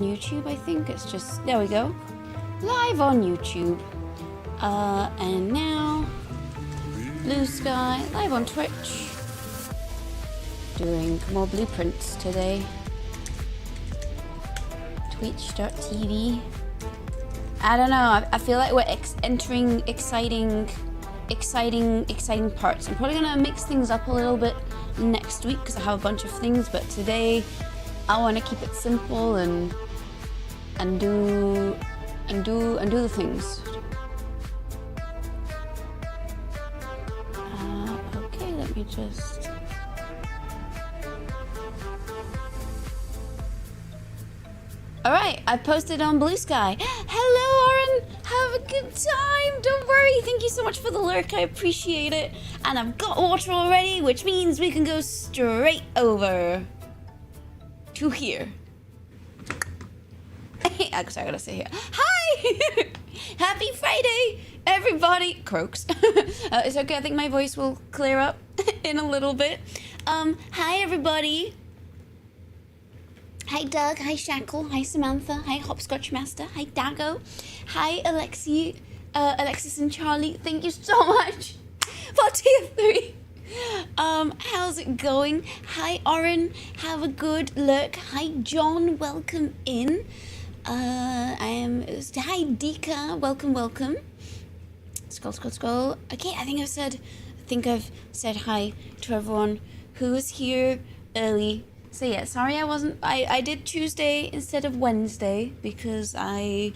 YouTube, I think. It's just, there we go. Live on YouTube. And now, Blue Sky, live on Twitch. Doing more blueprints today. Twitch.tv. I don't know, I feel like we're entering exciting parts. I'm probably gonna mix things up a little bit next week because I have a bunch of things, but today I want to keep it simple and do the things. Okay, let me just. All right, I posted on Blue Sky. Hello, Oren. Have a good time. Don't worry. Thank you so much for the lurk. I appreciate it. And I've got water already, which means we can go straight over to here. Actually, I gotta say here. Hi! Happy Friday, everybody. Croaks. It's okay. I think my voice will clear up in a little bit. Hi, everybody. Hi, Doug. Hi, Shackle. Hi, Samantha. Hi, Hopscotch Master. Hi, Dago. Hi, Alexis and Charlie. Thank you so much for tier 3. How's it going? Hi, Oren. Have a good look. Hi, John. Welcome in. Hi, Dika. Welcome. Scroll. Okay, I think I've said hi to everyone who was here early. So yeah, sorry I did Tuesday instead of Wednesday because I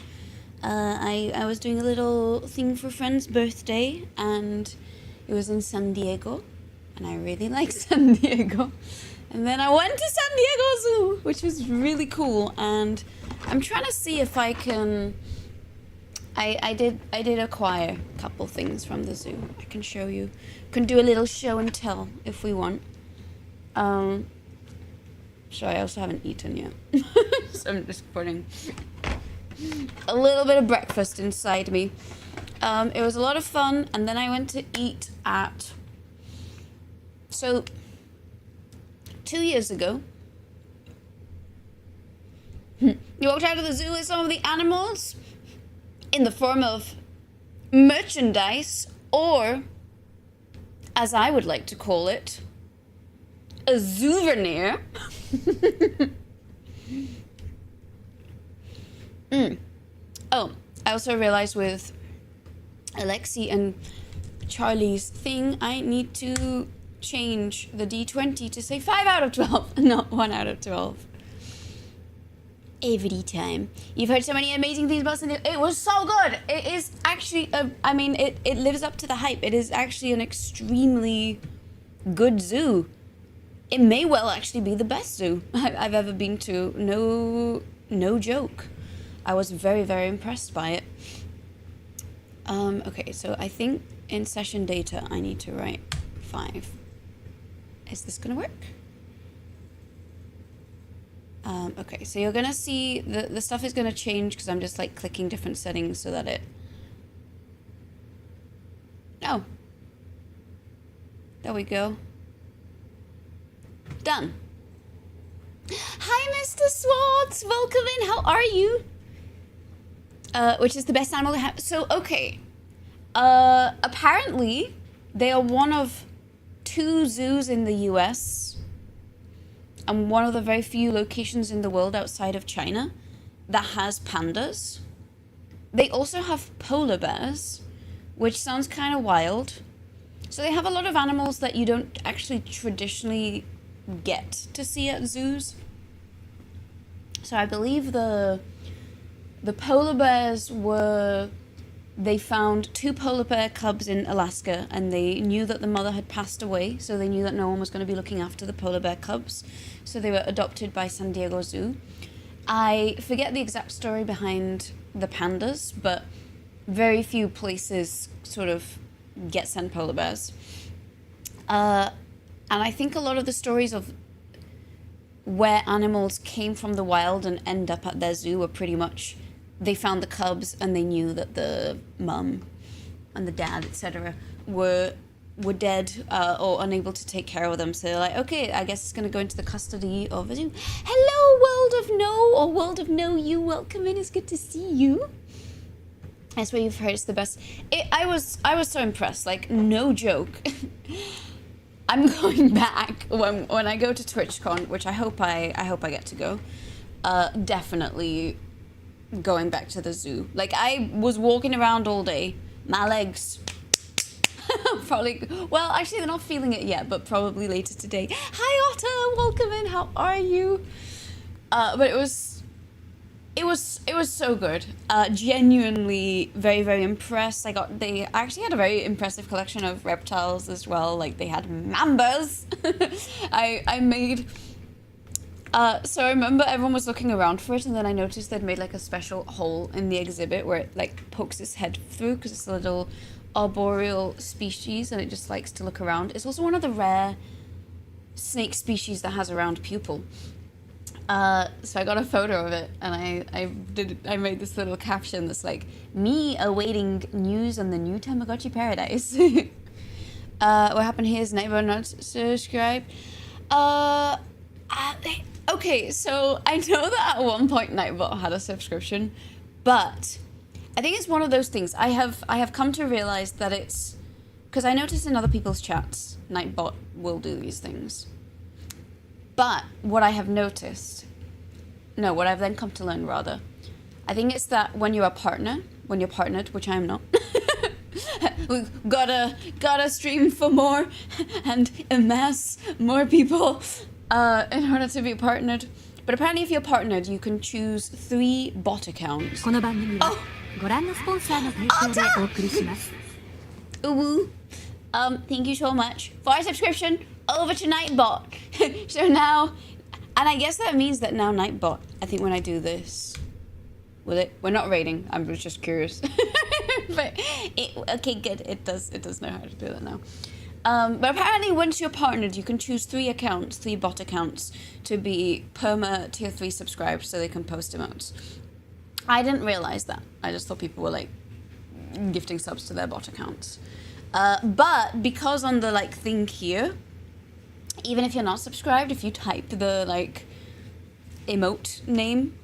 was doing a little thing for a friend's birthday and it was in San Diego and I really like San Diego. And then I went to San Diego Zoo, which was really cool, and I'm trying to see if I can I did acquire a couple things from the zoo. I can show you. Can do a little show and tell if we want. Sorry, I also haven't eaten yet. So I'm just putting a little bit of breakfast inside me. It was a lot of fun, and then I went to eat at... So, 2 years ago, you walked out of the zoo with some of the animals in the form of merchandise, or, as I would like to call it, a souvenir. Oh, I also realized with Alexi and Charlie's thing, I need to change the D20 to say 5 out of 12, not 1 out of 12. Every time. You've heard so many amazing things about San Diego. It was so good. It is actually, it lives up to the hype. It is actually an extremely good zoo. It may well actually be the best zoo I've ever been to. No joke. I was very, very impressed by it. Okay, so I think in session data I need to write 5. Is this gonna work? Okay, so you're gonna see the stuff is gonna change because I'm just like clicking different settings so that it... Oh. There we go. Done. Hi, Mr. Swartz. Welcome in. How are you? Which is the best animal to have. So, okay. Apparently, they are one of 2 zoos in the US and one of the very few locations in the world outside of China that has pandas. They also have polar bears, which sounds kind of wild. So they have a lot of animals that you don't actually traditionally get to see at zoos. So I believe the polar bears were... They found 2 polar bear cubs in Alaska, and they knew that the mother had passed away, so they knew that no one was going to be looking after the polar bear cubs. So they were adopted by San Diego Zoo. I forget the exact story behind the pandas, but very few places sort of get sent polar bears. And I think a lot of the stories of where animals came from the wild and end up at their zoo were pretty much... They found the cubs and they knew that the mum and the dad, etc., were were dead or unable to take care of them. So they're like, okay, I guess it's going to go into the custody of a zoo. Hello, World of No, or World of No You. Welcome in. It's good to see you. I swear you've heard it's the best. I was so impressed. Like, no joke. I'm going back when I go to TwitchCon, which I hope I get to go. Definitely going back to the zoo. Like, I was walking around all day. My legs probably, well, actually they're not feeling it yet, but probably later today. Hi Otter, welcome in. How are you? But it was so good. Genuinely very, very impressed. They actually had a very impressive collection of reptiles as well. Like, they had mambas. I made, so I remember everyone was looking around for it, and then I noticed they'd made like a special hole in the exhibit where it like pokes its head through, because it's a little arboreal species and it just likes to look around. It's also one of the rare snake species that has a round pupil. So I got a photo of it, and I made this little caption that's like, me awaiting news on the new Tamagotchi paradise. What happened here is Nightbot not subscribed. Okay, so I know that at one point Nightbot had a subscription, but I think it's one of those things. I have come to realize that it's, because I notice in other people's chats, Nightbot will do these things. But what I have noticed, no, what I've then come to learn rather, I think it's that when you're partnered, which I am not, we gotta stream for more and amass more people in order to be partnered. But apparently if you're partnered, you can choose 3 bot accounts. Oh! Ooh. Thank you so much for a subscription over to Nightbot. So now, and I guess that means that now Nightbot, I think when I do this, will it? We're not rating. I'm just curious. But okay, good. It does know how to do that now. But apparently, once you're partnered, you can choose 3 accounts, 3 bot accounts, to be perma tier 3 subscribed, so they can post emotes. I didn't realize that. I just thought people were like gifting subs to their bot accounts. But because on the like thing here, even if you're not subscribed, if you type the like emote name,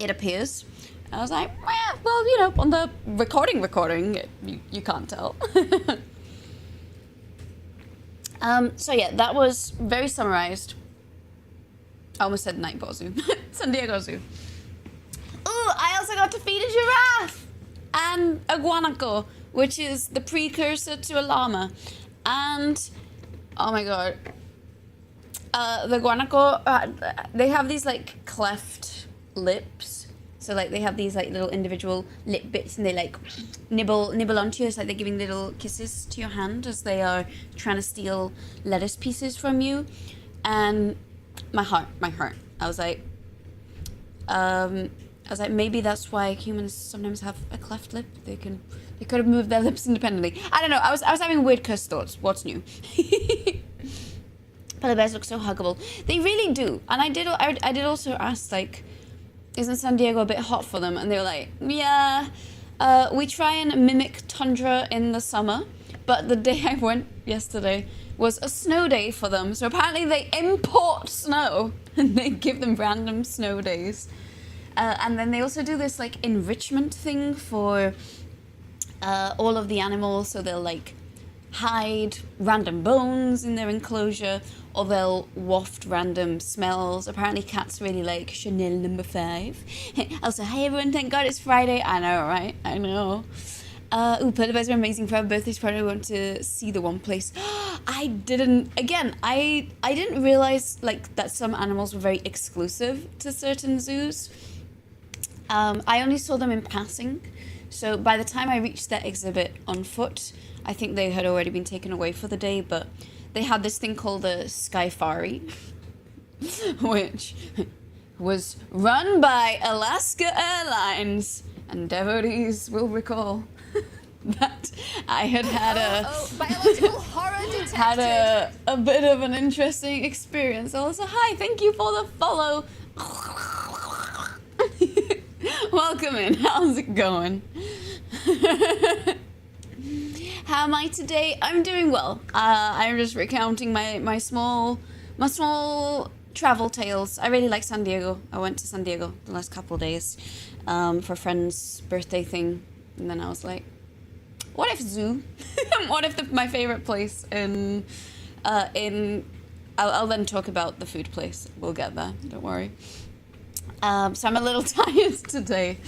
it appears. I was like, well, you know, on the recording, you can't tell. So yeah, that was very summarized. I almost said Nightbot Zoo. San Diego Zoo. Ooh, I also got to feed a giraffe and a guanaco, which is the precursor to a llama. And, oh my god, the guanaco, they have these like cleft lips. So like they have these like little individual lip bits, and they like nibble onto you. It's like they're giving little kisses to your hand as they are trying to steal lettuce pieces from you. And my heart, I was like, maybe that's why humans sometimes have a cleft lip. They could have moved their lips independently. I don't know. I was having weird cursed thoughts. What's new? But the bears look so huggable. They really do. And I did also ask, like, isn't San Diego a bit hot for them? And they were like, yeah. We try and mimic tundra in the summer, but the day I went yesterday was a snow day for them. So apparently they import snow and they give them random snow days. And then they also do this like enrichment thing for all of the animals. So they'll like hide random bones in their enclosure, or they'll waft random smells. Apparently cats really like Chanel number 5. Also, hi everyone, thank God it's Friday. I know, right? I know. Ooh, polar bears are amazing. For our birthday's party, I want to see the one place. I didn't realize like that some animals were very exclusive to certain zoos. I only saw them in passing. So by the time I reached that exhibit on foot, I think they had already been taken away for the day, but they had this thing called the Skyfari, which was run by Alaska Airlines, and devotees will recall that I had biological horror detected. Had a bit of an interesting experience. Also, hi, thank you for the follow. Welcome in. How's it going? How am I today? I'm doing well. I'm just recounting my small travel tales. I really like San Diego. I went to San Diego the last couple of days for a friend's birthday thing, and then I was like, what if zoo? What if my favorite place in I'll then talk about the food place. We'll get there. Don't worry. So I'm a little tired today.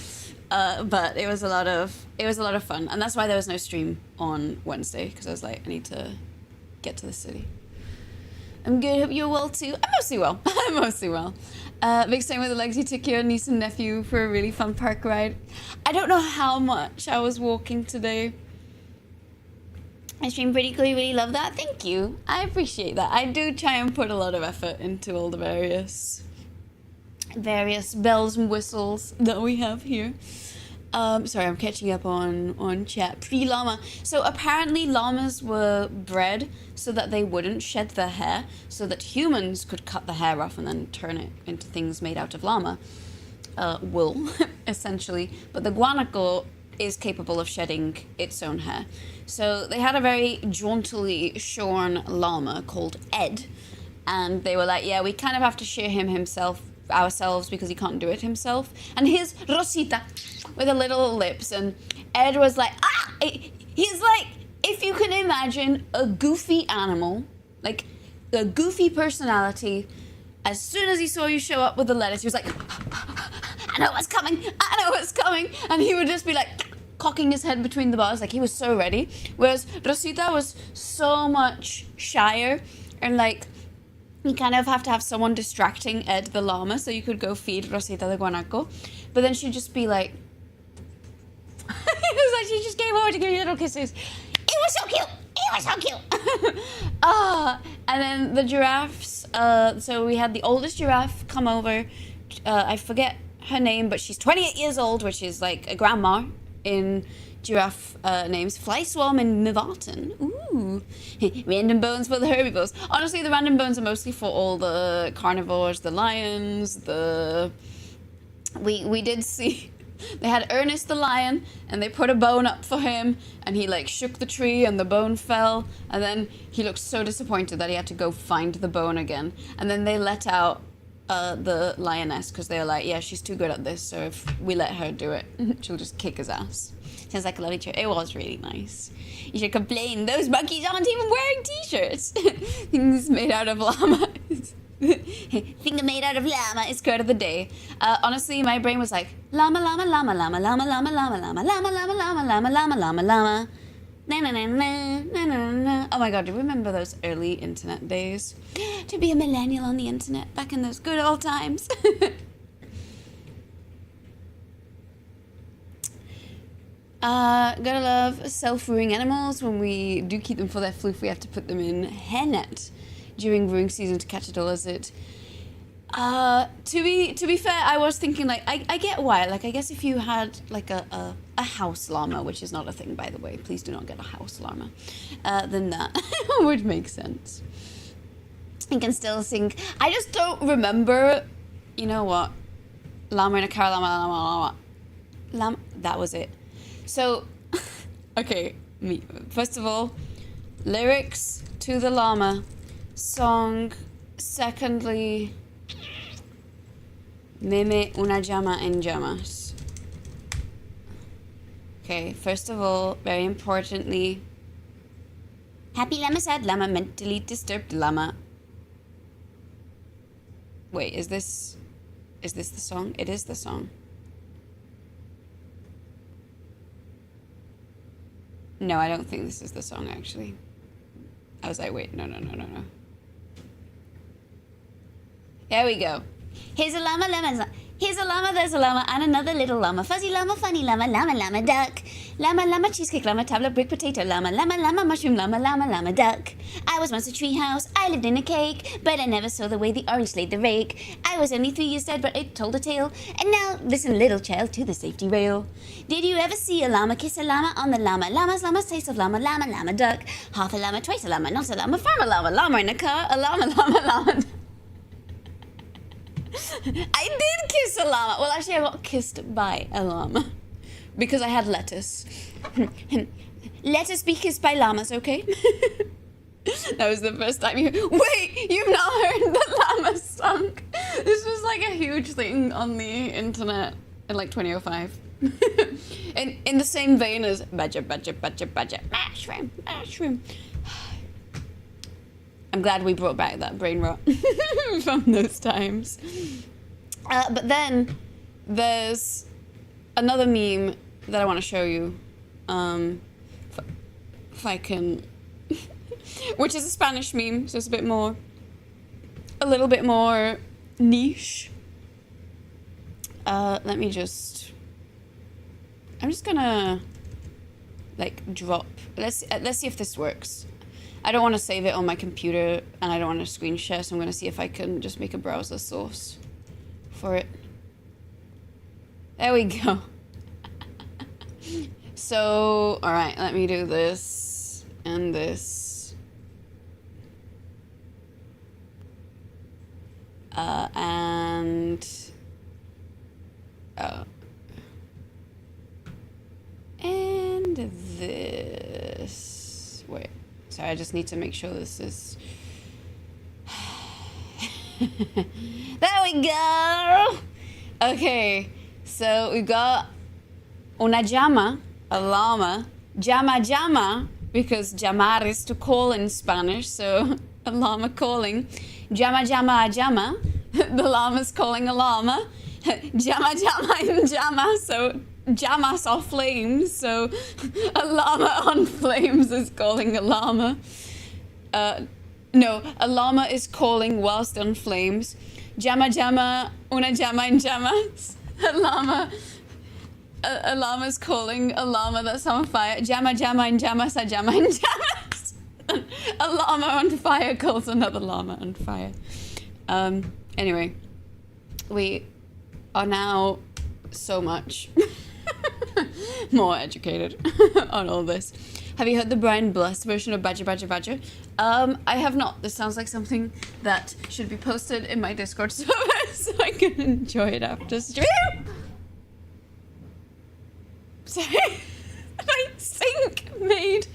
But it was a lot of fun, and that's why there was no stream on Wednesday, because I was like, I need to get to the city. I'm good. Hope you're well too. I'm mostly well. I'm mostly well. Big staying with Alexi took your niece and nephew for a really fun park ride. I don't know how much I was walking today. I stream pretty cool. You really love that. Thank you. I appreciate that. I do try and put a lot of effort into all the various bells and whistles that we have here. Sorry, I'm catching up on chat. Pre-llama. So apparently llamas were bred so that they wouldn't shed their hair, so that humans could cut the hair off and then turn it into things made out of llama wool, essentially. But the guanaco is capable of shedding its own hair. So they had a very jauntily shorn llama called Ed, and they were like, yeah, we kind of have to shear him ourselves because he can't do it himself. And here's Rosita with the little lips, and Ed was like, he's like, if you can imagine a goofy animal, like a goofy personality, as soon as he saw you show up with the lettuce, he was like, I know what's coming, and he would just be like cocking his head between the bars, like he was so ready. Whereas Rosita was so much shyer, and like you kind of have to have someone distracting Ed the llama so you could go feed Rosita the guanaco. But then she'd just be like, it was like she just came over to give you little kisses. It was so cute. It was so cute. And then the giraffes. So we had the oldest giraffe come over. I forget her name, but she's 28 years old, which is like a grandma in giraffe names. Fly Swarm and Mivatin. Ooh. Random bones for the herbivores. Honestly, the random bones are mostly for all the carnivores, the lions, we did see they had Ernest the lion, and they put a bone up for him, and he like shook the tree and the bone fell, and then he looked so disappointed that he had to go find the bone again. And then they let out the lioness, because they were like, yeah, she's too good at this, so if we let her do it, she'll just kick his ass. Sounds like a lovely trip. It was really nice. You should complain. Those monkeys aren't even wearing t-shirts. Things made out of llama. Thing made out of llama is quote of the day. Honestly, my brain was like, llama, llama, llama, llama, llama, llama, llama, llama, llama, llama, llama, llama, llama, llama, llama. Na na na na na na na. Oh my god, do you remember those early internet days? To be a millennial on the internet back in those good old times. Gotta love self-brewing animals. When we do keep them for their floof, we have to put them in hairnet during brewing season to catch a lizard. To be fair, I was thinking like I get why. Like I guess if you had like a house llama, which is not a thing by the way, please do not get a house llama, then that would make sense. You can still sing. I just don't remember. You know what? Llama in a car, llama. That was it. So, okay, first of all, lyrics to the llama song. Secondly, meme una llama en llamas. Okay, first of all, very importantly, happy llama, sad llama, mentally disturbed llama. Wait, is this the song? It is the song. No, I don't think this is the song, actually. I was like, wait, no. There we go. Here's a llama, here's a llama, there's a llama, and another little llama. Fuzzy llama, funny llama, llama, duck. Llama, cheesecake llama, tablet, brick, potato llama, mushroom llama, duck. I was once a treehouse, I lived in a cake, but I never saw the way the orange laid the rake. I was only 3 years dead, but it told a tale. And now, listen, little child, to the safety rail. Did you ever see a llama kiss a llama on the llama? Llama's taste of llama, duck. Half a llama, twice a llama, not a llama, farm a llama in a car, a llama. I did kiss a llama. Well, actually, I got kissed by a llama because I had lettuce. Let us be kissed by llamas, okay? That was the first time you... Wait, you've not heard the llama sunk? This was like a huge thing on the internet in like 2005. in the same vein as badger, mushroom. I'm glad we brought back that brain rot from those times. But then there's another meme that I want to show you. If I can... Which is a Spanish meme, so it's a little bit more niche. Let me just... I'm just gonna like drop... Let's see if this works. I don't want to save it on my computer and I don't want to screen share, so I'm gonna see if I can just make a browser source for it. There we go. So, alright, let me do this and this. And this. Wait, sorry, I just need to make sure this is. There we go. Okay, so we got una llama, a llama, llama, because llamar is to call in Spanish, so a llama calling. Llama, the llama's calling a llama. Llama in llama, so llamas are flames, so a llama on flames is calling a llama. No, a llama is calling whilst on flames. Llama, una llama in llamas. A llama's calling a llama that's on fire. Llama in llamas, a llama in llamas. A llama on fire calls another llama on fire. Anyway, we are now so much more educated on all this. Have you heard the Brian Blessed version of Badger? I have not. This sounds like something that should be posted in my Discord server so I can enjoy it after stream. Sorry, my sink made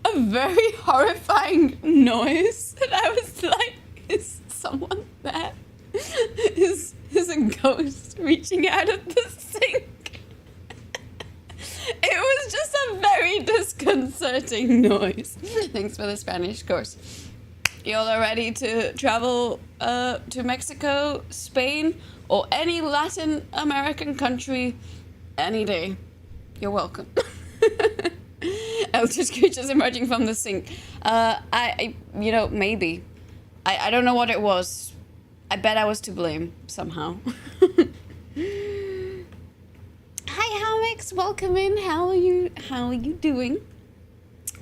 a very horrifying noise, and I was like, is someone there? Is a ghost reaching out of the sink? It was just a very disconcerting noise. Thanks for the Spanish course. Y'all are ready to travel to Mexico, Spain, or any Latin American country any day. You're welcome. Eldritch creatures emerging from the sink. Maybe. I don't know what it was. I bet I was to blame somehow. Hi, Hamix. Welcome in. How are you doing?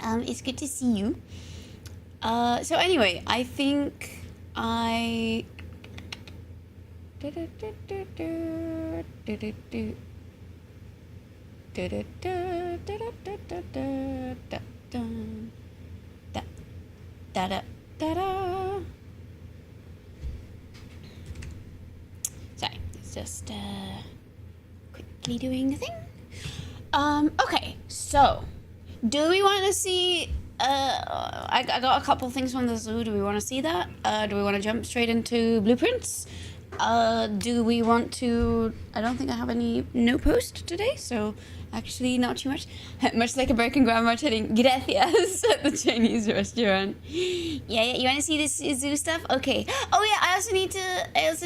It's good to see you. So anyway, I think I... Sorry, it's just quickly doing the thing. Okay, so do we want to see? I got a couple things from the zoo. Do we want to see that? Do we want to jump straight into blueprints? Do we want to... I don't think I have any no post today, so actually not too much. Much like a broken grandma telling gracias at the Chinese restaurant. Yeah, you want to see this zoo stuff? Okay. Oh yeah, I also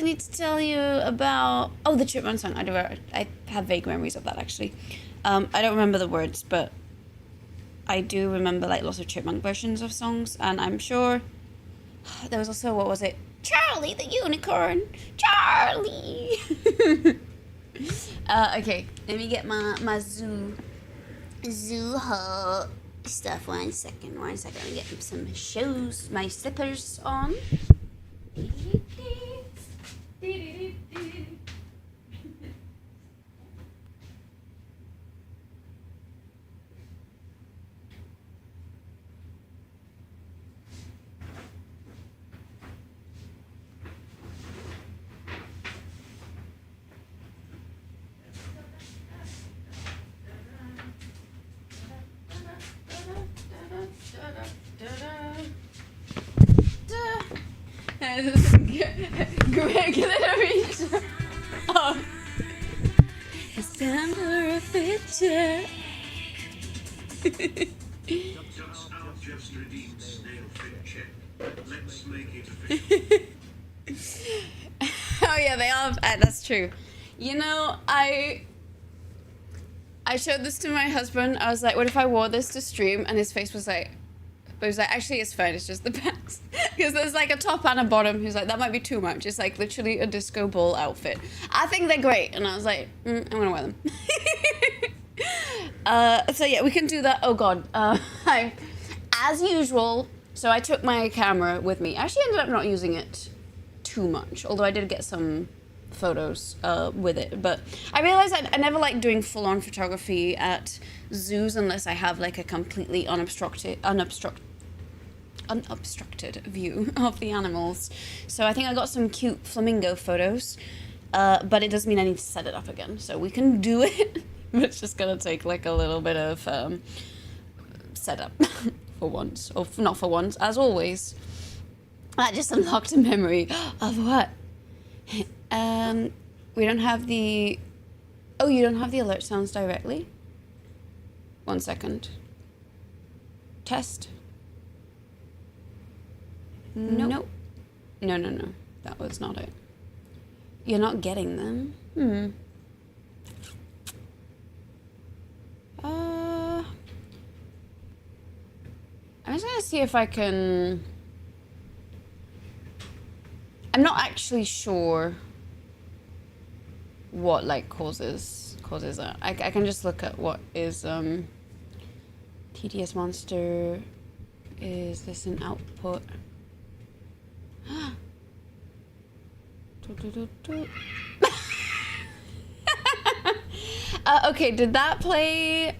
need to tell you about... Oh, the Chipmunk song. I have vague memories of that, actually. I don't remember the words, but I do remember like lots of Chipmunk versions of songs, and I'm sure there was also, what was it? Charlie the unicorn! Charlie! Okay, let me get my zoo hut stuff. One second. Let me get some shoes, my slippers on. glittery. Oh. It's time for a picture. I've just redeemed snail fit check. Let's make it official. Oh yeah, they are. That's true. You know, I showed this to my husband. I was like, "What if I wore this to stream?" And his face was like, but he was like, "Actually, it's fine. It's just the pants." Because there's like a top and a bottom. He's like, "That might be too much." It's like literally a disco ball outfit. I think they're great, and I was like, "I'm gonna wear them." So yeah, we can do that. Oh god, as usual. So I took my camera with me. I actually ended up not using it too much, although I did get some photos with it. But I realized I never like doing full-on photography at zoos unless I have like a completely unobstructed view of the animals. So I think I got some cute flamingo photos, but it does mean I need to set it up again. So we can do it. It's just gonna take like a little bit of setup for once, or not for once, as always. I just unlocked a memory of what? We don't have the... Oh, you don't have the alert sounds directly? 1 second. Test. Nope. No. That was not it. You're not getting them? I'm just gonna see if I can... I'm not actually sure what like causes that. I can just look at what is TTS monster. Is this an output? Okay, did that play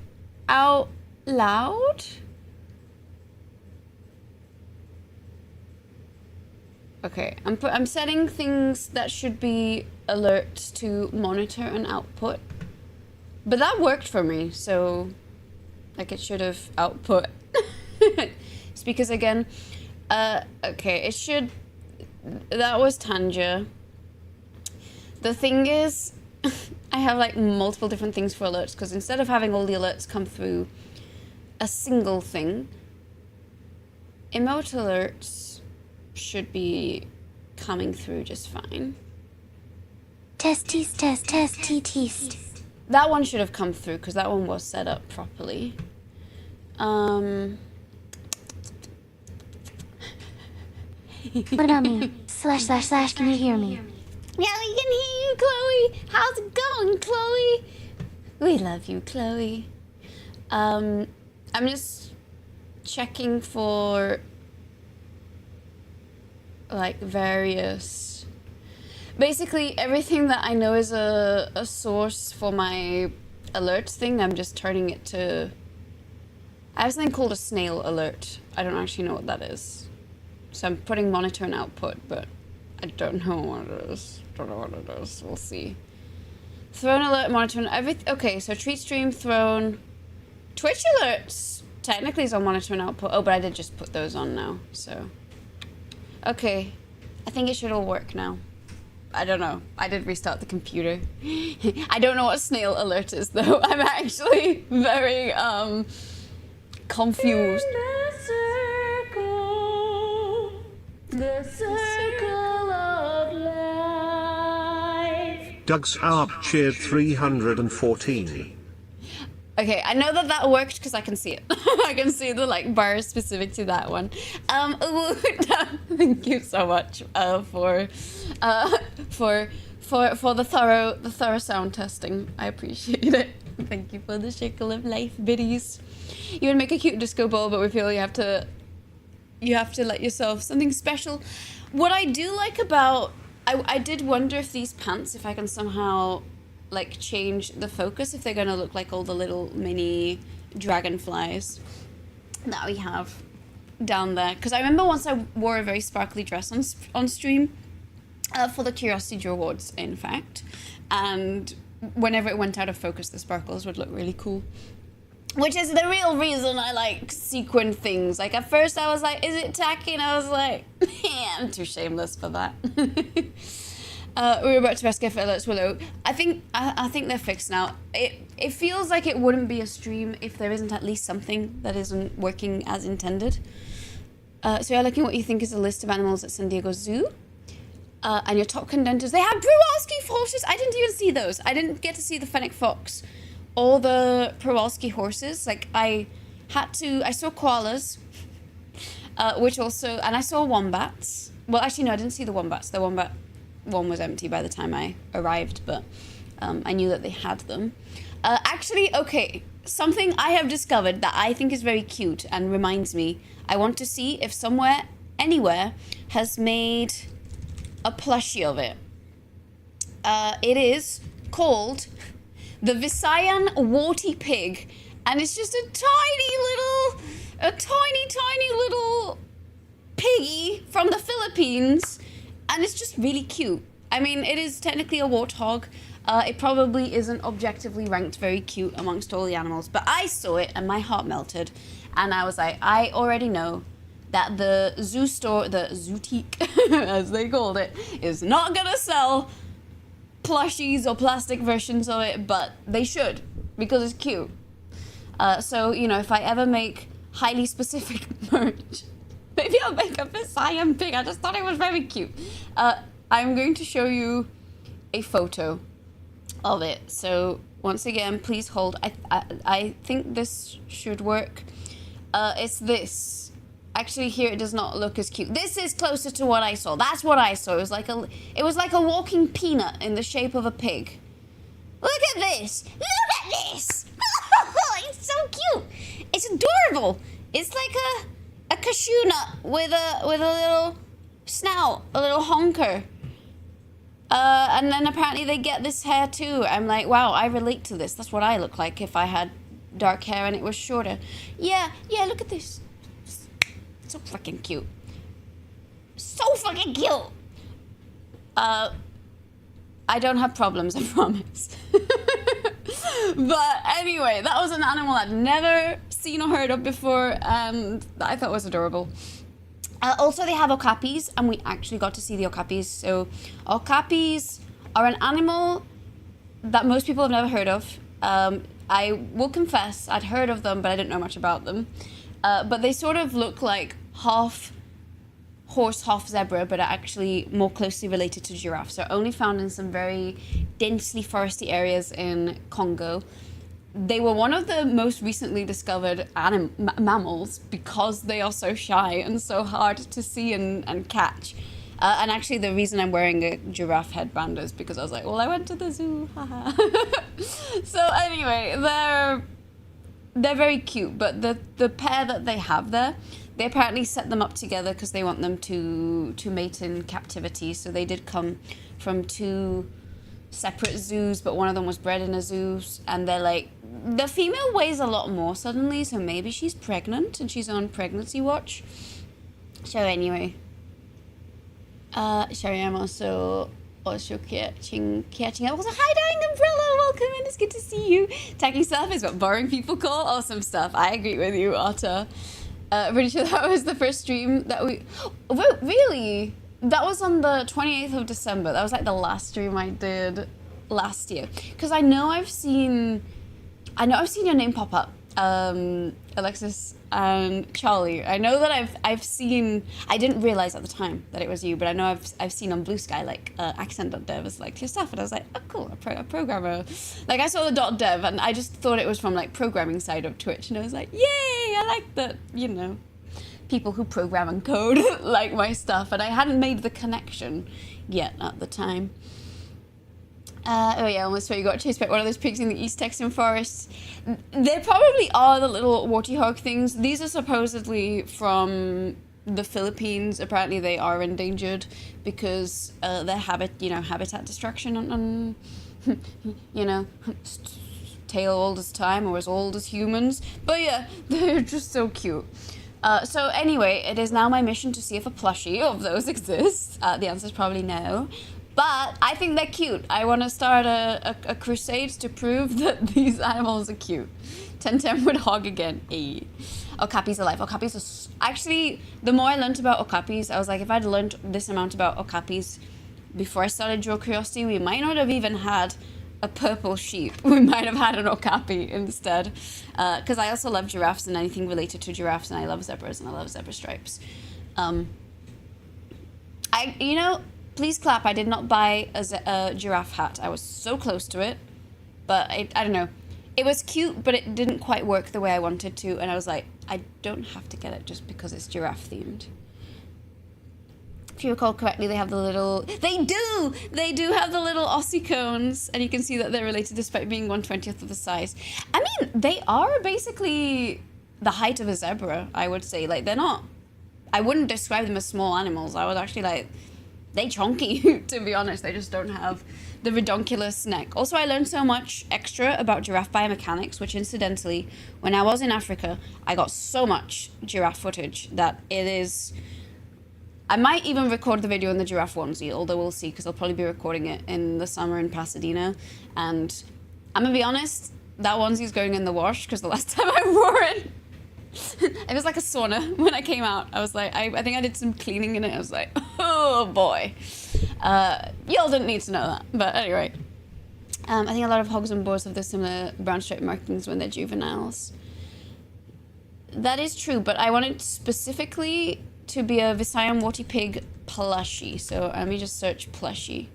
out loud? Okay, I'm setting things that should be alerts to monitor and output. But that worked for me, so like it should have output. Speakers again. Okay, it should... That was Tanja. The thing is, I have like multiple different things for alerts, because instead of having all the alerts come through a single thing, emote alerts should be coming through just fine. Test. That one should have come through because that one was set up properly. What about me? Slash, can you hear me? Yeah, we can hear you, Chloe. How's it going, Chloe? We love you, Chloe. I'm just checking for like various... Basically, everything that I know is a source for my alerts thing, I'm just turning it to... I have something called a snail alert. I don't actually know what that is. So I'm putting monitor and output, but I don't know what it is. We'll see. Throne alert, monitor, and everything. Okay, so treat stream, throne. Twitch alerts technically is on monitor and output. Oh, but I did just put those on now, so... Okay, I think it should all work now. I don't know. I did restart the computer. I don't know what snail alert is, though. I'm actually very, confused. The circle of life. Doug's Arp cheered 314. Okay, I know that worked because I can see it. I can see the like bars specific to that one. Thank you so much for the thorough sound testing. I appreciate it. Thank you for the circle of life biddies. You would make a cute disco ball, but we feel you have to let yourself something special. What I do like about I did wonder if these pants, if I can somehow like change the focus, if they're gonna look like all the little mini dragonflies that we have down there. Because I remember once I wore a very sparkly dress on stream for the Curiosity Awards, in fact, and whenever it went out of focus, the sparkles would look really cool. Which is the real reason I like sequin things. Like at first I was like, is it tacky? And I was like, yeah, I'm too shameless for that. We were about to rescue Phillips Willow. I think they're fixed now. It feels like it wouldn't be a stream if there isn't at least something that isn't working as intended. So you're looking what you think is a list of animals at San Diego Zoo. And your top contenders, they have Przewalski horses. I didn't even see those. I didn't get to see the fennec fox or the Przewalski horses. Like I saw koalas, which also, and I saw wombats. Well, actually, no, I didn't see the wombats. The wombat one was empty by the time I arrived, but I knew that they had them. Actually, okay, something I have discovered that I think is very cute and reminds me, I want to see if somewhere, anywhere, has made a plushie of it. It is called the Visayan Warty Pig, and it's just a tiny little piggy from the Philippines, and it's just really cute. I mean, it is technically a warthog. It probably isn't objectively ranked very cute amongst all the animals, but I saw it and my heart melted, and I was like, I already know that the zoo store, the Zootique, as they called it, is not gonna sell plushies or plastic versions of it, but they should, because it's cute. So, you know, if I ever make highly specific merch, maybe I'll make a Visayan pig. I just thought it was very cute. I'm going to show you a photo of it. So once again, please hold. I think this should work. It's this. Actually, here it does not look as cute. This is closer to what I saw. That's what I saw. It was like a walking peanut in the shape of a pig. Look at this. Look at this. It's so cute. It's adorable. It's like a cashew nut with a little snout, a little honker. And then apparently they get this hair too. I'm like, wow, I relate to this. That's what I look like if I had dark hair and it was shorter. Yeah, look at this. So fucking cute. So fucking cute. I don't have problems, I promise. But anyway, that was an animal I'd never seen or heard of before, and that I thought was adorable. Also, they have okapis, and we actually got to see the okapis. So, okapis are an animal that most people have never heard of. I will confess, I'd heard of them, but I didn't know much about them. But they sort of look like half horse, half zebra, but are actually more closely related to giraffes. They're only found in some very densely foresty areas in Congo. They were one of the most recently discovered mammals because they are so shy and so hard to see and catch. And actually the reason I'm wearing a giraffe headband is because I was like, well, I went to the zoo, haha. So anyway, they're very cute, but the pair that they have there, they apparently set them up together because they want them to mate in captivity. So they did come from two separate zoos, but one of them was bred in a zoo, and they're like, the female weighs a lot more suddenly, so maybe she's pregnant and she's on pregnancy watch. So anyway, sorry, I'm also catching up. Also, hi, Dying Umbrella, welcome in, it's good to see you. Tagging stuff is what boring people call awesome stuff. I agree with you, Otta. Pretty sure that was the first stream that we... Oh, really? That was on the 28th of December. That was like the last stream I did last year. Because I know I've seen your name pop up, Alexis and Charlie. I know that I've seen, I didn't realize at the time that it was you, but I know I've seen on Blue Sky, like, accent.dev is like your stuff, and I was like, oh cool, a programmer. Like I saw the .dev and I just thought it was from like programming side of Twitch, and I was like, yay, I like that, you know, people who program and code like my stuff, and I hadn't made the connection yet at the time. Oh yeah, almost swear you got chased by one of those pigs in the East Texan forests. There probably are the little warthog things. These are supposedly from the Philippines. Apparently they are endangered because their habitat destruction and you know, tale old as time or as old as humans. But yeah, they're just so cute. So anyway, it is now my mission to see if a plushie of those exists. The answer is probably no. But I think they're cute. I want to start a crusade to prove that these animals are cute. 1010 would hog again. Ay. Okapis are life. Okapis are... Actually, the more I learned about okapis, I was like, if I'd learned this amount about okapis before I started Draw Curiosity, we might not have even had a purple sheep. We might have had an okapi instead. Because I also love giraffes and anything related to giraffes, and I love zebras and I love zebra stripes. Please clap, I did not buy a giraffe hat. I was so close to it, but I don't know. It was cute, but it didn't quite work the way I wanted to, and I was like, I don't have to get it just because it's giraffe themed. If you recall correctly, they have the little... They do have the little Aussie cones, and you can see that they're related despite being 1/20th of the size. I mean, they are basically the height of a zebra, I would say. Like, they're not... I wouldn't describe them as small animals. I would actually, like... They chonky, to be honest. They just don't have the redonkulous neck. Also, I learned so much extra about giraffe biomechanics, which incidentally, when I was in Africa, I got so much giraffe footage that it is... I might even record the video in the giraffe onesie, although we'll see, because I'll probably be recording it in the summer in Pasadena. And I'm going to be honest, that onesie's going in the wash, because the last time I wore it, it was like a sauna when I came out. I was like, I think I did some cleaning in it. I was like, oh boy. Y'all didn't need to know that. But anyway, I think a lot of hogs and boars have the similar brown stripe markings when they're juveniles. That is true, but I wanted specifically to be a Visayan Warty Pig plushie. So let me just search plushie.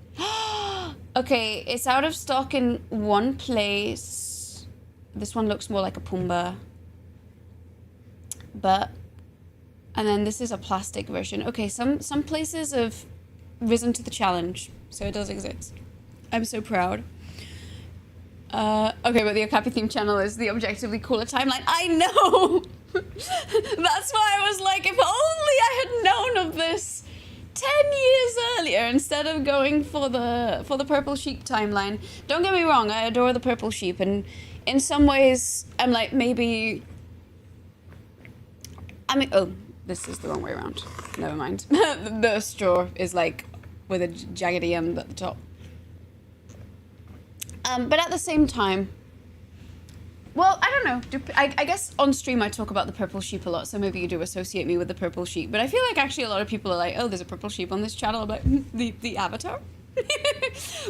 Okay, it's out of stock in one place. This one looks more like a Pumbaa. But, and then this is a plastic version. Okay, some places have risen to the challenge, so it does exist. I'm so proud. Okay, but the Okapi theme channel is the objectively cooler timeline. I know! That's why I was like, if only I had known of this 10 years earlier instead of going for the purple sheep timeline. Don't get me wrong, I adore the purple sheep, and in some ways, I'm like, maybe... I mean, oh, this is the wrong way around. Never mind. The straw is like with a jaggedy end at the top. But at the same time, well, I don't know. I guess on stream I talk about the purple sheep a lot, so maybe you do associate me with the purple sheep. But I feel like actually a lot of people are like, oh, there's a purple sheep on this channel. I'm like, the avatar?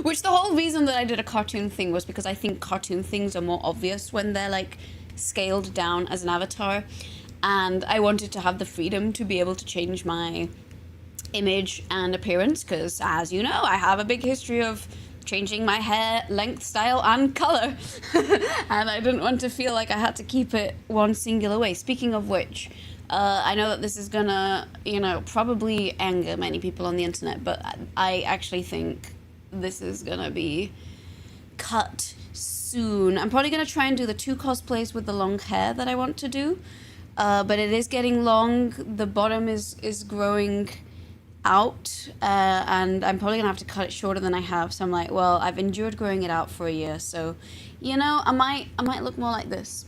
Which the whole reason that I did a cartoon thing was because I think cartoon things are more obvious when they're like scaled down as an avatar. And I wanted to have the freedom to be able to change my image and appearance because, as you know, I have a big history of changing my hair length, style, and color. And I didn't want to feel like I had to keep it one singular way. Speaking of which, I know that this is gonna, probably anger many people on the internet, but I actually think this is gonna be cut soon. I'm probably gonna try and do the 2 cosplays with the long hair that I want to do. But it is getting long. The bottom is growing out, and I'm probably gonna have to cut it shorter than I have. So I'm like, well, I've endured growing it out for a year, so I might look more like this.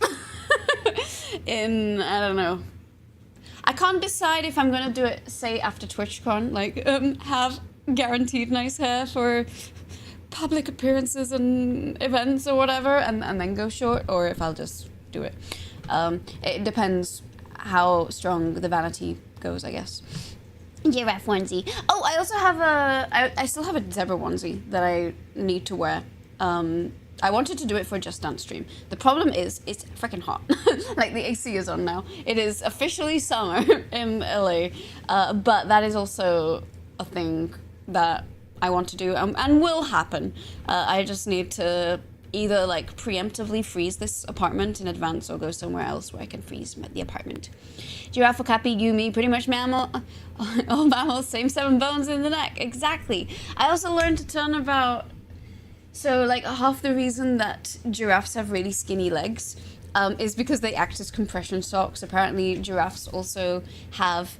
I don't know. I can't decide if I'm gonna do it, say, after TwitchCon, like have guaranteed nice hair for public appearances and events or whatever, and then go short, or if I'll just do it. It depends how strong the vanity goes, I guess. Giraffe onesie. Oh, I also have I still have a zebra onesie that I need to wear. I wanted to do it for a Just Dance stream. The problem is, it's freaking hot. Like, the AC is on now. It is officially summer in LA. But that is also a thing that I want to do and will happen. I just need to either like preemptively freeze this apartment in advance or go somewhere else where I can freeze the apartment. Giraffe, okapi, Yumi, pretty much mammal. All mammals, same 7 bones in the neck. Exactly. I also learned a ton about, so like half the reason that giraffes have really skinny legs is because they act as compression socks. Apparently giraffes also have,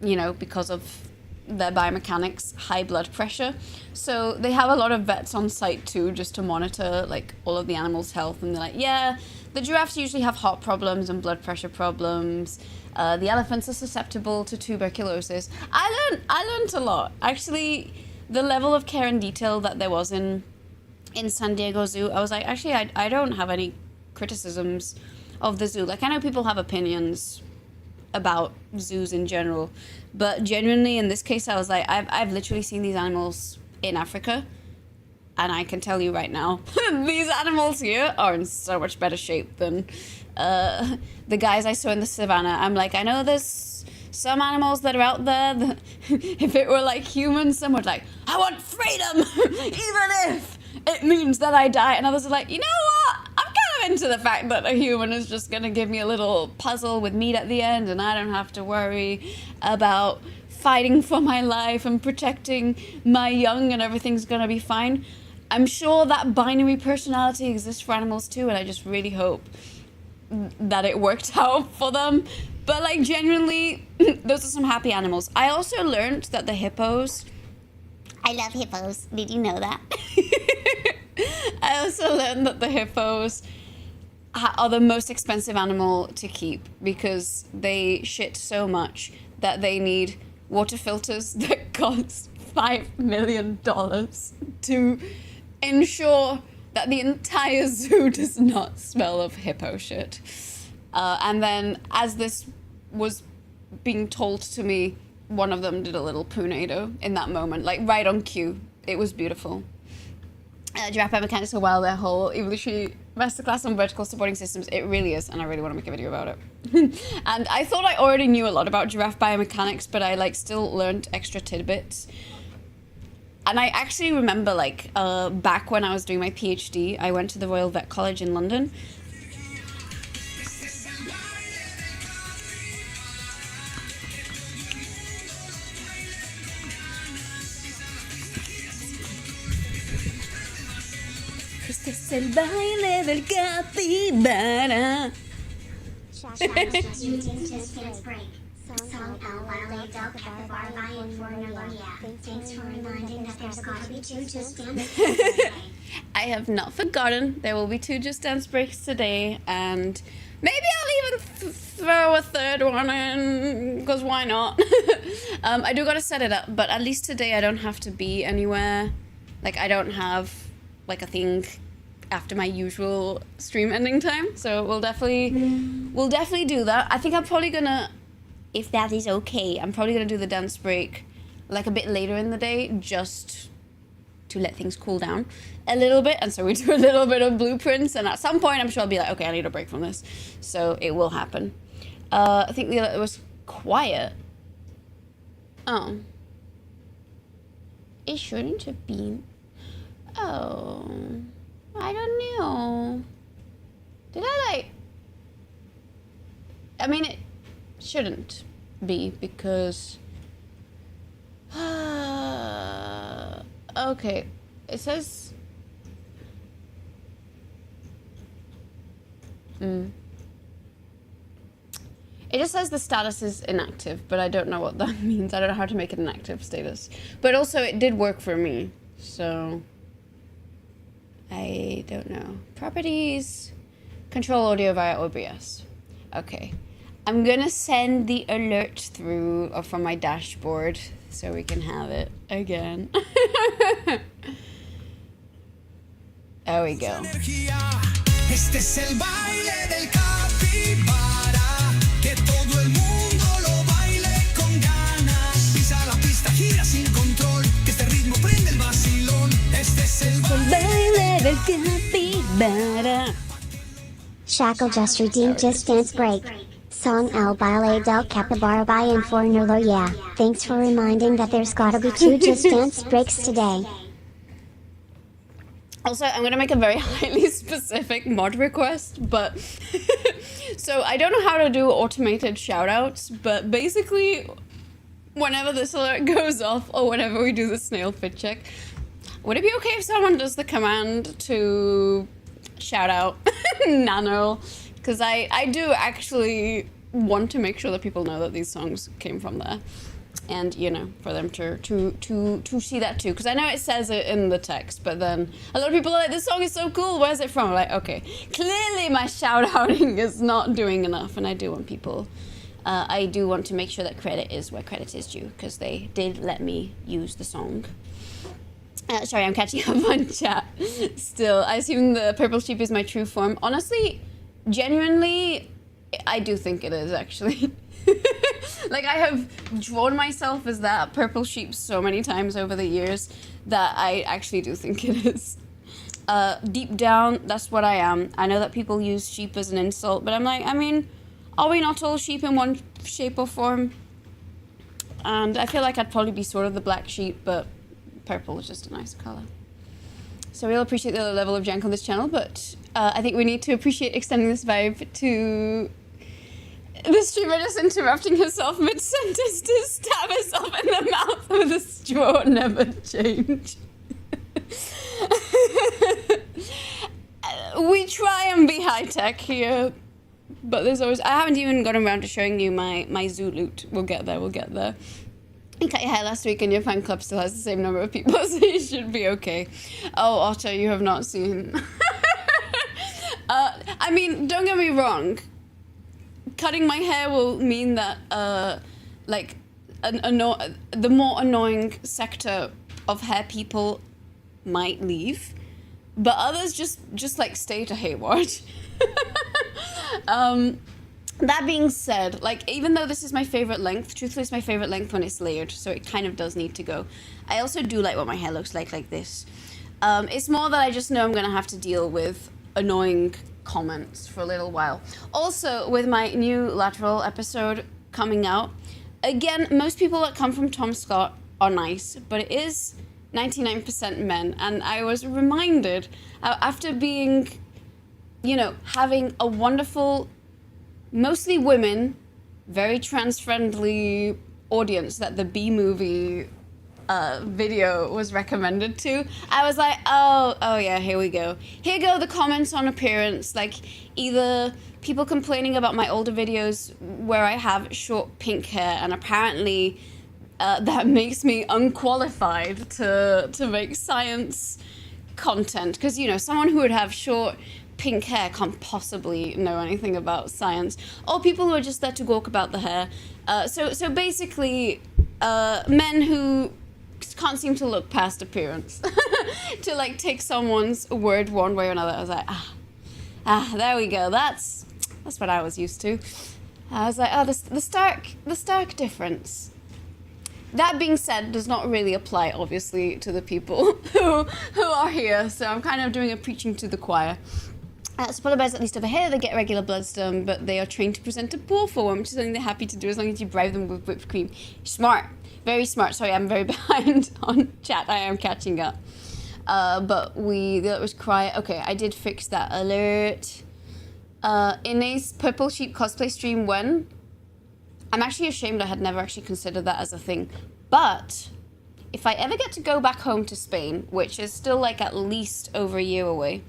because of their biomechanics, high blood pressure. So they have a lot of vets on site too, just to monitor like all of the animals' health. And they're like, yeah, the giraffes usually have heart problems and blood pressure problems. The elephants are susceptible to tuberculosis. I learned a lot. Actually, the level of care and detail that there was in San Diego Zoo, I was like, actually, I don't have any criticisms of the zoo. Like, I know people have opinions about zoos in general, but genuinely in this case, I was like, I've literally seen these animals in Africa, and I can tell you right now, these animals here are in so much better shape than the guys I saw in the savannah. I'm like, I know there's some animals that are out there that if it were like humans, some would like, I want freedom, even if it means that I die. And others are like, you know what? I'm kind of into the fact that a human is just going to give me a little puzzle with meat at the end, and I don't have to worry about fighting for my life and protecting my young, and everything's going to be fine. I'm sure that binary personality exists for animals too, and I just really hope that it worked out for them. But like, genuinely, those are some happy animals. I also learned that the hippos, I love hippos. Did you know that? I also learned that the hippos are the most expensive animal to keep because they shit so much that they need water filters that cost $5 million to ensure that the entire zoo does not smell of hippo shit. And then as this was being told to me, one of them did a little punado in that moment, like right on cue. It was beautiful. Giraffe biomechanics are wild, their whole evolutionary masterclass on vertical supporting systems. It really is, and I really want to make a video about it. And I thought I already knew a lot about giraffe biomechanics, but I like still learned extra tidbits. And I actually remember like back when I was doing my PhD, I went to the Royal Vet College in London. Este es el baile del capibara. Song L by Del Capybara by Informer. Thanks for reminding that there's gotta be two Just Dance breaks. I have not forgotten. There will be 2 Just Dance breaks today, and maybe I'll even throw a third one in, because why not? I do gotta set it up, but at least today I don't have to be anywhere. Like, I don't have like a thing after my usual stream ending time, so we'll definitely do that. I think I'm probably gonna, if that is okay, I'm probably gonna do the dance break like a bit later in the day, just to let things cool down a little bit. And so we do a little bit of blueprints, and at some point I'm sure I'll be like, okay, I need a break from this. So it will happen. I think it was quiet. Oh. It shouldn't have been. Oh. I don't know. Did I like... I mean, it shouldn't be because... okay, it says... It just says the status is inactive, but I don't know what that means. I don't know how to make it an active status. But also, it did work for me, so... I don't know. Properties. Control audio via OBS. Okay. I'm gonna send the alert through from my dashboard so we can have it again. There we go. Este es el baile del capibara, que todo el mundo lo baile con ganas. Pisa la pista, gira sin control, que este ritmo prende el vacilón. Este es el baile del capibara. Shackle just redeemed Just Dance break. Song El Baile del Capibara by Informer. Yeah, thanks for reminding that there's gotta be 2 Just Dance breaks today. Also, I'm going to make a very highly specific mod request, but... so, I don't know how to do automated shoutouts, but basically, whenever this alert goes off, or whenever we do the snail fit check, would it be okay if someone does the command to shout out Nano? Because I do actually want to make sure that people know that these songs came from there. And, you know, for them to see that too. Because I know it says it in the text, but then a lot of people are like, this song is so cool, where's it from? I'm like, okay, clearly my shout-outing is not doing enough, and I do want people, I do want to make sure that credit is where credit is due, because they did let me use the song. Sorry, I'm catching up on chat still. I assume the purple sheep is my true form. Honestly, genuinely, I do think it is, actually. Like, I have drawn myself as that purple sheep so many times over the years that I actually do think it is. Deep down, that's what I am. I know that people use sheep as an insult, but I'm like, I mean, are we not all sheep in one shape or form? And I feel like I'd probably be sort of the black sheep, but purple is just a nice color. So we'll appreciate the level of jank on this channel, but I think we need to appreciate extending this vibe to the streamer just interrupting herself mid-sentence to stab herself in the mouth with a straw. Never change. We try and be high-tech here, but there's always... I haven't even gotten around to showing you my zoo loot. We'll get there, we'll get there. You cut your hair last week and your fan club still has the same number of people, so you should be okay. Oh, Otter, you have not seen. I mean, don't get me wrong. Cutting my hair will mean that, the more annoying sector of hair people might leave, but others just like stay to hate watch. That being said, like, even though this is my favorite length, truthfully it's my favorite length when it's layered, so it kind of does need to go. I also do like what my hair looks like this. It's more that I just know I'm gonna have to deal with annoying comments for a little while. Also, with my new lateral episode coming out, again, most people that come from Tom Scott are nice, but it is 99% men, and I was reminded, after being, you know, having a wonderful, mostly women, very trans-friendly audience that the B-movie video was recommended to, I was like, oh yeah, here we go. Here go the comments on appearance, like either people complaining about my older videos where I have short pink hair, and apparently that makes me unqualified to make science content, because, you know, someone who would have short pink hair can't possibly know anything about science, or people who are just there to gawk about the hair. So basically, men who can't seem to look past appearance to like take someone's word one way or another. I was like, there we go. That's what I was used to. I was like, the stark difference. That being said, does not really apply, obviously, to the people who are here. So I'm kind of doing a preaching to the choir. So polar bears, at least over here, they get regular bloodstone, but they are trained to present a poor form, which is something they're happy to do as long as you bribe them with whipped cream. Smart. Very smart. Sorry, I'm very behind on chat. I am catching up. But that was cry. Okay, I did fix that alert. Ina's Purple Sheep cosplay stream when? I'm actually ashamed I had never actually considered that as a thing. But if I ever get to go back home to Spain, which is still like at least over a year away,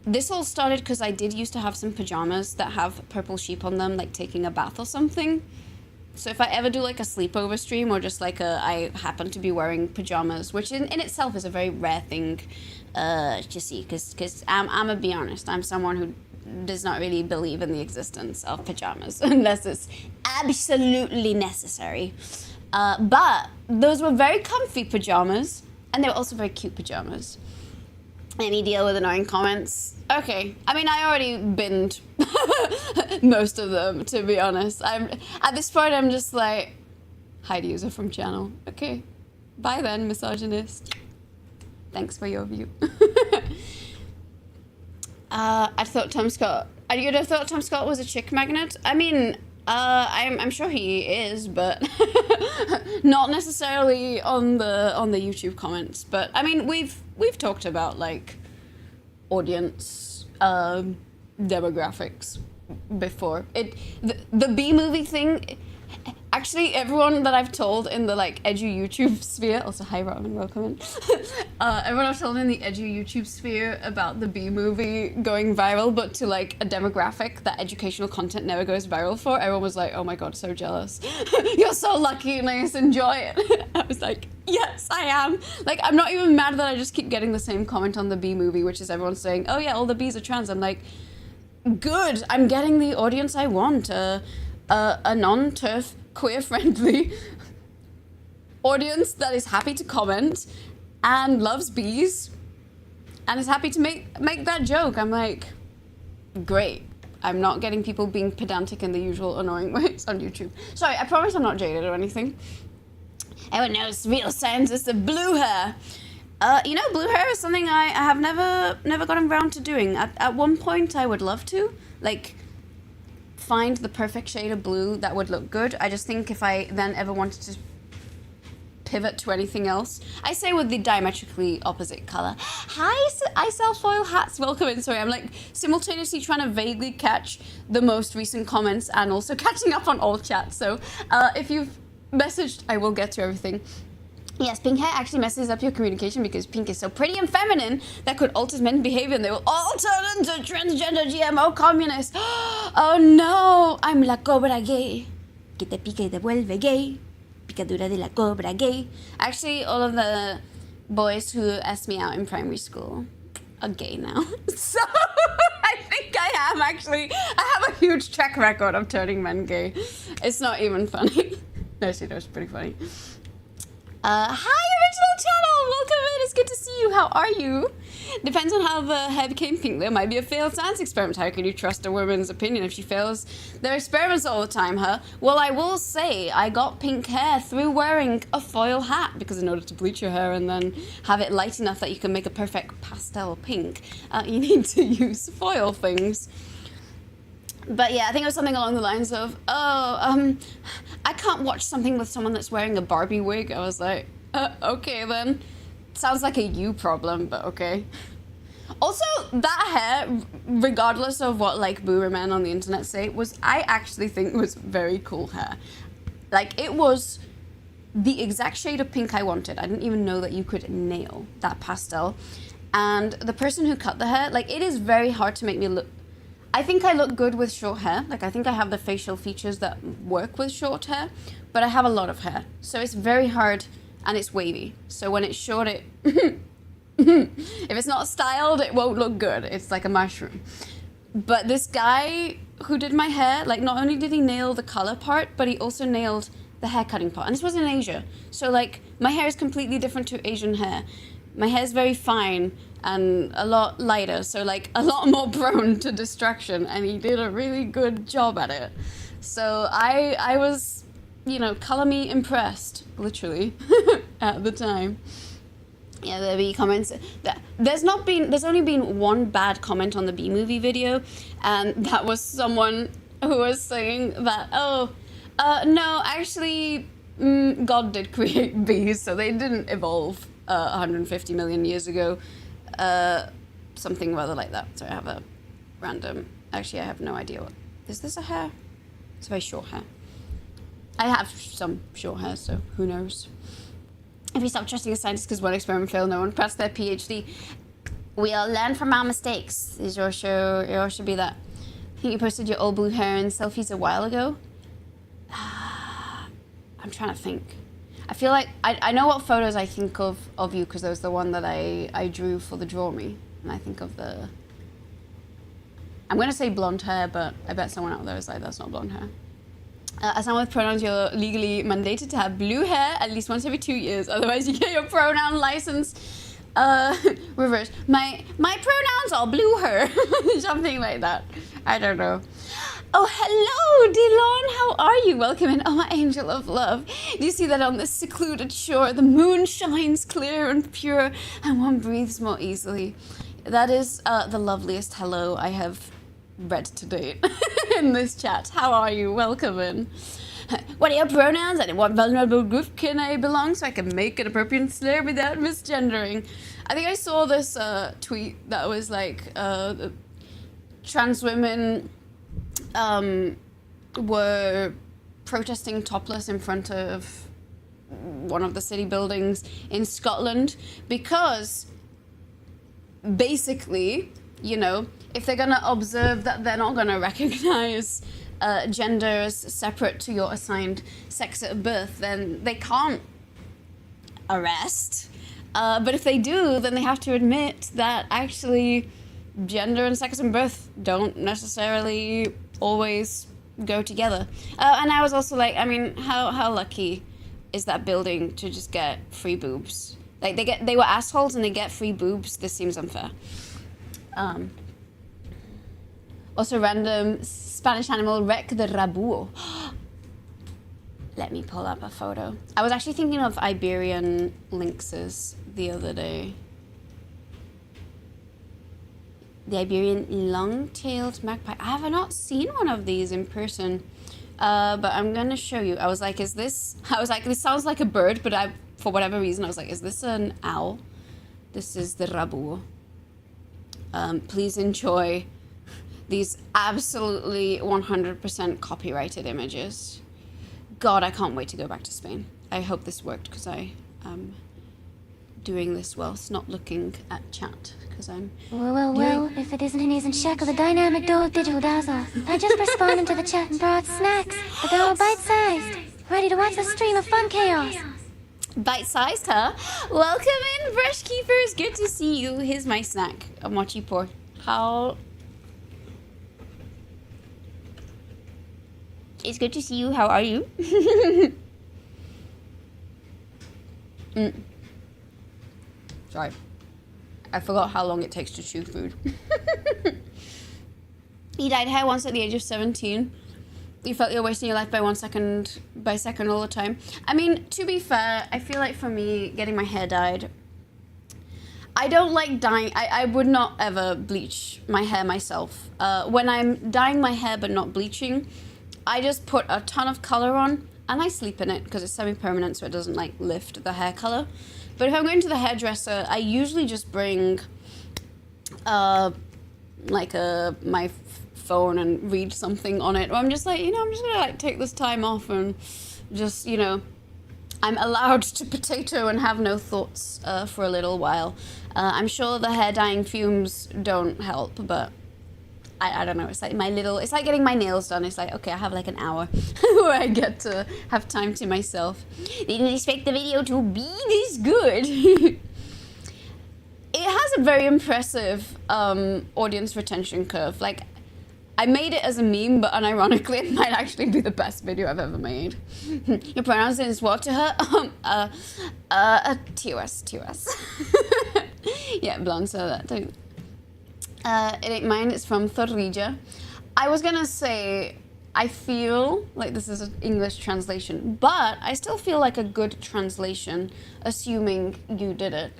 this all started because I did used to have some pajamas that have purple sheep on them, like taking a bath or something. So if I ever do like a sleepover stream or just like I happen to be wearing pajamas, which in itself is a very rare thing to see, because I'm gonna be honest, I'm someone who does not really believe in the existence of pajamas unless it's absolutely necessary. But those were very comfy pajamas, and they were also very cute pajamas. Any deal with annoying comments? Okay. I mean, I already binned most of them, to be honest. At this point, I'm just like, hide user from channel. Okay. Bye then, misogynist. Thanks for your view. I thought Tom Scott... You'd have thought Tom Scott was a chick magnet? I mean, I'm sure he is, but not necessarily on the YouTube comments. But I mean, we've talked about like audience demographics before. The B movie thing. Actually, everyone that I've told in the like edu YouTube sphere, also hi Robin, welcome in. Everyone I've told in the edu YouTube sphere about the B movie going viral, but to like a demographic that educational content never goes viral for, everyone was like, oh my god, so jealous. You're so lucky and I just enjoy it. I was like, yes, I am. Like, I'm not even mad that I just keep getting the same comment on the B movie, which is everyone saying, oh yeah, all the Bs are trans. I'm like, good, I'm getting the audience I want. A non-TERF queer-friendly audience that is happy to comment and loves bees and is happy to make that joke. I'm like, great. I'm not getting people being pedantic in the usual annoying ways on YouTube. Sorry, I promise I'm not jaded or anything. Everyone knows real scientists of blue hair. Blue hair is something I have never gotten around to doing. At one point, I would love to, like, find the perfect shade of blue that would look good. I just think if I then ever wanted to pivot to anything else, I say with the diametrically opposite color. Hi, I sell foil hats. Welcome in. Sorry, I'm like simultaneously trying to vaguely catch the most recent comments and also catching up on all chat. So if you've messaged, I will get to everything. Yes, pink hair actually messes up your communication because pink is so pretty and feminine that could alter men's behavior and they will all turn into transgender GMO communists. Oh no, I'm la cobra gay. Que te pica y te vuelve gay. Picadura de la cobra gay. Actually, all of the boys who asked me out in primary school are gay now. So I think I have a huge track record of turning men gay. It's not even funny. No, see, that was pretty funny. Hi, original channel! Welcome in, it's good to see you. How are you? Depends on how the hair became pink. There might be a failed science experiment. How can you trust a woman's opinion if she fails their experiments all the time, huh? Well, I will say I got pink hair through wearing a foil hat because in order to bleach your hair and then have it light enough that you can make a perfect pastel pink, you need to use foil things. But yeah, I think it was something along the lines of, I can't watch something with someone that's wearing a Barbie wig. I was like, okay then. Sounds like a you problem, but okay. Also, that hair, regardless of what like boomer men on the internet say, I actually think was very cool hair. Like, it was the exact shade of pink I wanted. I didn't even know that you could nail that pastel. And the person who cut the hair, like, it is very hard to make me look... I think I look good with short hair. Like, I think I have the facial features that work with short hair, but I have a lot of hair. So it's very hard, and it's wavy. So when it's short, if it's not styled, it won't look good. It's like a mushroom. But this guy who did my hair, like, not only did he nail the color part, but he also nailed the hair cutting part. And this was in Asia. So, like, my hair is completely different to Asian hair. My hair is very fine and a lot lighter, so like a lot more prone to distraction, and he did a really good job at it. So I was, color me impressed, literally, at the time. Yeah, there'll be comments. There's only been one bad comment on the B-movie video, and that was someone who was saying that, no, actually, God did create bees, so they didn't evolve 150 million years ago. Something rather like that. So I have a random... Actually, I have no idea what... Is this a hair? It's a very short hair. I have some short hair, so who knows? If you stop trusting a scientist because one experiment failed, no one passed their PhD. We all learn from our mistakes. It all should be that. I think you posted your old blue hair in selfies a while ago. I'm trying to think. I feel like I know what photos I think of you because there was the one that I drew for the Draw Me, and I think of the... I'm going to say blonde hair, but I bet someone out there is like, that's not blonde hair. As someone with pronouns, you're legally mandated to have blue hair at least once every 2 years, otherwise you get your pronoun license reversed. My pronouns are blue her, something like that. I don't know. Oh, hello, Dylan. How are you? Welcome in. Oh, my angel of love. Do you see that on this secluded shore, the moon shines clear and pure, and one breathes more easily? That is the loveliest hello I have read to date in this chat. How are you? Welcome in. What are your pronouns and in what vulnerable group can I belong so I can make an appropriate slur without misgendering? I think I saw this tweet that was like trans women were protesting topless in front of one of the city buildings in Scotland because basically, if they're going to observe that they're not going to recognize gender as separate to your assigned sex at birth, then they can't arrest. But if they do, then they have to admit that actually gender and sex and birth don't necessarily always go together. And I was also like, I mean, how lucky is that building to just get free boobs? Like they were assholes and they get free boobs. This seems unfair. Also random Spanish animal, Rec the Rabuo. Let me pull up a photo. I was actually thinking of Iberian lynxes the other day. The Iberian long-tailed magpie. I have not seen one of these in person, but I'm gonna show you. I was like, this sounds like a bird, but for whatever reason, I was like, is this an owl? This is the Rabuo. Please enjoy these absolutely 100% copyrighted images. God, I can't wait to go back to Spain. I hope this worked because I am doing this whilst not looking at chat because I'm... Well, if it isn't Inez and Shackle, the dynamic duo of digital dazzle. I just responded into the chat and brought snacks, but they're all bite-sized. Ready to watch the stream of fun chaos. Bite-sized, huh? Welcome in, Brush Keepers. Good to see you. Here's my snack. A mochi pour. How... It's good to see you. How are you? Sorry. I forgot how long it takes to chew food. You dyed hair once at the age of 17. You felt you're wasting your life by second all the time. I mean, to be fair, I feel like for me, getting my hair dyed, I don't like dyeing. I would not ever bleach my hair myself. When I'm dyeing my hair but not bleaching, I just put a ton of color on and I sleep in it because it's semi-permanent so it doesn't like lift the hair color. But if I'm going to the hairdresser, I usually just bring my phone and read something on it. Or I'm just like, I'm just gonna like take this time off and just, I'm allowed to potato and have no thoughts for a little while. I'm sure the hair dyeing fumes don't help, but I don't know, it's like it's like getting my nails done. It's like, okay, I have like an hour where I get to have time to myself. Didn't expect the video to be this good. It has a very impressive audience retention curve. Like, I made it as a meme, but unironically, it might actually be the best video I've ever made. Your pronouns is what to her? TOS. Yeah, blonde, so that too. It ain't mine, it's from Thorrija. I was gonna say, I feel like this is an English translation, but I still feel like a good translation, assuming you did it,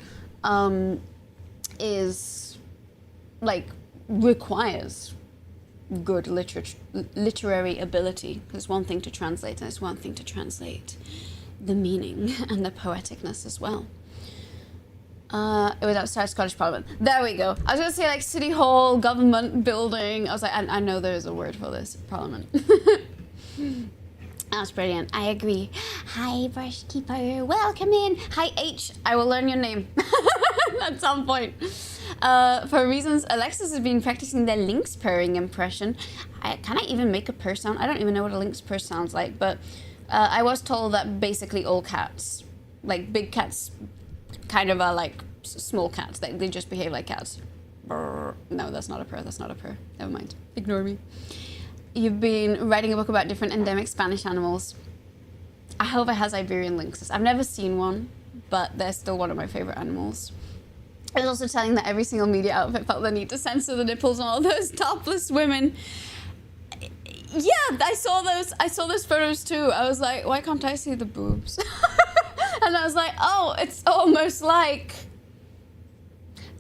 is, like, requires good literary ability. Because it's one thing to translate, and it's one thing to translate the meaning and the poeticness as well. It was outside Scottish Parliament. There we go. I was going to say like City Hall, government building. I was like, I know there's a word for this. Parliament. That's brilliant. I agree. Hi, Brush Keeper. Welcome in. Hi, H. I will learn your name at some point. For reasons, Alexis has been practicing their lynx purring impression. Can I even make a purr sound? I don't even know what a lynx purr sounds like, but I was told that basically all cats, like big cats, kind of are like small cats. They just behave like cats. Brr. No, that's not a purr. That's not a purr. Never mind. Ignore me. You've been writing a book about different endemic Spanish animals. I hope it has Iberian lynxes. I've never seen one, but they're still one of my favorite animals. I was also telling that every single media outfit felt the need to censor the nipples on all those topless women. Yeah, I saw those photos too. I was like, why can't I see the boobs? And I was like, oh, it's almost like...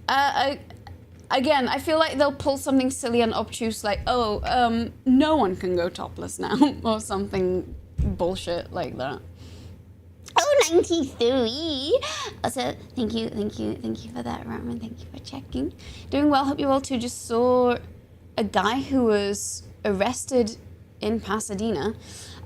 again, I feel like they'll pull something silly and obtuse like, oh, no one can go topless now, or something bullshit like that. Oh, 93! Also, thank you for that, Raman. Thank you for checking. Doing well, hope you all too. Just saw a guy who was arrested in Pasadena.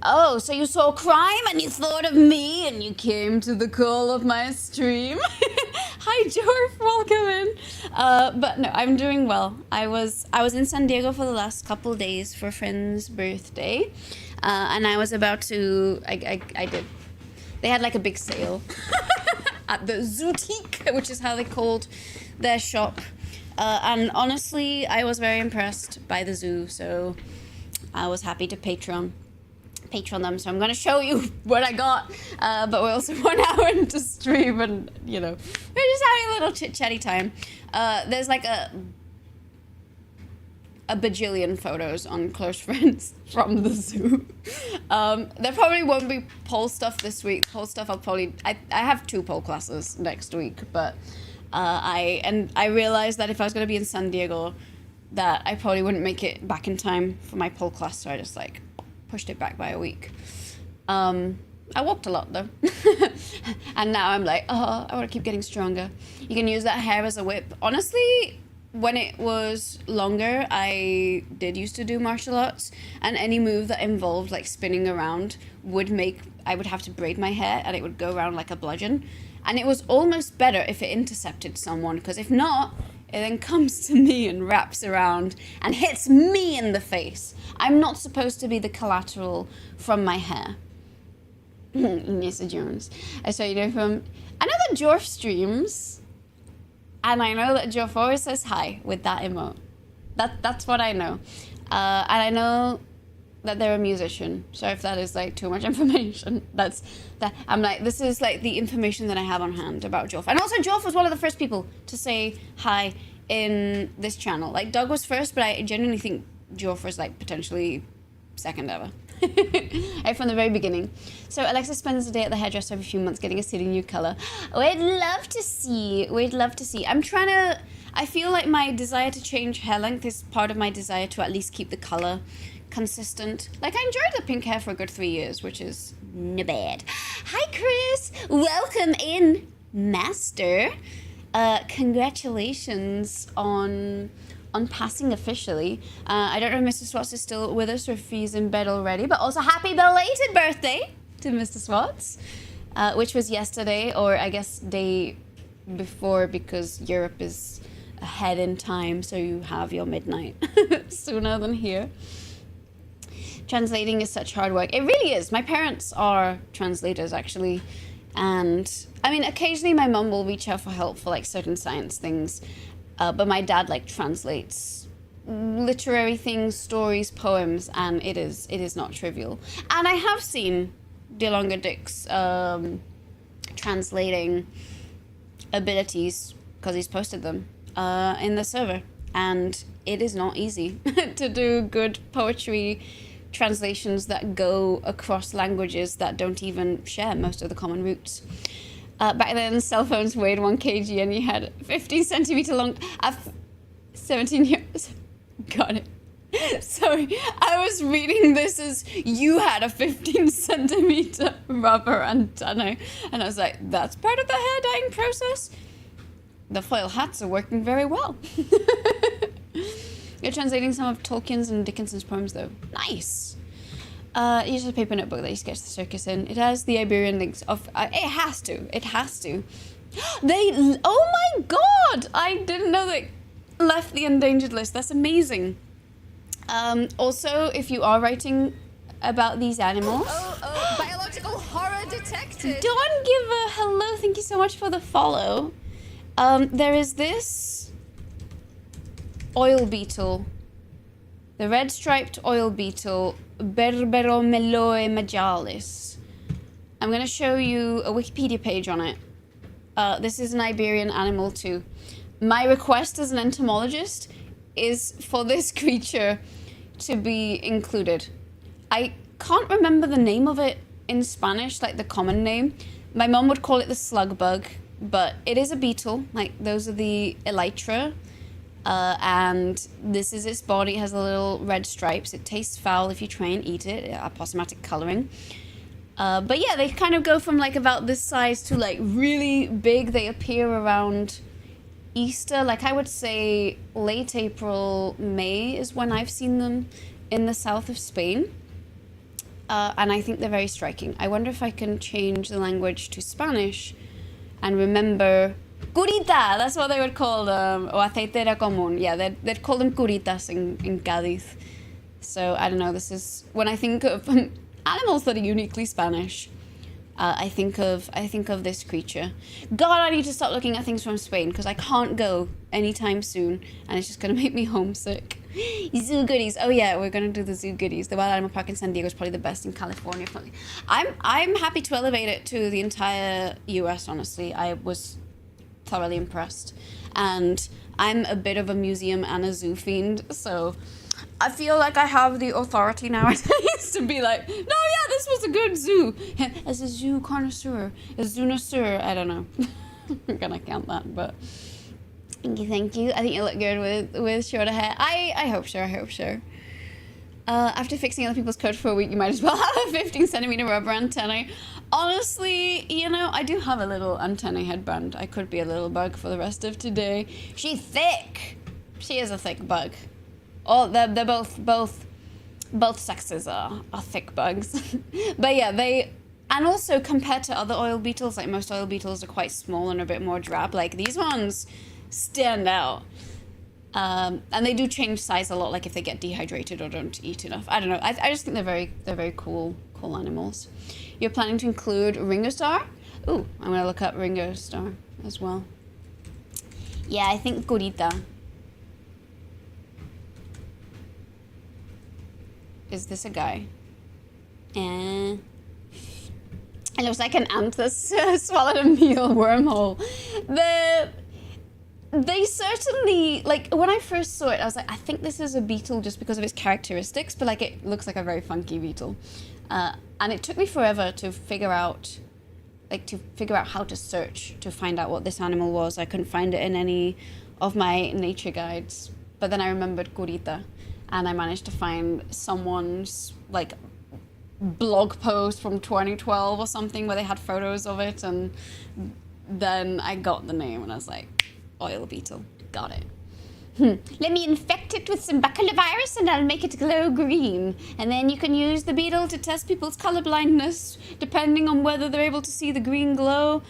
Oh, so you saw crime and you thought of me and you came to the call of my stream. Hi, Jorf, welcome in. But no, I'm doing well. I was in San Diego for the last couple days for a friend's birthday, and I was about to. I did. They had like a big sale at the Zootique, which is how they called their shop. And honestly, I was very impressed by the zoo, so I was happy to Patreon. Patreon them, so I'm going to show you what I got. But we're also 1 hour into stream, and you know, we're just having a little chit-chatty time. There's like a bajillion photos on close friends from the zoo. There probably won't be poll stuff this week. Poll stuff I have 2 poll classes next week, but I realized that if I was going to be in San Diego, that I probably wouldn't make it back in time for my poll class, so I just like pushed it back by a week. I walked a lot though. And now I'm like, oh, I want to keep getting stronger. You can use that hair as a whip. Honestly, when it was longer, I did used to do martial arts, and any move that involved like spinning around I would have to braid my hair, and it would go around like a bludgeon. And it was almost better if it intercepted someone, because if not, it then comes to me and wraps around and hits me in the face. I'm not supposed to be the collateral from my hair. Nessa Jones. So, you know, I know that Jorf streams, and I know that Jorf always says hi with that emote. That's what I know. And I know that they're a musician. So if that is like too much information, I'm like, this is like the information that I have on hand about Jorf. And also Jorf was one of the first people to say hi in this channel. Like Doug was first, but I genuinely think Jorf was like potentially second ever. Right from the very beginning. So Alexa spends the day at the hairdresser every few months getting a silly new color. We'd love to see. I feel like my desire to change hair length is part of my desire to at least keep the color consistent. Like I enjoyed the pink hair for a good 3 years, which is no bad. Hi Chris, welcome in, Master. Congratulations on passing officially. I don't know if Mr. Swats is still with us or if he's in bed already, but also happy belated birthday to Mr. Swats, which was yesterday, or I guess day before, because Europe is ahead in time, so you have your midnight sooner than here. Translating is such hard work. It really is. My parents are translators, actually. And, I mean, occasionally my mum will reach out for help for, like, certain science things. But my dad, like, translates literary things, stories, poems, and it is not trivial. And I have seen DeLonga Dick's translating abilities, because he's posted them in the server. And it is not easy to do good poetry translations that go across languages that don't even share most of the common roots. Back then, cell phones weighed 1 kg and you had 15 centimeter long, 17 years. Got it. Sorry, I was reading this as you had a 15 centimeter rubber antenna, and I was like, that's part of the hair dyeing process? The foil hats are working very well. You're translating some of Tolkien's and Dickinson's poems, though. Nice. Use a paper notebook that you sketch the circus in. It has the Iberian links of... it has to. It has to. Oh my god! I didn't know they left the endangered list. That's amazing. Also, if you are writing about these animals... Oh, biological horror detected. Don't give a hello. Thank you so much for the follow. There is this... oil beetle, the red-striped oil beetle, Berberomeloe majalis. I'm going to show you a Wikipedia page on it. This is an Iberian animal too. My request as an entomologist is for this creature to be included. I can't remember the name of it in Spanish, like the common name. My mom would call it the slug bug, but it is a beetle. Like those are the elytra. And this is its body. It has the little red stripes. It tastes foul if you try and eat it. Aposematic coloring. But yeah, they kind of go from like about this size to like really big. They appear around Easter. Like I would say late April, May is when I've seen them in the south of Spain. And I think they're very striking. I wonder if I can change the language to Spanish and remember... Curita, that's what they would call them. O aceitera común. Yeah, they'd call them curitas in Cádiz. So, I don't know, this is... When I think of animals that are uniquely Spanish, I think of this creature. God, I need to stop looking at things from Spain because I can't go anytime soon, and it's just gonna make me homesick. Zoo goodies. Oh yeah, we're gonna do the zoo goodies. The Wild Animal Park in San Diego is probably the best in California. I'm happy to elevate it to the entire U.S. Honestly, I was thoroughly impressed, and I'm a bit of a museum and a zoo fiend, so I feel like I have the authority nowadays to be like, no, yeah, this was a good zoo. As a zoo connoisseur, a zoonosaur, I don't know. I'm gonna count that, but thank you. I think you look good with shorter hair. I hope so. After fixing other people's code for a week, you might as well have a 15 centimeter rubber antennae. Honestly, you know, I do have a little antennae headband. I could be a little bug for the rest of today. She's thick. She is a thick bug. Oh, they're both sexes are thick bugs. But yeah, and also compared to other oil beetles, like most oil beetles are quite small and a bit more drab. Like these ones stand out. And they do change size a lot, like if they get dehydrated or don't eat enough. I don't know. I just think they're very cool animals. You're planning to include Ringo Starr? Ooh, I'm gonna look up Ringo Starr as well. Yeah, I think Gurita. Is this a guy? It looks like an ant that's swallowed a meal wormhole. They certainly, like, when I first saw it, I was like, I think this is a beetle just because of its characteristics, but, like, it looks like a very funky beetle. And it took me forever to figure out how to search to find out what this animal was. I couldn't find it in any of my nature guides. But then I remembered Gurita, and I managed to find someone's, like, blog post from 2012 or something where they had photos of it, and then I got the name, and I was like, oil beetle. Got it. Let me infect it with some baculovirus and I'll make it glow green. And then you can use the beetle to test people's colorblindness, depending on whether they're able to see the green glow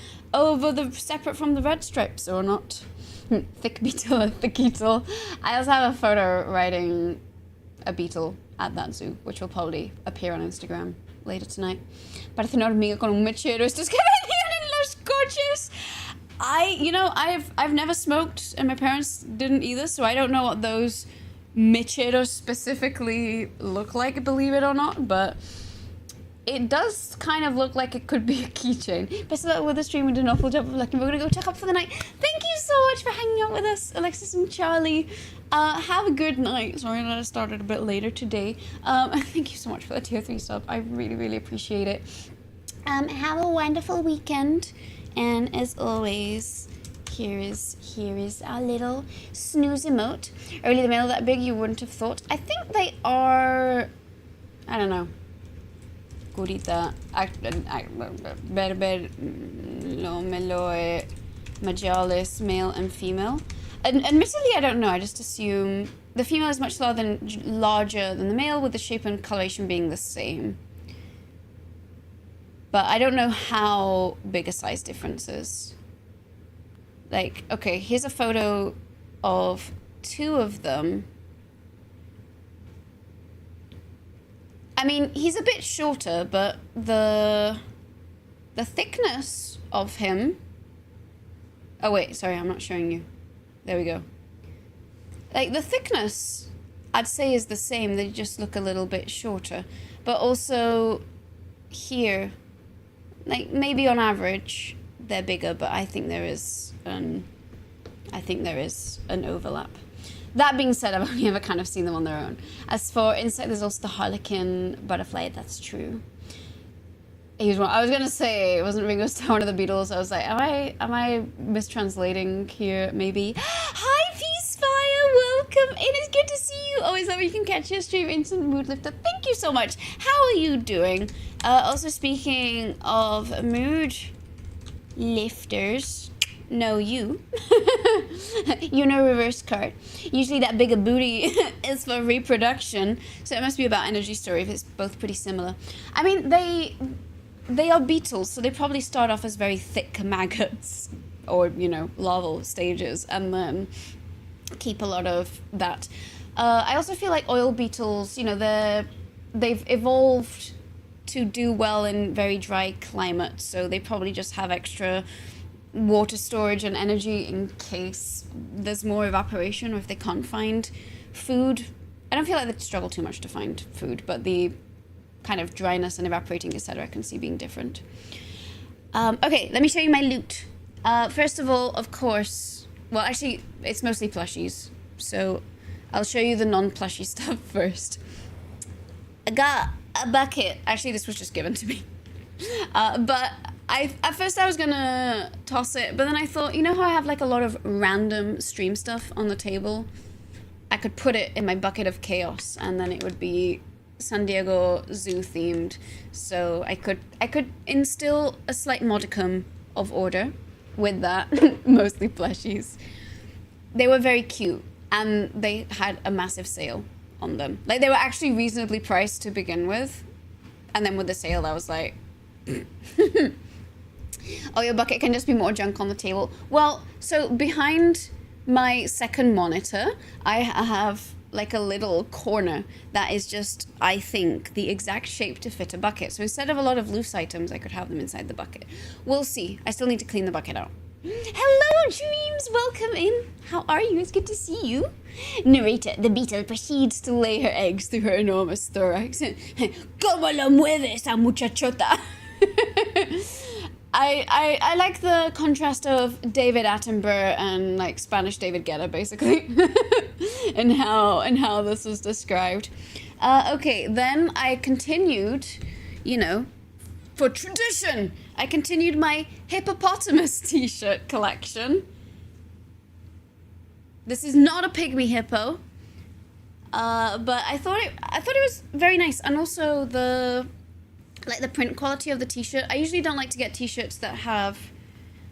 separate from the red stripes or not. Thick beetle, thick beetle. I also have a photo riding a beetle at that zoo, which will probably appear on Instagram later tonight. Parece una hormiga con un mechero. Estos que venían en los coches. I've never smoked, and my parents didn't either, so I don't know what those mecheros specifically look like, believe it or not, but it does kind of look like it could be a keychain. Best of luck with the stream. We did an awful job of looking. We're gonna go check up for the night. Thank you so much for hanging out with us, Alexis and Charlie. Have a good night. Sorry that I started a bit later today. Thank you so much for the tier 3 sub. I really, really appreciate it. Have a wonderful weekend. And as always, here is our little snooze emote. Are really the male that big? You wouldn't have thought. I think they are, I don't know. Gurita, berber, lomeloe, majalis, male and female. Admittedly, I don't know. I just assume the female is much larger than the male, with the shape and coloration being the same. But I don't know how big a size difference is. Like, okay, here's a photo of 2 of them. I mean, he's a bit shorter, but the thickness of him... Oh, wait, sorry, I'm not showing you. There we go. Like, the thickness, I'd say, is the same. They just look a little bit shorter. But also, here... Like, maybe on average, they're bigger, but I think there is an overlap. That being said, I've only ever kind of seen them on their own. As for insect, there's also the harlequin butterfly. That's true. I was gonna say, wasn't Ringo Starr one of the Beatles? I was like, am I mistranslating here? Maybe. Hi, Peacefire, welcome. It is good to see you. Always love you can catch your stream. Instant mood lifter. Thank you so much. How are you doing? Also, speaking of mood lifters, no, you. You know, reverse card. Usually that bigger booty is for reproduction, so it must be about energy story if it's both pretty similar. I mean, they are beetles, so they probably start off as very thick maggots, or, you know, larval stages, and then keep a lot of that. I also feel like oil beetles, you know, they've evolved to do well in very dry climates, so they probably just have extra water storage and energy in case there's more evaporation or if they can't find food. I don't feel like they struggle too much to find food, but the kind of dryness and evaporating, etc., I can see being different. Okay, let me show you my loot. First of all, of course, well, actually, it's mostly plushies, so I'll show you the non-plushy stuff first. I got a bucket. Actually, this was just given to me. But at first I was gonna toss it, but then I thought, you know how I have like a lot of random stream stuff on the table? I could put it in my bucket of chaos, and then it would be San Diego Zoo themed. So I could instill a slight modicum of order with that. Mostly plushies. They were very cute, and they had a massive sale on them. Like, they were actually reasonably priced to begin with, and then with the sale I was like, oh, your bucket can just be more junk on the table. Well, so behind my second monitor, I have like a little corner that is just, I think, the exact shape to fit a bucket. So instead of a lot of loose items, I could have them inside the bucket. We'll see. I still need to clean the bucket out. Hello, Dreams! Welcome in. How are you? It's good to see you. Narrator, the beetle proceeds to lay her eggs through her enormous thorax. ¿Cómo lo mueve esa muchachota? I like the contrast of David Attenborough and like Spanish David Guetta, basically, and how this was described. Okay, then I continued, you know, for tradition, I continued my hippopotamus t-shirt collection. This is not a pygmy hippo, but I thought it was very nice, and also the print quality of the t-shirt. I usually don't like to get t-shirts that have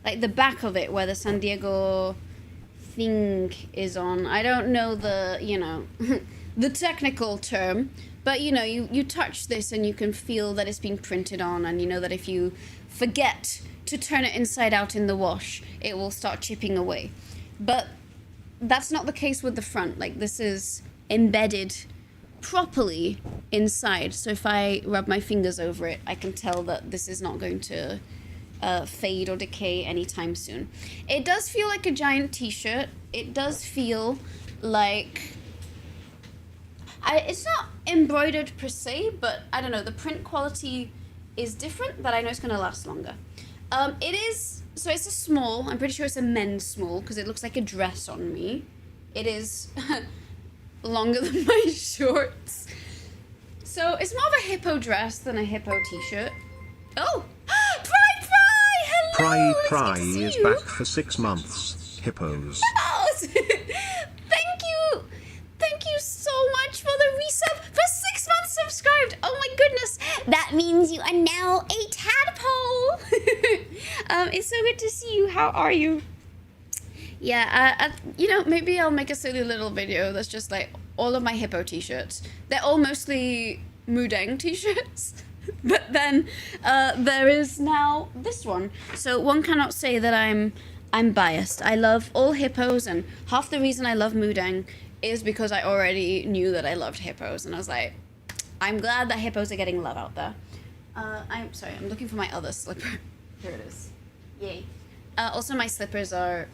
like the back of it where the San Diego thing is on. I don't know the, you know, the technical term, but you know, you touch this and you can feel that it's been printed on, and you know that if you forget to turn it inside out in the wash, it will start chipping away. But that's not the case with the front. Like, this is embedded properly inside, so if I rub my fingers over it, I can tell that this is not going to fade or decay anytime soon. It does feel like a giant t-shirt. It does feel like it's not embroidered per se, but I don't know, the print quality is different, but I know it's going to last longer. It is, so it's a small. I'm pretty sure it's a men's small because it looks like a dress on me. It is longer than my shorts. So it's more of a hippo dress than a hippo t-shirt. Oh! Hello! Pry is back for 6 months. Hippos. Oh, Thank you so much for the resub. For 6 months subscribed. Oh my goodness. That means you are now a tadpole. It's so good to see you. How are you? Yeah, you know, maybe I'll make a silly little video that's just like all of my hippo t-shirts. They're all mostly Mudeng t-shirts. But then there is now this one. So one cannot say that I'm biased. I love all hippos, and half the reason I love Mudeng is because I already knew that I loved hippos, and I was like, I'm glad that hippos are getting love out there. I'm sorry, I'm looking for my other slipper. Here it is. Yay. Also, my slippers are,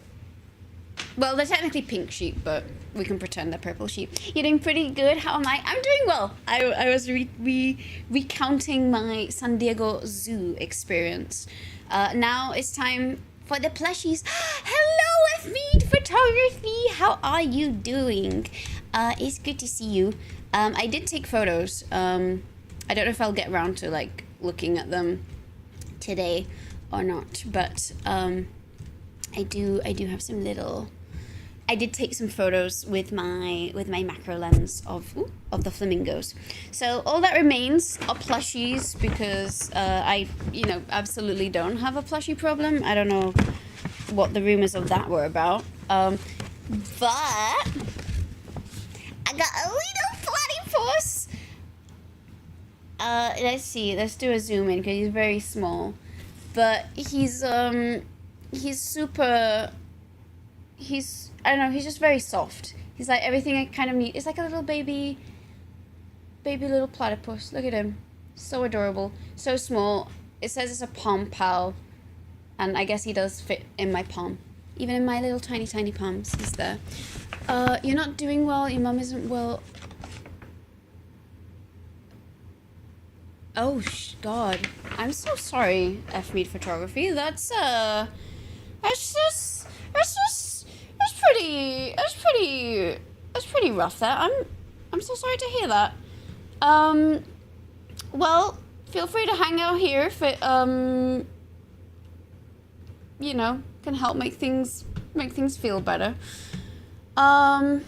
well, they're technically pink sheep, but we can pretend they're purple sheep. You're doing pretty good. How am I? I'm doing well. I was recounting my San Diego Zoo experience. Now it's time for the plushies. Hello, F-Mead Photography. How are you doing? It's good to see you. I did take photos. I don't know if I'll get around to like looking at them today or not, but I do have some little. I did take some photos with my macro lens of the flamingos. So all that remains are plushies, because I absolutely don't have a plushie problem. I don't know what the rumors of that were about. But I got a little platypus. Let's see. Let's do a zoom in because he's very small. But he's super. I don't know, he's just very soft. He's like everything I kind of need. It's like a little baby little platypus. Look at him. So adorable. So small. It says it's a palm pal. And I guess he does fit in my palm. Even in my little tiny, tiny palms, he's there. You're not doing well. Your mum isn't well. Oh, God. I'm so sorry, F-Meat Photography. That's pretty rough there. I'm so sorry to hear that. Well, feel free to hang out here if it, you know, can help make things feel better. But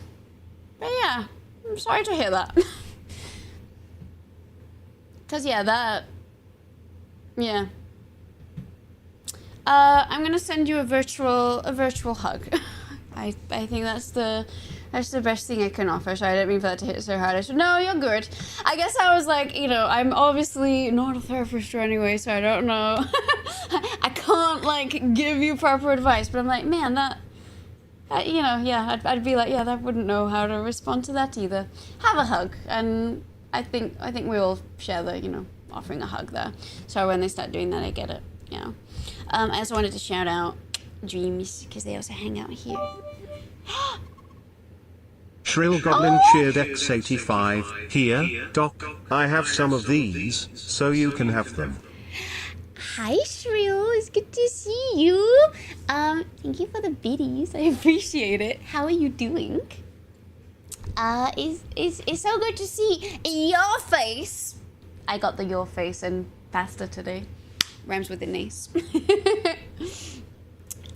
yeah, I'm sorry to hear that. Cause yeah, I'm gonna send you a virtual hug. I think that's the best thing I can offer. Sorry, I didn't mean for that to hit so hard. I said, no, you're good. I guess I was like, you know, I'm obviously not a therapist anyway, so I don't know. I can't like give you proper advice, but I'm like, man, that you know, yeah, I'd be like, yeah, that wouldn't know how to respond to that either. Have a hug, and I think we all share the, you know, offering a hug there. So when they start doing that, I get it. You know. I also wanted to shout out Dreams because they also hang out here. Shrill Goblin cheered X85. Here, Doc, I have some of these, so you can have them. Hi Shrill, it's good to see you. Thank you for the biddies. I appreciate it. How are you doing? It's so good to see your face. I got the your face and pasta today. Rhymes with the nice.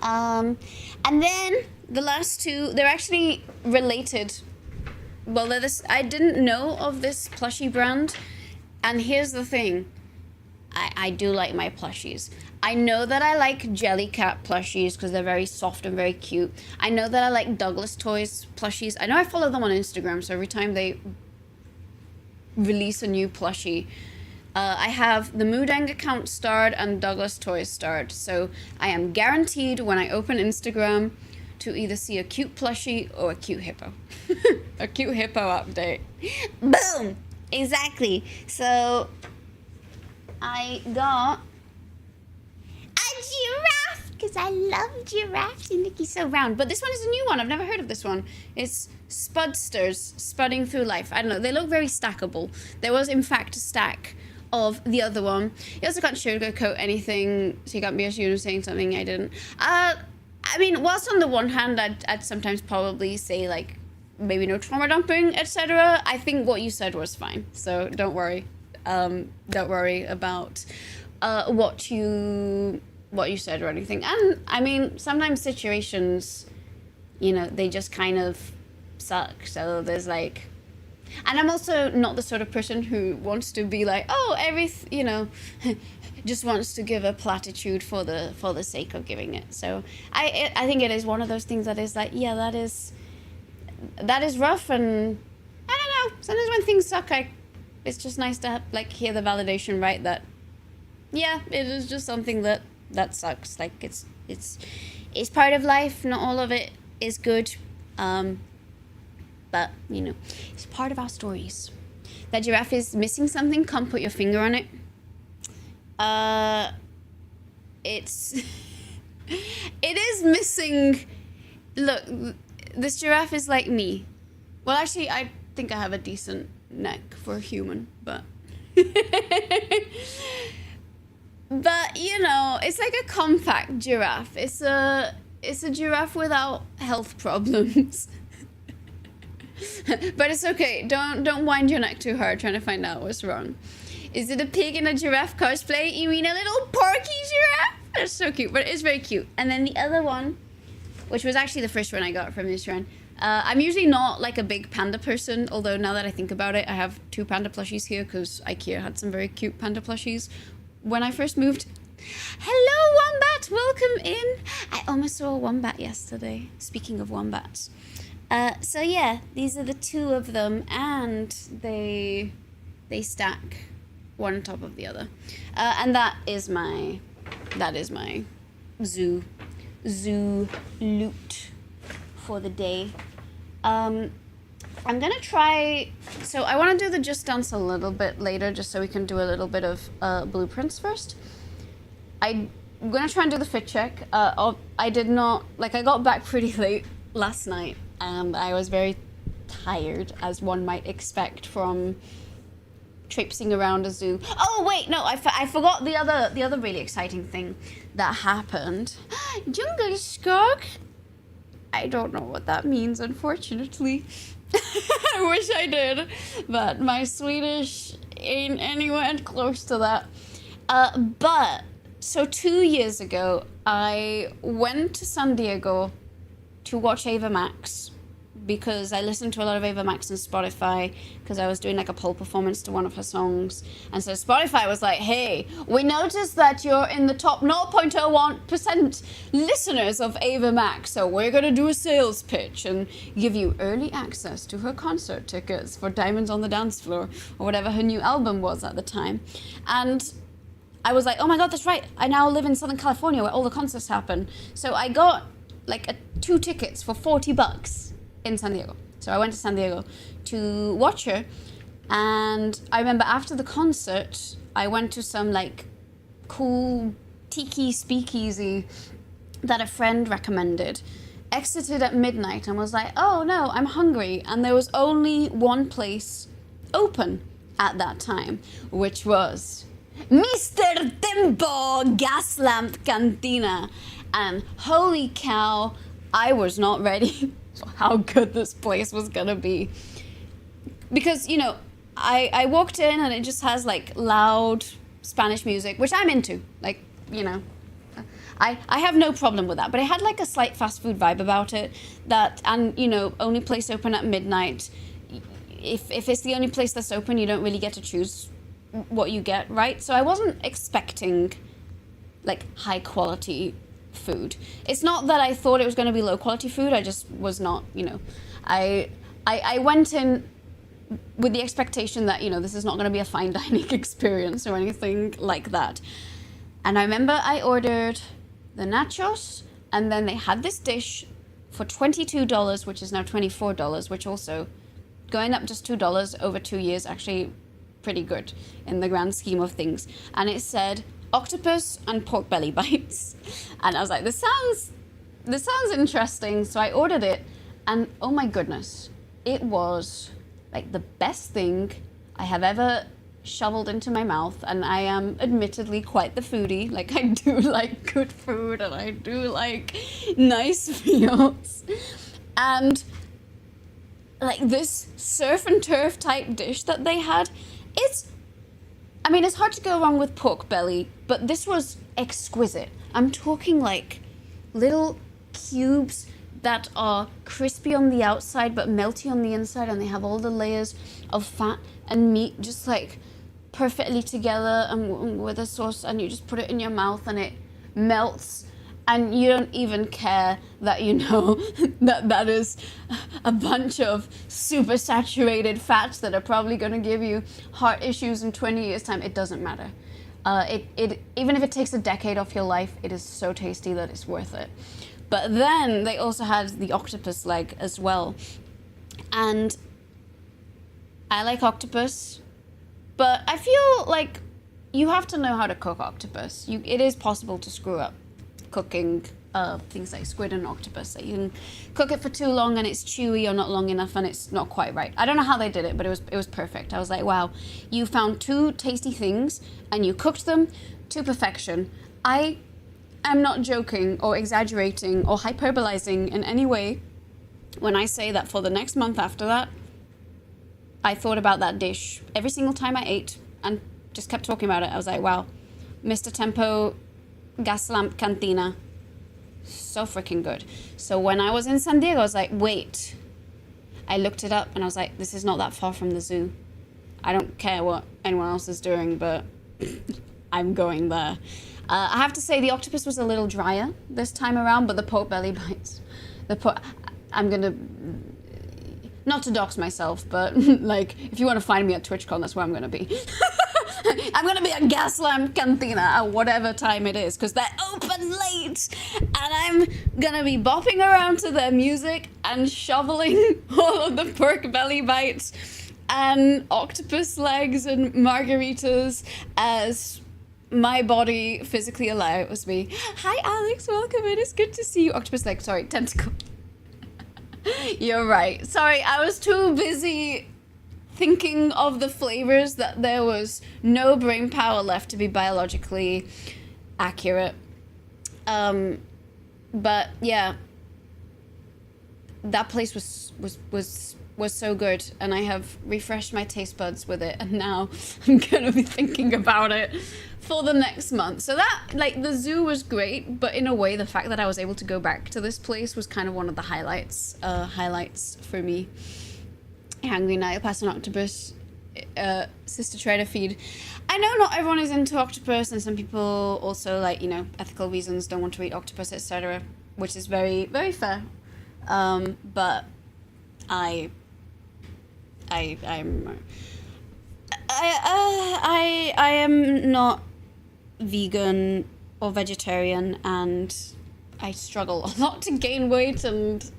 And then the last two, they're actually related. Well, they're this. I didn't know of this plushie brand, and here's the thing. I do like my plushies. I know that I like Jellycat plushies because they're very soft and very cute. I know that I like Douglas Toys plushies. I know I follow them on Instagram, so every time they release a new plushie, I have the Moodang account starred and Douglas Toys starred. So I am guaranteed when I open Instagram to either see a cute plushie or a cute hippo. A cute hippo update. Boom! Exactly. So I got a giraffe because I love giraffes and Nikki's so round. But this one is a new one. I've never heard of this one. It's Spudsters, Spudding Through Life. I don't know. They look very stackable. There was, in fact, a stack of the other one. You also can't sugarcoat anything, so you can't be assumed of saying something I didn't. I mean, whilst on the one hand, I'd sometimes probably say, like, maybe no trauma dumping, etc. I think what you said was fine, so don't worry. Don't worry about what you said or anything. And I mean, sometimes situations, you know, they just kind of suck. So there's like, and I'm also not the sort of person who wants to be like, oh, you know, just wants to give a platitude for the sake of giving it. So I think it is one of those things that is like, yeah, that is rough, and I don't know. Sometimes when things suck, it's just nice to like hear the validation, right? That yeah, it is just something that sucks. Like it's part of life. Not all of it is good, but you know, it's part of our stories. That giraffe is missing something. Can't put your finger on it. It is missing. Look, this giraffe is like me. Well, actually, I think I have a decent neck for a human, but but you know, it's like a compact giraffe. It's a giraffe without health problems. But it's okay. Don't wind your neck too hard trying to find out what's wrong. Is it a pig in a giraffe cosplay? You mean a little porky giraffe? That's so cute, but it is very cute. And then the other one, which was actually the first one I got from this run. I'm usually not like a big panda person, although now that I think about it, I have 2 panda plushies here because IKEA had some very cute panda plushies when I first moved. Hello, Wombat! Welcome in! I almost saw a wombat yesterday, speaking of wombats. So yeah, these are the 2 of them, and they stack one on top of the other. And that is my zoo loot for the day. I'm gonna try. So I want to do the Just Dance a little bit later, just so we can do a little bit of blueprints first. I'm gonna try and do the fit check. I did not like. I got back pretty late last night, and I was very tired, as one might expect from traipsing around a zoo. Oh wait, no, I forgot the other really exciting thing that happened. Jungle skog. I don't know what that means, unfortunately. I wish I did, but my Swedish ain't anywhere close to that. But so 2 years ago, I went to San Diego to watch Ava Max, because I listened to a lot of Ava Max on Spotify, because I was doing like a poll performance to one of her songs. And so Spotify was like, hey, we noticed that you're in the top 0.01% listeners of Ava Max, so we're going to do a sales pitch and give you early access to her concert tickets for Diamonds on the Dance Floor, or whatever her new album was at the time. And I was like, oh my God, that's right. I now live in Southern California where all the concerts happen. So I got like 2 tickets for $40 in San Diego. So I went to San Diego to watch her, and I remember after the concert I went to some like cool tiki speakeasy that a friend recommended, exited at midnight and was like, oh no, I'm hungry, and there was only one place open at that time, which was Mr. Tempo Gas Lamp Cantina. And holy cow, I was not ready for how good this place was gonna be. Because, you know, I walked in and it just has like loud Spanish music, which I'm into. Like, you know, I have no problem with that. But it had like a slight fast food vibe about it. That, and, you know, only place open at midnight. If it's the only place that's open, you don't really get to choose what you get, right? So I wasn't expecting like high quality food. It's not that I thought it was going to be low quality food. I just was not, you know, I went in with the expectation that, you know, this is not going to be a fine dining experience or anything like that. And I remember I ordered the nachos, and then they had this dish for $22, which is now $24, which also going up just $2 over 2 years, actually pretty good in the grand scheme of things. And it said octopus and pork belly bites, and I was like, this sounds interesting. So I ordered it, and oh my goodness, it was like the best thing I have ever shoveled into my mouth. And I am admittedly quite the foodie. Like, I do like good food, and I do like nice meals, and like this surf and turf type dish that they had, it's hard to go wrong with pork belly, but this was exquisite. I'm talking like little cubes that are crispy on the outside but melty on the inside, and they have all the layers of fat and meat just like perfectly together and with a sauce, and you just put it in your mouth and it melts, and you don't even care that, you know, that is a bunch of super saturated fats that are probably going to give you heart issues in 20 years time. It doesn't matter. It even if it takes a decade off your life, it is so tasty that it's worth it. But then they also had the octopus leg as well. And I like octopus, but I feel like you have to know how to cook octopus. It is possible to screw up cooking things like squid and octopus. That you can cook it for too long and it's chewy, or not long enough and it's not quite right. I don't know how they did it, but it was perfect. I was like, wow, you found 2 tasty things and you cooked them to perfection. I am not joking or exaggerating or hyperbolizing in any way when I say that for the next month after that, I thought about that dish every single time I ate and just kept talking about it. I was like, wow, Mr. Tempo Gas Lamp Cantina, so freaking good. So when I was in San Diego, I was like, wait. I looked it up and I was like, this is not that far from the zoo. I don't care what anyone else is doing, but I'm going there. I have to say the octopus was a little drier this time around, but the pork belly bites, I'm gonna, not to dox myself, but like, if you want to find me at TwitchCon, that's where I'm gonna be. I'm gonna be at Gas Lamp Cantina at whatever time it is, because they're open late. bites, and I'm gonna be bopping around to their music and shoveling all of the pork belly bites and octopus legs and margaritas as my body physically allows me. Hi Alex, welcome in, it's good to see you. Octopus leg, sorry, tentacle. You're right. Sorry, I was too busy thinking of the flavors that there was no brain power left to be biologically accurate. But yeah, that place was so good, and I have refreshed my taste buds with it, and now I'm gonna be thinking about it for the next month. So that, like, the zoo was great, but in a way the fact that I was able to go back to this place was kind of one of the highlights for me. Hungry Night, pass an octopus, sister try to feed. I know not everyone is into octopus, and some people also, like, you know, ethical reasons don't want to eat octopus, etc., which is very, very fair. But I am not vegan or vegetarian, and I struggle a lot to gain weight, and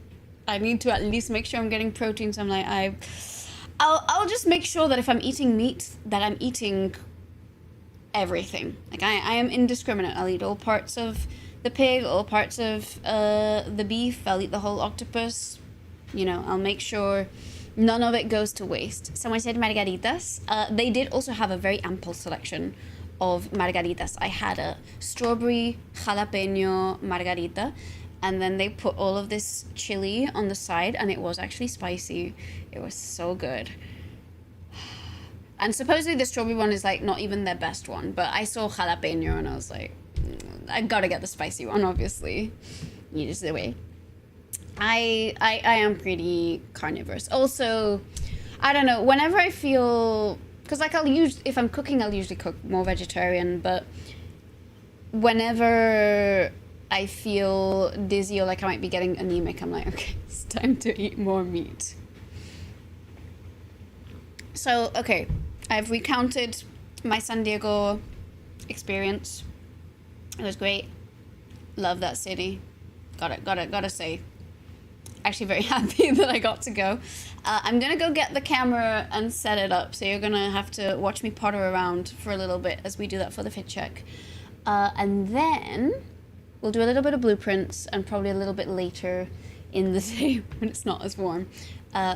I need to at least make sure I'm getting protein. So I'm like, I'll just make sure that if I'm eating meat, that I'm eating everything. Like I am indiscriminate. I'll eat all parts of the pig, all parts of the beef. I'll eat the whole octopus. You know, I'll make sure none of it goes to waste. Someone said margaritas. They did also have a very ample selection of margaritas. I had a strawberry jalapeno margarita, and then they put all of this chili on the side, and it was actually spicy. It was so good. And supposedly the strawberry one is like not even their best one, but I saw jalapeno and I was like, I gotta get the spicy one, obviously. You just the way. I am pretty carnivorous. Also, I don't know, whenever I feel, because like if I'm cooking, I'll usually cook more vegetarian, but whenever I feel dizzy or like I might be getting anemic, I'm like, okay, it's time to eat more meat. So, okay, I've recounted my San Diego experience. It was great. Love that city. Gotta say. Actually very happy that I got to go. I'm gonna go get the camera and set it up, so you're gonna have to watch me potter around for a little bit as we do that for the fit check. And then we'll do a little bit of blueprints, and probably a little bit later in the day when it's not as warm,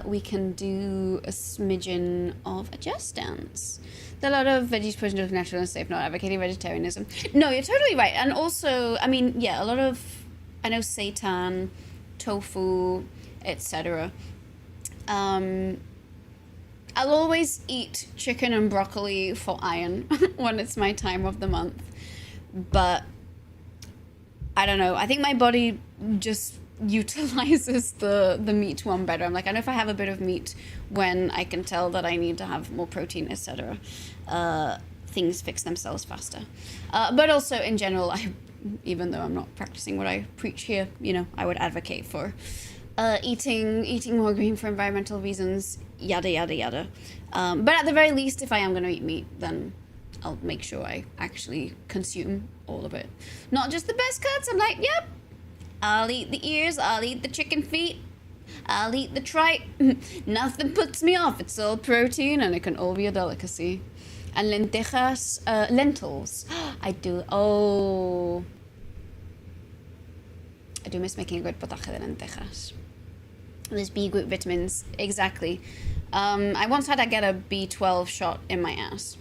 we can do a smidgen of a just dance. There are a lot of veggies pushing to natural and safe, not advocating vegetarianism. No, you're totally right. And also, I mean, yeah, a lot of, I know seitan, tofu, etc. I'll always eat chicken and broccoli for iron when it's my time of the month. But I don't know. I think my body just utilizes the meat one better. I'm like, I know if I have a bit of meat when I can tell that I need to have more protein, etc., things fix themselves faster. But also in general, even though I'm not practicing what I preach here, you know, I would advocate for eating more green for environmental reasons, yada yada yada. But at the very least, if I am going to eat meat, then I'll make sure I actually consume all of it. Not just the best cuts. I'm like, yep, I'll eat the ears, I'll eat the chicken feet, I'll eat the tripe. Nothing puts me off. It's all protein, and it can all be a delicacy. And lentejas, lentils. I do miss making a good potaje de lentejas. Those B group vitamins, exactly. I once had to get a B12 shot in my ass.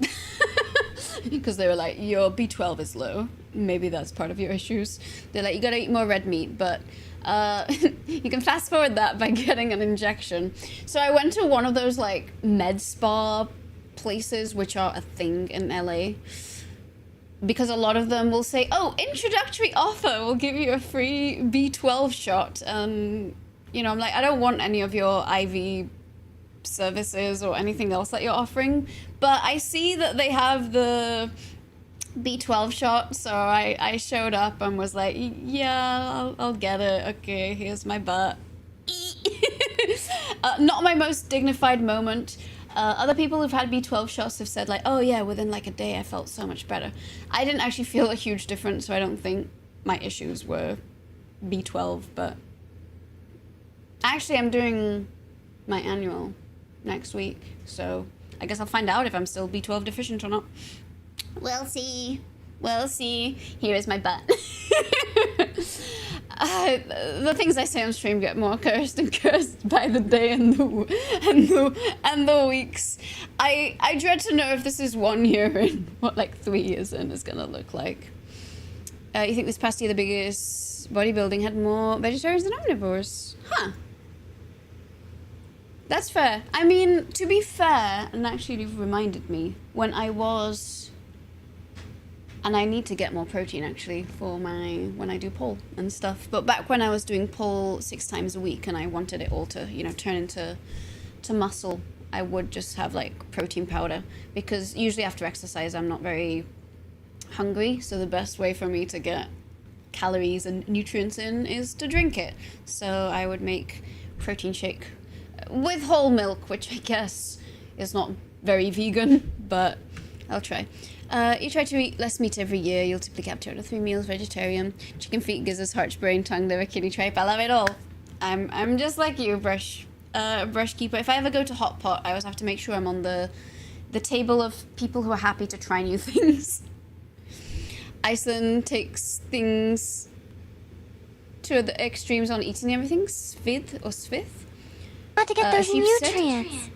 Because they were like, your B12 is low. Maybe that's part of your issues. They're like, you gotta eat more red meat, but you can fast forward that by getting an injection. So I went to one of those like med spa places, which are a thing in LA, because a lot of them will say, oh, introductory offer, we'll give you a free B12 shot. And, you know, I'm like, I don't want any of your IV services or anything else that you're offering, but I see that they have the B12 shot, so I showed up and was like, yeah, I'll get it. Okay, here's my butt. Not my most dignified moment. Other people who've had B12 shots have said like, oh yeah, within like a day I felt so much better. I didn't actually feel a huge difference, so I don't think my issues were B12, but actually I'm doing my annual next week, so I guess I'll find out if I'm still B12 deficient or not. We'll see. We'll see. Here is my butt. The things I say on stream get more cursed and cursed by the day and the weeks. I dread to know if this is 1 year in, what, like 3 years in is gonna look like. You think this past year the biggest bodybuilding had more vegetarians than omnivores? Huh. That's fair. I mean, to be fair, and actually you've reminded me, when I was... And I need to get more protein, actually, for when I do pole and stuff. But back when I was doing pole 6 times a week and I wanted it all to, turn into muscle, I would just have, like, protein powder. Because usually after exercise, I'm not very hungry. So the best way for me to get calories and nutrients in is to drink it. So I would make protein shake with whole milk, which I guess is not very vegan, but I'll try. You try to eat less meat every year. You'll typically get up to 2 or 3 meals vegetarian. Chicken feet, gizzards, hearts, brain, tongue, liver, kidney, tripe. I love it all. I'm just like you, brush keeper. If I ever go to Hot Pot, I always have to make sure I'm on the table of people who are happy to try new things. Iceland takes things to the extremes on eating everything. Svith or Svith. Got to get those nutrients.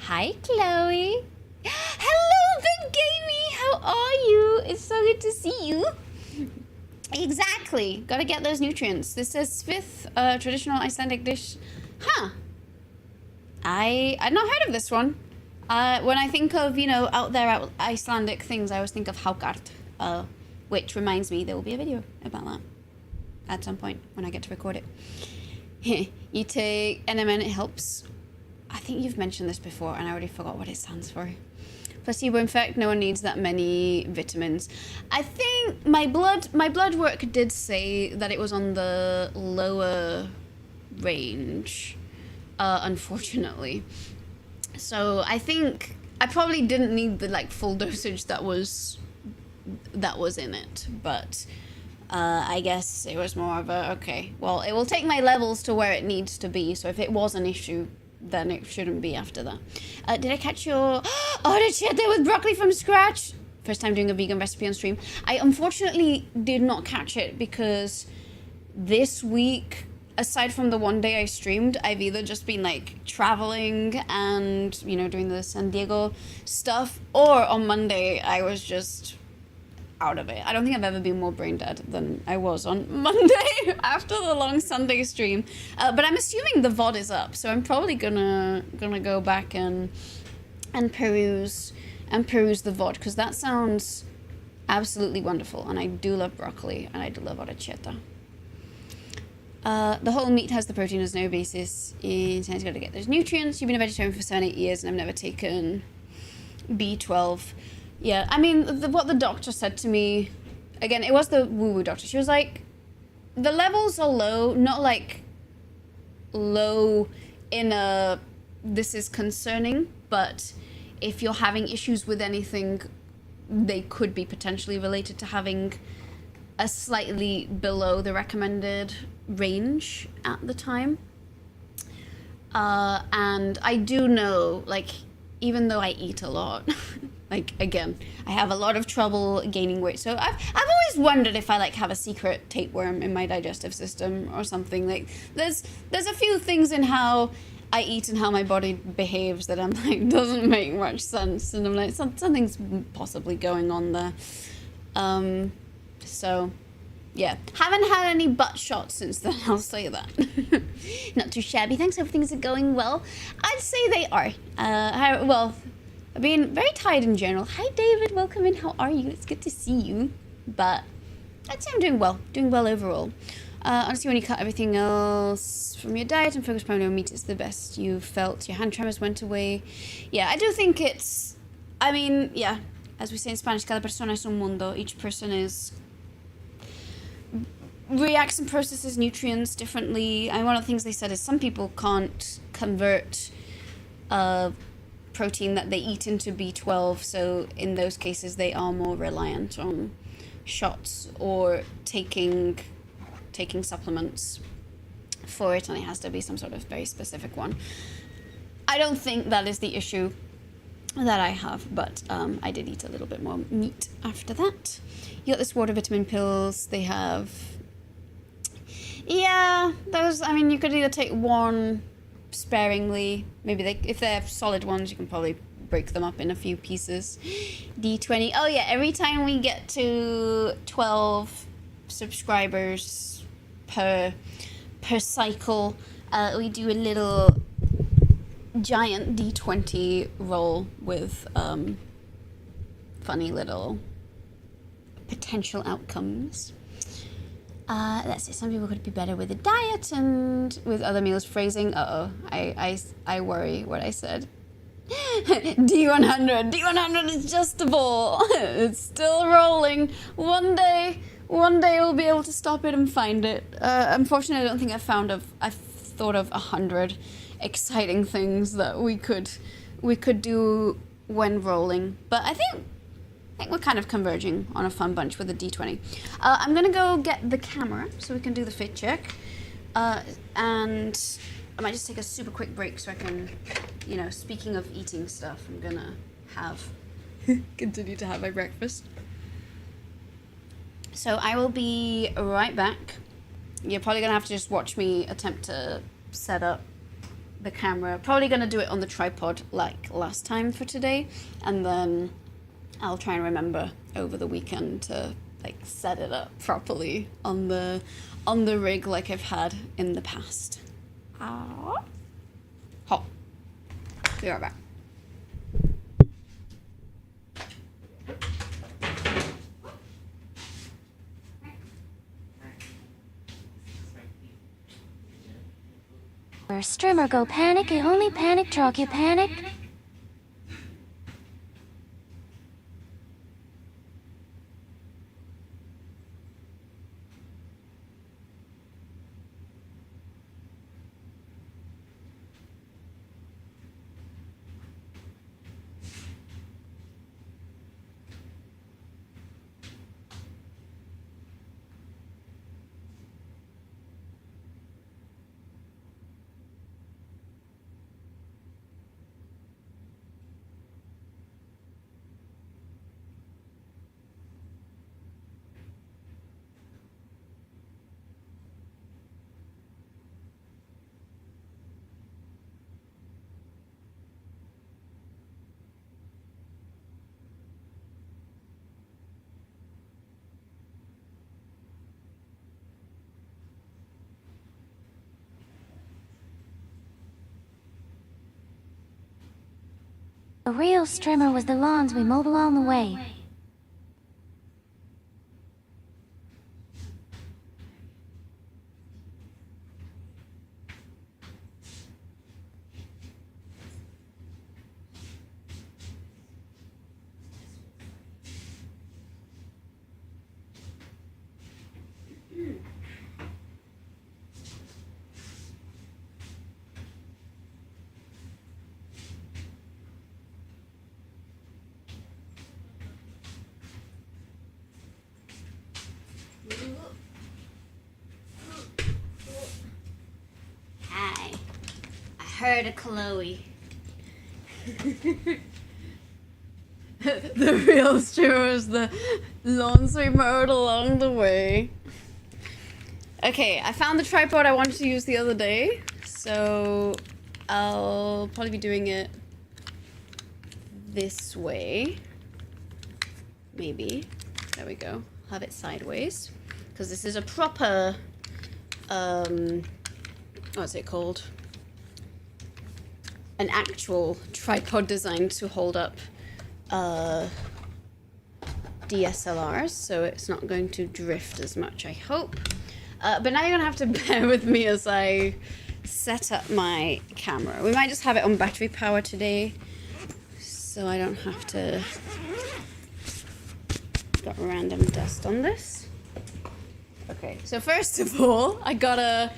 Hi, Chloe. Hello, Big Gamey. How are you? It's so good to see you. Exactly. Gotta get those nutrients. This says Svith, traditional Icelandic dish. Huh. I'd not heard of this one. When I think of, out there Icelandic things, I always think of Haukart, which reminds me there will be a video about that at some point when I get to record it. You take NMN, it helps. I think you've mentioned this before and I already forgot what it stands for. Placebo effect, no one needs that many vitamins. I think my blood work did say that it was on the lower range, unfortunately. So I think I probably didn't need the full dosage that was in it, but I guess it was more of a, okay, well, it will take my levels to where it needs to be, so if it was an issue, then it shouldn't be after that. Did I catch your artichoke with broccoli from scratch? First time doing a vegan recipe on stream. I unfortunately did not catch it because this week, aside from the one day I streamed, I've either just been traveling and, doing the San Diego stuff, or on Monday I was just out of it. I don't think I've ever been more brain dead than I was on Monday after the long Sunday stream. But I'm assuming the VOD is up, so I'm probably gonna go back and peruse the VOD, because that sounds absolutely wonderful, and I do love broccoli and I do love arracheta. The whole meat has the protein as no basis. It's got to get those nutrients. You've been a vegetarian for 7-8 years and I've never taken B12. Yeah, I mean, what the doctor said to me, again, it was the woo-woo doctor. She was like, the levels are low, not low in a, this is concerning, but if you're having issues with anything, they could be potentially related to having a slightly below the recommended range at the time. And I do know, even though I eat a lot, again, I have a lot of trouble gaining weight. So I've always wondered if I have a secret tapeworm in my digestive system or something. There's a few things in how I eat and how my body behaves that I'm doesn't make much sense, and I'm something's possibly going on there. So yeah, haven't had any butt shots since then, I'll say that. Not too shabby, thanks, hope things are going well. I'd say they are. I've been very tired in general. Hi David, welcome in, how are you? It's good to see you. But I'd say I'm doing well overall. Honestly, when you cut everything else from your diet and focus primarily on meat, it's the best you felt. Your hand tremors went away. Yeah, I do think it's, yeah, as we say in Spanish, cada persona es un mundo. Each person reacts and processes nutrients differently. And one of the things they said is some people can't convert protein that they eat into B12, so in those cases they are more reliant on shots or taking supplements for it, and it has to be some sort of very specific one. I don't think that is the issue that I have, but I did eat a little bit more meat after that. You got this water vitamin pills. They have, yeah, those, I mean, you could either take one sparingly, maybe if they're solid ones, you can probably break them up in a few pieces. D20, oh yeah, every time we get to 12 subscribers per cycle, we do a little giant D20 roll with funny little potential outcomes. Let's see, some people could be better with a diet and with other meals. Phrasing, I worry what I said. D100 is adjustable. It's still rolling. One day we'll be able to stop it and find it. Unfortunately, I don't think I've thought of 100 exciting things that we could do when rolling. But I think we're kind of converging on a fun bunch with the D20. I'm gonna go get the camera so we can do the fit check. And I might just take a super quick break so I can, speaking of eating stuff, I'm gonna continue to have my breakfast. So I will be right back. You're probably gonna have to just watch me attempt to set up the camera. Probably gonna do it on the tripod like last time for today, and then I'll try and remember over the weekend to set it up properly on the rig like I've had in the past. Hot. Be right back. Where streamer go panic, it only panic truck you panic. The real streamer was the lawns we mowed along the way. Hi. I heard a Chloe. The real streamer was the lawns we mowed along the way. Okay, I found the tripod I wanted to use the other day, so I'll probably be doing it this way. Maybe. There we go. Have it sideways. Because this is a proper, what's it called? An actual tripod designed to hold up DSLRs, so it's not going to drift as much, I hope. But now you're gonna have to bear with me as I set up my camera. We might just have it on battery power today, so I don't have to get random dust on this. Okay, so first of all, I gotta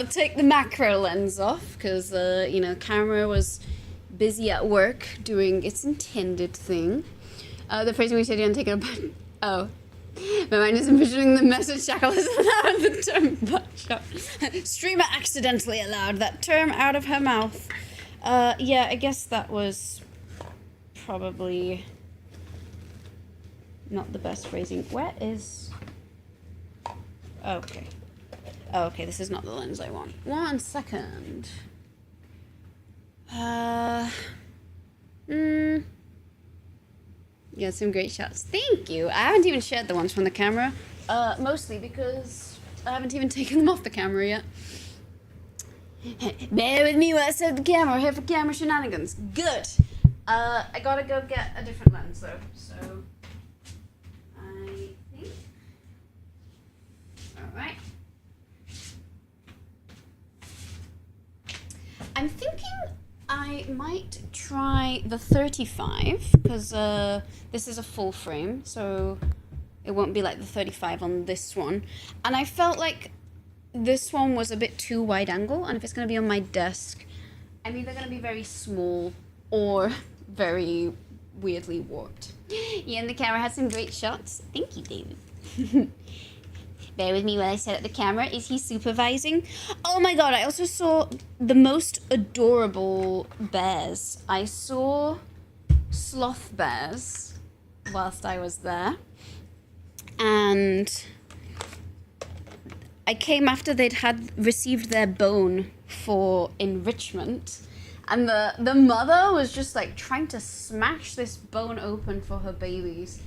take the macro lens off because camera was busy at work doing its intended thing. The phrasing we said you didn't take it. Oh, My mind is envisioning the message Shackle has allowed the term butt shot. Streamer accidentally allowed that term out of her mouth. Yeah, I guess that was probably not the best phrasing. Where is... Okay. Oh, okay, this is not the lens I want. 1 second. Yeah, some great shots. Thank you. I haven't even shared the ones from the camera. Mostly because I haven't even taken them off the camera yet. Bear with me while I set the camera. Here for camera shenanigans. Good. I gotta go get a different lens though. So I think. Alright. I'm thinking I might try the 35 because this is a full frame, so it won't be like the 35 on this one. And I felt like this one was a bit too wide angle, and if it's going to be on my desk, I'm either going to be very small or very weirdly warped. Yeah, and the camera had some great shots. Thank you, David. Bear with me while I set up the camera. Is he supervising? Oh my god, I also saw the most adorable bears. I saw sloth bears whilst I was there. And I came after they'd received their bone for enrichment. And the mother was just like trying to smash this bone open for her babies.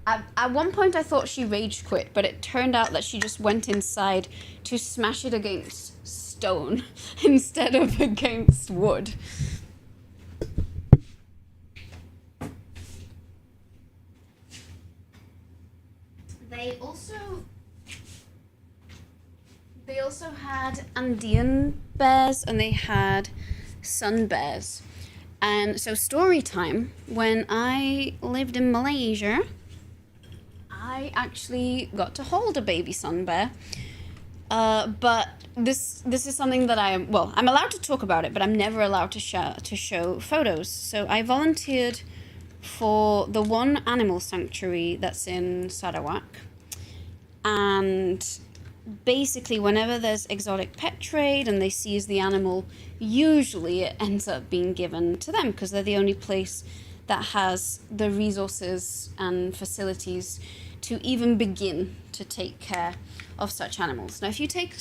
At one point I thought she rage quit, but it turned out that she just went inside to smash it against stone instead of against wood. They also had Andean bears and they had sun bears. And so story time, when I lived in Malaysia, I actually got to hold a baby sun bear, but this is something that I'm allowed to talk about it, but I'm never allowed to show photos. So I volunteered for the one animal sanctuary that's in Sarawak, and basically whenever there's exotic pet trade and they seize the animal, usually it ends up being given to them because they're the only place that has the resources and facilities to even begin to take care of such animals. Now, if you take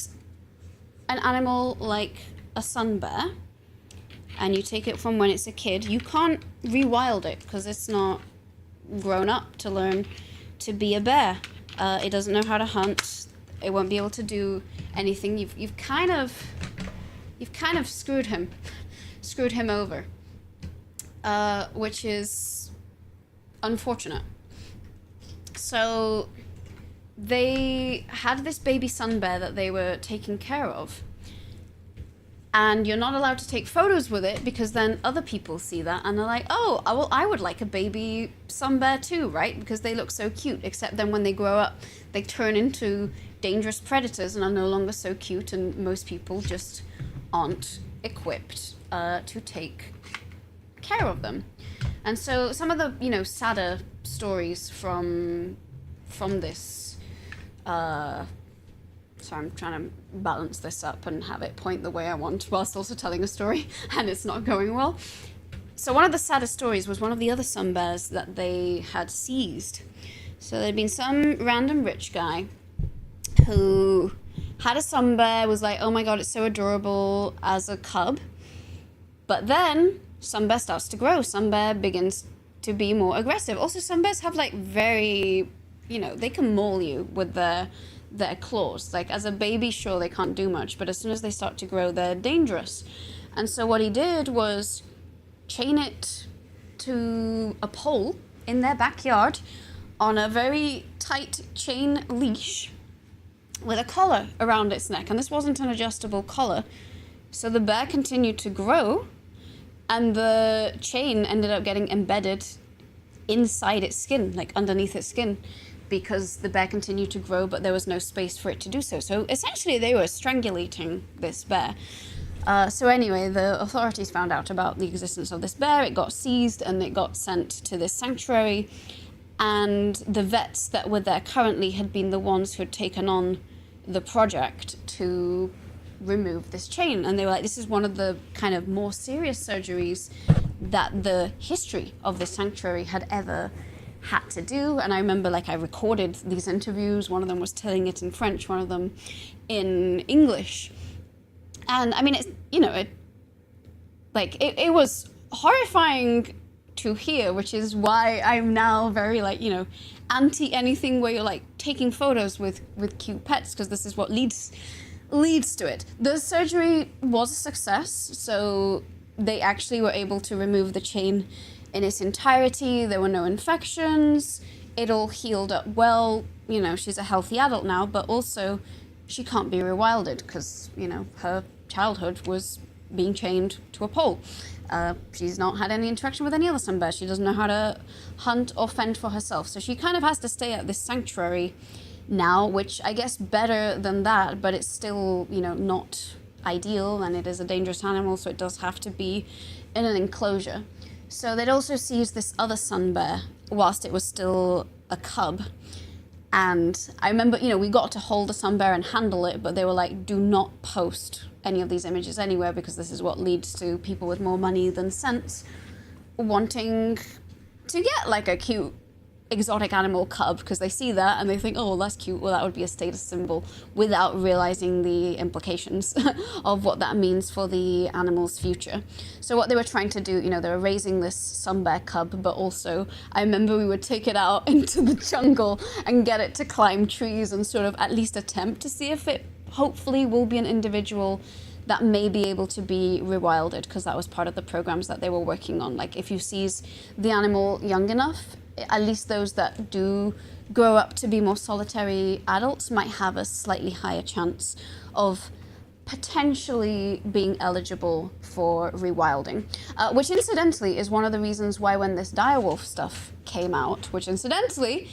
an animal like a sun bear and you take it from when it's a kid, you can't rewild it because it's not grown up to learn to be a bear. It doesn't know how to hunt. It won't be able to do anything. You've kind of screwed him over, which is unfortunate. So they had this baby sun bear that they were taking care of. And you're not allowed to take photos with it because then other people see that and they're like, oh, well, I would like a baby sun bear too, right? Because they look so cute. Except then when they grow up, they turn into dangerous predators and are no longer so cute, and most people just aren't equipped to take care of them. And so some of the, sadder stories from this, so I'm trying to balance this up and have it point the way I want whilst also telling a story, and it's not going well. So one of the saddest stories was one of the other sun bears that they had seized. So there'd been some random rich guy who had a sun bear, was like, oh my god, it's so adorable as a cub. But then sun bear starts to grow. Sun bear begins to be more aggressive. Also, sun bears have like very, they can maul you with their claws. Like as a baby, sure, they can't do much, but as soon as they start to grow, they're dangerous. And so what he did was chain it to a pole in their backyard on a very tight chain leash with a collar around its neck. And this wasn't an adjustable collar. So the bear continued to grow, and the chain ended up getting embedded inside its skin, like underneath its skin, because the bear continued to grow, but there was no space for it to do so. So essentially they were strangulating this bear. So anyway, the authorities found out about the existence of this bear. It got seized and it got sent to this sanctuary. And the vets that were there currently had been the ones who had taken on the project to remove this chain. And they were like, this is one of the kind of more serious surgeries that the history of this sanctuary had ever had to do. And I remember, like, I recorded these interviews. One of them was telling it in French, one of them in English. And I mean, it's, you know, it was horrifying to hear, which is why I'm now very, like, you know, anti anything where you're like taking photos with cute pets, because this is what leads to it. The surgery was a success, so they actually were able to remove the chain in its entirety. There were no infections. It all healed up well. You know, she's a healthy adult now, but also she can't be rewilded because, you know, her childhood was being chained to a pole. She's not had any interaction with any other sun bear. She doesn't know how to hunt or fend for herself. So she kind of has to stay at this sanctuary now, which I guess better than that, but it's still, you know, not ideal, and it is a dangerous animal, so it does have to be in an enclosure. So they'd also seized this other sun bear whilst it was still a cub. And I remember, you know, we got to hold the sun bear and handle it, but they were like, do not post any of these images anywhere, because this is what leads to people with more money than sense wanting to get like a cute exotic animal cub, because they see that and they think, oh, well, that's cute, well, that would be a status symbol, without realizing the implications of what that means for the animal's future. So what they were trying to do, you know, they were raising this sun bear cub, but also I remember we would take it out into the jungle and get it to climb trees and sort of at least attempt to see if it hopefully will be an individual that may be able to be rewilded, because that was part of the programs that they were working on. Like, if you seize the animal young enough, at least those that do grow up to be more solitary adults might have a slightly higher chance of potentially being eligible for rewilding, which incidentally is one of the reasons why when this direwolf stuff came out, which incidentally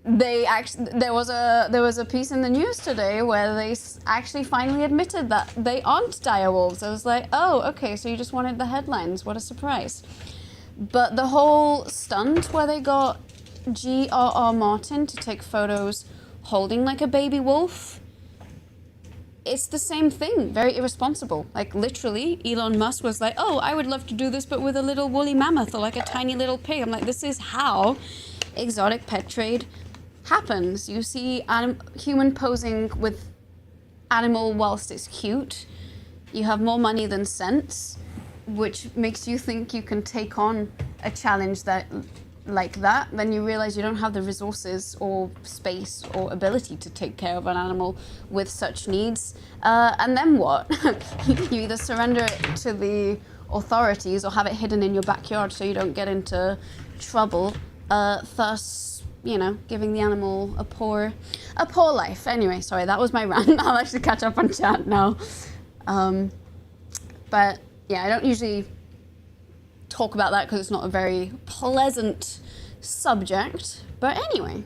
there was a piece in the news today where they actually finally admitted that they aren't direwolves. I was like, oh, okay, so you just wanted the headlines, what a surprise. But the whole stunt where they got G.R.R. Martin to take photos holding like a baby wolf, it's the same thing, very irresponsible. Like, literally, Elon Musk was like, oh, I would love to do this, but with a little woolly mammoth or like a tiny little pig. I'm like, this is how exotic pet trade happens. You see human posing with animal whilst it's cute. You have more money than sense, which makes you think you can take on a challenge that like that. Then you realize you don't have the resources or space or ability to take care of an animal with such needs. And then what? You either surrender it to the authorities or have it hidden in your backyard so you don't get into trouble, thus, you know, giving the animal a poor life. Anyway, sorry, that was my rant. I'll actually catch up on chat now. But yeah, I don't usually talk about that because it's not a very pleasant subject. But anyway,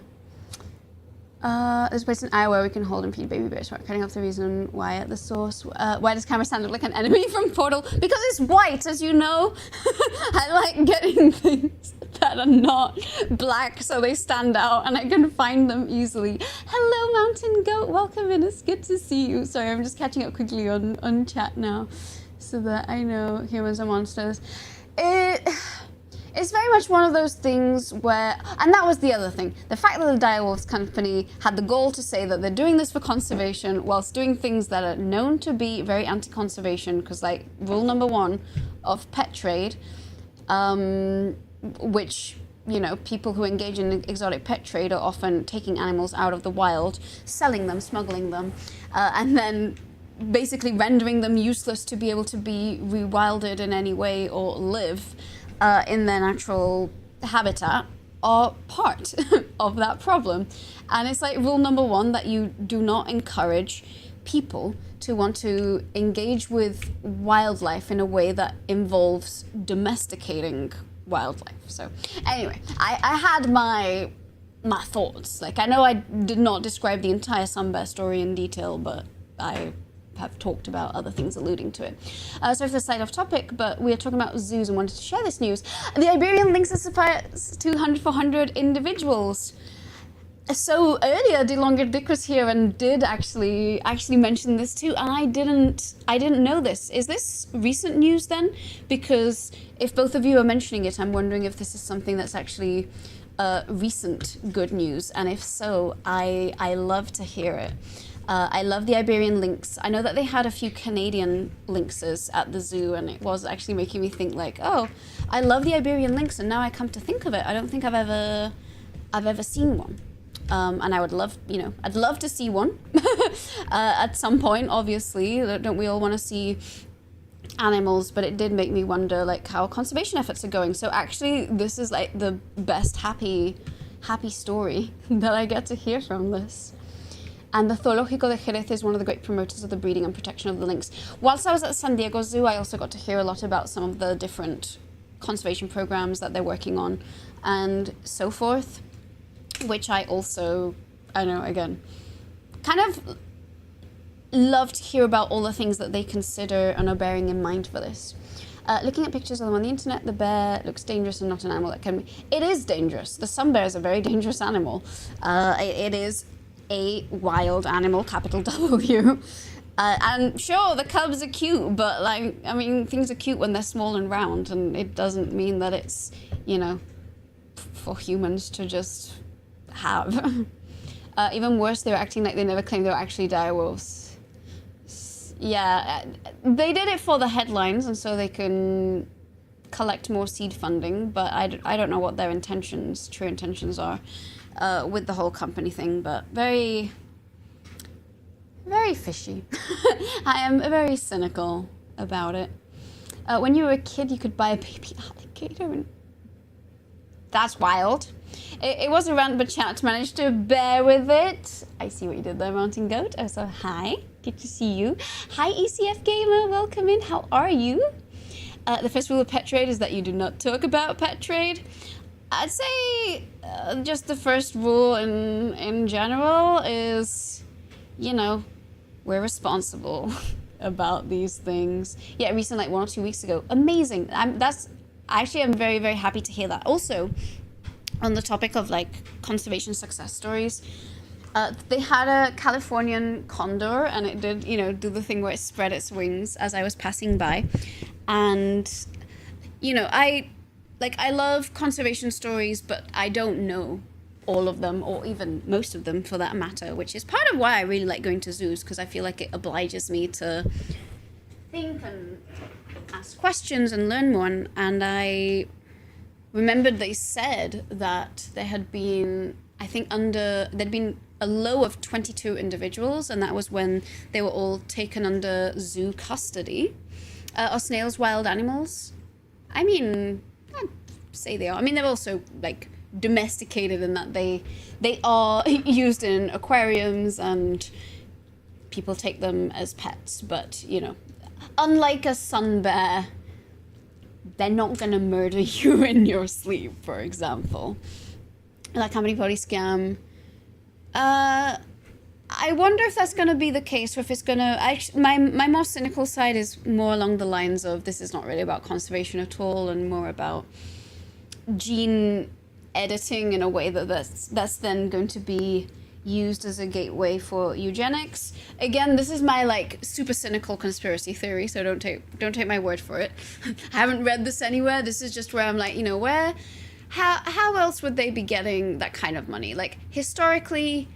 there's a place in Iowa where we can hold and feed baby bears. Cutting off the reason why at the source. Why does camera stand look like an enemy from Portal? Because it's white, as you know. I like getting things that are not black so they stand out and I can find them easily. Hello, Mountain Goat. Welcome in. It's good to see you. Sorry, I'm just catching up quickly on chat now so that I know humans are monsters. It's very much one of those things where, and that was the other thing, the fact that the Direwolves Company had the goal to say that they're doing this for conservation whilst doing things that are known to be very anti-conservation, because like rule number 1 of pet trade, which, you know, people who engage in exotic pet trade are often taking animals out of the wild, selling them, smuggling them, and then basically rendering them useless to be able to be rewilded in any way or live in their natural habitat, are part of that problem. And it's like rule number 1 that you do not encourage people to want to engage with wildlife in a way that involves domesticating wildlife. So anyway, I had my thoughts. Like, I know I did not describe the entire sun bear story in detail, but I have talked about other things alluding to it. Sorry for the slight off topic, but we are talking about zoos and wanted to share this news. The Iberian lynx has surpassed 200, 400 individuals. So earlier, DeLonger Dick was here and did actually mention this too, and I didn't know this. Is this recent news then? Because if both of you are mentioning it, I'm wondering if this is something that's actually recent good news, and if so, I love to hear it. I love the Iberian lynx. I know that they had a few Canadian lynxes at the zoo, and it was actually making me think like, oh, I love the Iberian lynx, and now I come to think of it, I don't think I've ever seen one. And I would love, I'd love to see one at some point, obviously. Don't we all want to see animals? But it did make me wonder, like, how conservation efforts are going. So actually, this is like the best happy story that I get to hear from this. And the Zoológico de Jerez is one of the great promoters of the breeding and protection of the lynx. Whilst I was at San Diego Zoo, I also got to hear a lot about some of the different conservation programs that they're working on and so forth, which I know, again, kind of love to hear about all the things that they consider and are bearing in mind for this. Looking at pictures of them on the internet, the bear looks dangerous and not an animal that can be. It is dangerous. The sun bear is a very dangerous animal. It is a wild animal, capital W. And sure, the cubs are cute, but things are cute when they're small and round, and it doesn't mean that it's, for humans to just have. Even worse, they were acting like they never claimed they were actually dire wolves. Yeah, they did it for the headlines and so they can collect more seed funding, but I don't know what their true intentions are with the whole company thing, but very, very fishy. I am very cynical about it. When you were a kid, you could buy a baby alligator, and that's wild. It was a rant, but chat managed to bear with it. I see what you did there, Mountain Goat. Oh, so hi. Good to see you. Hi, ECF Gamer. Welcome in. How are you? The first rule of pet trade is that you do not talk about pet trade. I'd say just the first rule in general is, we're responsible about these things. Yeah, recently, like 1 or 2 weeks ago. Amazing. I'm very, very happy to hear that. Also, on the topic of like conservation success stories, they had a Californian condor, and it did, do the thing where it spread its wings as I was passing by. And, I love conservation stories, but I don't know all of them, or even most of them for that matter, which is part of why I really like going to zoos, because I feel like it obliges me to think and ask questions and learn more. And I remembered they said that there had been, there'd been a low of 22 individuals, and that was when they were all taken under zoo custody. Are snails wild animals? I'd say they are. They're also like domesticated in that they are used in aquariums and people take them as pets, but unlike a sun bear, they're not gonna murder you in your sleep, for example. Like Company Body Scam. I wonder if that's gonna be the case, or if it's gonna. My more cynical side is more along the lines of this is not really about conservation at all, and more about gene editing in a way that's then going to be used as a gateway for eugenics. Again, this is my like super cynical conspiracy theory, so don't take my word for it. I haven't read this anywhere. This is just where I'm like, how else would they be getting that kind of money? Like, historically,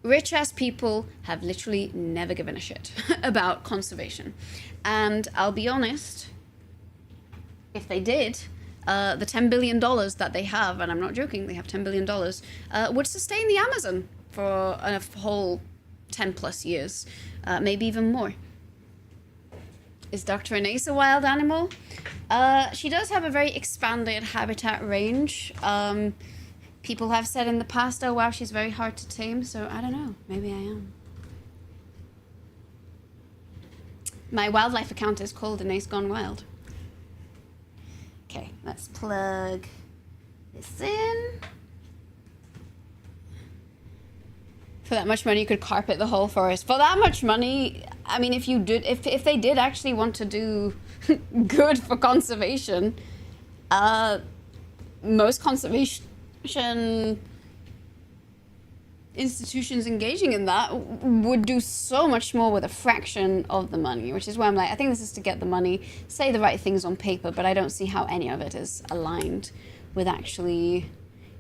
rich ass people have literally never given a shit about conservation. And I'll be honest, if they did, the $10 billion that they have, and I'm not joking, they have $10 billion, would sustain the Amazon for a whole 10 plus years, maybe even more. Is Dr. Anais a wild animal? She does have a very expanded habitat range. People have said in the past, oh wow, she's very hard to tame, so I don't know, maybe I am. My wildlife account is called Anais Gone Wild. Okay, let's plug this in. For that much money, you could carpet the whole forest. For that much money, I mean, if they did actually want to do good for conservation, most conservation institutions engaging in that would do so much more with a fraction of the money, which is why I'm like, I think this is to get the money, say the right things on paper, but I don't see how any of it is aligned with actually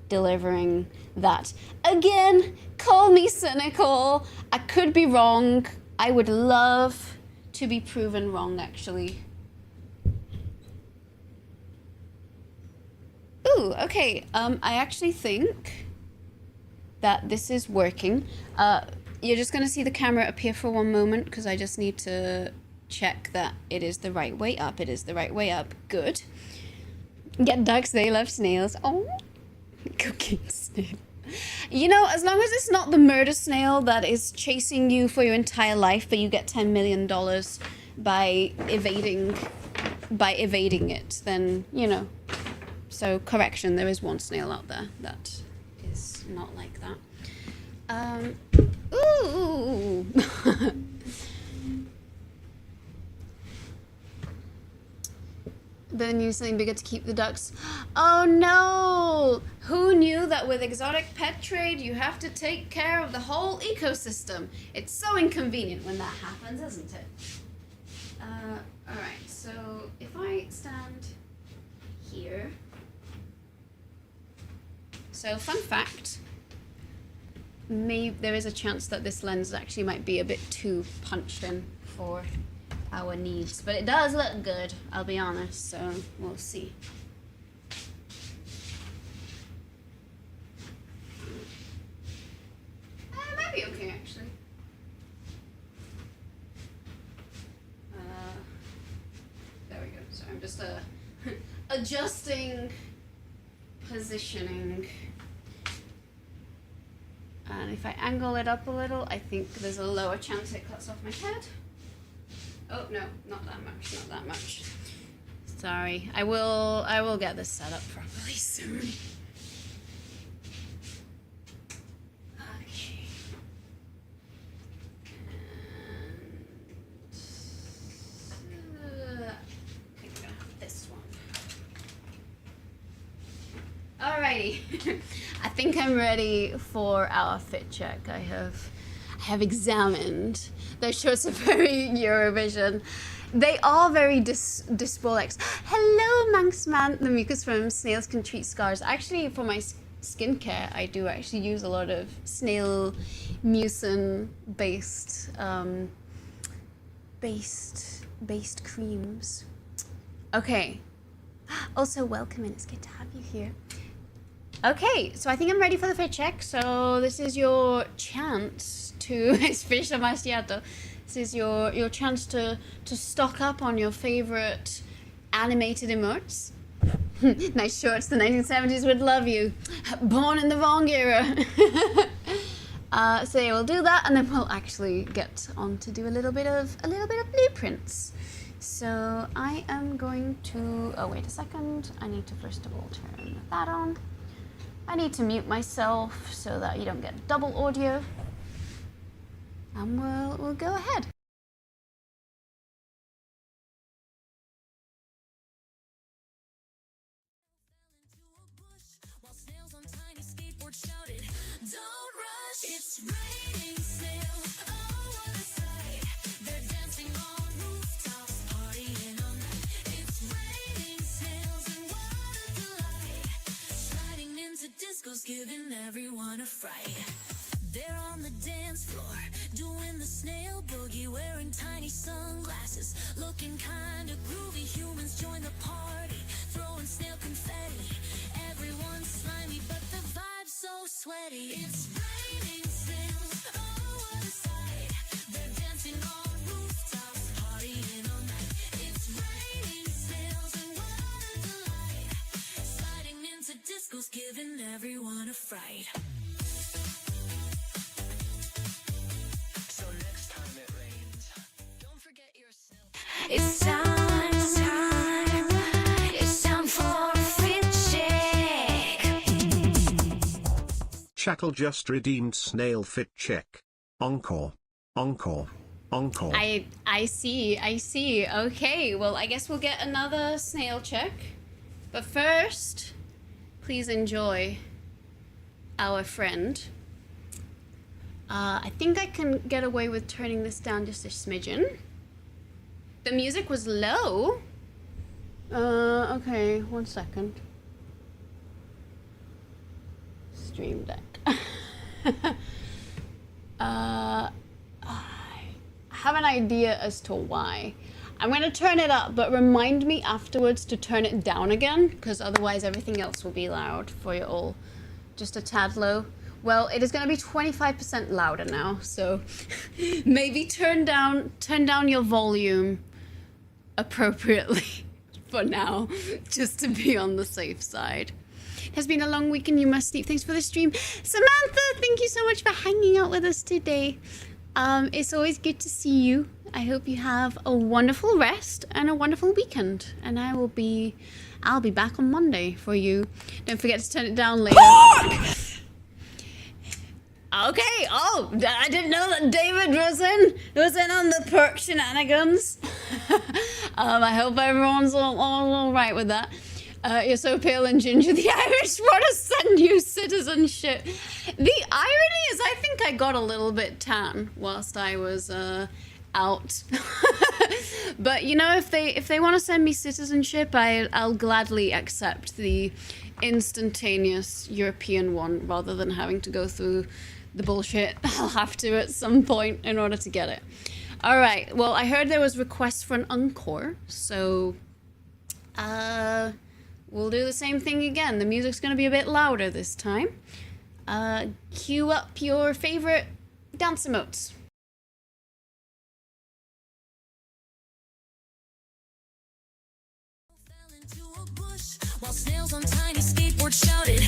delivering that. Again, call me cynical. I could be wrong. I would love to be proven wrong, actually. Ooh, okay. I actually think that this is working. You're just gonna see the camera appear for one moment because I just need to check that it is the right way up. It is the right way up. Good. Get ducks, they love snails. Oh, cooking snail. You know, as long as it's not the murder snail that is chasing you for your entire life, but you get $10 million by evading it, then, you know. So, correction, there is one snail out there that is not like that. Ooh! Then use something bigger to keep the ducks. Oh no! Who knew that with exotic pet trade you have to take care of the whole ecosystem? It's so inconvenient when that happens, isn't it? Alright, so if I stand here. So, fun fact. Maybe there is a chance that this lens actually might be a bit too punched in for our needs, but it does look good, I'll be honest, so we'll see. It might be okay, actually. There we go. So I'm just adjusting positioning. And if I angle it up a little, I think there's a lower chance it cuts off my head. Oh no, not that much, not that much. Sorry, I will get this set up properly soon. Okay. And okay, we're gonna have this one. Alrighty. I think I'm ready for our fit check. I have examined. Those shows are very Eurovision. They are very dysphorex. Hello, Manxman, the mucus from snails can treat scars. Actually, for my skincare, I do actually use a lot of snail mucin based creams. Okay. Also, welcome, and it's good to have you here. Okay, so I think I'm ready for the fit check. So this is your chance to it's fish macchiato. This is your chance to stock up on your favorite animated emotes. Nice shorts. The 1970s would love you. Born in the wrong era. So yeah, we'll do that, and then we'll actually get on to do a little bit of blueprints. So I am going to. Oh wait a second. I need to first of all turn that on. I need to mute myself so that you don't get double audio. And we'll go ahead. Don't rush, it's raining snails. Oh, what a sight. They're dancing on rooftops, partying all night. It's raining snails, and what a delight. Sliding into discos, giving everyone a fright. They're on the dance floor, doing the snail boogie, wearing tiny sunglasses, looking kinda groovy. Humans join the party, throwing snail confetti. Everyone's slimy, but the vibe's so sweaty. It's raining snails, oh what a sight. They're dancing on rooftops, partying all night. It's raining snails, and what a delight. Sliding into discos, giving everyone a fright. So next time it rains, don't forget your snail. It's time for a fit check. Shackle just redeemed snail fit check. Encore. Encore. encore. I see. Okay, well, I guess we'll get another snail check. But first, please enjoy our friend. I think I can get away with turning this down just a smidgen. The music was low. Okay, 1 second. Stream Deck. I have an idea as to why. I'm going to turn it up, but remind me afterwards to turn it down again, because otherwise everything else will be loud for you all. Just a tad low. Well, it is going to be 25% louder now, so maybe turn down your volume appropriately for now, just to be on the safe side. It has been a long week and you must sleep. Thanks for the stream. Samantha, thank you so much for hanging out with us today. It's always good to see you. I hope you have a wonderful rest and a wonderful weekend. And I'll be back on Monday for you. Don't forget to turn it down later. Okay, oh, I didn't know that David was in on the perk shenanigans. I hope everyone's all right with that. You're so pale and ginger. The Irish want to send you citizenship. The irony is, I think I got a little bit tan whilst I was out. But you know, if they want to send me citizenship, I'll gladly accept the instantaneous European one rather than having to go through the bullshit I'll have to at some point in order to get it. All right. Well, I heard there was requests for an encore, so we'll do the same thing again. The music's going to be a bit louder this time. Cue up your favorite dance emotes. While snails on tiny skateboards shouted,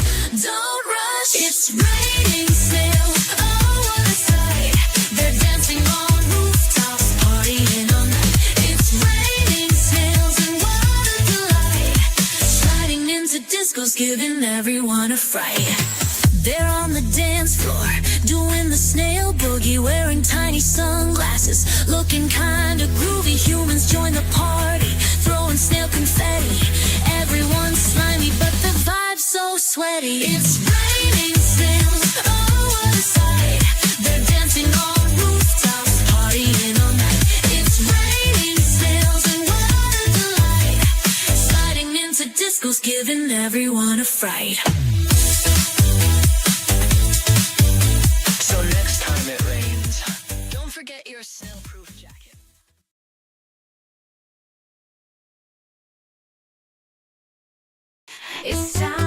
"Don't rush, it's raining snails." Oh, what a sight! They're dancing on rooftops, partying all night. It's raining snails, and what a delight! Sliding into discos, giving everyone a fright. They're on the dance floor, doing the snail boogie, wearing tiny sunglasses, looking kinda groovy. Humans join the party, throwing snail confetti. Everyone's slimy, but the vibe's so sweaty. It's raining snails, oh what a sight. They're dancing on rooftops, partying all night. It's raining snails, and what a delight. Sliding into discos, giving everyone a fright. So next time it rains, don't forget your snail-proof jacket. It's time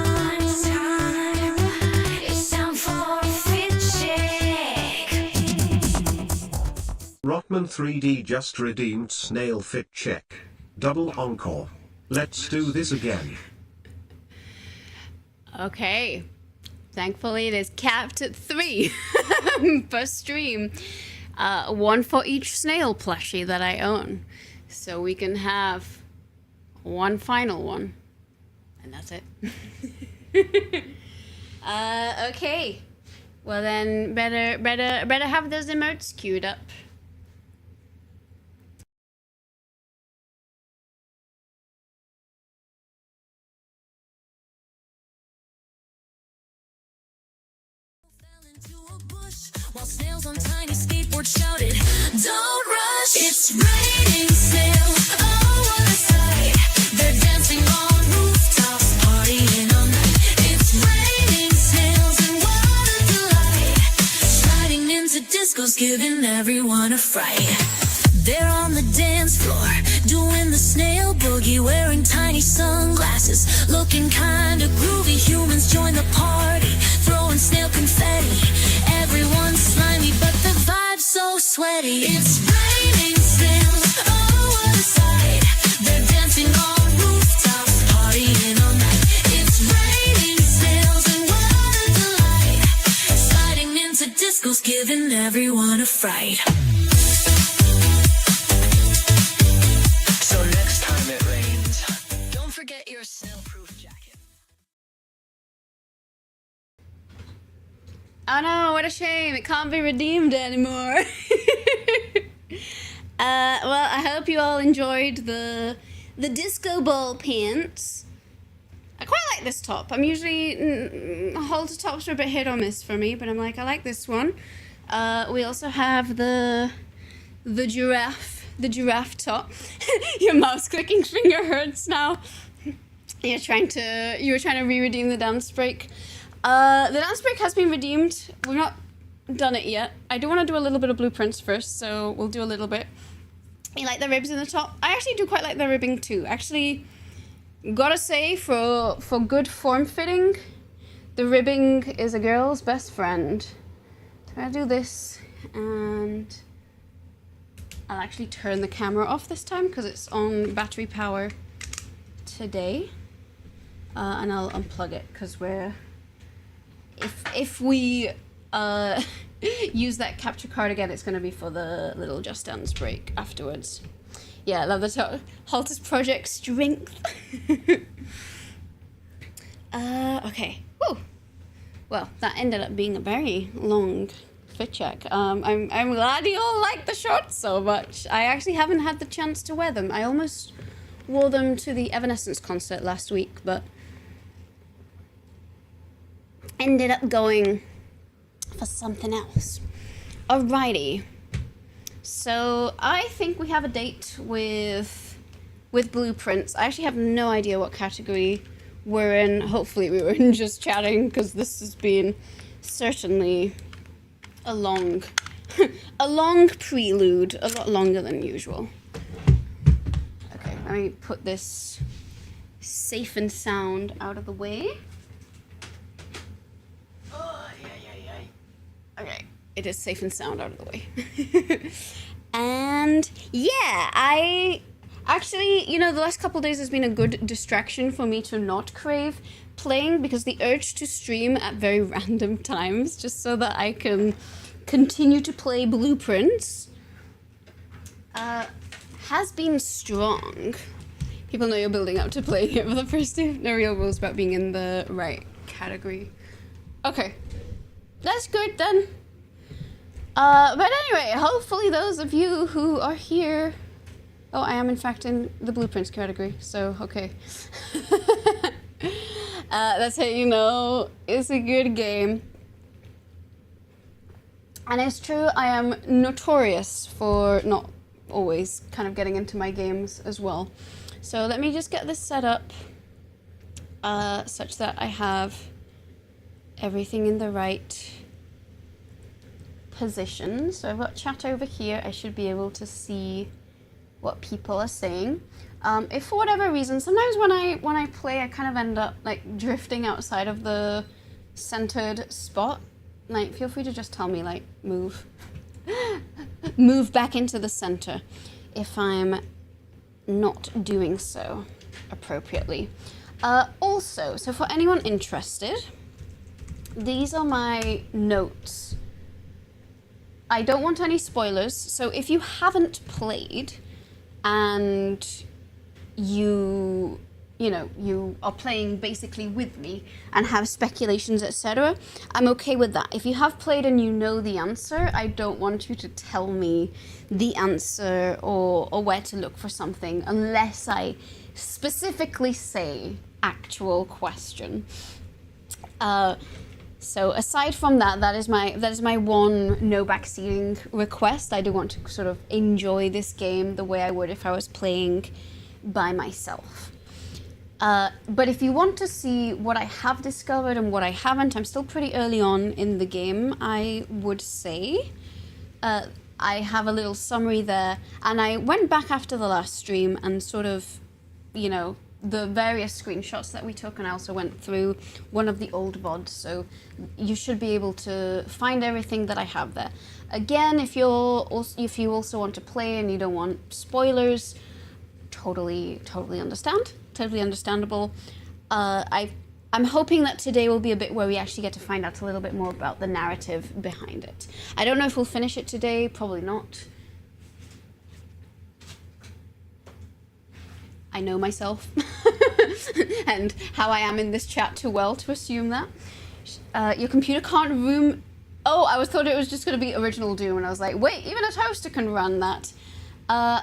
for a fit check. Rockman 3D just redeemed snail fit check. Double encore. Let's do this again. Okay. Thankfully, it is capped at 3 per stream. 1 for each snail plushie that I own. So we can have one final one. And that's it. Okay. Well then, better have those emotes queued up. While snails on tiny skateboards shouted, "Don't rush, it's raining snails." Oh, what a sight! They're dancing on rooftops, partying all night. It's raining snails, and what a delight! Sliding into discos, giving everyone a fright. They're on the dance floor, doing the snail boogie, wearing tiny sunglasses, looking kinda groovy. Humans join the party, throwing snail confetti. Everyone's slimy, but the vibe's so sweaty. It's raining snails, oh what a sight. They're dancing on rooftops, partying all night. It's raining snails, and what a delight. Sliding into discos, giving everyone a fright. So next time it rains, don't forget your snail-proof jacket. Oh no, what a shame. It can't be redeemed anymore. Well, I hope you all enjoyed the disco ball pants. I quite like this top. I'm usually halter tops are a bit hit or miss for me, but I'm like, I like this one. We also have the giraffe top. Your mouse clicking finger hurts now. You were trying to re-redeem the dance break. The dance break has been redeemed. We've not done it yet. I do want to do a little bit of blueprints first, so we'll do a little bit. You like the ribs in the top? I actually do quite like the ribbing too. Actually, gotta say, for good form fitting, the ribbing is a girl's best friend. So I'm gonna do this, and I'll actually turn the camera off this time because it's on battery power today. And I'll unplug it because if we use that capture card again, it's going to be for the little Just Dance break afterwards. Yeah, I love the Halter's Project Strength. Okay. Woo. Well, that ended up being a very long fit check. I'm glad you all like the shorts so much. I actually haven't had the chance to wear them. I almost wore them to the Evanescence concert last week, but ended up going for something else. Alrighty. So I think we have a date with blueprints. I actually have no idea what category we're in. Hopefully we were in just chatting because this has been certainly a long prelude, a lot longer than usual. Okay, let me put this safe and sound out of the way. Okay, it is safe and sound out of the way. And yeah, I actually, the last couple days has been a good distraction for me to not crave playing, because the urge to stream at very random times just so that I can continue to play blueprints has been strong. People know you're building up to playing it for the first time. No real rules about being in the right category. Okay. That's good then. But anyway, hopefully those of you who are here... Oh, I am in fact in the blueprints category, so okay. That's how you know it's a good game. And it's true, I am notorious for not always kind of getting into my games as well. So let me just get this set up such that I have everything in the right position. So I've got chat over here. I should be able to see what people are saying. If for whatever reason, sometimes when I play, I kind of end up like drifting outside of the centered spot. Like, feel free to just tell me, like, move back into the center if I'm not doing so appropriately. Also, so for anyone interested, these are my notes. I don't want any spoilers, so if you haven't played and you are playing basically with me and have speculations, etc., I'm okay with that. If you have played and you know the answer, I don't want you to tell me the answer or where to look for something unless I specifically say actual question. So aside from that, that is my one no backseating request. I do want to sort of enjoy this game the way I would if I was playing by myself. But if you want to see what I have discovered and what I haven't, I'm still pretty early on in the game, I would say. I have a little summary there, and I went back after the last stream and sort of, the various screenshots that we took, and I also went through one of the old VODs, so you should be able to find everything that I have there. Again, if you also want to play and you don't want spoilers, totally understand. Totally understandable. I'm hoping that today will be a bit where we actually get to find out a little bit more about the narrative behind it. I don't know if we'll finish it today, probably not. I know myself and how I am in this chat too well to assume that. Your computer can't room... Oh, thought it was just going to be original Doom, and I was like, wait, even a toaster can run that.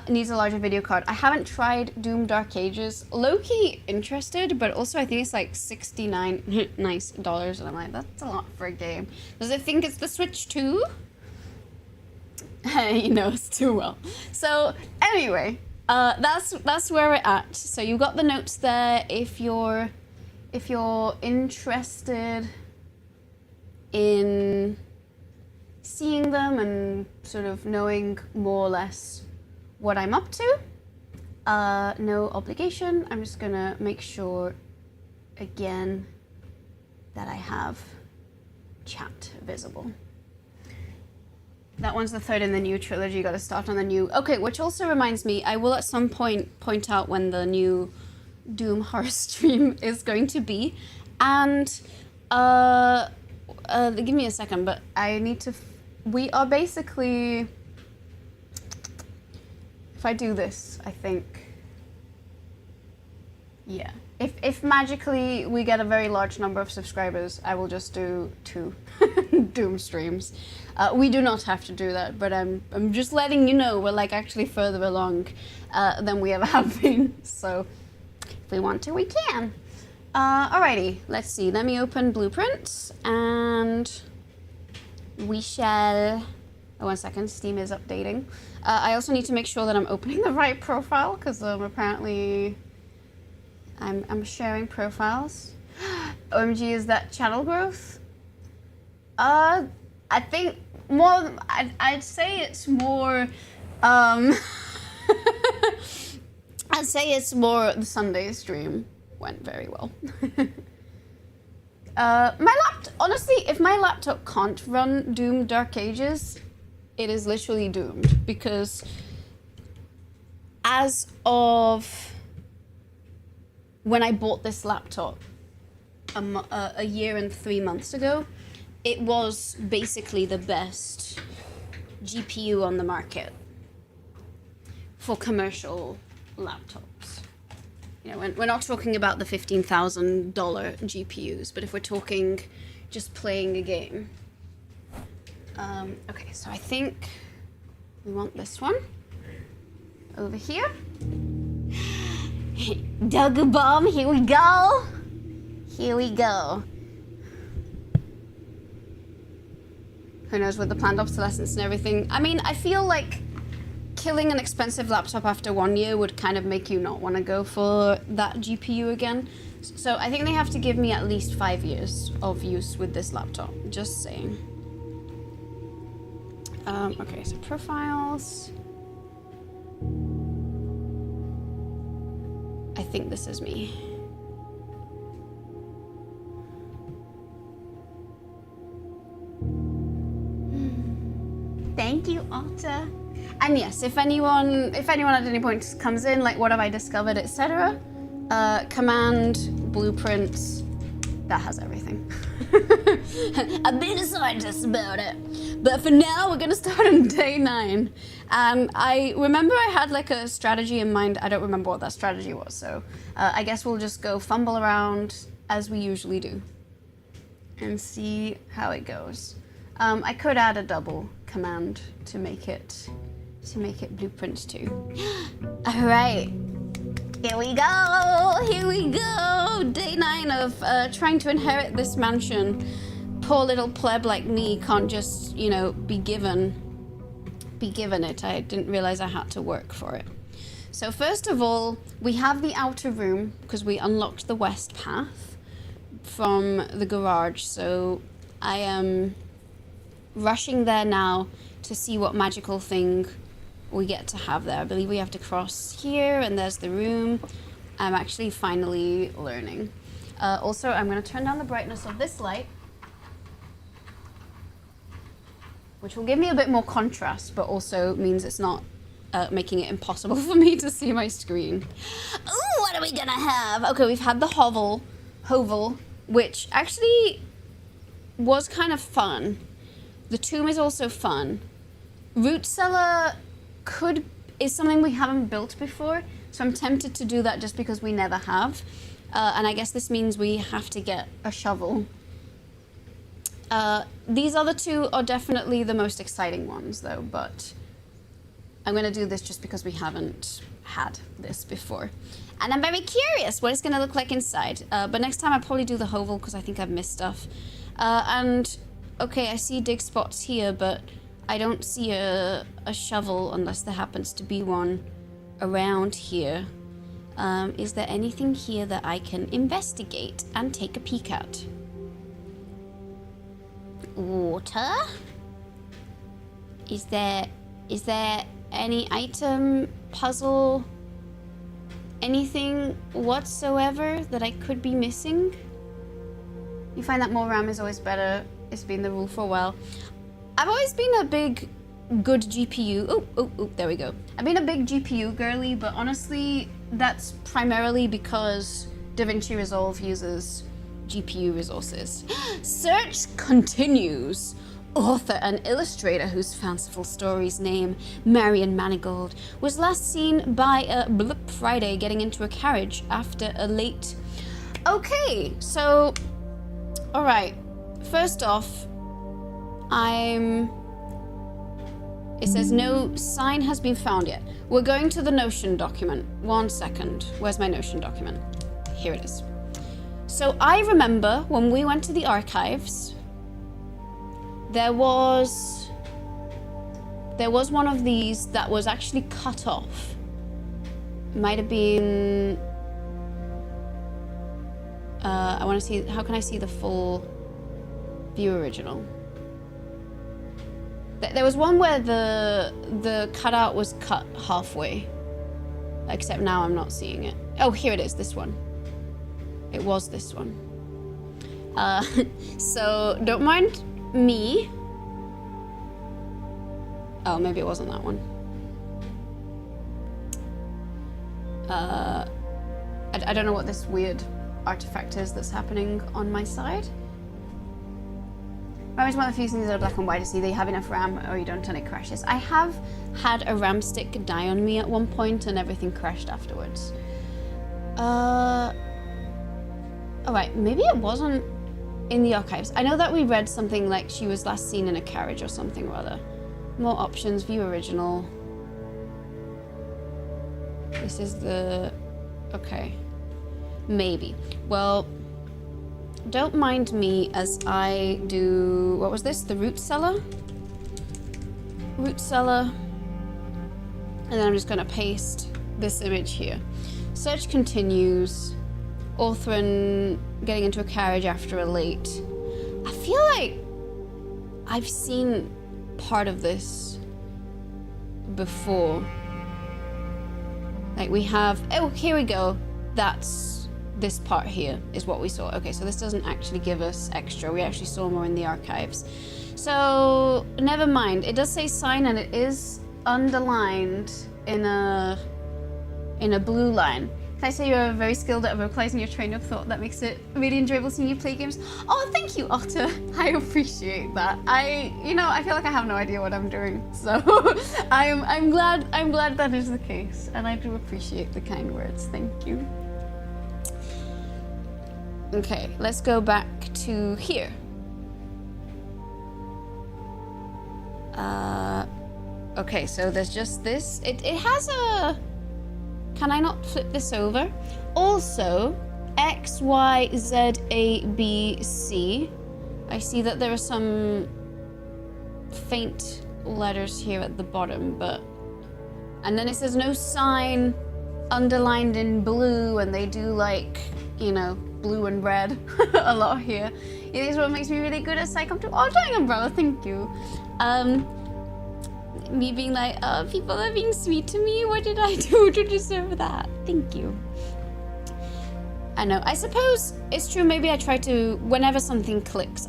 Needs a larger video card. I haven't tried Doom Dark Ages. Low-key interested, but also I think it's like $69 nice dollars, and I'm like, that's a lot for a game. Does it think it's the Switch too? He knows too well. So anyway, that's where we're at. So you got the notes there. If you're interested in seeing them and sort of knowing more or less what I'm up to, no obligation. I'm just gonna make sure again that I have chat visible. That one's the third in the new trilogy. Got to start on the new. Okay, which also reminds me, I will at some point point out when the new Doom horror stream is going to be, and give me a second, but I need to. We are basically. If I do this, I think. Yeah. If magically we get a very large number of subscribers, I will just do 2 Doom streams. We do not have to do that, but I'm just letting you know we're like actually further along than we ever have been. So if we want to, we can. Alrighty, let's see. Let me open Blueprints and we shall. Oh, 1 second. Steam is updating. I also need to make sure that I'm opening the right profile because apparently. I'm sharing profiles. OMG, is that channel growth? I think more. I'd say it's more. I'd say it's more. The Sunday stream went very well. Honestly, if my laptop can't run Doom Dark Ages, it is literally doomed because as of when I bought this laptop a year and 3 months ago, it was basically the best GPU on the market for commercial laptops. You know, we're not talking about the $15,000 GPUs, but if we're talking just playing a game. Okay, so I think we want this one over here. Dugga Bomb, here we go. Here we go. Who knows with the planned obsolescence and everything. I mean, I feel like killing an expensive laptop after 1 year would kind of make you not want to go for that GPU again. So I think they have to give me at least 5 years of use with this laptop. Just saying. Okay, so profiles. I think this is me. Thank you, Otta. And yes, if anyone at any point comes in, like what have I discovered, etc., command, blueprints, that has everything. I've been a scientist about it. But for now, we're gonna start on day 9. And I remember I had like a strategy in mind. I don't remember what that strategy was, so I guess we'll just go fumble around as we usually do and see how it goes. I could add a double command to make it blueprints too. All right, here we go. Day 9 of trying to inherit this mansion. Poor little pleb like me can't just, you know, be given it. I didn't realize I had to work for it. So first of all, we have the outer room because we unlocked the west path from the garage. So I am rushing there now to see what magical thing we get to have there. I believe we have to cross here and there's the room. I'm actually finally learning. Also, I'm going to turn down the brightness of this light, which will give me a bit more contrast, but also means it's not making it impossible for me to see my screen. Ooh, what are we gonna have? Okay, we've had the hovel, which actually was kind of fun. The tomb is also fun. Root cellar is something we haven't built before, so I'm tempted to do that just because we never have. And I guess this means we have to get a shovel. These other two are definitely the most exciting ones, though, but I'm gonna do this just because we haven't had this before. And I'm very curious what it's gonna look like inside. But next time I'll probably do the hovel because I think I've missed stuff. And, okay, I see dig spots here, but I don't see a shovel unless there happens to be one around here. Is there anything here that I can investigate and take a peek at? Water? Is there any item, puzzle, anything whatsoever that I could be missing? You find that more RAM is always better. It's been the rule for a while. I've always been a big, good GPU. Oh, there we go. I've been a big GPU girly, but honestly, that's primarily because DaVinci Resolve uses GPU resources. Search continues. Author and illustrator whose fanciful stories name Marion Manigault was last seen by a Blip Friday getting into a carriage after a late... Okay, so... Alright, first off, it says no sign has been found yet. We're going to the Notion document. 1 second. Where's my Notion document? Here it is. So I remember when we went to the archives, there was one of these that was actually cut off. It might have been... I want to see... How can I see the full view original? There was one where the cutout was cut halfway. Except now I'm not seeing it. Oh, here it is, this one. It was this one. So don't mind me. Oh, maybe it wasn't that one. I don't know what this weird artifact is that's happening on my side. RAM is one of the few things that are black and white to see. They have enough RAM or you don't and it crashes. I have had a RAM stick die on me at one point and everything crashed afterwards. Alright, maybe it wasn't in the archives. I know that we read something like she was last seen in a carriage or something rather. More options, view original. This is the... Okay. Maybe. Well, don't mind me as I do... What was this? The root cellar? Root cellar. And then I'm just going to paste this image here. Search continues. Orthrin getting into a carriage after a late. I feel like I've seen part of this before. Like we have... Oh, here we go. That's... This part here is what we saw. Okay, so this doesn't actually give us extra. We actually saw more in the archives. So, never mind. It does say sign and it is underlined in a blue line. Can I say you're very skilled at vocalizing your train of thought? That makes it really enjoyable seeing you play games. Oh, thank you, Otter. I appreciate that. I feel like I have no idea what I'm doing. So I'm glad that is the case. And I do appreciate the kind words. Thank you. Okay, let's go back to here. Okay, so there's just this. It has a... Can I not flip this over? Also, X, Y, Z, A, B, C. I see that there are some faint letters here at the bottom, but... And then it says no sign, underlined in blue, and they do like, you know, blue and red a lot here. Yeah, this is what makes me really good at Psychom 2. Oh, dang umbrella, thank you. Me being like, oh, people are being sweet to me. What did I do to deserve that? Thank you. I know. I suppose it's true. Maybe I try to, whenever something clicks.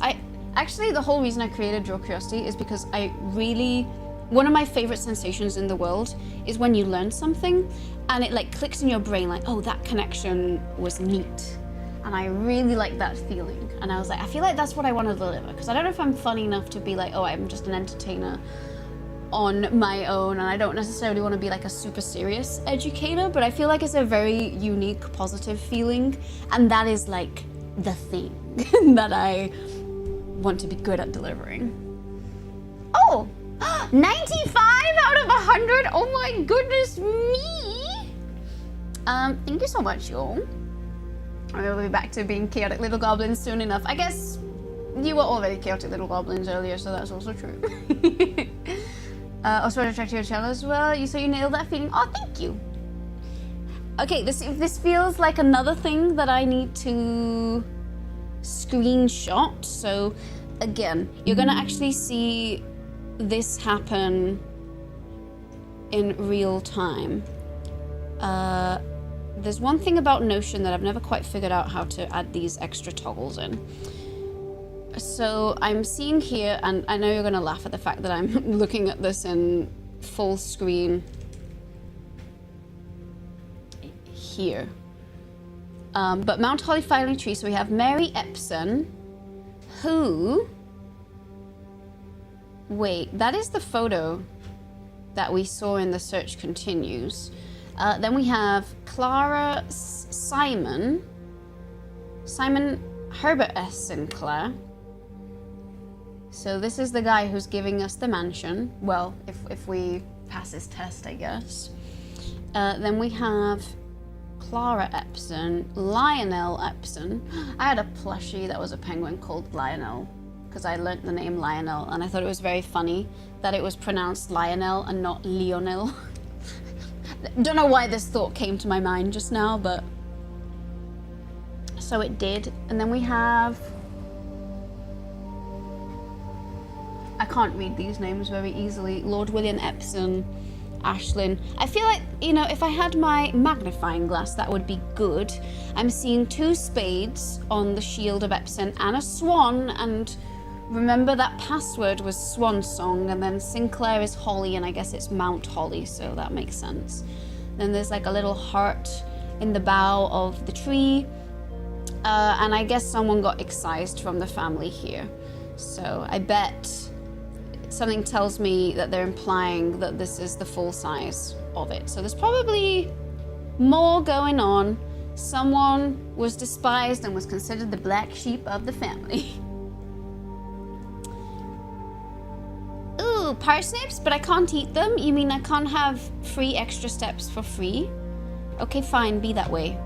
Actually, the whole reason I created Draw Curiosity is because one of my favorite sensations in the world is when you learn something and it like clicks in your brain like, oh, that connection was neat. And I really like that feeling. And I was like, I feel like that's what I want to deliver. Because I don't know if I'm funny enough to be like, oh, I'm just an entertainer on my own. And I don't necessarily want to be like a super serious educator. But I feel like it's a very unique, positive feeling. And that is like the thing that I want to be good at delivering. Oh, 95 out of 100. Oh my goodness me. Thank you so much, y'all. We'll be back to being chaotic little goblins soon enough. I guess you were already chaotic little goblins earlier, so that's also true. Also attract your channel as well. So you nailed that feeling. Oh, thank you. Okay, this feels like another thing that I need to screenshot. So again, you're gonna actually see this happen in real time. There's one thing about Notion that I've never quite figured out how to add these extra toggles in. So I'm seeing here, and I know you're gonna laugh at the fact that I'm looking at this in full screen here. But Mount Holly Filing Tree, so we have Mary Epson, who... Wait, that is the photo that we saw in the search continues. Then we have Clara Simon Herbert S. Sinclair. So this is the guy who's giving us the mansion. Well, if we pass this test, I guess. Then we have Clara Epson, Lionel Epson. I had a plushie that was a penguin called Lionel because I learnt the name Lionel, and I thought it was very funny that it was pronounced Lionel and not Lionel. Don't know why this thought came to my mind just now, but so it did. And then we have... I can't read these names very easily. Lord William Epson, Ashlyn. I feel like, you know, if I had my magnifying glass, that would be good. I'm seeing 2 spades on the shield of Epson and a swan, and remember that password was Swan Song, and then Sinclair is Holly, and I guess it's Mount Holly, so that makes sense. Then there's like a little heart in the bough of the tree, and I guess someone got excised from the family here. So I bet something tells me that they're implying that this is the full size of it. So there's probably more going on. Someone was despised and was considered the black sheep of the family. Ooh, parsnips, but I can't eat them? You mean I can't have free extra steps for free? Okay, fine, be that way.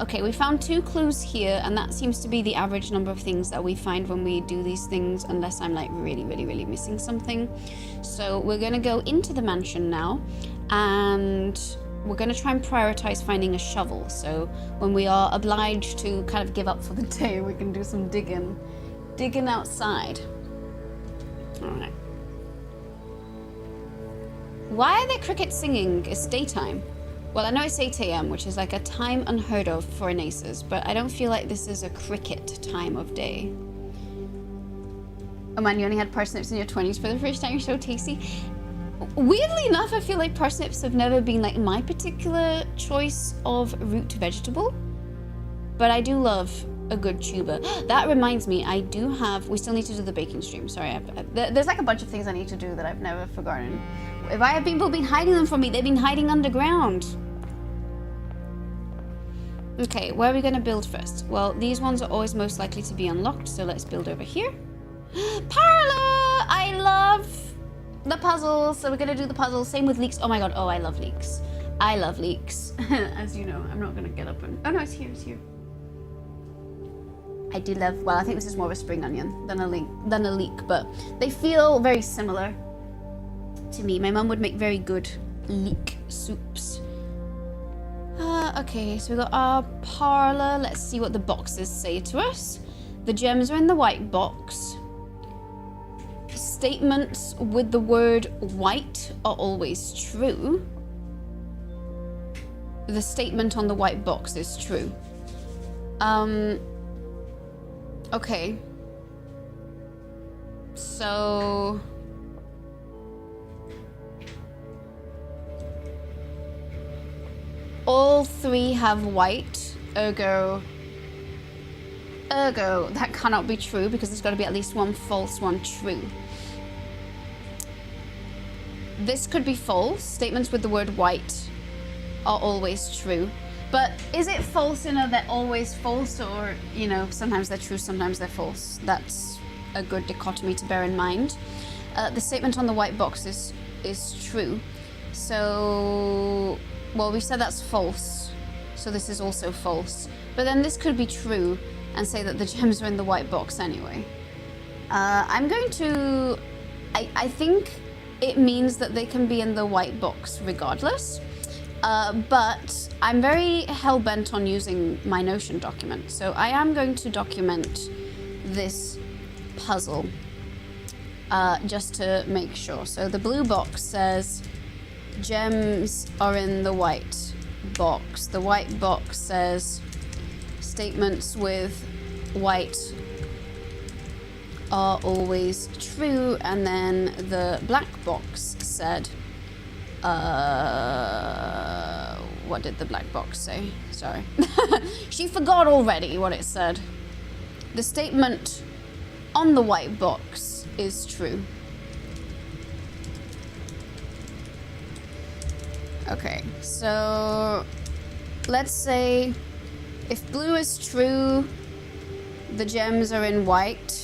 Okay, we found 2 clues here, and that seems to be the average number of things that we find when we do these things, unless I'm like really missing something. So we're gonna go into the mansion now, and we're gonna try and prioritize finding a shovel. So when we are obliged to kind of give up for the day, we can do some digging outside. All right. Why are there crickets singing? It's daytime. Well, I know it's 8 a.m., which is like a time unheard of for an Aces, but I don't feel like this is a cricket time of day. Oh man, you only had parsnips in your 20s for the first time, you're so tasty. Weirdly enough, I feel like parsnips have never been like my particular choice of root vegetable, but I do love a good tuber. That reminds me, I do have, we still need to do the baking stream, sorry. There's like a bunch of things I need to do that I've never forgotten. If I have people been hiding them from me, they've been hiding underground. Okay, where are we gonna build first? Well, these ones are always most likely to be unlocked, so let's build over here. Parlor! I love the puzzles, so we're gonna do the puzzles. Same with leeks. Oh my god, oh, I love leeks. I love leeks. As you know, I'm not gonna get up and... Oh no, it's here, it's here. I do love, well, I think this is more of a spring onion than a leek, but they feel very similar to me. My mum would make very good leek soups. Okay, so we got our parlor. Let's see what the boxes say to us. The gems are in the white box. Statements with the word white are always true. The statement on the white box is true. Okay. So... all 3 have white, ergo that cannot be true because there's got to be at least one false, one true. This could be false. Statements with the word white are always true. But is it false in a they're always false, or, you know, sometimes they're true, sometimes they're false? That's a good dichotomy to bear in mind. The statement on the white box is is true. So, well, we said that's false. So this is also false. But then this could be true and say that the gems are in the white box anyway. I'm going to... I think it means that they can be in the white box regardless. But I'm very hell-bent on using my Notion document. So I am going to document this puzzle just to make sure. So the blue box says gems are in the white box. The white box says statements with white are always true, and then the black box said, what did the black box say? Sorry. She forgot already what it said. The statement on the white box is true. Okay, so let's say if blue is true, the gems are in white.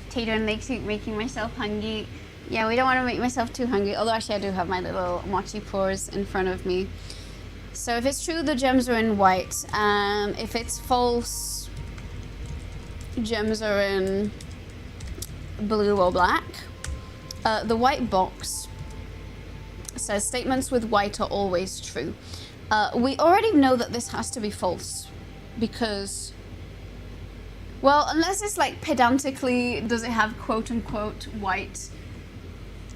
Tater making myself hungry. Yeah, we don't want to make myself too hungry. Although actually I do have my little mochi pores in front of me. So if it's true, the gems are in white. If it's false, gems are in blue or black. The white box says statements with white are always true. We already know that this has to be false because, well, unless it's like pedantically, does it have quote unquote white?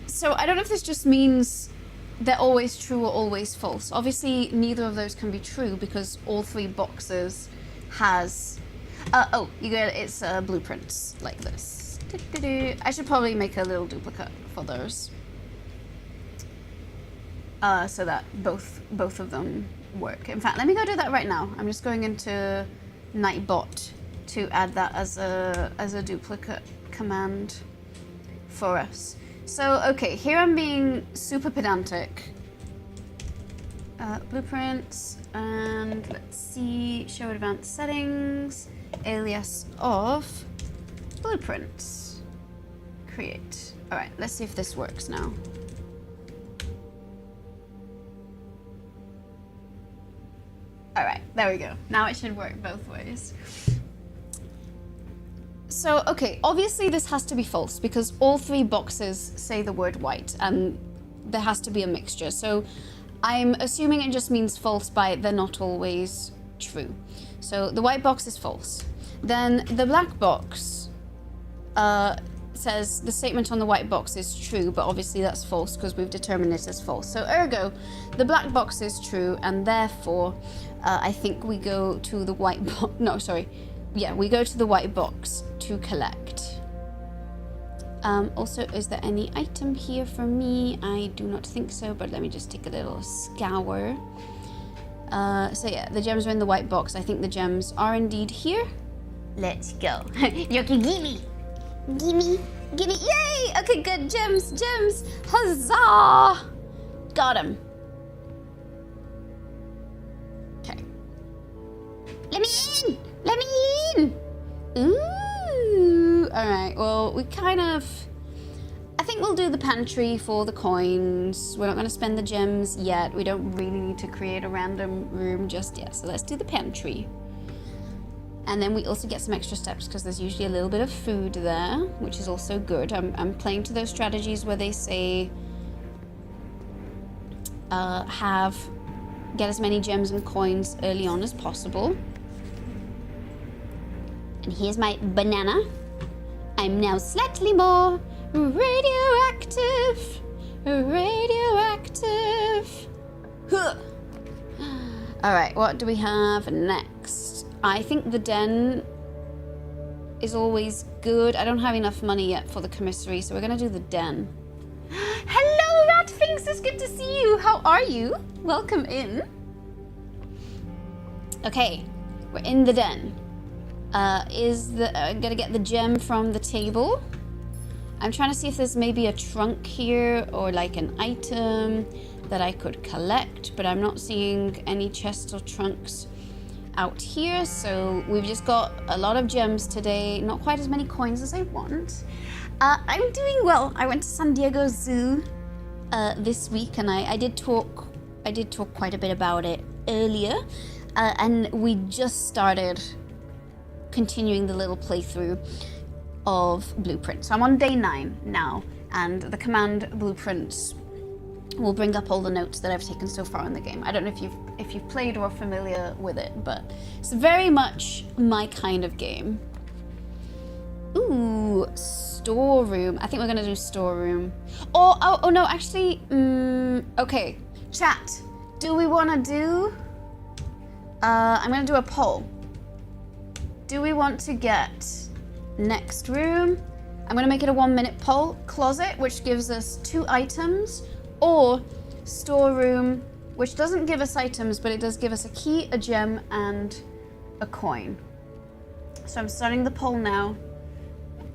So I don't know if this just means they're always true or always false. Obviously, neither of those can be true because all three boxes has, oh, you get it's blueprints like this. I should probably make a little duplicate for those. So that both of them work. In fact, let me go do that right now. I'm just going into Nightbot to add that as a duplicate command for us. So, okay, here I'm being super pedantic. Blueprints, and let's see, show advanced settings, alias of blueprints. Create. All right, let's see if this works now. All right, there we go. Now it should work both ways. So, okay, obviously this has to be false because all three boxes say the word white and there has to be a mixture. So I'm assuming it just means false by they're not always true. So the white box is false. Then the black box says the statement on the white box is true, but obviously that's false because we've determined it as false. So ergo, the black box is true, and therefore I think we go to the white box. No, sorry. Yeah, we go to the white box to collect. Also, is there any item here for me? I do not think so, but let me just take a little scour. So yeah, the gems are in the white box. I think the gems are indeed here. Let's go. Yoki, gimme! Gimme! Gimme! Yay! Okay, good. Gems! Gems! Huzzah! Got him. Okay. Let me in! Let me in! Ooh! Alright, well, we kind of... I think we'll do the pantry for the coins. We're not going to spend the gems yet. We don't really need to create a random room just yet. So let's do the pantry. And then we also get some extra steps because there's usually a little bit of food there, which is also good. I'm playing to those strategies where they say get as many gems and coins early on as possible. And here's my banana. I'm now slightly more radioactive. Radioactive. Huh. All right, what do we have next? I think the den is always good. I don't have enough money yet for the commissary, so we're gonna do the den. Hello, Ratfinks, it's good to see you. How are you? Welcome in. Okay, we're in the den. I'm gonna get the gem from the table. I'm trying to see if there's maybe a trunk here or like an item that I could collect, but I'm not seeing any chests or trunks. out here. So we've just got a lot of gems today, not quite as many coins as I want. I'm doing well. I went to San Diego Zoo this week, and I did talk quite a bit about it earlier, and we just started continuing the little playthrough of Blueprint. So I'm on day 9 now, and the command Blueprints will bring up all the notes that I've taken so far in the game. I don't know if you've played or are familiar with it, but it's very much my kind of game. Ooh, storeroom. I think we're gonna do storeroom. Oh no, actually, okay. Chat, do we wanna do, I'm gonna do a poll. Do we want to get next room? I'm gonna make it a 1-minute poll. Closet, which gives us 2 items, or storeroom, which doesn't give us items, but it does give us a key, a gem, and a coin. So I'm starting the poll now.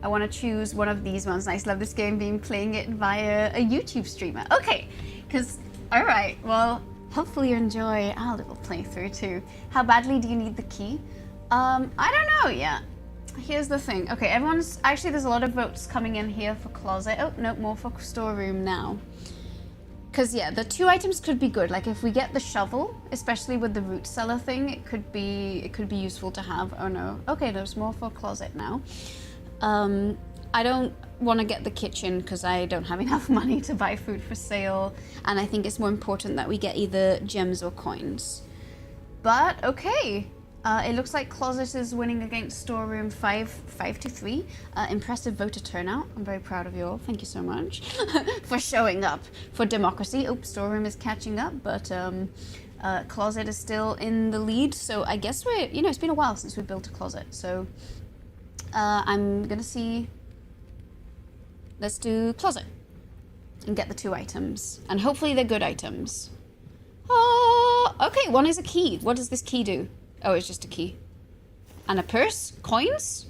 I want to choose one of these ones. I just love this game, being playing it via a YouTube streamer. Okay, because, all right, well, hopefully you enjoy our little playthrough too. How badly do you need the key? I don't know yet. Here's the thing. Okay, actually there's a lot of votes coming in here for closet. Oh, no, more for storeroom now. Because yeah, the 2 items could be good. Like if we get the shovel, especially with the root cellar thing, it could be useful to have. Oh no. Okay, there's more for closet now. I don't want to get the kitchen because I don't have enough money to buy food for sale, and I think it's more important that we get either gems or coins. But okay, it looks like closet is winning against storeroom 5-3. Impressive voter turnout. I'm very proud of you all. Thank you so much for showing up for democracy. Oh, storeroom is catching up, but closet is still in the lead. So I guess it's been a while since we built a closet. So I'm gonna see. Let's do closet and get the 2 items, and hopefully they're good items. Oh, okay. One is a key. What does this key do? Oh, it's just a key. And a purse? Coins?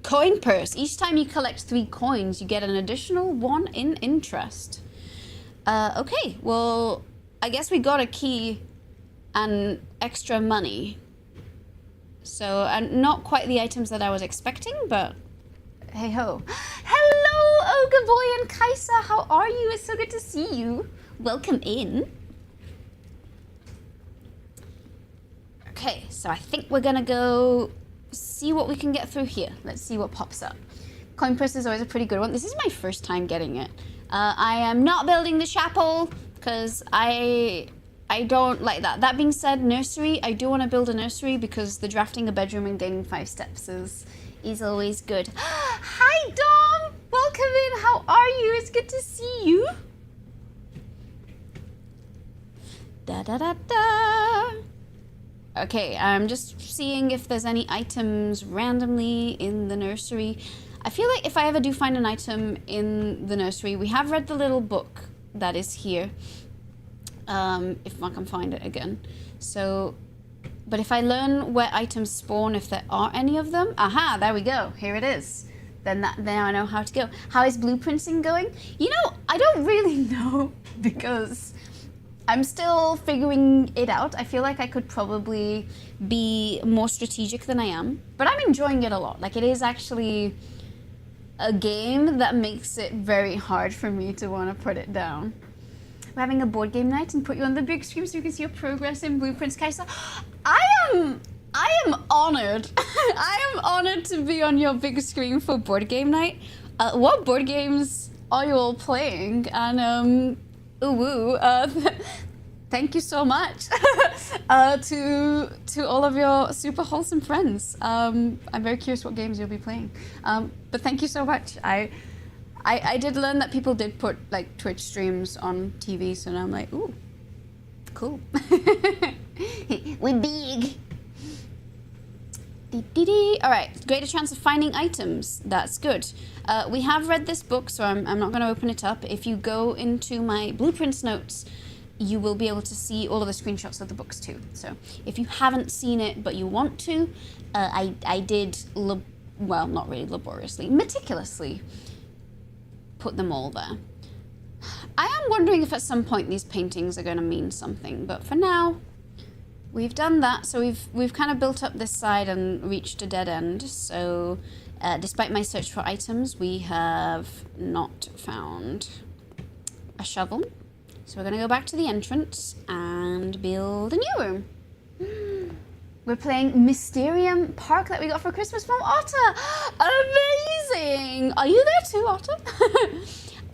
Coin purse. Each time you collect 3 coins, you get an additional 1 in interest. Okay, well, I guess we got a key and extra money. So, and not quite the items that I was expecting, but hey ho. Hello, Ogre Boy and Kaisa. How are you? It's so good to see you. Welcome in. Okay, so I think we're gonna go see what we can get through here. Let's see what pops up. Coin purse is always a pretty good one. This is my first time getting it. I am not building the chapel because I don't like that. That being said, nursery, I do want to build a nursery because the drafting a bedroom and gaining 5 steps is always good. Hi, Dom! Welcome in. How are you? It's good to see you. Da da da da. Okay, I'm just seeing if there's any items randomly in the nursery. I feel like if I ever do find an item in the nursery, we have read the little book that is here. If I can find it again. So, but if I learn where items spawn, if there are any of them, aha, there we go. Here it is. Then I know how to go. How is blueprinting going? You know, I don't really know because I'm still figuring it out. I feel like I could probably be more strategic than I am, but I'm enjoying it a lot. Like, it is actually a game that makes it very hard for me to want to put it down. We're having a board game night and put you on the big screen so you can see your progress in Blueprints, Kaisa. I am honored. I am honored to be on your big screen for board game night. What board games are you all playing? And thank you so much to all of your super wholesome friends. I'm very curious what games you'll be playing. But thank you so much. I did learn that people did put like Twitch streams on TV, so now I'm like, ooh, cool. We're big. All right, greater chance of finding items. That's good. We have read this book, so I'm not going to open it up. If you go into my blueprints notes, you will be able to see all of the screenshots of the books too. So if you haven't seen it but you want to, I did, well, not really laboriously, meticulously put them all there. I am wondering if at some point these paintings are going to mean something, but for now, we've done that. So we've kind of built up this side and reached a dead end. So despite my search for items, we have not found a shovel. So we're gonna go back to the entrance and build a new room. We're playing Mysterium Park that we got for Christmas from Otta. Amazing! Are you there too, Otta?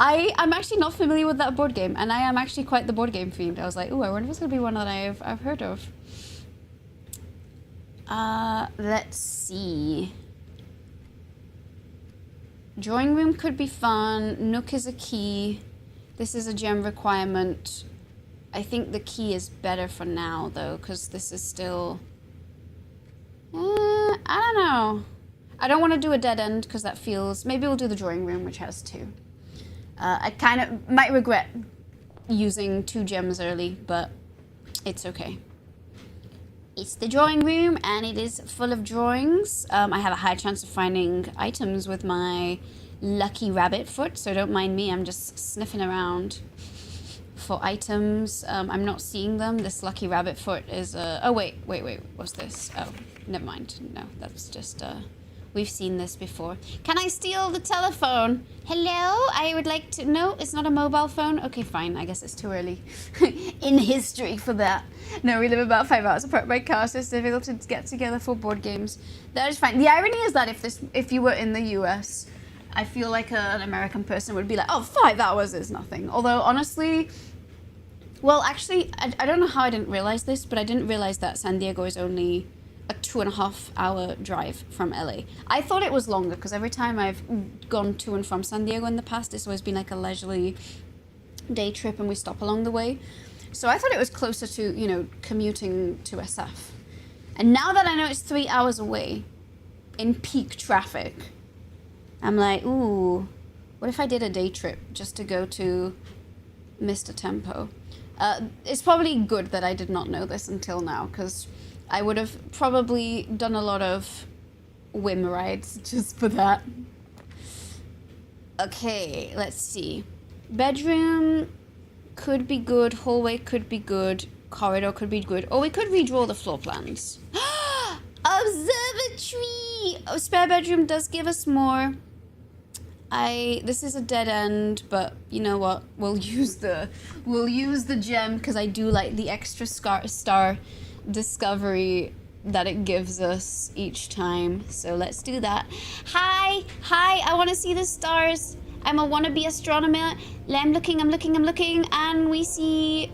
I'm actually not familiar with that board game, and I am actually quite the board game fiend. I was like, ooh, I wonder if it's gonna be one that I've heard of. Let's see. Drawing room could be fun. Nook is a key. This is a gem requirement. I think the key is better for now, though, because this is still... I don't know. I don't want to do a dead end, because that feels... Maybe we'll do the drawing room, which has 2. I kind of might regret using 2 gems early, but it's okay. It's the drawing room, and it is full of drawings. I have a high chance of finding items with my lucky rabbit foot, so don't mind me. I'm just sniffing around for items. I'm not seeing them. This lucky rabbit foot is oh wait, what's this? Oh, never mind. No, that's just we've seen this before. Can I steal the telephone? Hello, I would like to... No, it's not a mobile phone. Okay, fine. I guess it's too early in history for that. No, we live about 5 hours apart by car, so it's difficult to get together for board games. That is fine. The irony is that if you were in the US, I feel like an American person would be like, oh, 5 hours is nothing. Although, honestly... Well, actually, I don't know how I didn't realize this, but I didn't realize that San Diego is only a 2.5-hour drive from LA. I thought it was longer, because every time I've gone to and from San Diego in the past, it's always been like a leisurely day trip and we stop along the way. So I thought it was closer to, you know, commuting to SF. And now that I know it's 3 hours away in peak traffic, I'm like, ooh, what if I did a day trip just to go to Mr. Tempo? It's probably good that I did not know this until now, because I would have probably done a lot of whim rides just for that. Okay, let's see. Bedroom could be good, hallway could be good, corridor could be good, or we could redraw the floor plans. Observatory! Oh, spare bedroom does give us more. This is a dead end, but you know what? We'll use the gem, because I do like the extra star discovery that it gives us each time. So let's do that. Hi, I want to see the stars. I'm a wannabe astronomer. I'm looking, and we see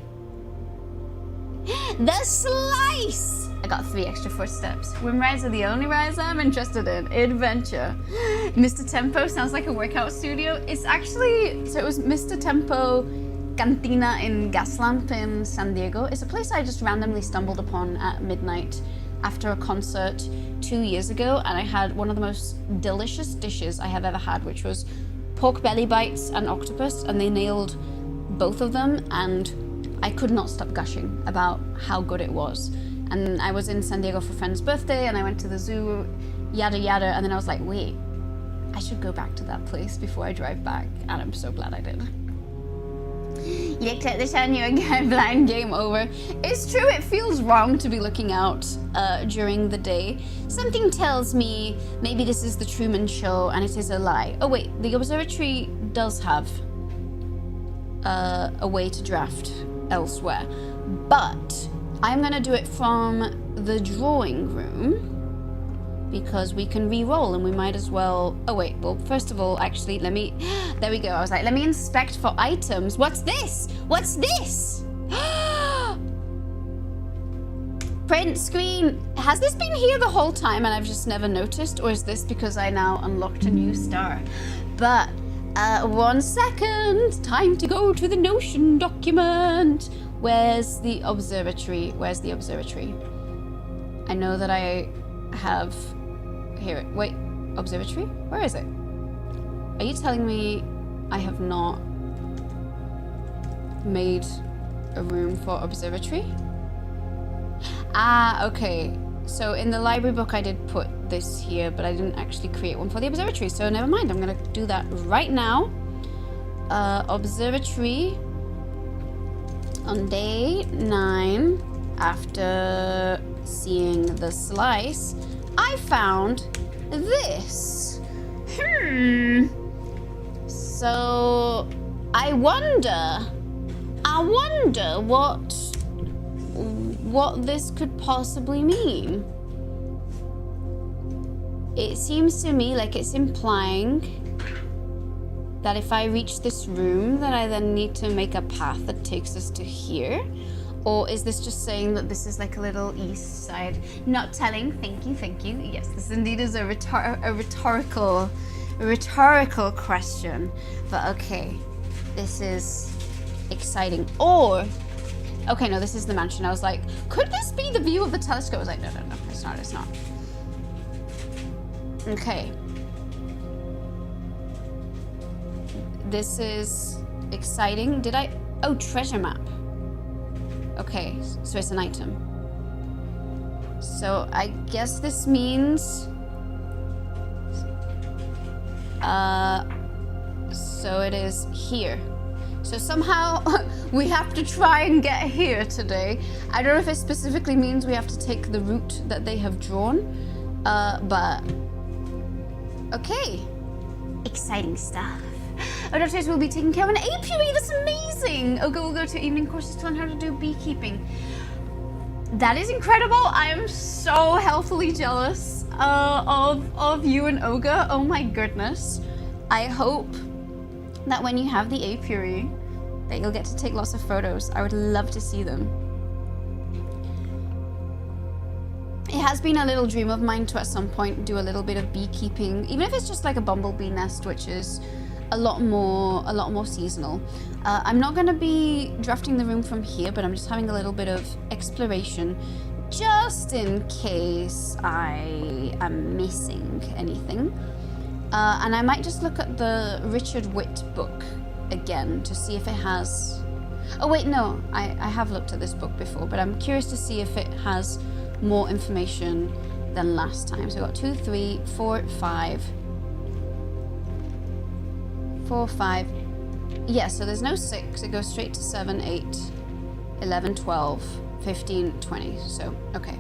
the slice. I got 3 extra footsteps. Whim rides are the only rides I'm interested in. Adventure. Mr. Tempo sounds like a workout studio. It's actually, so it was Mr. Tempo Cantina in Gaslamp in San Diego. It's a place I just randomly stumbled upon at midnight after a concert 2 years ago, and I had one of the most delicious dishes I have ever had, which was pork belly bites and octopus, and they nailed both of them, and I could not stop gushing about how good it was. And I was in San Diego for a friend's birthday, and I went to the zoo, yada yada, and then I was like, wait, I should go back to that place before I drive back, and I'm so glad I did. You looked at the sun, you were blind, game over. It's true, it feels wrong to be looking out during the day. Something tells me maybe this is the Truman Show and it is a lie. Oh wait, the observatory does have a way to draft elsewhere, but I'm gonna do it from the drawing room because we can re-roll and we might as well... Oh wait, well first of all, actually, let me... There we go, I was like, let me inspect for items. What's this? What's this? Print screen. Has this been here the whole time and I've just never noticed? Or is this because I now unlocked a new star? But, 1 second. Time to go to the Notion document. Where's the observatory? Where's the observatory? I know that I have... Here, wait, observatory? Where is it? Are you telling me I have not made a room for observatory? Ah, okay. So in the library book I did put this here, but I didn't actually create one for the observatory, so never mind. I'm gonna do that right now. Observatory on day 9. after seeing the slice, I found this. So I wonder what this could possibly mean. It seems to me like it's implying that if I reach this room, that I then need to make a path that takes us to here. Or is this just saying that this is like a little east side? Not telling. Thank you. Yes, this indeed is a rhetorical question. But okay, this is exciting. Or, okay, no, this is the mansion. I was like, could this be the view of the telescope? I was like, no, it's not. Okay. This is exciting. Oh, treasure map. Okay, so it's an item. So I guess this means... so it is here. So somehow we have to try and get here today. I don't know if it specifically means we have to take the route that they have drawn, but okay. Exciting stuff. Our doctors will be taking care of an apiary. That's amazing. Oga will go to evening courses to learn how to do beekeeping. That is incredible. I am so healthily jealous of you and Oga. Oh my goodness. I hope that when you have the apiary, that you'll get to take lots of photos. I would love to see them. It has been a little dream of mine to at some point do a little bit of beekeeping, even if it's just like a bumblebee nest, which is a lot more seasonal. I'm not going to be drafting the room from here, but I'm just having a little bit of exploration just in case I am missing anything. And I might just look at the Richard Witt book again to see if it has... Oh wait, no, I have looked at this book before, but I'm curious to see if it has more information than last time. So I got 2, 3, 4, 5. 4, 5. Yeah, so there's no 6. It goes straight to 7, 8, 11, 12, 15, 20. So, okay.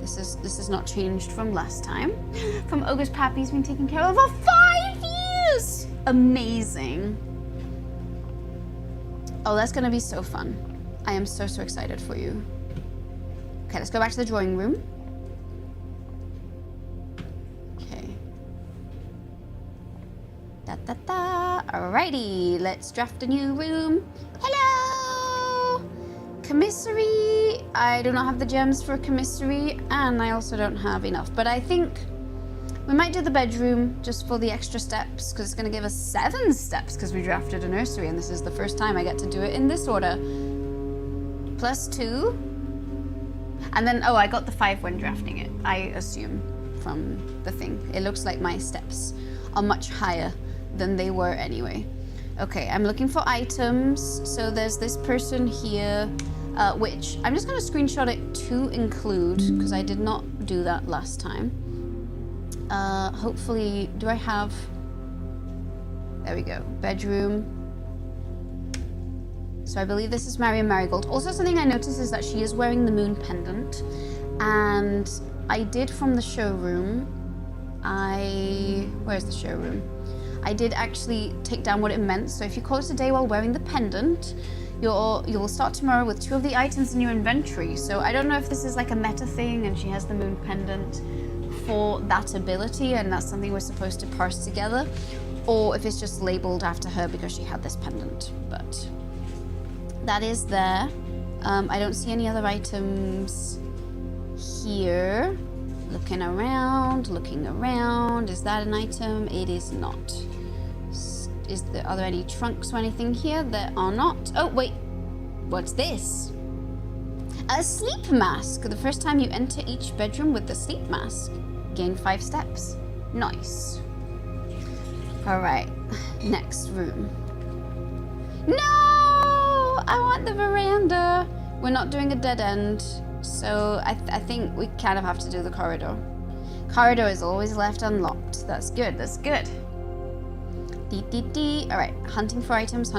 This is not changed from last time. From Oga's Pappy's been taken care of for 5 years! Amazing. Oh, that's gonna be so fun. I am so excited for you. Okay, let's go back to the drawing room. Okay. Alrighty, let's draft a new room. Hello! Commissary. I do not have the gems for a commissary, and I also don't have enough. But I think we might do the bedroom just for the extra steps, because it's going to give us 7 steps because we drafted a nursery, and this is the first time I get to do it in this order. +2. And then, oh, I got the 5 when drafting it, I assume, from the thing. It looks like my steps are much higher than they were anyway. Okay, I'm looking for items. So there's this person here, which I'm just going to screenshot it to include, because I did not do that last time. Hopefully, do I have... There we go, bedroom. So I believe this is Marion Marigold. Also, something I noticed is that she is wearing the moon pendant. And I did from the showroom, where's the showroom? I did actually take down what it meant. So if you call it a day while wearing the pendant, you'll start tomorrow with 2 of the items in your inventory. So I don't know if this is like a meta thing and she has the moon pendant for that ability and that's something we're supposed to parse together, or if it's just labeled after her because she had this pendant. But that is there. I don't see any other items here. Looking around. Is that an item? It is not. Are there any trunks or anything here? There are not. Oh, wait. What's this? A sleep mask. The first time you enter each bedroom with the sleep mask, gain 5 steps. Nice. All right. Next room. No! I want the veranda. We're not doing a dead end. So I think we kind of have to do the corridor. Corridor is always left unlocked. That's good. All right, hunting for items.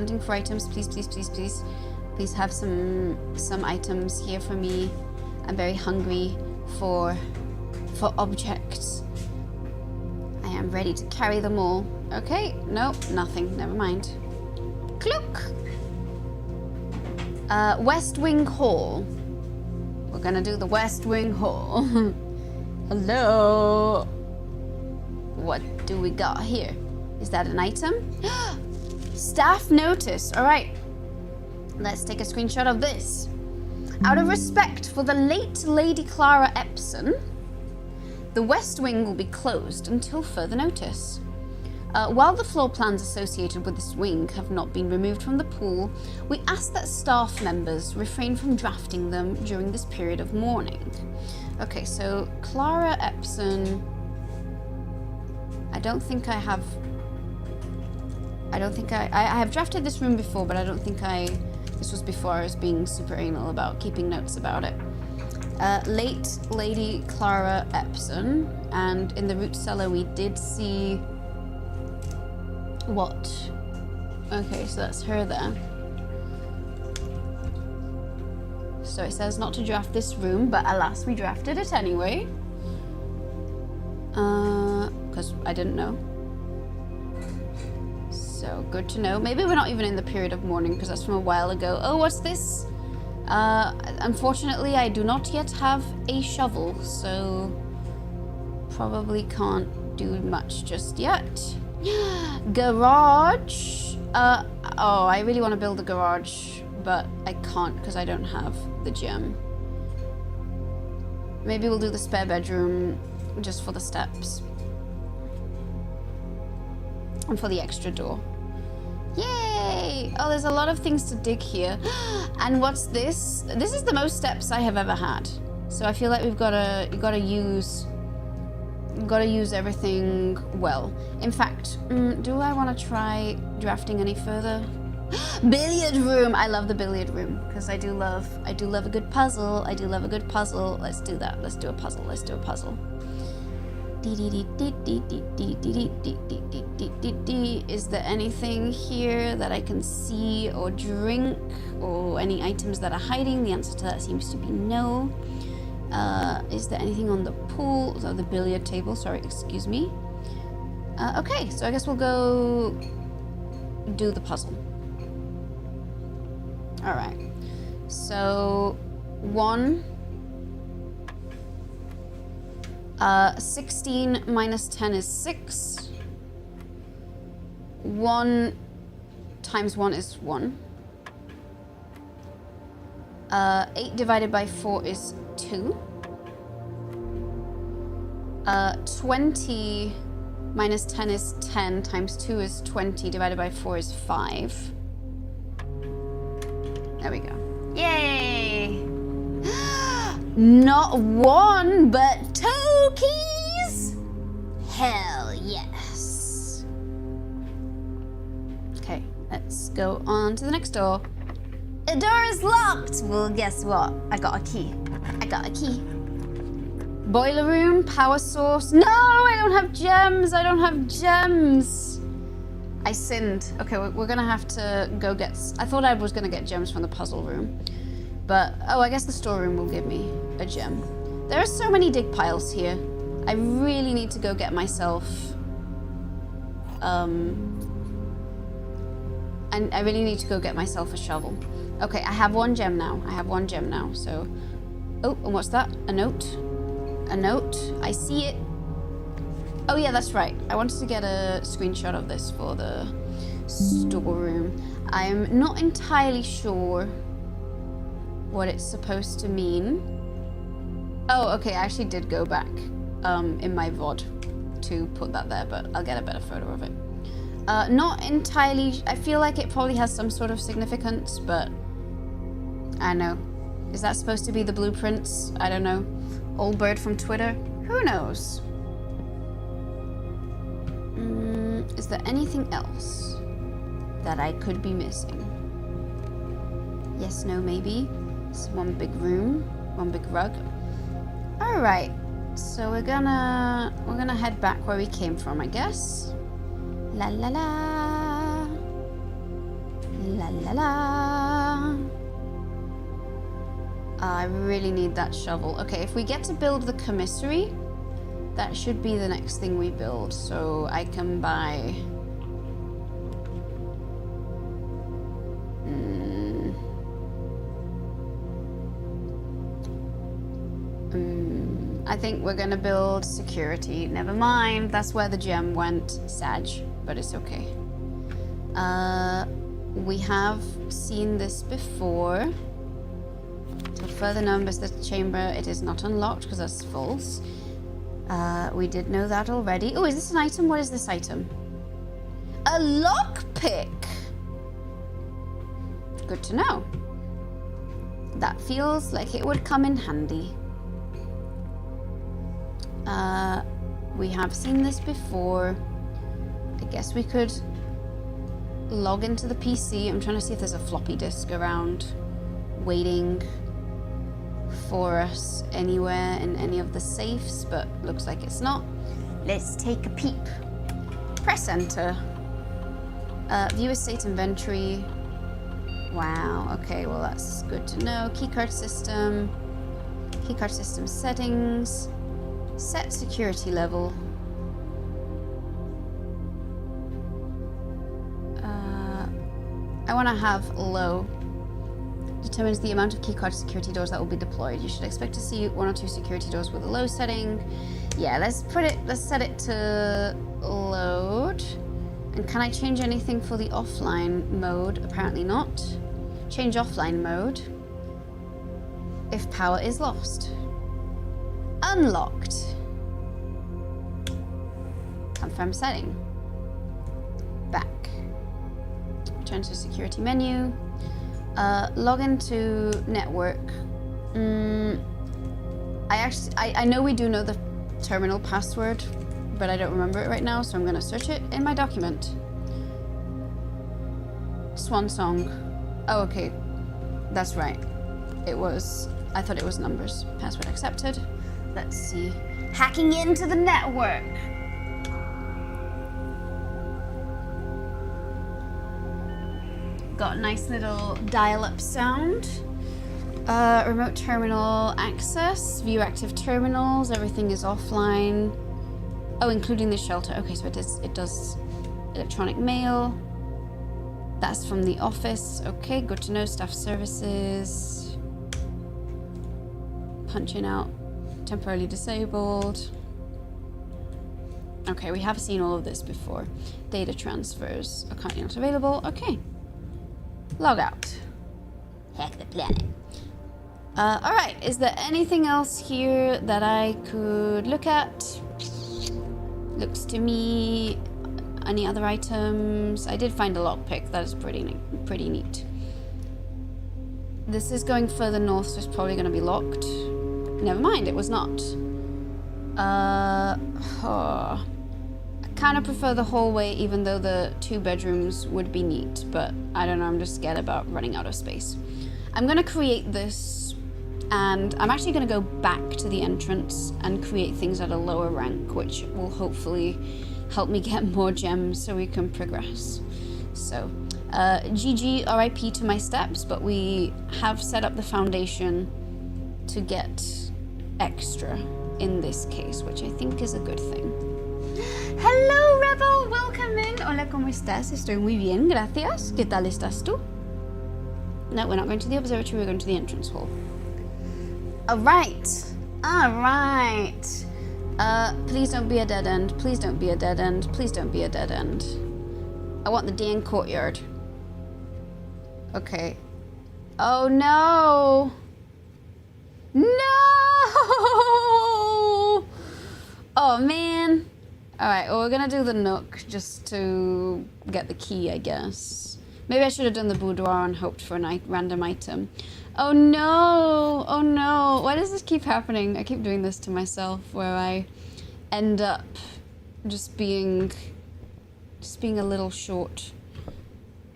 Please have some items here for me. I'm very hungry for objects. I am ready to carry them all. Okay, nope, nothing. Never mind. Clook. West Wing Hall. We're gonna do the West Wing Hall. Hello. What do we got here? Is that an item? Staff notice. All right. Let's take a screenshot of this. Out of respect for the late Lady Clara Epson, the West Wing will be closed until further notice. While the floor plans associated with this wing have not been removed from the pool, we ask that staff members refrain from drafting them during this period of mourning. Okay, so Clara Epson. I have drafted this room before, but I don't think this was before I was being super anal about keeping notes about it. Late Lady Clara Epson, and in the root cellar we did see what? Okay, so that's her there. So it says not to draft this room, but alas, we drafted it anyway. Because I didn't know. So good to know. Maybe we're not even in the period of mourning because that's from a while ago. Oh, what's this? Unfortunately, I do not yet have a shovel, so probably can't do much just yet. Garage. Oh, I really want to build a garage, but I can't because I don't have the gem. Maybe we'll do the spare bedroom just for the steps. And for the extra door. Yay! Oh, there's a lot of things to dig here. And what's this? This is the most steps I have ever had. So I feel like you've gotta use everything well. In fact, do I want to try drafting any further? Billiard room. I love the billiard room because I do love a good puzzle. I do love a good puzzle. Let's do that. Let's do a puzzle. Let's do a puzzle. Is there anything here that I can see or drink, or any items that are hiding? The answer to that seems to be no. Is there anything on the pool? Oh, the billiard table, sorry, excuse me. Okay, so I guess we'll go do the puzzle. All right, so 16 minus 10 is 6. 1 times 1 is 1. 8 divided by 4 is 2. 20 minus 10 is 10, times 2 is 20, divided by 4 is 5. There we go. Yay! Not 1, but 2 keys? Hell yes. Okay, let's go on to the next door. The door is locked. Well, guess what? I got a key. Boiler room, power source. No, I don't have gems. I sinned. Okay, we're gonna have to go get... I thought I was gonna get gems from the puzzle room. But, oh, I guess the storeroom will give me a gem. There are so many dig piles here. I really need to go get myself... and I really need to go get myself a shovel. Okay, I have 1 gem now. So... Oh, and what's that? A note. I see it. Oh yeah, that's right. I wanted to get a screenshot of this for the storeroom. I'm not entirely sure what it's supposed to mean. Oh, okay, I actually did go back in my VOD to put that there, but I'll get a better photo of it. Not entirely, I feel like it probably has some sort of significance, but I don't know. Is that supposed to be the blueprints? I don't know. Old bird from Twitter? Who knows? Is there anything else that I could be missing? Yes, no, maybe. It's one big room, one big rug. All right, so we're gonna head back where we came from, I guess. La la la, la la la. I really need that shovel. Okay, if we get to build the commissary, that should be the next thing we build. So I can buy... I think we're gonna build security. Never mind, that's where the gem went. Sag, but it's okay. We have seen this before. Till further numbers the chamber, it is not unlocked because that's false. We did know that already. Oh, is this an item? What is this item? A lockpick! Good to know. That feels like it would come in handy. We have seen this before. I guess we could log into the PC. I'm trying to see if there's a floppy disk around waiting for us anywhere in any of the safes, but looks like it's not. Let's take a peep. Press enter. View estate inventory. Wow, okay, well that's good to know. Keycard system settings. Set security level. I want to have low. Determines the amount of keycard security doors that will be deployed. You should expect to see 1 or 2 security doors with a low setting. Yeah, let's set it to load. And can I change anything for the offline mode? Apparently not. Change offline mode if power is lost. Unlocked. Confirm setting. Back. Return to security menu. Log into network. I know we do know the terminal password, but I don't remember it right now, so I'm gonna search it in my document. Swan song. Oh, okay. That's right. I thought it was numbers. Password accepted. Let's see. Hacking into the network. Got a nice little dial-up sound. Remote terminal access. View active terminals. Everything is offline. Oh, including the shelter. Okay, so it does electronic mail. That's from the office. Okay, good to know. Staff services. Punching out. Temporarily disabled. Okay, we have seen all of this before. Data transfers are currently not available. Okay. Log out. Hack the planet. Alright, is there anything else here that I could look at? Looks to me... Any other items? I did find a lockpick. That is pretty neat. This is going further north, so it's probably going to be locked. Never mind, it was not. I kind of prefer the hallway, even though the 2 bedrooms would be neat, but I don't know, I'm just scared about running out of space. I'm gonna create this, and I'm actually gonna go back to the entrance and create things at a lower rank, which will hopefully help me get more gems so we can progress. So, GG, RIP to my steps, but we have set up the foundation to get extra in this case, which I think is a good thing. Hello, Rebel, welcome in. Hola, ¿cómo estás? Estoy muy bien, gracias. ¿Qué tal estás tú? No, we're not going to the observatory, we're going to the entrance hall. Alright. Please don't be a dead end. Please don't be a dead end. Please don't be a dead end. I want the dang courtyard. Okay. Oh no! No! Oh man. Alright, well we're gonna do the nook just to get the key, I guess. Maybe I should have done the boudoir and hoped for a random item. Oh no! Oh no! Why does this keep happening? I keep doing this to myself where I end up just being a little short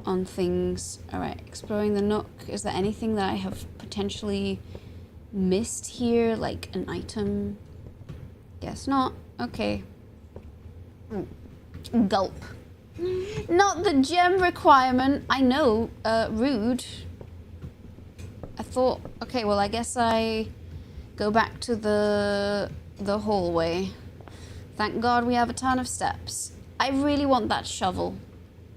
on things. Alright, exploring the nook. Is there anything that I have potentially missed here? Like an item? Guess not. Okay. Gulp. Not the gem requirement. I know, rude. thought, okay, well, I guess I go back to the hallway. Thank God we have a ton of steps. I really want that shovel.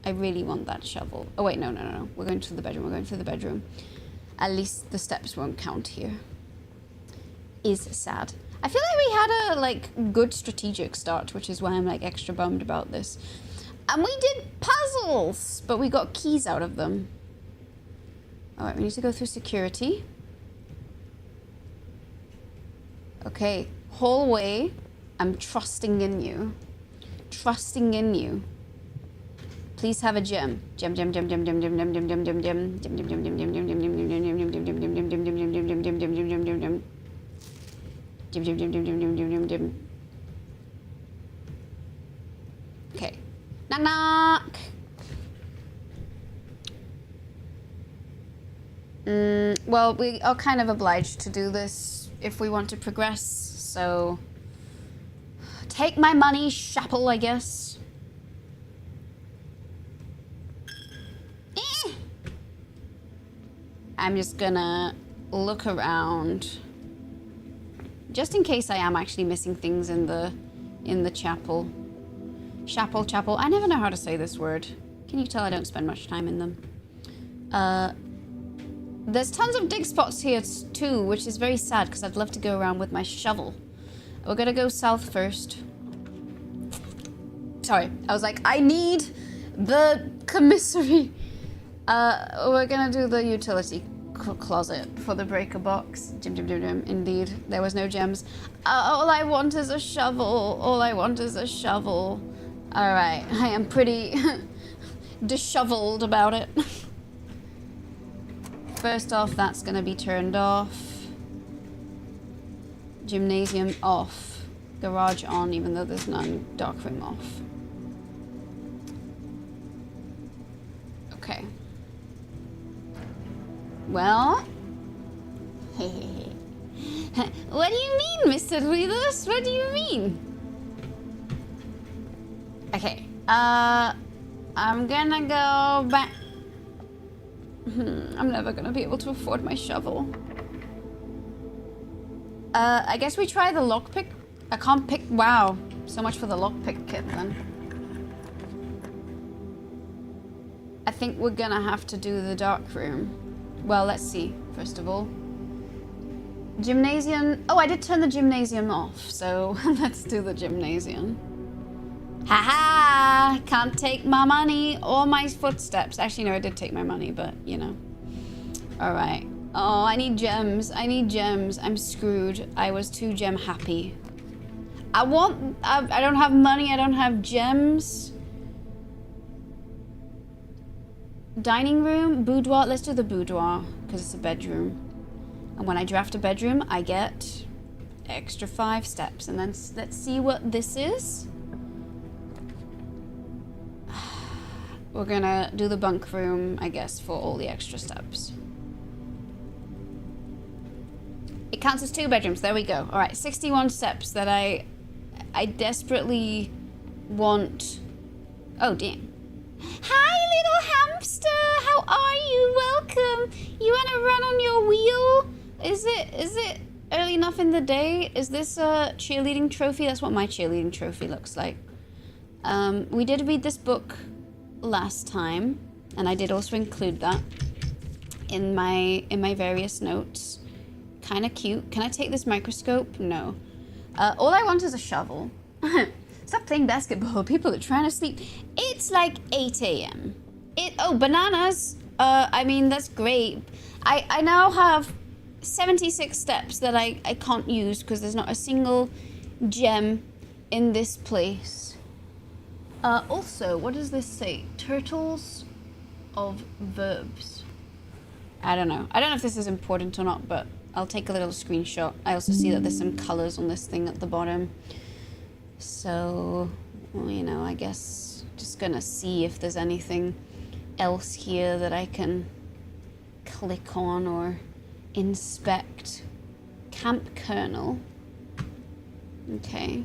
I really want that shovel. Oh, wait, no. We're going to the bedroom. We're going to the bedroom. At least the steps won't count here. Is sad. I feel like we had a, like, good strategic start, which is why I'm, like, extra bummed about this. And we did puzzles, but we got keys out of them. All right, we need to go through security. Okay, hallway. I'm trusting in you. Trusting in you. Please have a gem. Gem. Okay. Knock knock. Well, we are kind of obliged to do this if we want to progress, so take my money, Chapel, I guess. I'm just gonna look around just in case I am actually missing things in the chapel. Chapel. I never know how to say this word. Can you tell I don't spend much time in them? There's tons of dig spots here too, which is very sad because I'd love to go around with my shovel. We're gonna go south first. Sorry, I was like, I need the commissary. We're gonna do the utility closet for the breaker box. Jim. Indeed, there was no gems. All I want is a shovel. All I want is a shovel. All right, I am pretty disheveled about it. First off, that's gonna be turned off. Gymnasium off. Garage on, even though there's none. Dark room off. Okay. Well. What do you mean, Mr. Readers? What do you mean? Okay. I'm gonna go back. I'm never gonna be able to afford my shovel. I guess we try the lockpick. I can't pick. Wow. So much for the lockpick kit then. I think we're gonna have to do the dark room. Well, let's see, first of all. Gymnasium. Oh, I did turn the gymnasium off, so let's do the gymnasium. Haha! Can't take my money or my footsteps. Actually, no, I did take my money, but you know. Alright. Oh, I need gems. I need gems. I'm screwed. I was too gem happy. I don't have money. I don't have gems. Dining room, boudoir. Let's do the boudoir because it's a bedroom. And when I draft a bedroom, I get extra 5 steps. And then let's see what this is. We're gonna do the bunk room, I guess, for all the extra steps. It counts as 2 bedrooms. There we go. All right, 61 steps that I desperately want. Oh, damn. Hi, little hamster. How are you? Welcome. You want to run on your wheel? Is it early enough in the day? Is this a cheerleading trophy? That's what my cheerleading trophy looks like. We did read this book last time, and I did also include that in my various notes. Kind of cute. Can I take this microscope? No. All I want is a shovel. Stop playing basketball. People are trying to sleep. It's like 8 a.m. Oh, bananas. I mean, that's great. I now have 76 steps that I can't use because there's not a single gem in this place. Also, what does this say? Turtles of verbs. I don't know. I don't know if this is important or not, but I'll take a little screenshot. I also see that there's some colors on this thing at the bottom. So, well, you know, I guess just gonna see if there's anything else here that I can click on or inspect. Camp Colonel. Okay.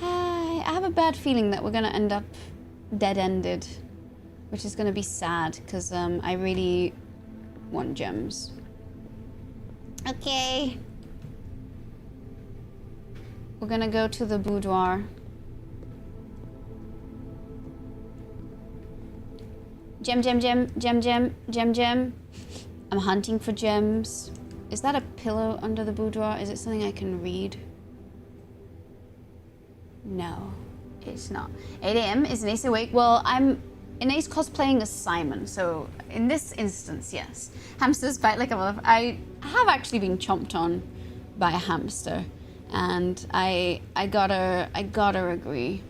I have a bad feeling that we're gonna end up dead-ended, which is gonna be sad because I really want gems. Okay. We're gonna go to the boudoir. Gem, gem, gem, gem, gem, gem, gem. I'm hunting for gems. Is that a pillow under the boudoir? Is it something I can read? No, it's not. 8 a.m. Is Inace awake? Well, I'm Inace cosplaying as Simon, so in this instance, yes. Hamsters bite like a wolf. I have actually been chomped on by a hamster, and I gotta agree.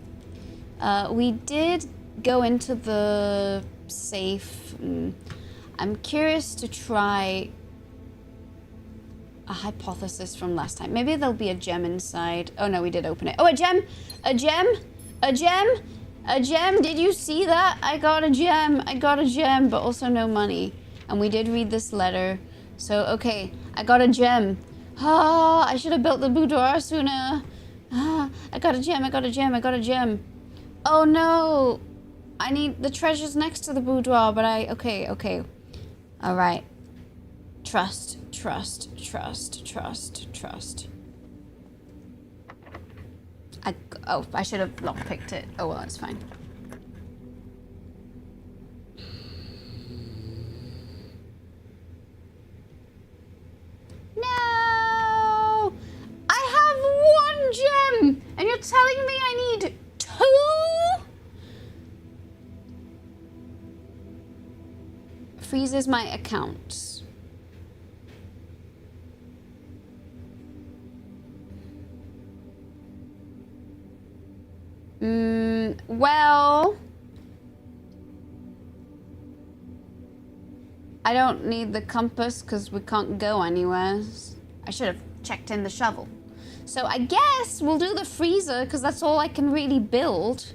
We did go into the safe. I'm curious to try a hypothesis from last time. Maybe there'll be a gem inside. Oh no, we did open it. Oh, a gem! A gem! A gem! A gem! Did you see that? I got a gem. I got a gem, but also no money. And we did read this letter. So, okay, I got a gem. Ah, I should have built the boudoir sooner. Ah, I got a gem, I got a gem, I got a gem. Oh no! I need the treasures next to the boudoir, but okay. All right. Trust. I should have lockpicked it. Oh well, it's fine. No! I have 1 gem! And you're telling me I need 2? Freezes my account. Well, I don't need the compass because we can't go anywhere. I should have checked in the shovel. So I guess we'll do the freezer because that's all I can really build.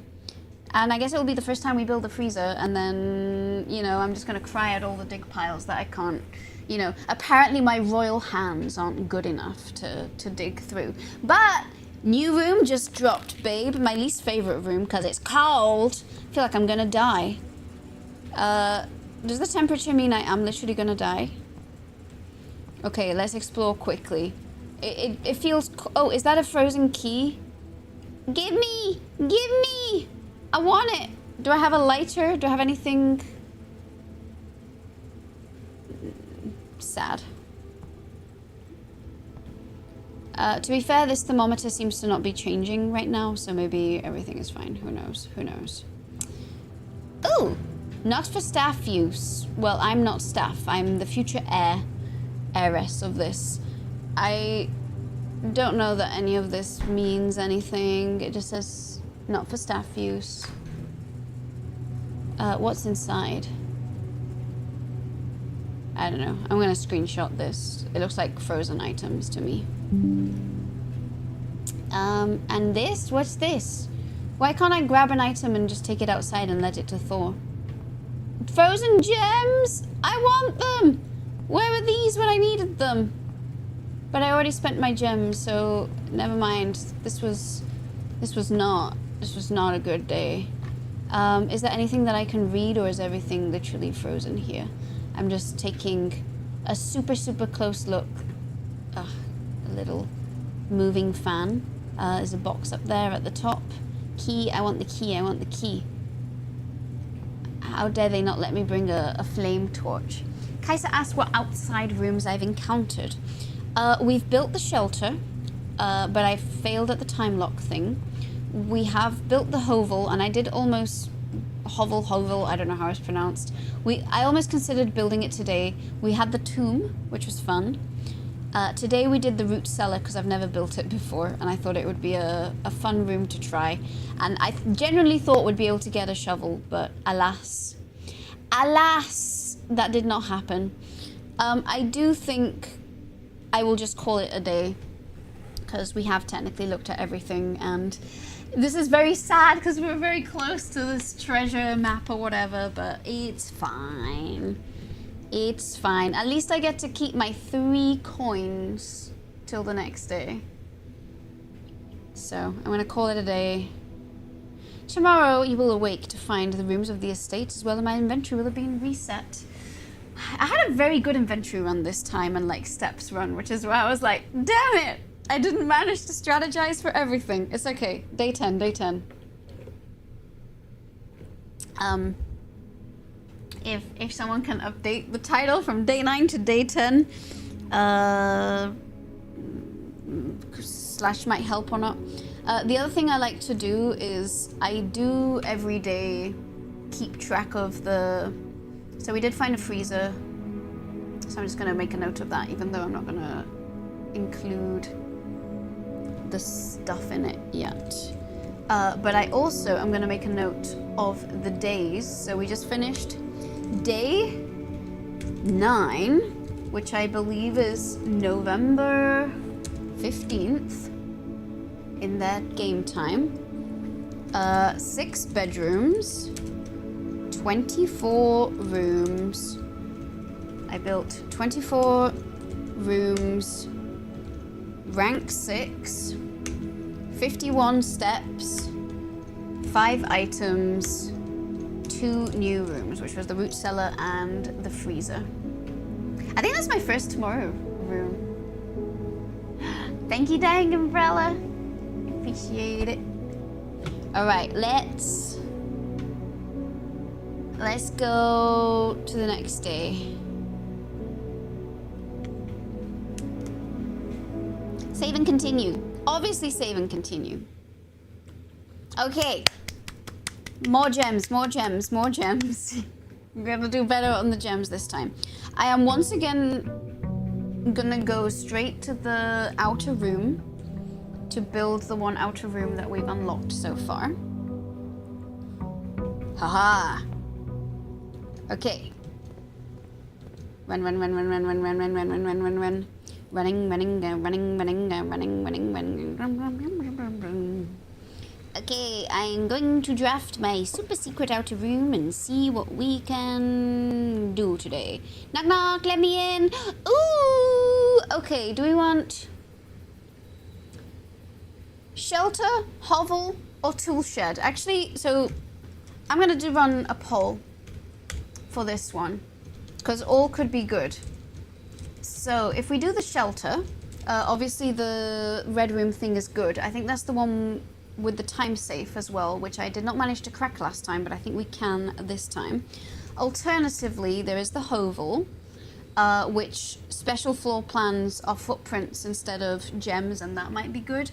And I guess it will be the first time we build the freezer, and then, you know, I'm just going to cry at all the dig piles that I can't, you know, apparently my royal hands aren't good enough to dig through. But new room just dropped, babe. My least favorite room because it's cold. I feel like I'm going to die. Does the temperature mean I am literally going to die? Okay, let's explore quickly. It feels... Oh, is that a frozen key? Give me! Give me! I want it. Do I have a lighter? Do I have anything? Sad. To be fair, this thermometer seems to not be changing right now, so maybe everything is fine. Who knows? Who knows? Ooh! Not for staff use. Well, I'm not staff. I'm the future heiress of this. I don't know that any of this means anything. It just says not for staff use. What's inside? I don't know. I'm gonna screenshot this. It looks like frozen items to me. And this? What's this? Why can't I grab an item and just take it outside and let it to thaw? Frozen gems! I want them! Where were these when I needed them? But I already spent my gems, so never mind. This was not a good day. Is there anything that I can read, or is everything literally frozen here? I'm just taking a super close look. Ugh, a little moving fan. There's a box up there at the top. Key, I want the key, I want the key. How dare they not let me bring a flame torch? Kaisa asked what outside rooms I've encountered. We've built the shelter, but I failed at the time lock thing. We have built the hovel, and I did almost hovel, I don't know how it's pronounced. I almost considered building it today. We had the tomb, which was fun. Today we did the root cellar because I've never built it before, and I thought it would be a fun room to try. And I genuinely thought we'd be able to get a shovel, but alas, that did not happen. I do think I will just call it a day because we have technically looked at everything, and this is very sad because we're very close to this treasure map or whatever, but it's fine. It's fine. At least I get to keep my 3 coins till the next day. So I'm going to call it a day. Tomorrow you will awake to find the rooms of the estate as well, and my inventory will have been reset. I had a very good inventory run this time and like steps run, which is why I was like, damn it! I didn't manage to strategize for everything. It's okay. Day 10, day 10. If someone can update the title from day 9 to day 10, slash might help or not. The other thing I like to do is I do every day keep track of the... So we did find a freezer, so I'm just going to make a note of that, even though I'm not going to include the stuff in it yet. But I also am going to make a note of the days. So we just finished day 9, which I believe is November 15th in that game time. 6 bedrooms, 24 rooms. I built 24 rooms, rank 6, 51 steps, 5 items, 2 new rooms, which was the root cellar and the freezer. I think that's my first tomorrow room. Thank you, Dying Umbrella. Appreciate it. Alright, let's go to the next day. Save and continue. Obviously save and continue. Okay. More gems, more gems, more gems. I'm gonna do better on the gems this time. I am once again gonna go straight to the outer room to build the one outer room that we've unlocked so far. Haha. Okay. Run. Running. Okay, I'm going to draft my super secret outer room and see what we can do today. Knock knock, let me in. Ooh, okay, do we want shelter, hovel, or tool shed? Actually, so I'm gonna run a poll for this one because all could be good. So if we do the shelter, obviously the red room thing is good. I think that's the one with the time safe as well, which I did not manage to crack last time, but I think we can this time. Alternatively, there is the hovel, which special floor plans are footprints instead of gems, and that might be good.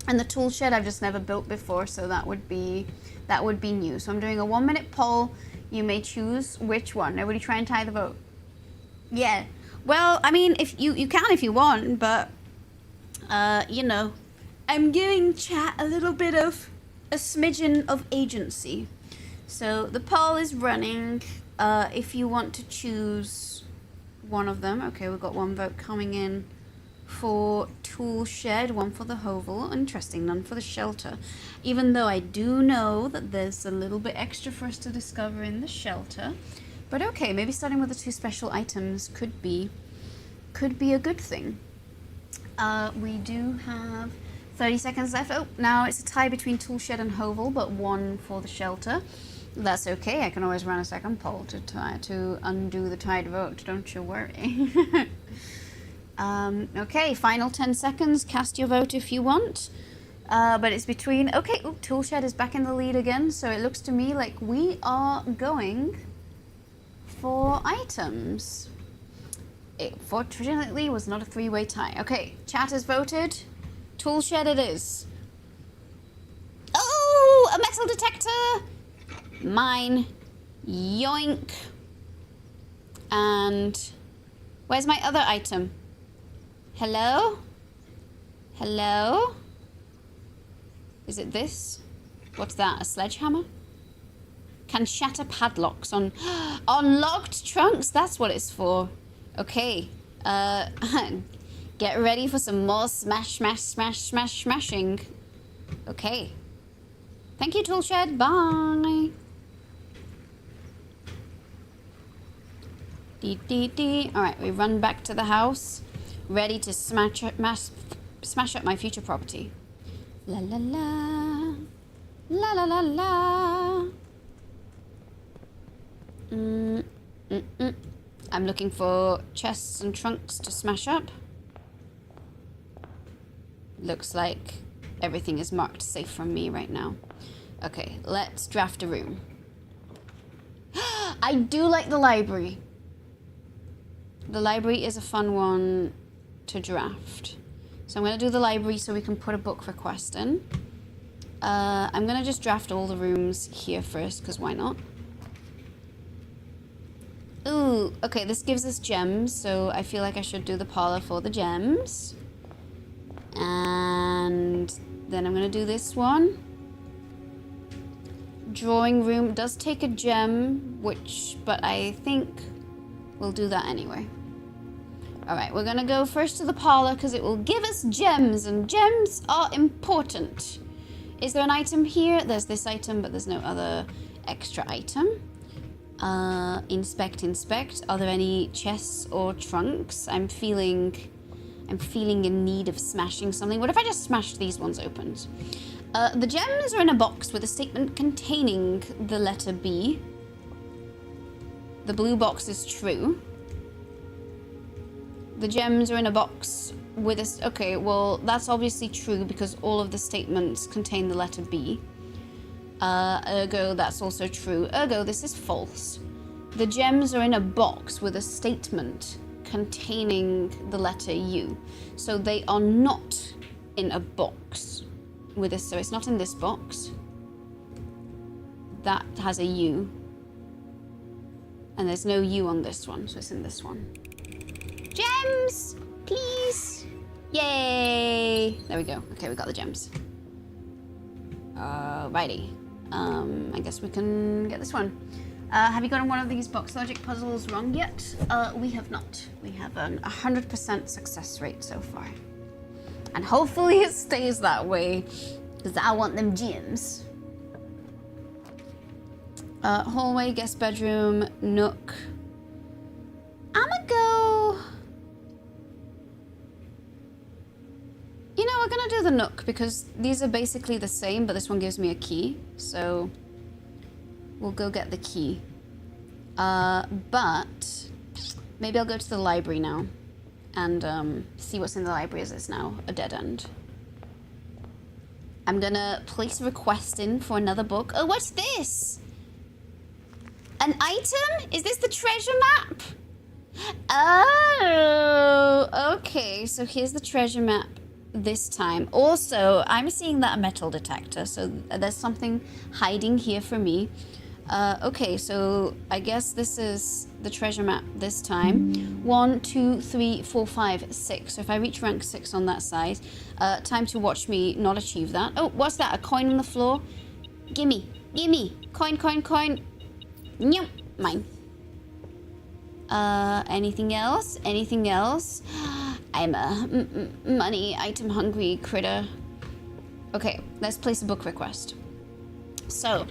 And the tool shed I've just never built before, so that would be new. So I'm doing a 1-minute poll. You may choose which one. Everybody try and tie the vote. Yeah. Well, I mean, if you can if you want, but you know, I'm giving chat a little bit of a smidgen of agency. So the poll is running. If you want to choose one of them. Okay, we've got 1 vote coming in for tool shed, 1 for the hovel. Interesting, none for the shelter. Even though I do know that there's a little bit extra for us to discover in the shelter. But okay, maybe starting with the 2 special items could be a good thing. We do have 30 seconds left. Oh, now it's a tie between tool shed and hovel, but 1 for the shelter. That's okay. I can always run a second poll to undo the tied vote. Don't you worry. Okay, final 10 seconds. Cast your vote if you want. But it's between... Okay, ooh, tool shed is back in the lead again. So it looks to me like we are going for items. It fortunately was not a 3-way tie. Okay, chat has voted. Tool shed it is. Oh, a metal detector. Mine. Yoink. And where's my other item? Hello? Hello? Is it this? What's that? A sledgehammer? Can shatter padlocks on locked trunks? That's what it's for. Okay. Get ready for some more smashing. Okay. Thank you, Toolshed. Bye. Dee. Alright, we run back to the house, ready to smash up my future property. La la la. La la la la. I'm looking for chests and trunks to smash up. Looks like everything is marked safe from me right now. Okay, let's draft a room. I do like the library. The library is a fun one to draft. So I'm going to do the library so we can put a book request in. I'm going to just draft all the rooms here first, because why not? Ooh, okay, this gives us gems, so I feel like I should do the parlor for the gems. And then I'm going to do this one. Drawing room does take a gem, but I think we'll do that anyway. Alright, we're gonna go first to the parlor because it will give us gems, and gems are important. Is there an item here? There's this item, but there's no other extra item. Inspect. Are there any chests or trunks? I'm feeling in need of smashing something. What if I just smashed these ones open? The gems are in a box with a statement containing the letter B. The blue box is true. The gems are in a box with a... Okay, well, that's obviously true because all of the statements contain the letter B. Ergo, that's also true. Ergo, this is false. The gems are in a box with a statement containing the letter U. So they are not in a box with this. So it's not in this box. That has a U. And there's no U on this one, so it's in this one. Gems! Please! Yay! There we go. Okay, we got the gems. Righty. I guess we can get this one. Have you gotten one of these box logic puzzles wrong yet? We have not. We have an 100% success rate so far. And hopefully it stays that way, because I want them gems. Hallway, guest bedroom, nook. I'ma go... You know, we're gonna do the nook because these are basically the same, but this one gives me a key. So we'll go get the key. But maybe I'll go to the library now and see what's in the library. As it's now a dead end. I'm gonna place a request in for another book. Oh, what's this? An item? Is this the treasure map? Oh, okay. So here's the treasure map this time. Also, I'm seeing that a metal detector, so there's something hiding here for me. Okay, so I guess this is the treasure map this time. 1, 2, 3, 4, 5, 6. So if I reach rank 6 on that side, time to watch me not achieve that. Oh, what's that? A coin on the floor? Gimme. Coin. Nope, mine. Anything else? I'm a money item hungry critter. Okay, let's place a book request. So,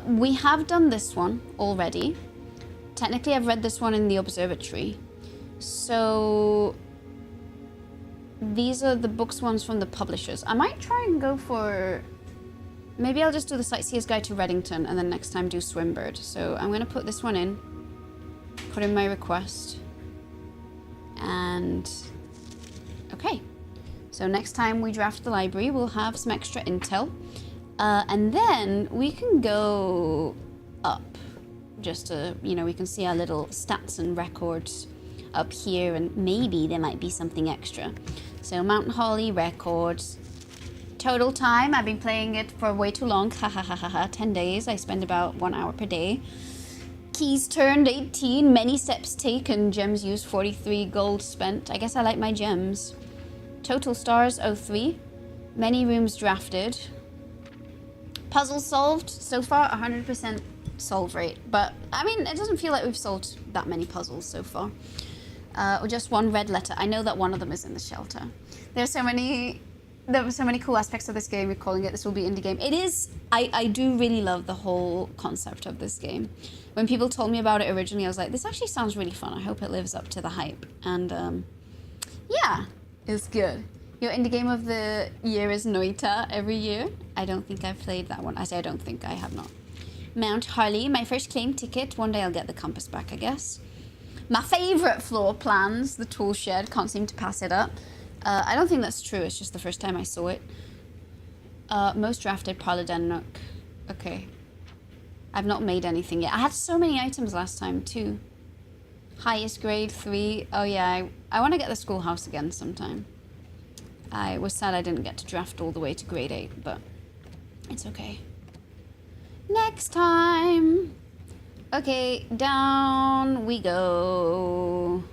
we have done this one already. Technically, I've read this one in the observatory. So, these are the books ones from the publishers. I might try and go for... Maybe I'll just do the Sightseer's Guide to Reddington and then next time do Swimbird. So I'm going to put this one in. Put in my request. And... Okay. So next time we draft the library, we'll have some extra intel. And then we can go up. Just to, you know, we can see our little stats and records up here. And maybe there might be something extra. So Mountain Holly records. Total time, I've been playing it for way too long. 10 days. I spend about 1 hour per day. Keys turned 18. Many steps taken. Gems used 43. Gold spent. I guess I like my gems. Total stars 03. Many rooms drafted. Puzzles solved. So far 100% solve rate. But I mean, it doesn't feel like we've solved that many puzzles so far. Or just one red letter. I know that one of them is in the shelter. There were so many cool aspects of this game. We're calling it This Will Be Indie Game. It is... I do really love the whole concept of this game. When people told me about it originally, I was like, this actually sounds really fun. I hope it lives up to the hype. And, yeah, it's good. Your indie game of the year is Noita every year. I don't think I've played that one. I say I don't think I have not. Mount Harley, my first claim ticket. One day I'll get the compass back, I guess. My favourite floor plans, the tool shed. Can't seem to pass it up. I don't think that's true. It's just the first time I saw it. Most drafted Paladin Nook. Okay. I've not made anything yet. I had so many items last time, too. Highest grade 3. Oh, yeah. I want to get the schoolhouse again sometime. I was sad I didn't get to draft all the way to grade 8, but it's okay. Next time. Okay, down we go.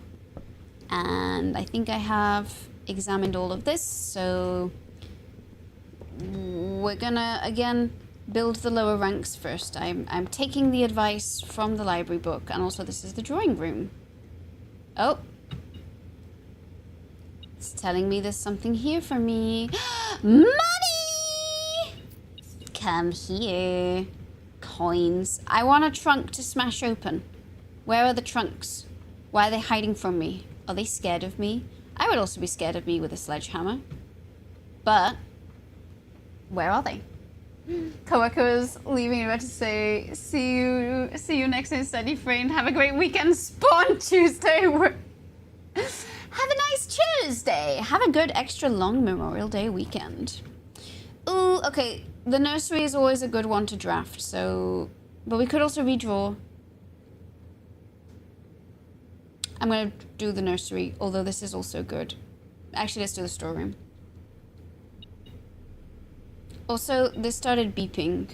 And I think I have examined all of this, so we're gonna, again, build the lower ranks first. I'm taking the advice from the library book, and also this is the drawing room. Oh. It's telling me there's something here for me. Money! Come here. Coins. I want a trunk to smash open. Where are the trunks? Why are they hiding from me? Are they scared of me? I would also be scared of me with a sledgehammer. But where are they? Coworkers leaving about to say, see you next time, study friend. Have a great weekend. Spawn Tuesday. Have a nice Tuesday. Have a good extra long Memorial Day weekend. Ooh, okay. The nursery is always a good one to draft, so... But we could also redraw. I'm gonna do the nursery, although this is also good. Actually, let's do the storeroom. Also, this started beeping.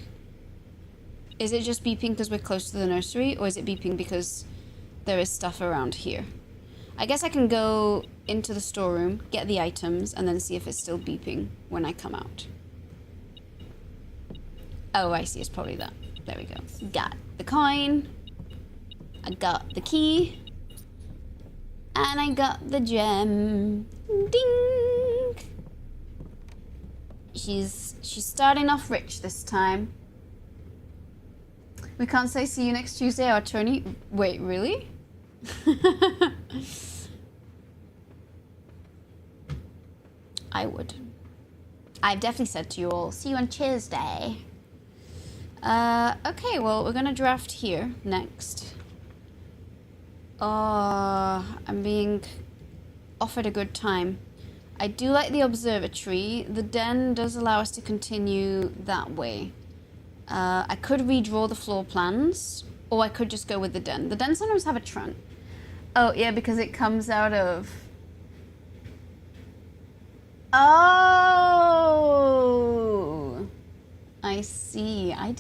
Is it just beeping because we're close to the nursery, or is it beeping because there is stuff around here? I guess I can go into the storeroom, get the items, and then see if it's still beeping when I come out. Oh, I see. It's probably that. There we go. Got the coin. I got the key. And I got the gem. Ding! She's starting off rich this time. We can't say see you next Tuesday, our attorney. Wait, really? I would. I've definitely said to you all, see you on Tuesday. Okay, well, we're gonna draft here next. I'm being offered a good time. I do like the observatory. The den does allow us to continue that way. I could redraw the floor plans, or I could just go with the den. The den sometimes have a trunk. Oh, yeah, because it comes out of... Oh! I see. I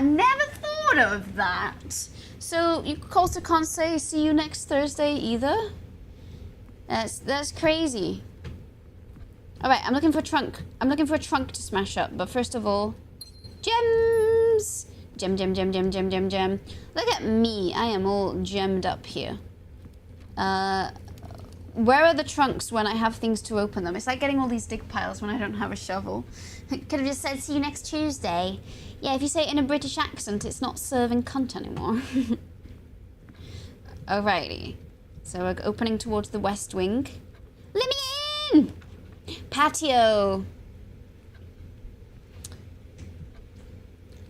never thought of that. So you also can't say see you next Thursday either? That's crazy. Alright, I'm looking for a trunk. I'm looking for a trunk to smash up, but first of all, gems! Gem, gem, gem, gem, gem, gem, gem. Look at me. I am all gemmed up here. Where are the trunks when I have things to open them? It's like getting all these dig piles when I don't have a shovel. Could have just said, see you next Tuesday. Yeah, if you say it in a British accent, it's not serving cunt anymore. Alrighty. So we're opening towards the west wing. Let me in! Patio.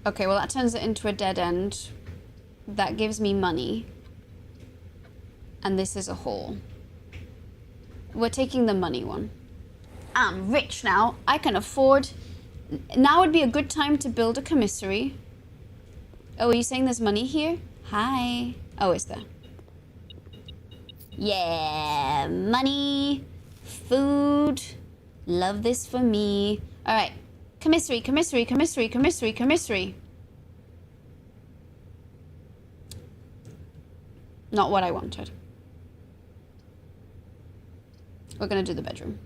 Okay, well that turns it into a dead end. That gives me money. And this is a hall. We're taking the money one. I'm rich now. I can afford... Now would be a good time to build a commissary. Oh, are you saying there's money here? Hi. Oh, is there? Yeah, money, food. Love this for me. All right. Commissary, commissary, commissary, commissary, commissary. Not what I wanted. We're gonna do the bedroom.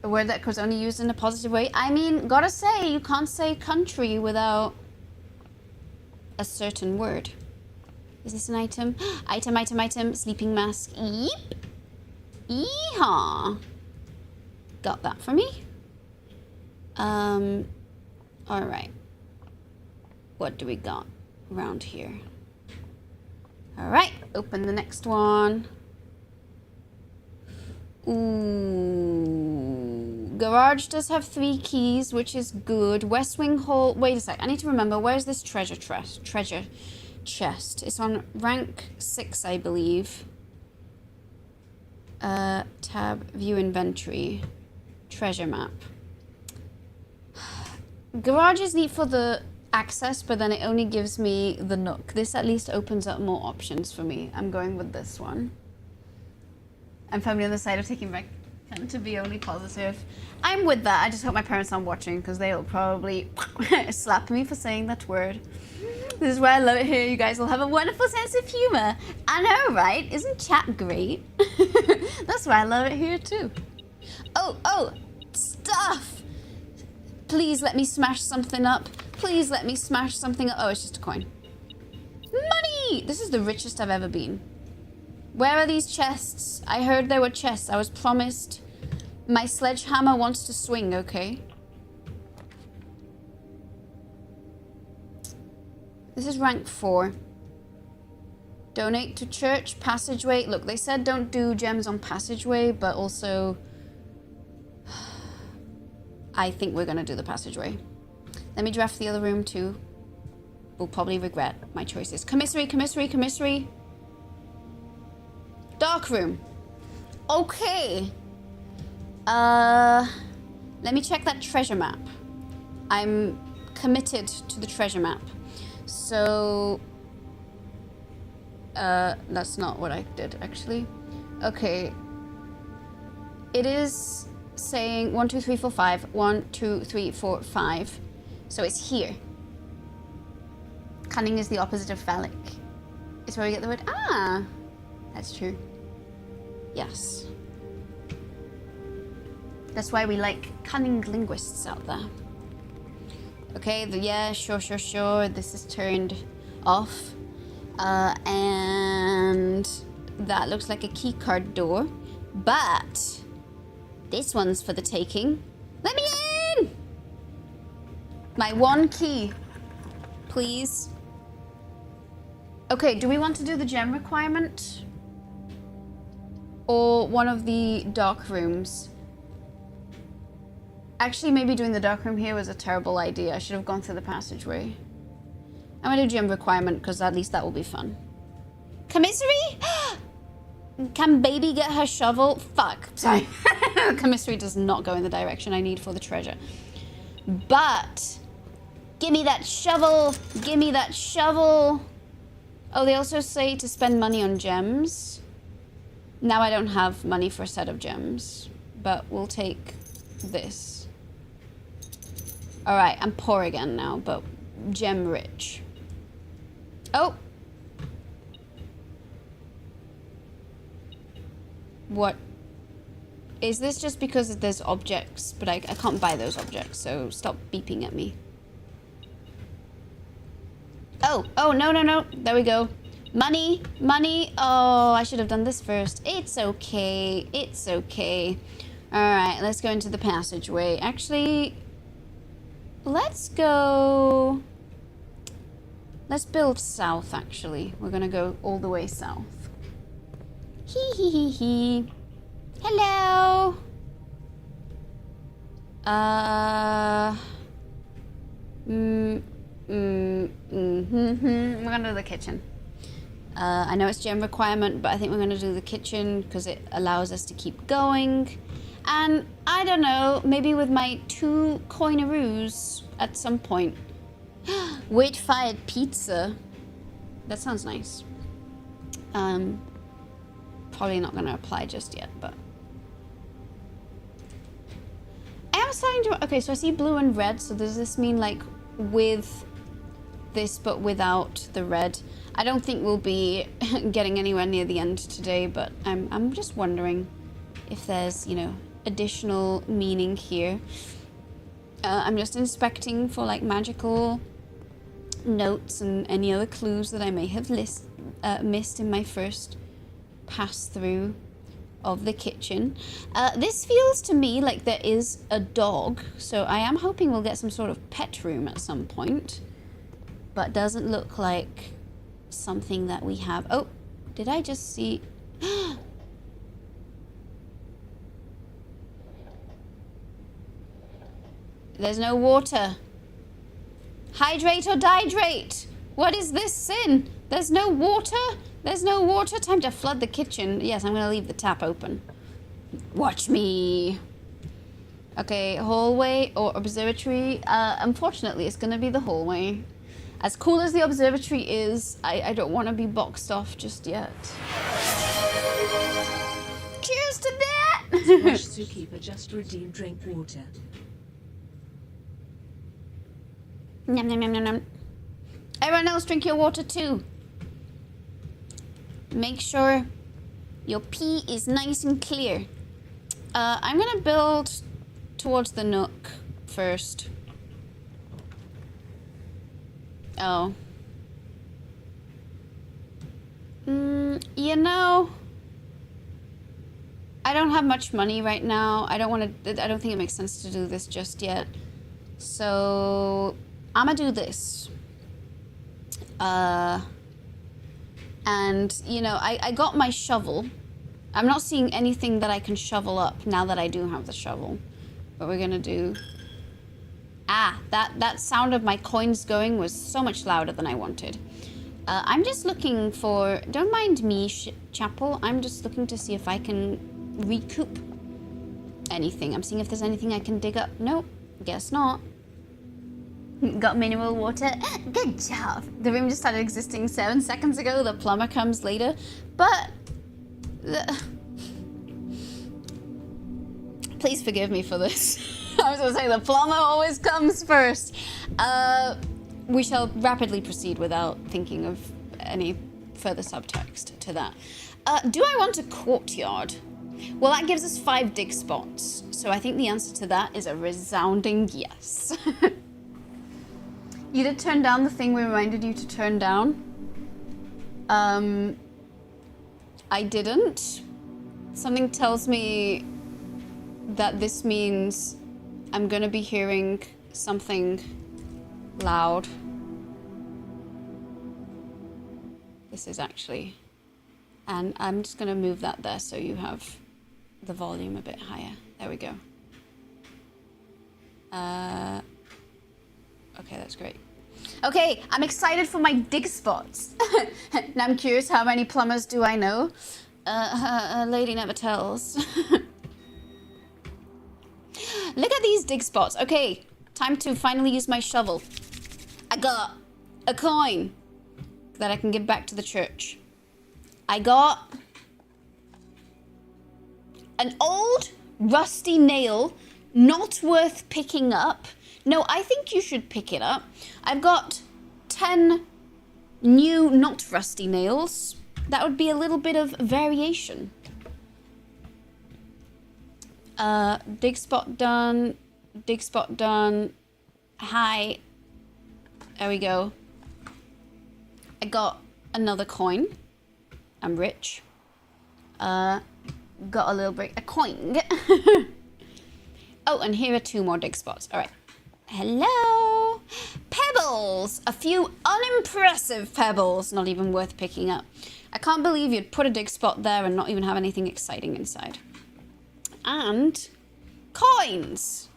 A word that was only used in a positive way. I mean, gotta say, you can't say country without a certain word. Is this an item? Item, item, item. Sleeping mask. Yeep. Yeehaw. Got that for me. Alright. What do we got around here? Alright, open the next one. Ooh, Garage does have 3 keys, which is good. West Wing Hall. Wait a sec. I need to remember. Where's this treasure chest? It's on rank 6, I believe. Tab, view inventory. Treasure map. Garage is neat for the access, but then it only gives me the nook. This at least opens up more options for me. I'm going with this one. I'm firmly on the side of taking back to be only positive. I'm with that. I just hope my parents aren't watching because they'll probably slap me for saying that word. This is why I love it here. You guys will have a wonderful sense of humor. I know, right? Isn't chat great? That's why I love it here too. Oh, stuff! Please let me smash something up. Please let me smash something up. Oh, it's just a coin. Money! This is the richest I've ever been. Where are these chests? I heard there were chests. I was promised. My sledgehammer wants to swing, okay? This is rank 4. Donate to church, passageway. Look, they said don't do gems on passageway, but also I think we're gonna do the passageway. Let me draft the other room too. We'll probably regret my choices. Commissary, commissary, commissary. Dark room. Okay. Let me check that treasure map. I'm committed to the treasure map. So, that's not what I did actually. Okay. It is saying 1, 2, 3, 4, 5. 1, 2, 3, 4, 5. So it's here. Cunning is the opposite of phallic. It's where we get the word, that's true. Yes. That's why we like cunning linguists out there. Okay, yeah, sure. This is turned off. And that looks like a keycard door. But this one's for the taking. Let me in! My 1 key, please. Okay, do we want to do the gem requirement? Or one of the dark rooms? Actually, maybe doing the dark room here was a terrible idea. I should have gone through the passageway. I'm gonna do gem requirement because at least that will be fun. Commissary? Can baby get her shovel? Fuck, sorry. Commissary does not go in the direction I need for the treasure. But, give me that shovel. Give me that shovel. Oh, they also say to spend money on gems. Now I don't have money for a set of gems, but we'll take this. All right, I'm poor again now, but gem rich. Oh. What? Is this just because there's objects, but I can't buy those objects, so stop beeping at me. Oh, no. There we go. Money. Oh, I should have done this first. It's okay. All right, let's go into the passageway. Actually, let's go... Let's build south, actually. We're gonna go all the way south. Hee. Hello. We're gonna do the kitchen. I know it's gem requirement, but I think we're gonna do the kitchen because it allows us to keep going. And I don't know, maybe with my 2 coinaroos at some point. Wood-fired pizza. That sounds nice. Probably not gonna apply just yet, but I am starting to. Okay, so I see blue and red. So does this mean like with this but without the red? I don't think we'll be getting anywhere near the end today, but I'm just wondering if there's, you know, additional meaning here. I'm just inspecting for like magical notes and any other clues that I may have missed in my first pass through of the kitchen. This feels to me like there is a dog, so I am hoping we'll get some sort of pet room at some point, but doesn't look like something that we have. Oh, did I just see? There's no water. Hydrate or dihydrate? What is this sin? There's no water? There's no water? Time to flood the kitchen. Yes, I'm gonna leave the tap open. Watch me. Okay, hallway or observatory. Unfortunately, it's gonna be the hallway. As cool as the observatory is, I don't want to be boxed off just yet. Cheers to that! Watch Zookeeper just redeemed drink water. Nom, nom, nom, nom, nom. Everyone else drink your water too. Make sure your pee is nice and clear. I'm gonna build towards the nook first. Oh. You know, I don't have much money right now. I don't think it makes sense to do this just yet. So, I'm gonna do this. And, you know, I got my shovel. I'm not seeing anything that I can shovel up now that I do have the shovel. What we're gonna do... Ah, that sound of my coins going was so much louder than I wanted. I'm just looking for... Don't mind me, Chapel. I'm just looking to see if I can recoup anything. I'm seeing if there's anything I can dig up. Nope, guess not. Got mineral water. Good job. The room just started existing 7 seconds ago. The plumber comes later. But... Please forgive me for this. I was gonna say the plumber always comes first. We shall rapidly proceed without thinking of any further subtext to that. Do I want a courtyard? Well, that gives us 5 dig spots. So I think the answer to that is a resounding yes. You did turn down the thing we reminded you to turn down. I didn't. Something tells me that this means I'm gonna be hearing something loud. This is actually... And I'm just gonna move that there so you have the volume a bit higher. There we go. Okay, that's great. Okay, I'm excited for my dig spots. Now I'm curious, how many plumbers do I know? A lady never tells. Look at these dig spots. Okay, time to finally use my shovel. I got a coin that I can give back to the church. I got an old rusty nail, not worth picking up. No, I think you should pick it up. I've got 10 new, not rusty nails. That would be a little bit of variation. Dig spot done. Dig spot done. Hi. There we go. I got another coin. I'm rich. Got a little bit, a coin. Oh, and here are 2 more dig spots. All right. Hello. Pebbles. A few unimpressive pebbles. Not even worth picking up. I can't believe you'd put a dig spot there and not even have anything exciting inside. And coins.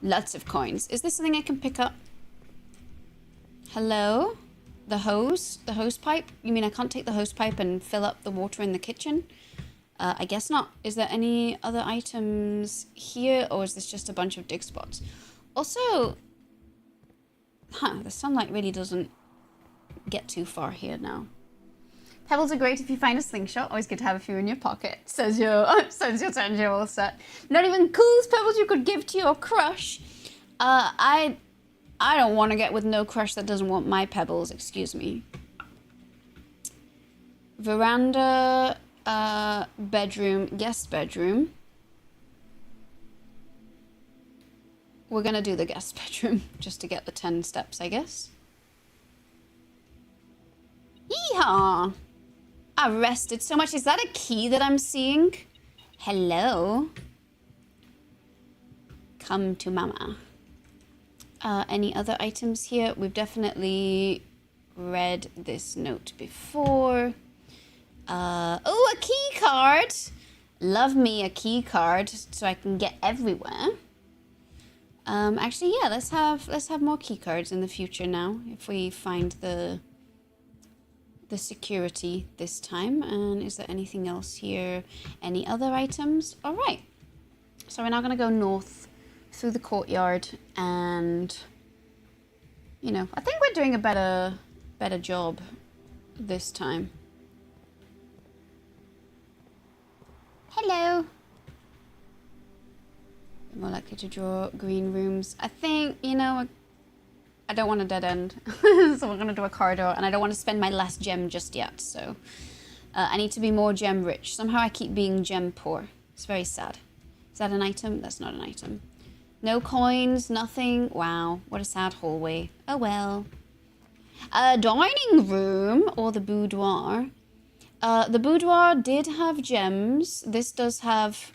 Lots of coins. Is this something I can pick up? Hello? The hose? The hose pipe? You mean I can't take the hose pipe and fill up the water in the kitchen? I guess not. Is there any other items here, or is this just a bunch of dig spots? Also, the sunlight really doesn't get too far here now. Pebbles are great if you find a slingshot. Always good to have a few in your pocket. Says your turn, all set. Not even cool pebbles you could give to your crush. I don't want to get with no crush that doesn't want my pebbles. Excuse me. Veranda, bedroom, guest bedroom. We're gonna do the guest bedroom just to get the 10 steps, I guess. Yeehaw! I rested so much. Is that a key that I'm seeing? Hello. Come to mama. Any other items here? We've definitely read this note before. Oh, a key card. Love me a key card so I can get everywhere. Actually, yeah, let's have more key cards in the future now if we find the security this time. And is there anything else here? Any other items? All right. So we're now gonna go north through the courtyard, and you know, I think we're doing a better job this time. Hello. More likely to draw green rooms. I think, you know, I don't want a dead end. So we're going to do a corridor, and I don't want to spend my last gem just yet. So I need to be more gem rich. Somehow I keep being gem poor. It's very sad. Is that an item? That's not an item. No coins, nothing. Wow, what a sad hallway. Oh well. Dining room, or the boudoir. The boudoir did have gems. This does have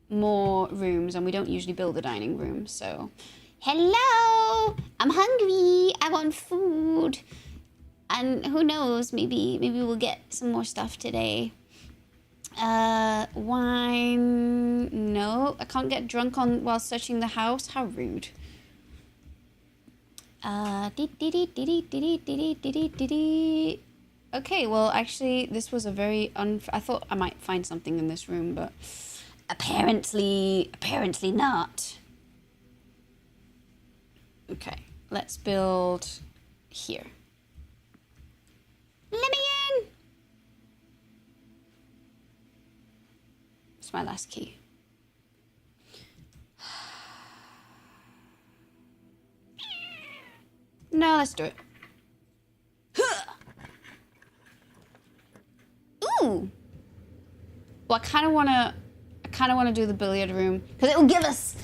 more rooms, and we don't usually build a dining room, so hello, I'm hungry, I want food, and who knows, maybe we'll get some more stuff today. Wine, no, I can't get drunk while searching the house. How rude. Okay, well, actually, this was a very I thought I might find something in this room, but apparently not. Okay, let's build here. Let me in! It's my last key. No, let's do it. Ooh! Well, I kind of want to do the billiard room because it will give us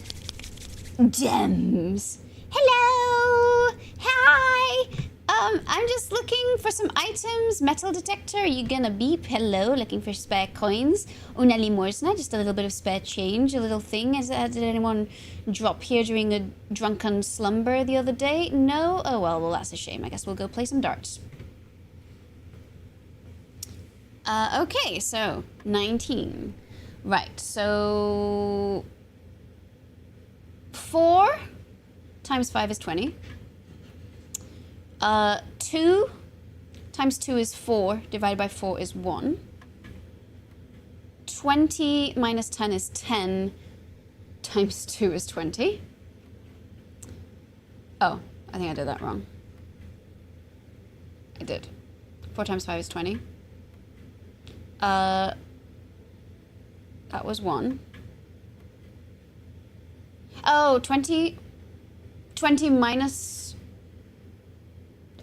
gems. Hello! Hi! I'm just looking for some items. Metal detector, are you gonna beep? Hello, looking for spare coins. Una limosna, just a little bit of spare change, a little thing. Did anyone drop here during a drunken slumber the other day? No? Oh, well, that's a shame. I guess we'll go play some darts. Okay, so 19. Right, so 4 times 5 is 20. 2 times 2 is 4, divided by 4 is 1. 20 minus 10 is 10, times 2 is 20. Oh, I think I did that wrong. I did. 4 times 5 is 20. That was 1. Oh, 20 minus...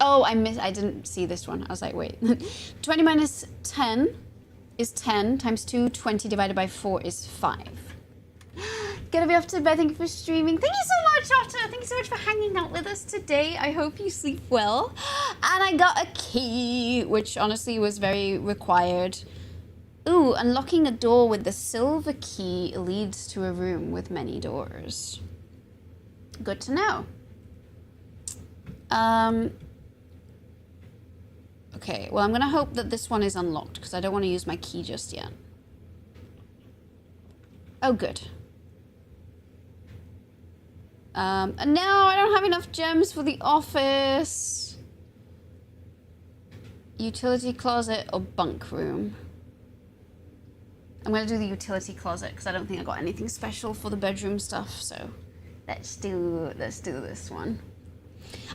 Oh, I didn't see this one. I was like, wait. 20 minus 10 is 10 times 2. 20 divided by 4 is 5. Gonna be off to bed. Thank you for streaming. Thank you so much, Otter. Thank you so much for hanging out with us today. I hope you sleep well. And I got a key, which honestly was very required. Ooh, unlocking a door with the silver key leads to a room with many doors. Good to know. Okay, well, I'm gonna hope that this one is unlocked because I don't want to use my key just yet. Oh, good. No, I don't have enough gems for the office. Utility closet or bunk room? I'm gonna do the utility closet because I don't think I got anything special for the bedroom stuff, so let's do this one.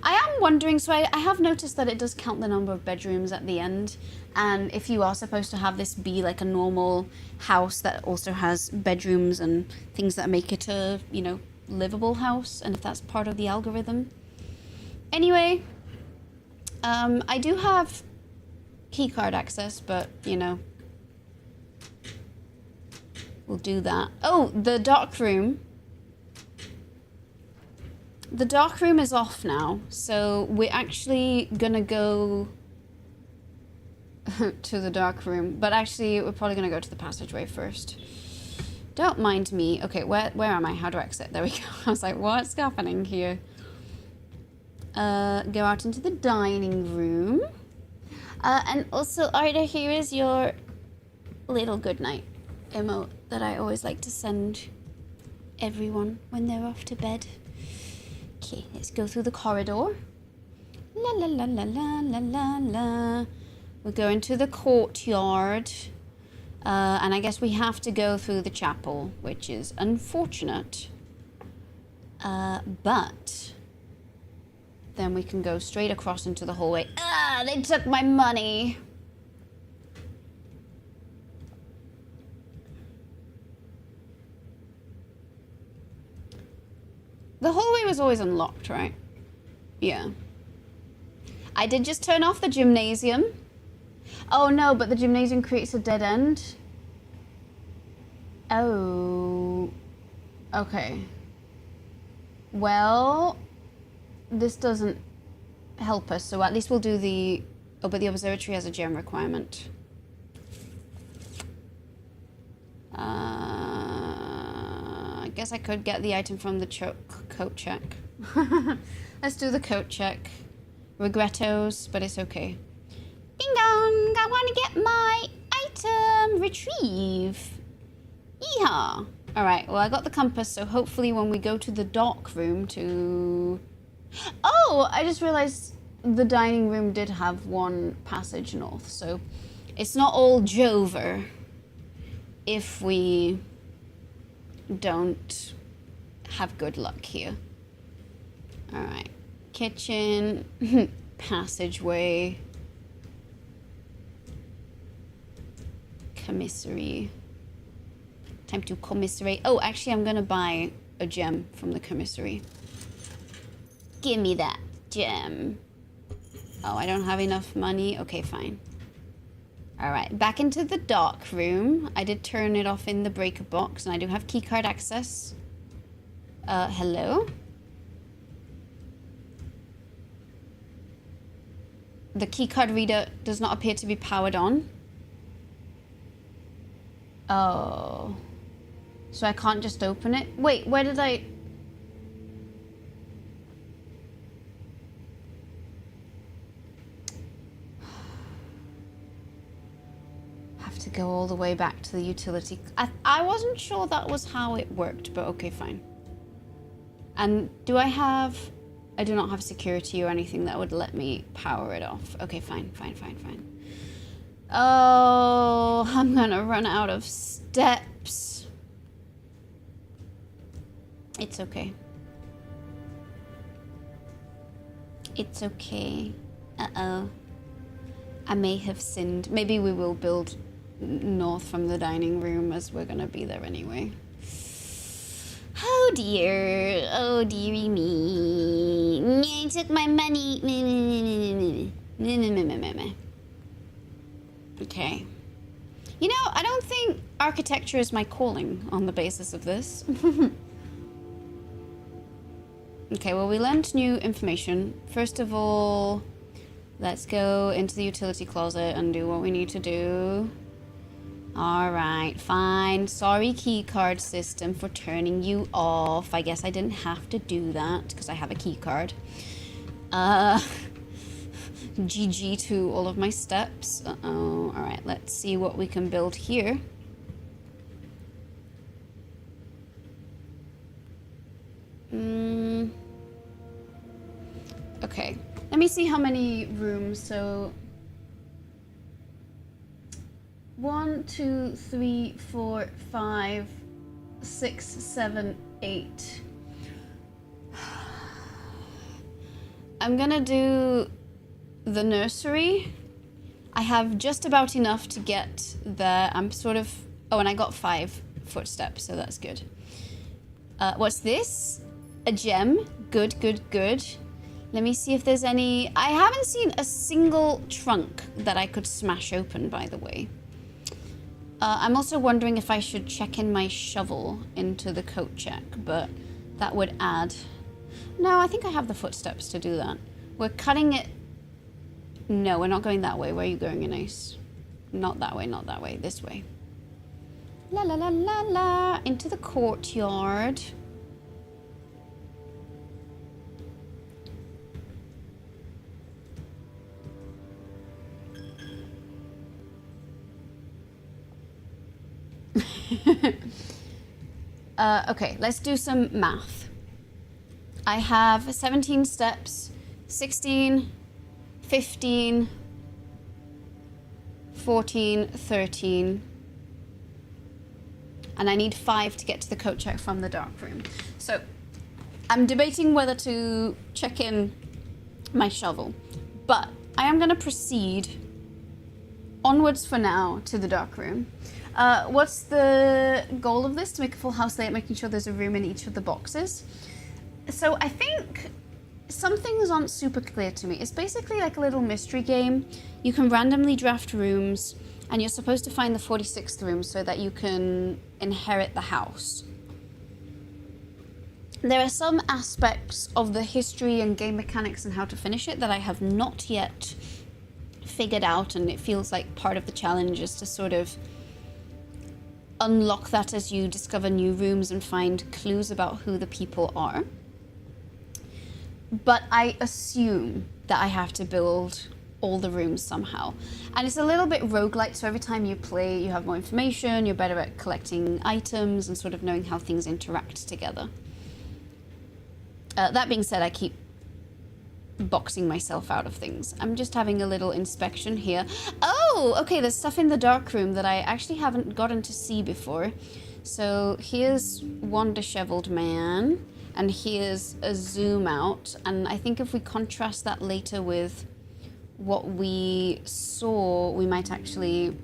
I am wondering, so I have noticed that it does count the number of bedrooms at the end, and if you are supposed to have this be like a normal house that also has bedrooms and things that make it a, you know, livable house, and if that's part of the algorithm. Anyway, I do have keycard access, but, you know, we'll do that. Oh, the dark room. The dark room is off now, so we're actually gonna go to the dark room, but actually we're probably gonna go to the passageway first. Don't mind me. Okay, where am I? How do I exit? There we go. I was like, what's happening here? Go out into the dining room. And also, Arda, here is your little goodnight emote that I always like to send everyone when they're off to bed. Okay, let's go through the corridor. La la la la la la la la. We're going to the courtyard. And I guess we have to go through the chapel, which is unfortunate. But then we can go straight across into the hallway. Ah, they took my money. The hallway was always unlocked, right? Yeah. I did just turn off the gymnasium. Oh no, but the gymnasium creates a dead end. Oh. Okay. Well, this doesn't help us, so at least we'll do the... Oh, but the observatory has a gem requirement. I guess I could get the item from the coat check. Let's do the coat check. Regrettos, but it's okay. Ding dong! I want to get my item! Retrieve! Yeehaw! Alright, well I got the compass, so hopefully when we go to the dock room to... Oh! I just realized the dining room did have one passage north, so it's not all Jover if we don't have good luck here. Alright. Kitchen, passageway, commissary. Time to commiserate. Oh, actually, I'm gonna buy a gem from the commissary. Give me that gem. Oh, I don't have enough money. Okay, fine. All right, back into the dark room. I did turn it off in the breaker box, and I do have keycard access. Hello? The keycard reader does not appear to be powered on. Oh. So I can't just open it? Wait, where did I... Have to go all the way back to the utility. I wasn't sure that was how it worked, but okay, fine. And do I have... I do not have security or anything that would let me power it off. Okay, fine. Oh, I'm gonna run out of steps. It's okay. It's okay. Uh-oh. I may have sinned. Maybe we will build north from the dining room as we're gonna be there anyway. Oh dear. Oh dearie me. You took my money. Okay. You know, I don't think architecture is my calling on the basis of this. Okay, well, we learned new information. First of all, let's go into the utility closet and do what we need to do. All right, fine. Sorry, keycard system, for turning you off. I guess I didn't have to do that because I have a keycard. GG to all of my steps. Uh-oh. All right, let's see what we can build here. Okay, let me see how many rooms. So 1, 2, 3, 4, 5, 6, 7, 8. I'm gonna do the nursery. I have just about enough to get there. I'm sort of... Oh, and I got 5 footsteps, so that's good. What's this? A gem. Good, good, good. Let me see if there's any... I haven't seen a single trunk that I could smash open, by the way. I'm also wondering if I should check in my shovel into the coat check, but that would add... No, I think I have the footsteps to do that. We're cutting it... No, we're not going that way. Where are you going, Inés? Not that way, not that way. This way. La la la la la. Into the courtyard. Okay, let's do some math. I have 17 steps, 16, 15, 14, 13. And I need 5 to get to the coat check from the dark room. So I'm debating whether to check in my shovel, but I am going to proceed onwards for now to the dark room. What's the goal of this? To make a full house layout, making sure there's a room in each of the boxes. So I think some things aren't super clear to me. It's basically like a little mystery game. You can randomly draft rooms, and you're supposed to find the 46th room so that you can inherit the house. There are some aspects of the history and game mechanics and how to finish it that I have not yet figured out, and it feels like part of the challenge is to sort of unlock that as you discover new rooms and find clues about who the people are. But I assume that I have to build all the rooms somehow. And it's a little bit roguelike, so every time you play, you have more information, you're better at collecting items and sort of knowing how things interact together. That being said, I keep boxing myself out of things. I'm just having a little inspection here. Oh, okay, there's stuff in the dark room that I actually haven't gotten to see before. So here's one disheveled man, and here's a zoom out. And I think if we contrast that later with what we saw, we might actually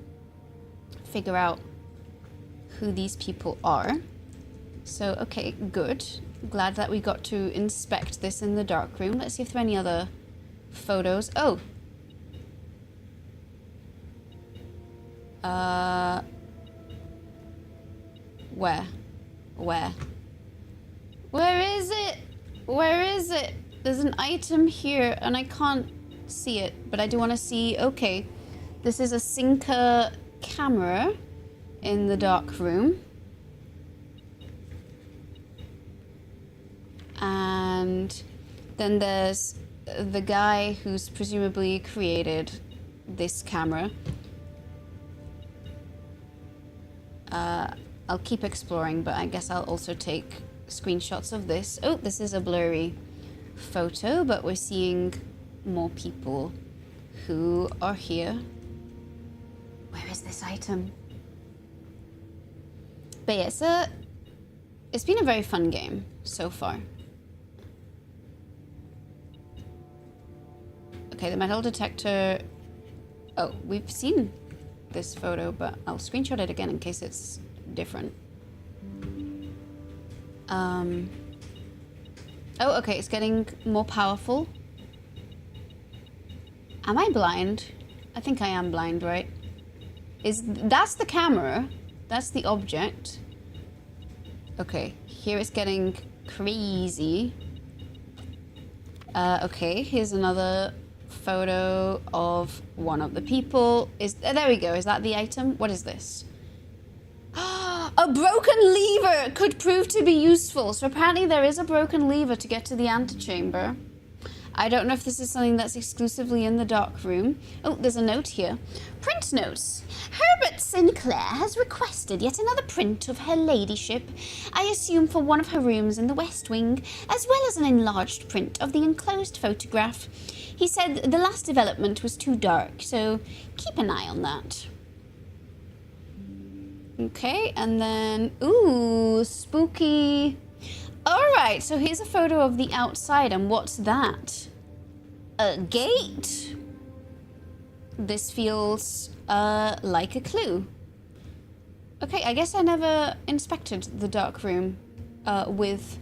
figure out who these people are. So, okay, good. Glad that we got to inspect this in the dark room. Let's see if there are any other photos. Oh! Where? Where? Where is it? Where is it? There's an item here and I can't see it, but I do want to see. Okay, this is a Sinker camera in the dark room. And then there's the guy who's presumably created this camera. I'll keep exploring, but I guess I'll also take screenshots of this. Oh, this is a blurry photo, but we're seeing more people who are here. Where is this item? But yeah, it's been a very fun game so far. Okay, the metal detector. Oh, we've seen this photo, but I'll screenshot it again in case it's different. Oh, okay, it's getting more powerful. Am I blind? I think I am blind, right? That's the camera. That's the object. Okay, here it's getting crazy. Okay, here's another photo of one of the people. There we go. Is that the item? What is this? A broken lever could prove to be useful. So apparently there is a broken lever to get to the antechamber. I don't know if this is something that's exclusively in the dark room. Oh, there's a note here. Print notes. Herbert Sinclair has requested yet another print of her ladyship, I assume for one of her rooms in the West Wing, as well as an enlarged print of the enclosed photograph. He said the last development was too dark, so keep an eye on that. Okay, and then, ooh, spooky. All right, so here's a photo of the outside, and what's that? A gate? This feels like a clue. Okay, I guess I never inspected the dark room with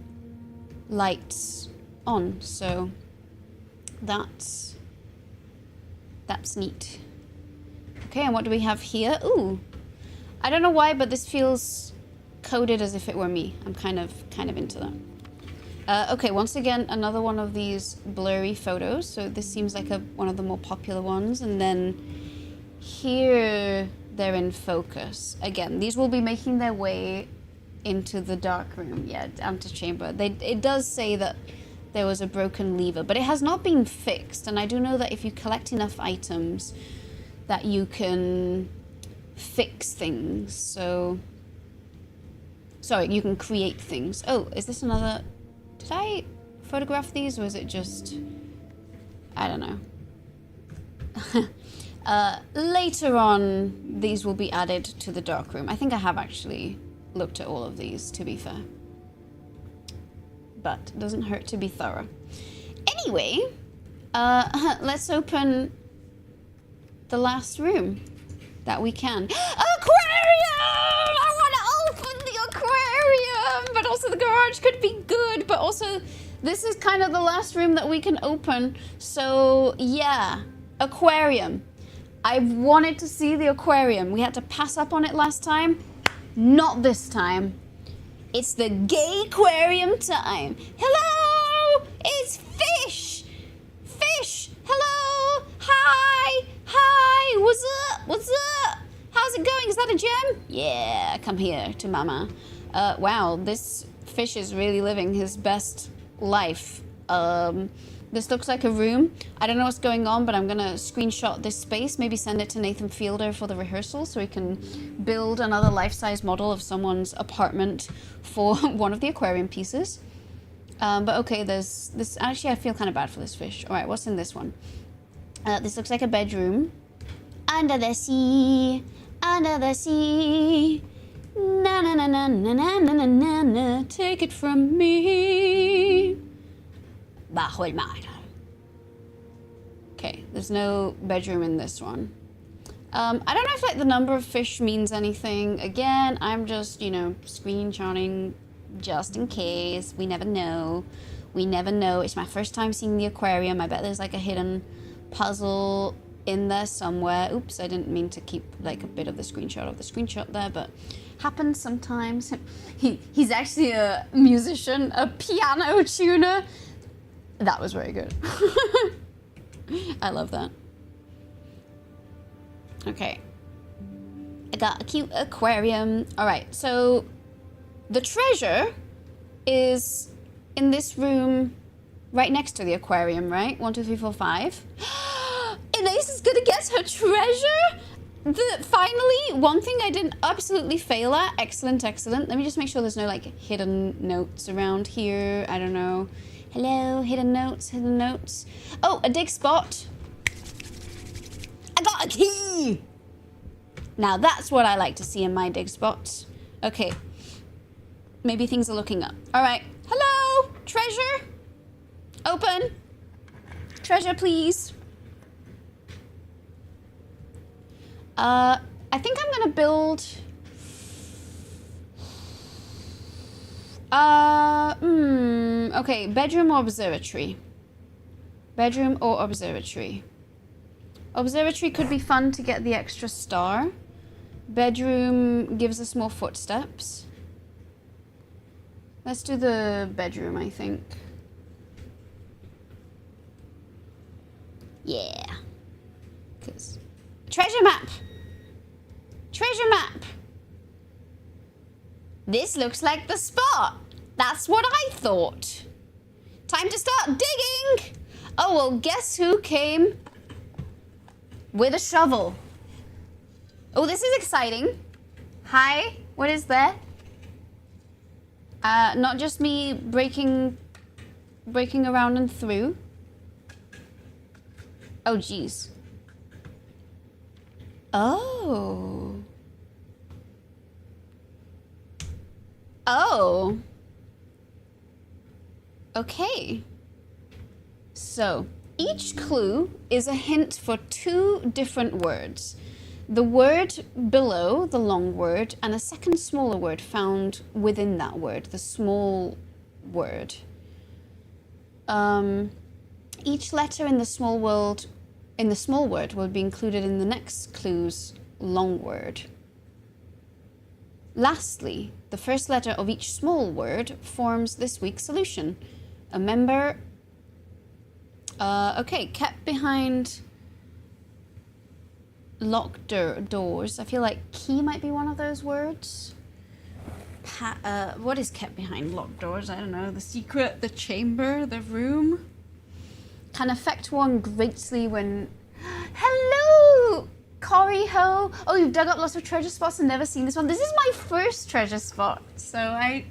lights on, so that's neat. Okay, and what do we have here? Ooh, I don't know why, but this feels coded as if it were me. I'm kind of into that. Okay, once again, another one of these blurry photos. So this seems like one of the more popular ones. And then here they're in focus. Again, these will be making their way into the dark room. Yeah, antechamber. It does say that there was a broken lever, but it has not been fixed. And I do know that if you collect enough items that you can fix things. So... Sorry, you can create things. Oh, is this another... Did I photograph these, or is it just... I don't know. Later on, these will be added to the darkroom. I think I have actually looked at all of these, to be fair. But it doesn't hurt to be thorough. Anyway, let's open the last room that we can. Aquarium! I want to open the aquarium! But also the garage could be good, but also this is kind of the last room that we can open. So yeah, aquarium. I've wanted to see the aquarium. We had to pass up on it last time. Not this time. It's the gay aquarium time. Hello! It's fish! Fish! Hello! Hi! Hi! What's up? What's up? How's it going? Is that a gem? Yeah, come here to mama. Wow, this fish is really living his best life. This looks like a room. I don't know what's going on, but I'm gonna screenshot this space, maybe send it to Nathan Fielder for the rehearsal so he can build another life-size model of someone's apartment for one of the aquarium pieces. But okay, there's this. Actually, I feel kind of bad for this fish. All right, what's in this one? This looks like a bedroom. Under the sea, under the sea. Na na na na na na na na na. Take it from me. Bajo el mar. Okay, there's no bedroom in this one. I don't know if like the number of fish means anything. Again, I'm just, you know, screenshotting just in case. We never know. We never know. It's my first time seeing the aquarium. I bet there's like a hidden puzzle in there somewhere. Oops, I didn't mean to keep like a bit of the screenshot there, but happens sometimes. He's actually a musician, a piano tuner. That was very good. I love that. Okay. I got a cute aquarium. All right, so the treasure is in this room right next to the aquarium, right? 1, 2, 3, 4, 5. Inace is gonna get her treasure. Finally, one thing I didn't absolutely fail at. Excellent, excellent. Let me just make sure there's no like hidden notes around here. I don't know. Hello, hidden notes, hidden notes. Oh, a dig spot. I got a key. Now that's what I like to see in my dig spots. Okay. Maybe things are looking up. All right. Hello, treasure. Open. Treasure, please. I think I'm gonna build... okay, bedroom or observatory? Bedroom or observatory? Observatory could be fun to get the extra star. Bedroom gives us more footsteps. Let's do the bedroom, I think. Yeah. 'Cause treasure map! Treasure map! This looks like the spot. That's what I thought. Time to start digging. Oh, well, guess who came with a shovel? Oh, this is exciting. Hi, what is that? Not just me breaking around and through. Oh, geez. Oh. Oh. Okay. So, each clue is a hint for 2 different words. The word below the long word and a second smaller word found within that word, the small word. Each letter in the small word will be included in the next clue's long word. Lastly, the first letter of each small word forms this week's solution. A member, okay, kept behind locked doors. I feel like key might be one of those words. What is kept behind locked doors? I don't know. The secret, the chamber, the room. Can affect one greatly when... Hello! Cory Ho! Oh, you've dug up lots of treasure spots and never seen this one. This is my first treasure spot, so I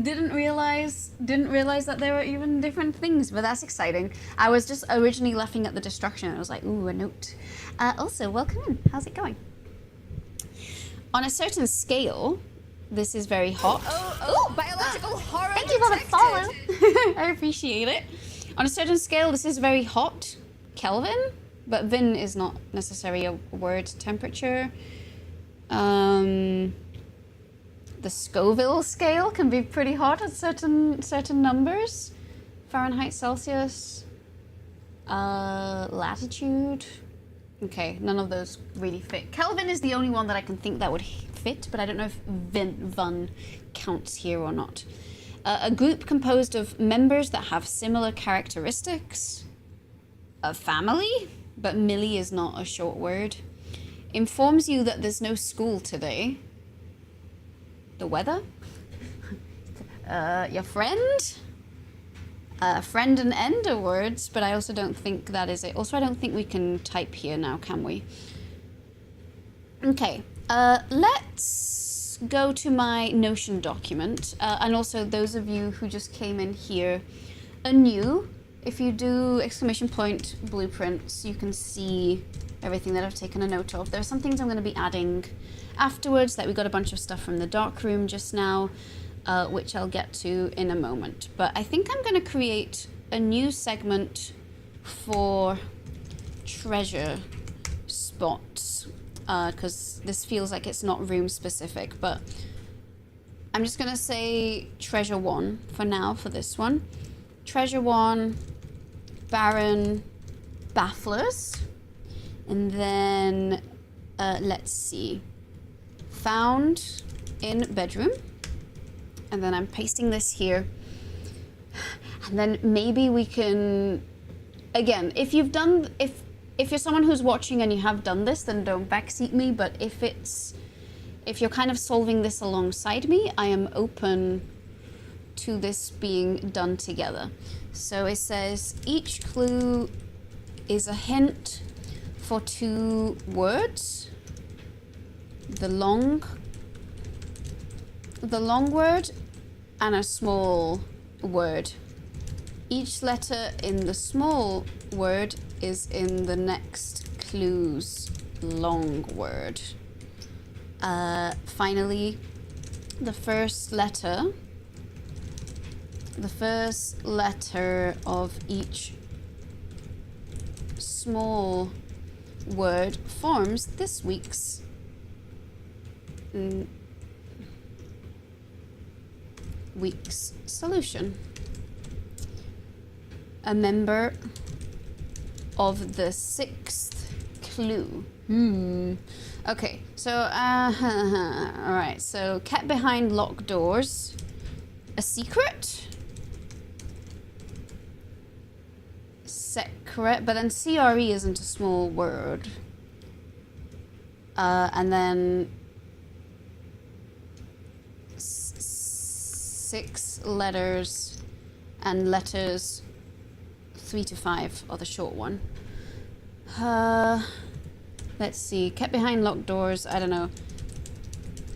Didn't realize that there were even different things, but that's exciting. I was just originally laughing at the destruction. I was like, ooh, a note. Also, welcome in. How's it going? On a certain scale, this is very hot. Oh, biological horror Thank you for the detected. follow. I appreciate it. On a certain scale, this is very hot. Kelvin, but Vin is not necessarily a word. Temperature. The Scoville scale can be pretty hot at certain numbers. Fahrenheit, Celsius. Latitude. Okay, none of those really fit. Kelvin is the only one that I can think that would fit, but I don't know if Vun counts here or not. A group composed of members that have similar characteristics. A family, but milli is not a short word. Informs you that there's no school today. The weather. Your friend. Friend and end are words, but I also don't think that is it. Also, I don't think we can type here now, can we? Okay, let's go to my Notion document. And also those of you who just came in here anew, if you do exclamation point blueprints, you can see everything that I've taken a note of. There are some things I'm going to be adding afterwards, like we got a bunch of stuff from the dark room just now, which I'll get to in a moment. But I think I'm going to create a new segment for treasure spots, because this feels like it's not room specific, but I'm just going to say treasure 1 for now for this one. Treasure 1, Baron, Bafflers, and then let's see, found in bedroom, and then I'm pasting this here, and then maybe we can, again, if you've done, if you're someone who's watching and you have done this, then don't backseat me, but if you're kind of solving this alongside me, I am open to this being done together. So it says each clue is a hint for 2 words. The long word and a small word. Each letter in the small word is in the next clue's long word. Finally, the first letter of each small word forms this week's solution. A member of the 6th clue. Okay, so all right. So kept behind locked doors. A secret. Secret, but then CRE isn't a small word. And then 6 letters, and letters 3 to 5 are the short one. Let's see. Kept behind locked doors. I don't know.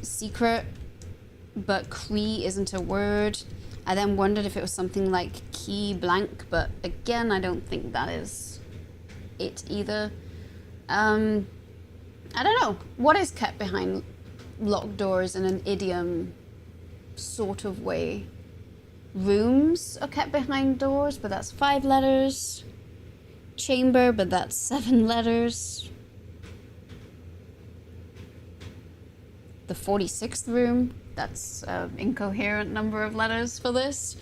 Secret, but Cree isn't a word. I then wondered if it was something like key blank, but again, I don't think that is it either. I don't know. What is kept behind locked doors in an idiom sort of way? Rooms are kept behind doors, but that's 5 letters. Chamber, but that's 7 letters. The 46th room, that's an incoherent number of letters for this.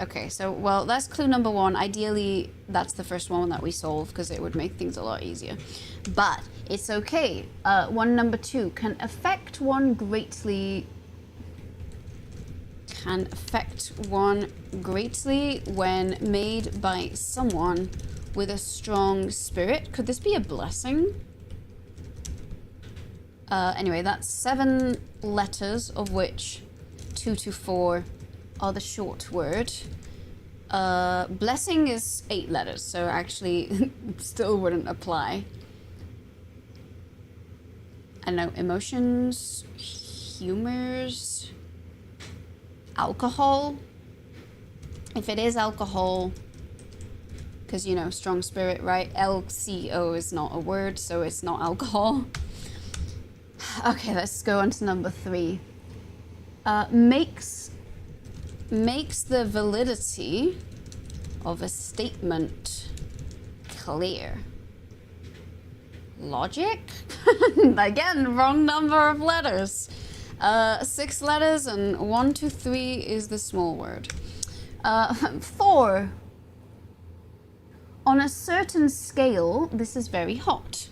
Okay, so, well, that's clue number 1. Ideally, that's the first one that we solve, because it would make things a lot easier. But it's okay. One number 2 can affect one greatly when made by someone with a strong spirit. Could this be a blessing? Anyway, that's 7 letters, of which 2 to 4 are the short word. Blessing is 8 letters, so actually still wouldn't apply. I don't know, emotions, humors. alcohol. If it is alcohol, because, you know, strong spirit, right? LCO is not a word, so it's not alcohol. Okay, let's go on to number 3. Makes the validity of a statement clear. Logic? Again, wrong number of letters. 6 letters and 1 to 3 is the small word. 4. On a certain scale, this is very hot.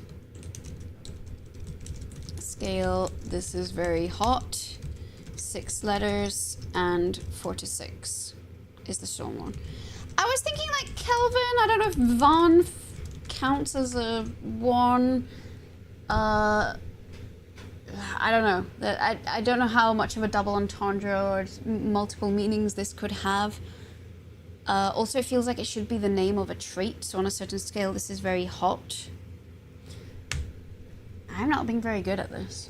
Scale, this is very hot. 6 letters and 4 to 6 is the strong one. I was thinking like Kelvin. I don't know if Von counts as a 1. I don't know. I don't know how much of a double entendre or multiple meanings this could have. Also, it feels like it should be the name of a trait. So on a certain scale, this is very hot. I'm not being very good at this.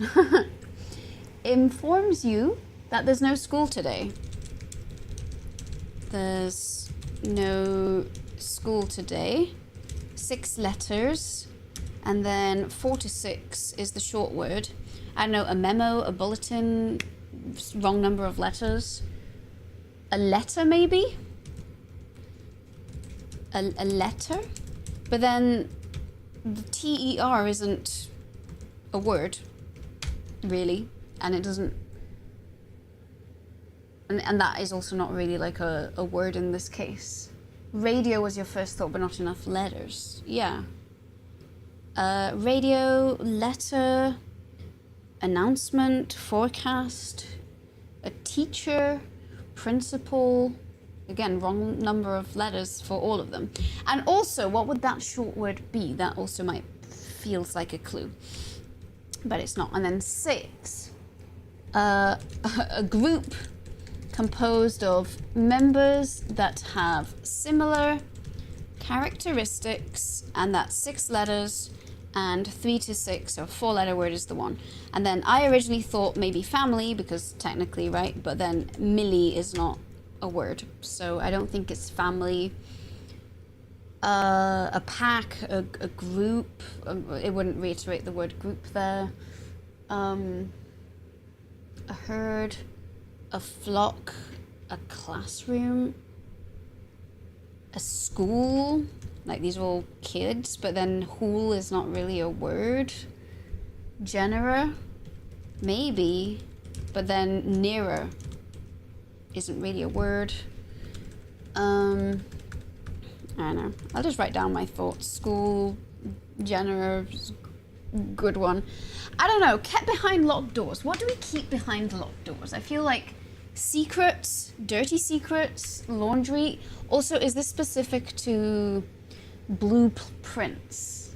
Informs you that there's no school today. There's no school today. 6 letters. And then 4 to 6 is the short word. I don't know, a memo, a bulletin, wrong number of letters. A letter, maybe? A letter? But then the TER isn't a word, really. And it doesn't... And that is also not really like a word in this case. Radio was your first thought, but not enough letters. Yeah. Radio, letter, announcement, forecast, a teacher, principal. Again, wrong number of letters for all of them. And also, what would that short word be? That also might feels like a clue, but it's not. And then 6, a group composed of members that have similar characteristics, and that's 6 letters, and 3 to 6, so 4-letter word is the one. And then I originally thought maybe family, because technically, right, but then milli is not a word, so I don't think it's family. A pack, a group, it wouldn't reiterate the word group there. A herd, a flock, a classroom, a school, like these are all kids, but then whole is not really a word. Genera, maybe, but then nearer isn't really a word. I don't know. I'll just write down my thoughts. School, genera, good one. I don't know. Kept behind locked doors. What do we keep behind locked doors? I feel like secrets, dirty secrets, laundry. Also, is this specific to blueprints?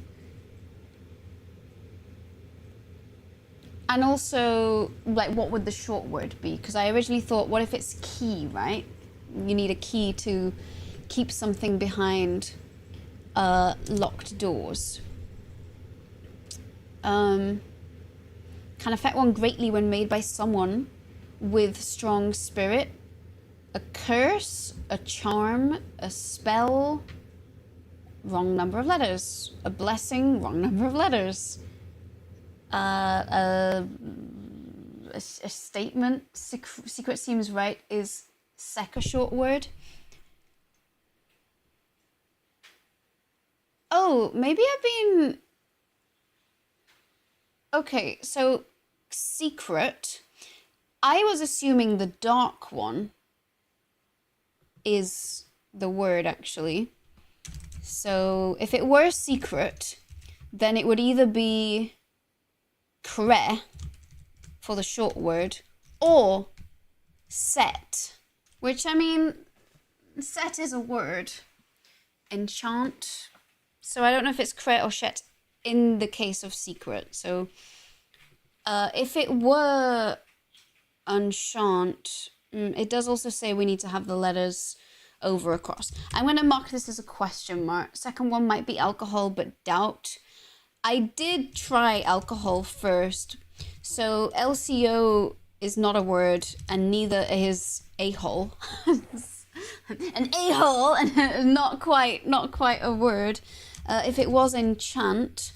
And also, like, what would the short word be? Because I originally thought, what if it's key, right? You need a key to keep something behind locked doors. Can affect one greatly when made by someone with strong spirit. A curse, a charm, a spell, wrong number of letters. A blessing, wrong number of letters. A statement, secret seems right, is sec a short word. Oh, maybe I've been... Okay, so secret. I was assuming the dark one is the word, actually. So if it were secret, then it would either be cre for the short word or set, which, I mean, set is a word. Enchant. So I don't know if it's cre or shet in the case of secret. So if it were enchant, it does also say we need to have the letters over across. I'm going to mark this as a question mark. Second one might be alcohol, but doubt. I did try alcohol first. So LCO is not a word, and neither is a-hole. An a-hole, and not quite a word. If it was enchant,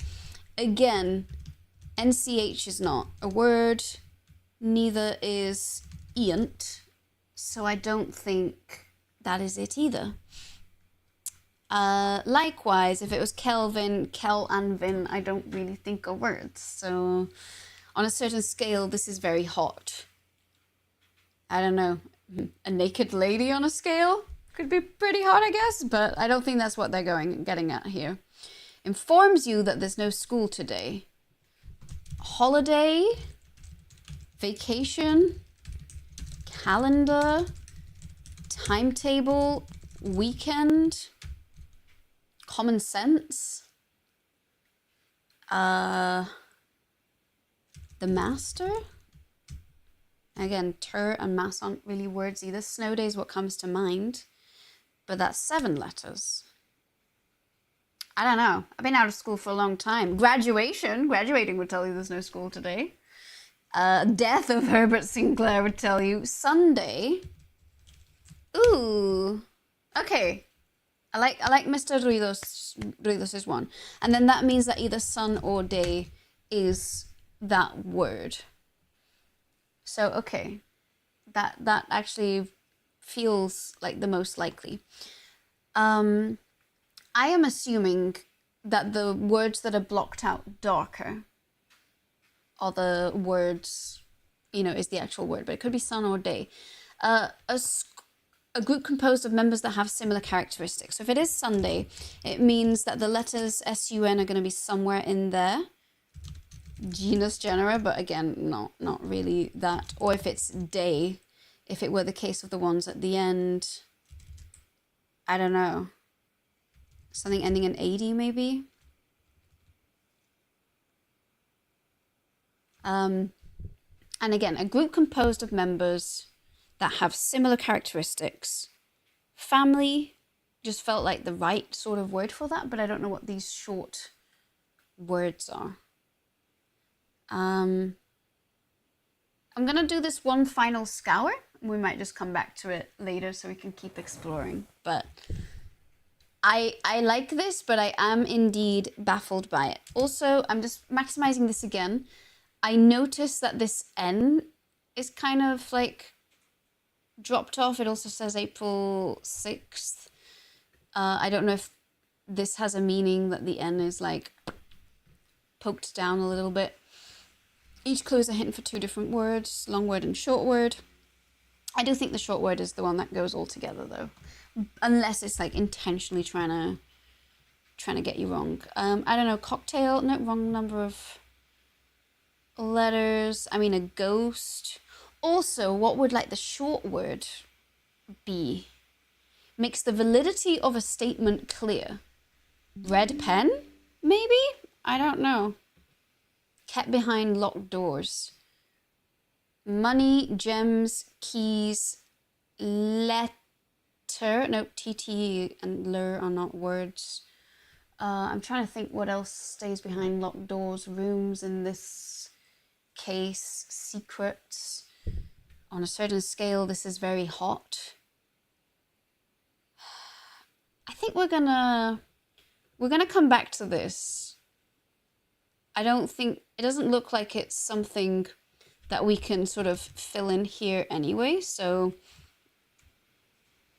again, NCH is not a word, neither is eant, so I don't think that is it either. Likewise, if it was Kelvin, Kel and Vin, I don't really think are words, so on a certain scale, this is very hot. I don't know, a naked lady on a scale could be pretty hot, I guess, but I don't think that's what they're getting at here. Informs you that there's no school today. Holiday, vacation, calendar, timetable, weekend, common sense, the master. Again, ter and mass aren't really words either. Snow day is what comes to mind, but that's 7 letters. I don't know. I've been out of school for a long time. Graduating would tell you there's no school today. Death of Herbert Sinclair would tell you. Sunday. Ooh. Okay. I like Mr. Ruidos's one. And then that means that either sun or day is that word. So, okay. That actually feels like the most likely. I am assuming that the words that are blocked out darker are the words, is the actual word, but it could be sun or day. A group composed of members that have similar characteristics. So if it is Sunday, it means that the letters S-U-N are going to be somewhere in there. Genus, genera, but again, not really that. Or if it's day, if it were the case of the ones at the end, I don't know. Something ending in AD, maybe? And again, a group composed of members that have similar characteristics. Family just felt like the right sort of word for that, but I don't know what these short words are. I'm going to do this one final scour. We might just come back to it later so we can keep exploring, but I like this, but I am indeed baffled by it. Also, I'm just maximizing this again. I noticed that this N is kind of like dropped off. It also says April 6th. I don't know if this has a meaning that the N is like poked down a little bit. Each clue is a hint for 2 different words, long word and short word. I do think the short word is the one that goes all together though. Unless it's like intentionally trying to get you wrong. I don't know, cocktail, no, wrong number of letters. I mean, a ghost. Also, what would like the short word be? Makes the validity of a statement clear. Red pen, maybe? I don't know. Kept behind locked doors. Money, gems, keys, letter. No, TT and lure are not words. I'm trying to think what else stays behind locked doors. Rooms in this case. Secrets. On a certain scale, this is very hot. I think we're gonna come back to this. I don't think, it doesn't look like it's something that we can sort of fill in here anyway, so.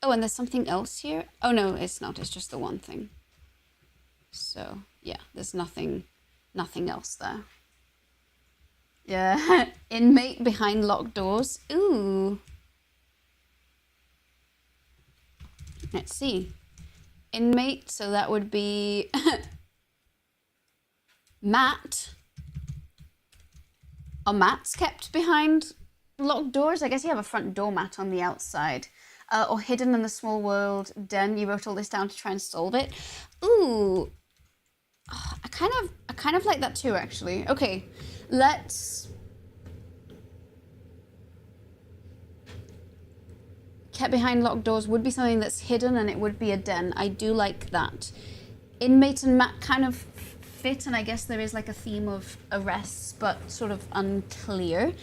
Oh, and there's something else here? Oh no, it's not, it's just the one thing. So, yeah, there's nothing else there. Yeah, inmate behind locked doors. Ooh. Let's see. Inmate, so that would be mat. Are mats kept behind locked doors? I guess you have a front door mat on the outside. Or hidden in the small world den. You wrote all this down to try and solve it. Ooh. Oh, I kind of like that too, actually. Okay, let's. Kept behind locked doors would be something that's hidden, and it would be a den. I do like that. Inmate and mat kind of fit, and I guess there is like a theme of arrests, but sort of unclear.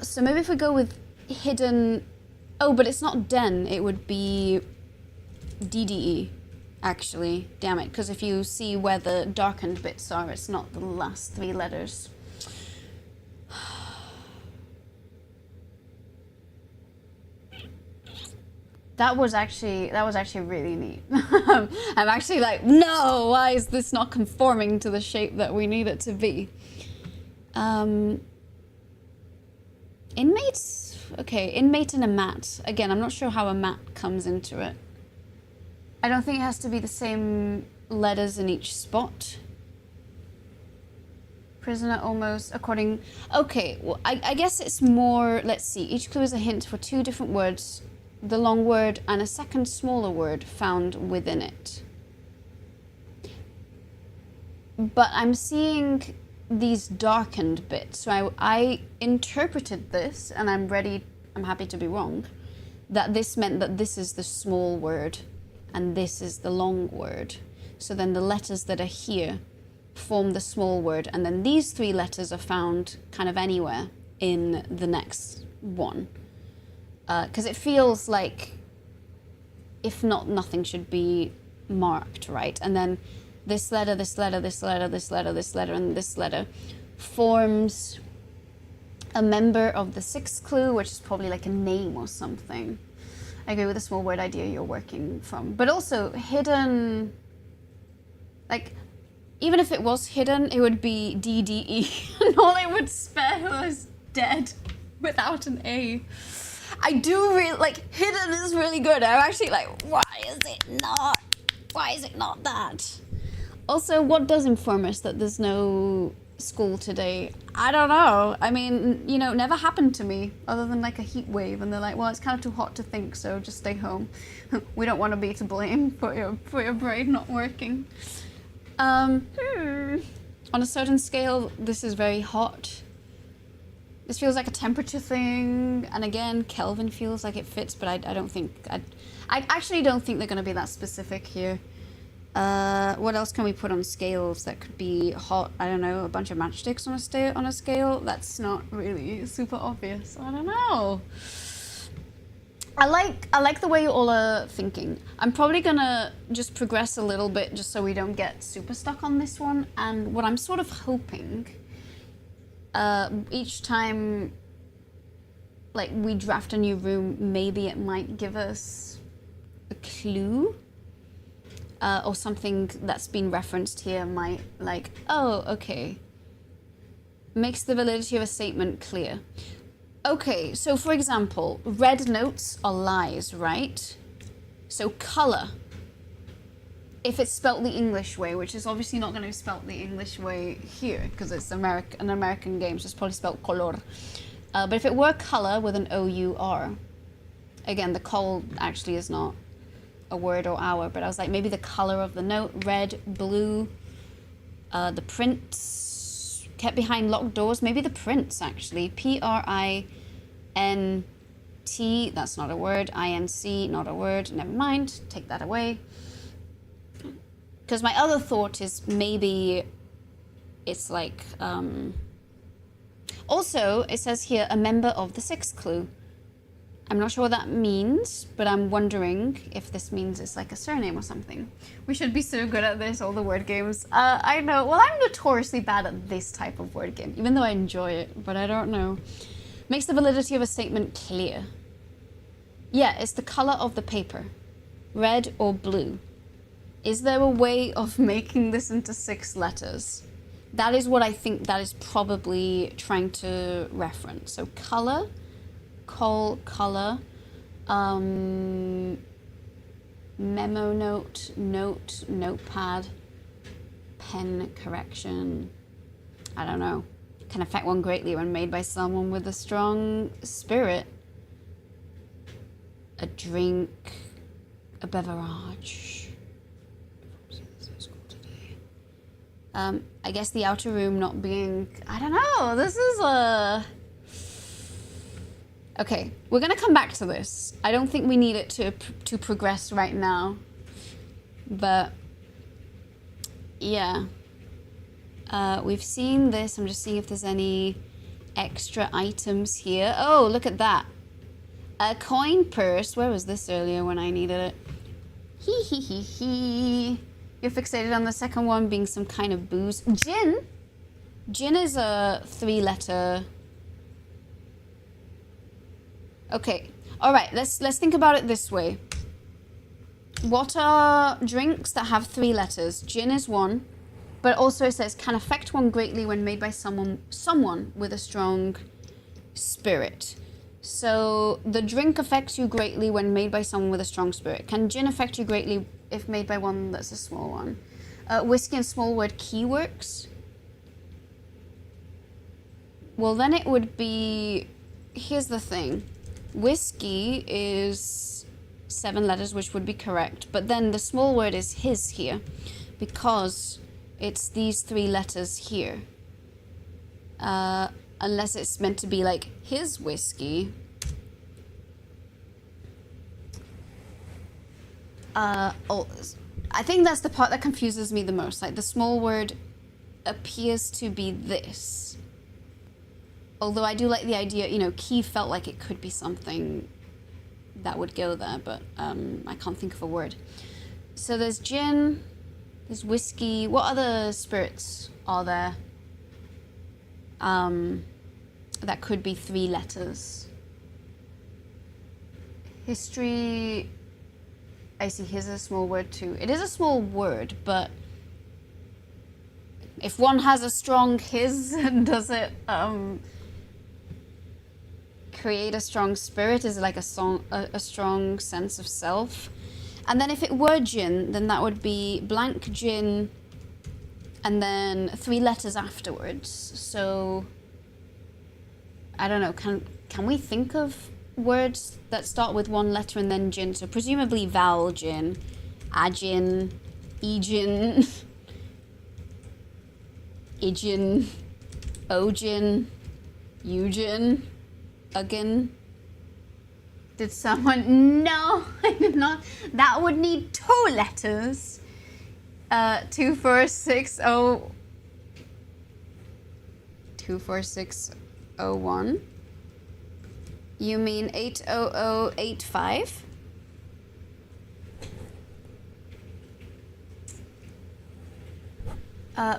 So maybe if we go with hidden Oh, but it's not den. It would be DDE, actually. Damn it, because if you see where the darkened bits are, it's not the last 3 letters. That was actually really neat. I'm actually like, no, why is this not conforming to the shape that we need it to be? Inmates? Okay, inmate and a mat. Again, I'm not sure how a mat comes into it. I don't think it has to be the same letters in each spot. Prisoner almost, according... Okay, well, I guess it's more... Let's see. Each clue is a hint for 2 different words, the long word and a second smaller word found within it. But I'm seeing these darkened bits. So I interpreted this, and I'm happy to be wrong, that this meant that this is the small word and this is the long word. So then the letters that are here form the small word, and then these 3 letters are found kind of anywhere in the next one. Because it feels like, if not, nothing should be marked, right? And then this letter, this letter, this letter, this letter, this letter, and this letter forms a member of the 6th clue, which is probably like a name or something. I agree with the small word idea you're working from. But also, hidden, like, even if it was hidden, it would be DDE, and all it would spell was dead without an A. I do really, like, hidden is really good. I'm actually like, why is it not that? Also, what does inform us that there's no school today? I don't know. I mean, you know, it never happened to me other than like a heat wave, and they're like, well, it's kind of too hot to think, so just stay home. We don't want to be to blame for your brain not working. On a certain scale, this is very hot. This feels like a temperature thing, and again, Kelvin feels like it fits, but I actually don't think they're going to be that specific here. What else can we put on scales that could be hot? I don't know, a bunch of matchsticks on a scale? That's not really super obvious. I don't know. I like the way you all are thinking. I'm probably gonna just progress a little bit just so we don't get super stuck on this one. And what I'm sort of hoping, each time like we draft a new room, maybe it might give us a clue. Or something that's been referenced here might, like, oh, okay. Makes the validity of a statement clear. Okay, so for example, red notes are lies, right? So color, if it's spelt the English way, which is obviously not going to be spelt the English way here, because it's an American game, so it's probably spelt color. But if it were color with an O-U-R, again, the col actually is not a word or hour, but I was like, maybe the color of the note, red, blue, the prints kept behind locked doors, maybe the prints actually, P-R-I-N-T, that's not a word, I-N-C, not a word, never mind, take that away. Because my other thought is maybe it's like, also it says here, a member of the 6th clue. I'm not sure what that means, but I'm wondering if this means it's like a surname or something. We should be so good at this, all the word games. I know, well, I'm notoriously bad at this type of word game, even though I enjoy it, but I don't know. Makes the validity of a statement clear. Yeah, it's the color of the paper, red or blue. Is there a way of making this into 6 letters? That is what I think that is probably trying to reference. So color, color, memo note, notepad, pen correction. I don't know. Can affect one greatly when made by someone with a strong spirit. A drink, a beverage. I guess the outer room not being, I don't know, this is a... Okay, we're gonna come back to this. I don't think we need it to progress right now. But, yeah. We've seen this. I'm just seeing if there's any extra items here. Oh, look at that. A coin purse. Where was this earlier when I needed it? Hee hee hee hee. You're fixated on the second one being some kind of booze. Gin? Gin is a 3-letter... Okay. Alright, let's think about it this way. What are drinks that have 3 letters? Gin is one, but also it says can affect one greatly when made by someone with a strong spirit. So the drink affects you greatly when made by someone with a strong spirit. Can gin affect you greatly if made by one that's a small one? Whiskey and small word key works. Well, then it would be... Here's the thing. Whiskey is 7 letters, which would be correct. But then the small word is his here, because it's these 3 letters here. Unless it's meant to be like his whiskey. Oh, I think that's the part that confuses me the most. Like the small word appears to be this. Although I do like the idea, you know, key felt like it could be something that would go there, but I can't think of a word. So there's gin, there's whiskey. What other spirits are there that could be 3 letters? History, I see here's a small word too. It is a small word, but if one has a strong his, does it create a strong spirit? Is it like a strong sense of self? And then if it were gin, then that would be blank gin and then 3 letters afterwards. So I don't know, can we think of words that start with 1 letter and then gin? So presumably vowel gin, agin, egin, igin, ogin, eugin, again. Did someone? No, I did not. That would need 2 letters. 24601. 24601. You mean 80085?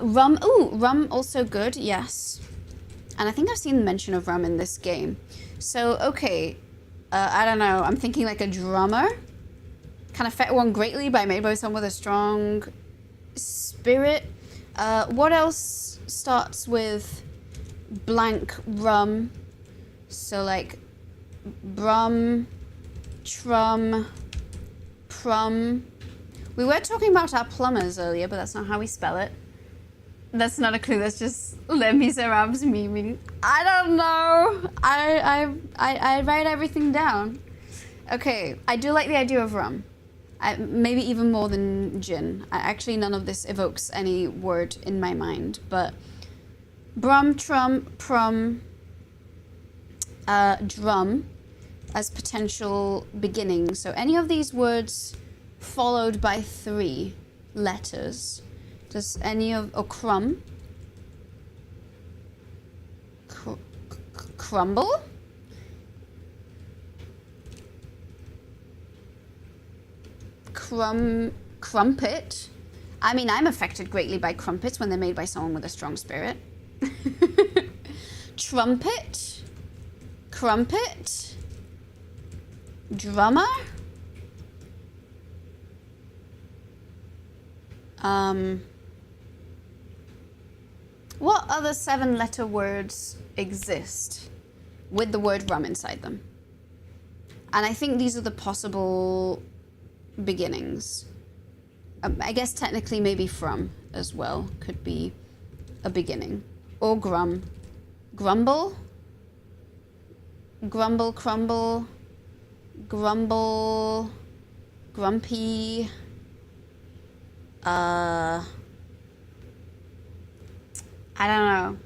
Rum. Ooh, rum also good. Yes. And I think I've seen mention of rum in this game. So, okay. I don't know. I'm thinking like a drummer. Can affect one greatly by made by someone with a strong spirit. What else starts with blank rum? So like brum, trum, prum. We were talking about our plumbers earlier, but that's not how we spell it. That's not a clue. That's just Les Miserables memeing. I don't know. I write everything down. Okay, I do like the idea of rum. Maybe even more than gin. Actually, none of this evokes any word in my mind. But brum, trum, prum, drum as potential beginnings. So any of these words followed by 3 letters. Does any of... or crumb? Crumble? Crumpet? I mean, I'm affected greatly by crumpets when they're made by someone with a strong spirit. Trumpet? Crumpet? Drummer? What other 7-letter words exist with the word rum inside them? And I think these are the possible beginnings. I guess technically maybe from as well could be a beginning. Or grum. Grumble? Grumble, crumble. Grumble. Grumpy. I don't know.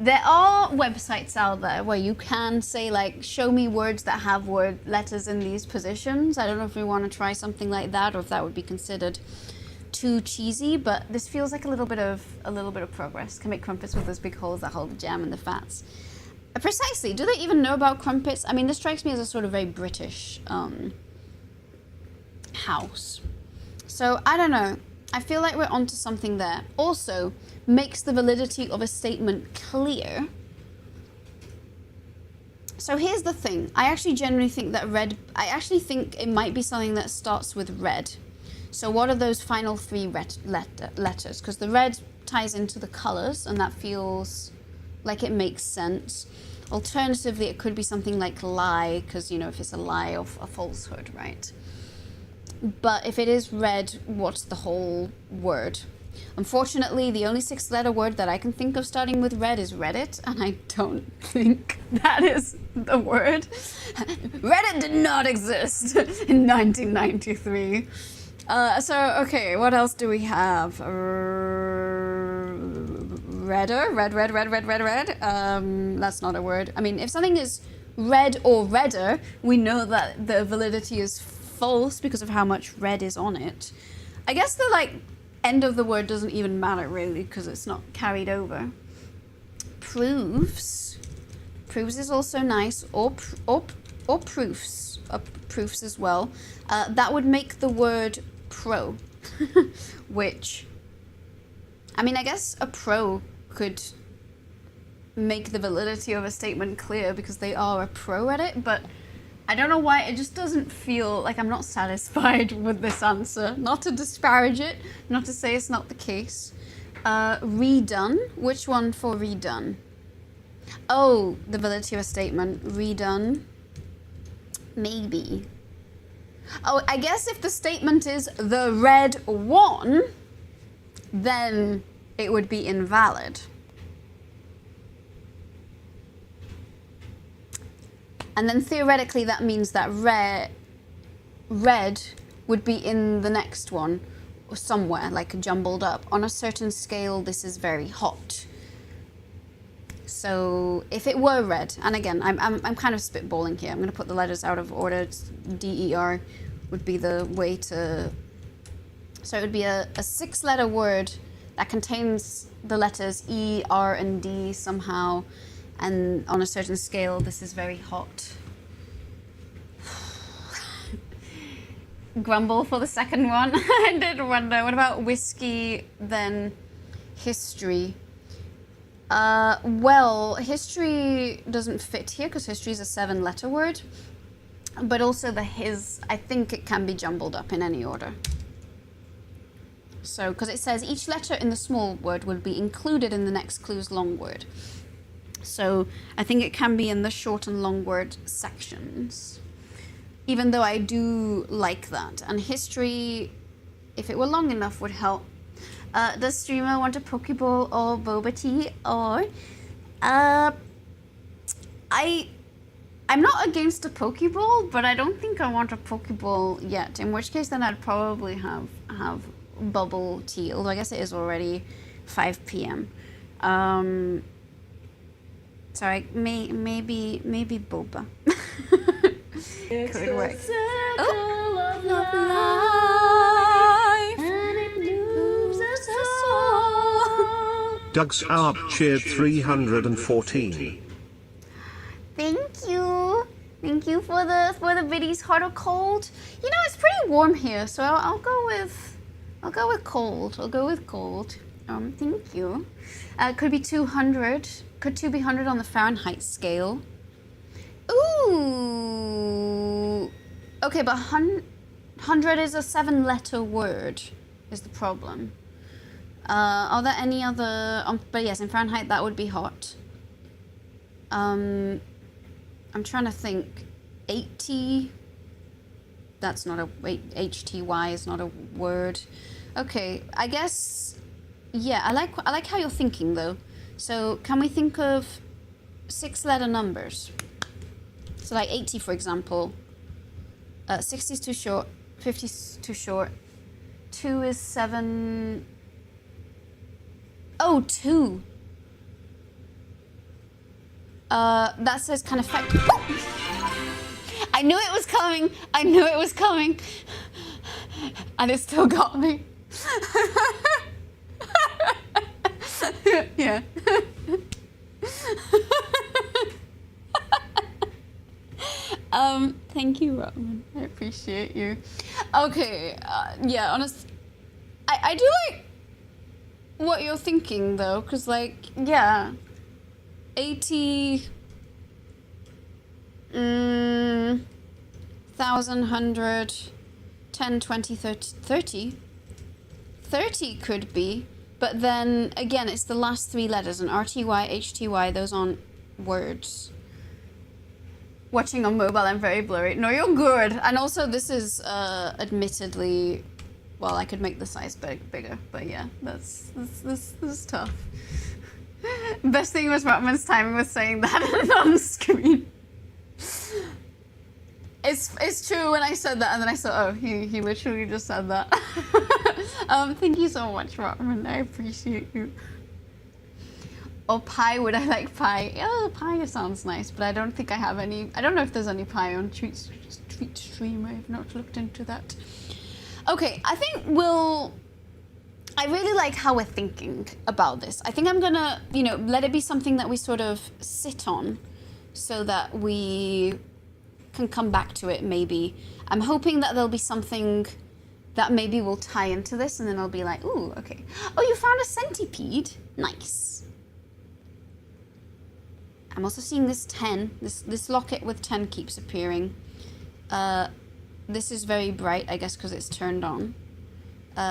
There are websites out there where you can say, like, show me words that have letters in these positions. I don't know if we want to try something like that or if that would be considered too cheesy, but this feels like a little bit of progress. Can make crumpets with those big holes that hold the jam and the fats. Precisely. Do they even know about crumpets? I mean, this strikes me as a sort of very British house. So, I don't know. I feel like we're onto something there. Also, makes the validity of a statement clear. So here's the thing. I actually generally think that I actually think it might be something that starts with red. So what are those final three letters? Because the red ties into the colors, and that feels like it makes sense. Alternatively, it could be something like lie, because, you know, if it's a lie of a falsehood, right? But if it is red, what's the whole word? Unfortunately, the only 6-letter word that I can think of starting with red is Reddit, and I don't think that is the word. Reddit did not exist in 1993. Okay, what else do we have? Redder? Red. That's not a word. I mean, if something is red or redder, we know that the validity is false because of how much red is on it. I guess the, like, end of the word doesn't even matter, really, because it's not carried over. Proves. Proves is also nice, or proofs. Proofs as well. That would make the word pro, which, I mean, I guess a pro could make the validity of a statement clear because they are a pro at it, but I don't know why, it just doesn't feel like I'm not satisfied with this answer. Not to disparage it, not to say it's not the case. Redone. Which one for redone? Oh, the validity of a statement. Redone. Maybe. Oh, I guess if the statement is the red one, then it would be invalid. And then theoretically that means that red would be in the next one, or somewhere, like jumbled up. On a certain scale, this is very hot. So if it were red, and again, I'm kind of spitballing here. I'm going to put the letters out of order. DER would be the way to... So it would be a 6-letter word that contains the letters E, R, and D somehow. And on a certain scale, this is very hot. Grumble for the second one. I did wonder. What about whiskey, then history? Well, history doesn't fit here because history is a 7-letter word. But also the his, I think it can be jumbled up in any order. So, because it says each letter in the small word will be included in the next clue's long word. So I think it can be in the short and long word sections, even though I do like that. And history, if it were long enough, would help. Does streamer want a Pokeball or boba tea? Or I'm not against a Pokeball, but I don't think I want a Pokeball yet. In which case, then I'd probably have bubble tea. Although I guess it is already 5 p.m. So maybe boba. Could work. Doug's Arp cheered 314. Thank you. Thank you for the biddies, hot or cold. You know, it's pretty warm here, so I'll go with cold. I'll go with cold. Thank you. Could be 200. Could 2 be 100 on the Fahrenheit scale? Ooh. Okay, but 100 is a 7-letter word, is the problem. Are there any other... but yes, in Fahrenheit, that would be hot. I'm trying to think. 80... That's not a... HTY is not a word. Okay, I guess... Yeah, I like how you're thinking, though. So, can we think of 6-letter numbers? So, like 80, for example. 60 is too short. 50 is too short. 2 is 7... Oh, 2. That says kind of... I knew it was coming. I knew it was coming. And it still got me. Yeah. Thank you, Robin. I appreciate you. Okay, yeah, honest. I do like what you're thinking though, because like, yeah, 80, 1,000, 100, 10, 20, 30, 30. 30 could be, but then again, it's the last three letters, and RTY, HTY, those aren't words. Watching on mobile, I'm very blurry. No, you're good. And also, this is admittedly, well, I could make the size bigger, but yeah, this is tough. Best thing was Rotman's timing with saying that on screen. It's true when I said that, and then I saw, oh, he literally just said that. Thank you so much, Rotman. I appreciate you. Or pie, would I like pie? Yeah, pie sounds nice, but I don't think I have any. I don't know if there's any pie on Tweet Stream. I have not looked into that. Okay, I think I really like how we're thinking about this. I think I'm gonna, let it be something that we sort of sit on so that we can come back to it maybe. I'm hoping that there'll be something that maybe will tie into this, and then I'll be like, ooh, okay. Oh, you found a centipede? Nice. I'm also seeing this 10. This locket with 10 keeps appearing. This is very bright, I guess, because it's turned on.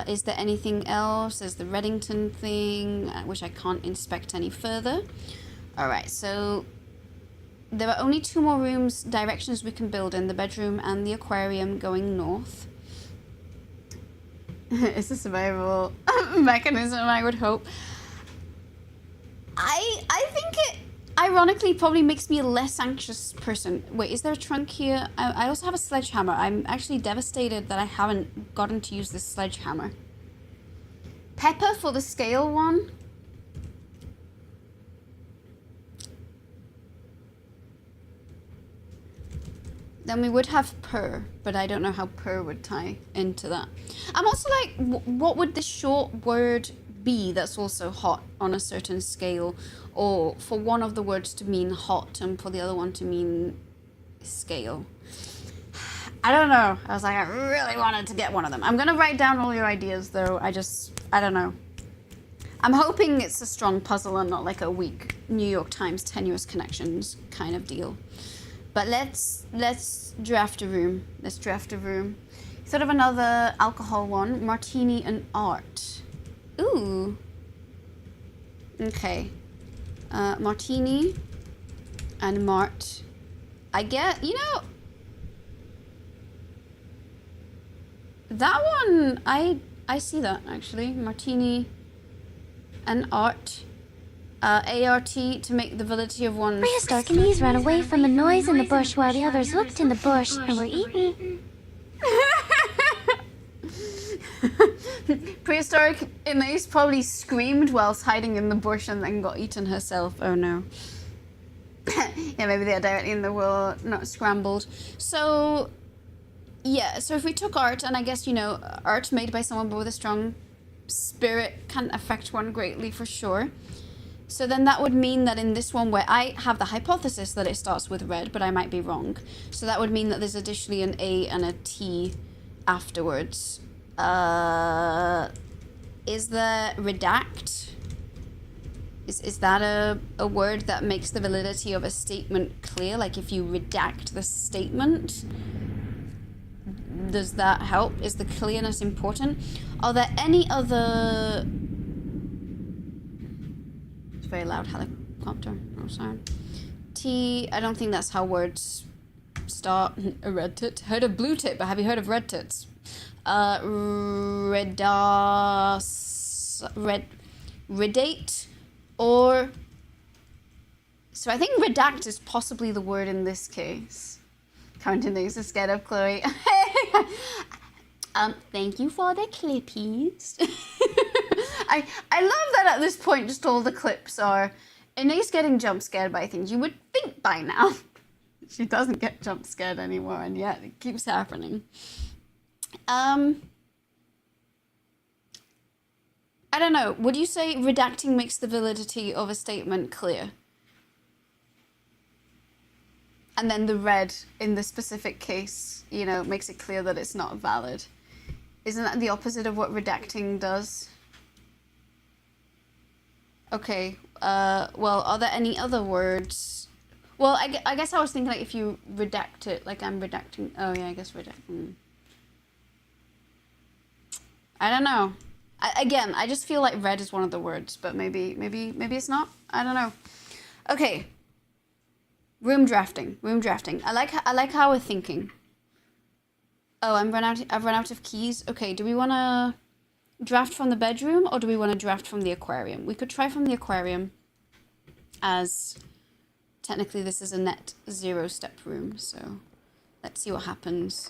Is there anything else? There's the Reddington thing, which I can't inspect any further. All right, so there are only 2 more rooms, directions we can build in, the bedroom and the aquarium going north. It's a survival mechanism, I would hope. I think it ironically probably makes me a less anxious person. Wait, is there a trunk here? I also have a sledgehammer. I'm actually devastated that I haven't gotten to use this sledgehammer. Pepper for the scale one. Then we would have purr, but I don't know how purr would tie into that. I'm also like, what would the short word be that's also hot on a certain scale? Or for one of the words to mean hot and for the other one to mean scale. I don't know. I was like, I really wanted to get one of them. I'm going to write down all your ideas though. I don't know. I'm hoping it's a strong puzzle and not like a weak New York Times tenuous connections kind of deal. But let's draft a room. Let's draft a room. Sort of another alcohol one. Martini and art. Ooh. Okay. Martini and Mart. I get, that one, I see that actually. Martini and art. ART to make the validity of one. Prehistoric Knees ran away from the noise in the bush while the others looked in the bush and were eaten. Prehistoric Inés probably screamed whilst hiding in the bush and then got eaten herself. Oh no. Yeah, maybe they are directly in the world, not scrambled. So, yeah, so if we took art, and I guess, art made by someone with a strong spirit can affect one greatly for sure. So then that would mean that in this one where I have the hypothesis that it starts with red, but I might be wrong. So that would mean that there's additionally an A and a T afterwards. Is there redact? Is that a word that makes the validity of a statement clear? Like if you redact the statement, does that help? Is the clearness important? Are there any other... It's a very loud helicopter. Oh, sorry. T, I don't think that's how words start. A red tit. Heard of blue tit, but have you heard of red tits? Redate, or... So I think redact is possibly the word in this case. Counting things is scared of Chloe. Thank you for the clippies. I love that at this point just all the clips are Inés getting jump scared by things. You would think by now. She doesn't get jump scared anymore, and yet it keeps happening. I don't know. Would you say redacting makes the validity of a statement clear? And then the red in the specific case, you know, makes it clear that it's not valid. Isn't that the opposite of what redacting does? Okay, well, are there any other words? Well, I guess I was thinking like if you redact it, like I'm redacting. Oh yeah, I guess redacting. I don't know. Again, I just feel like red is one of the words, but maybe it's not. I don't know. Okay. Room drafting. I like how we're thinking. Oh, I've run out of keys. Okay, do we want to draft from the bedroom or do we want to draft from the aquarium? We could try from the aquarium, as technically this is a net 0-step room, so let's see what happens.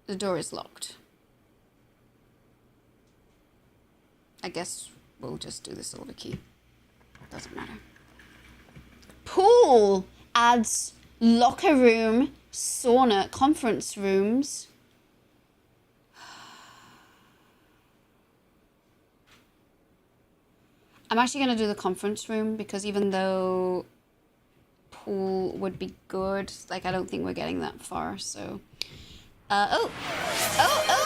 The door is locked. I guess we'll just do the silver key. Doesn't matter. Pool adds locker room, sauna, conference rooms. I'm actually going to do the conference room because even though pool would be good, like I don't think we're getting that far, so... a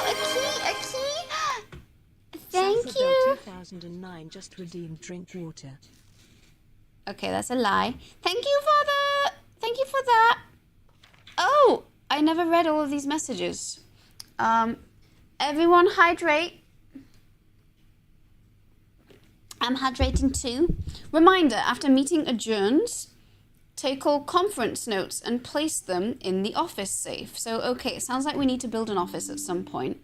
key! Thank you! 2009 just redeemed drink water. Okay, that's a lie. Thank you for that. Oh, I never read all of these messages. Everyone hydrate. I'm hydrating too. Reminder, after meeting adjourns, take all conference notes and place them in the office safe. So, okay, it sounds like we need to build an office at some point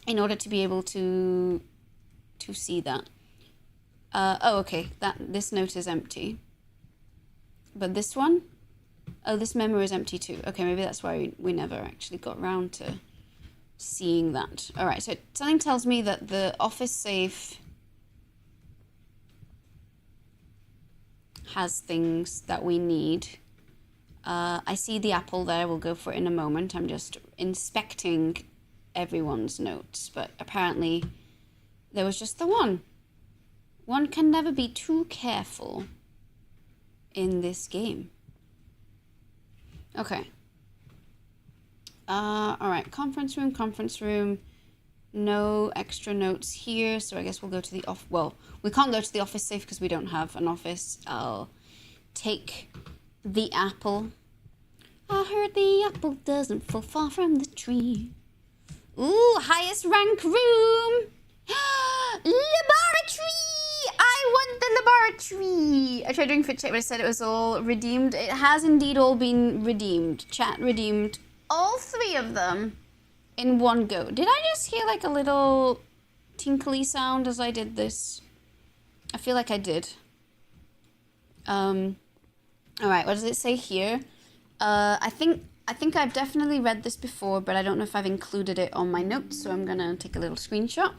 in order to be able to see that. Oh, okay, this note is empty. But this one? Oh, this memo is empty too. Okay, maybe that's why we never actually got round to seeing that. All right, so something tells me that the office safe has things that we need. I see the apple there. We'll go for it in a moment. I'm just inspecting everyone's notes, but apparently there was just the one. One can never be too careful in this game. Okay. All right, conference room. No extra notes here, so I guess we'll go to the well, we can't go to the office safe because we don't have an office. I'll take the apple. I heard the apple doesn't fall far from the tree. Ooh, highest rank room. Laboratory! I want the laboratory! I tried doing fit check, but it said it was all redeemed. It has indeed all been redeemed. Chat redeemed all 3 of them in one go. Did I just hear like a little tinkly sound as I did this? I feel like I did. Alright, what does it say here? I think I've definitely read this before, but I don't know if I've included it on my notes, so I'm gonna take a little screenshot.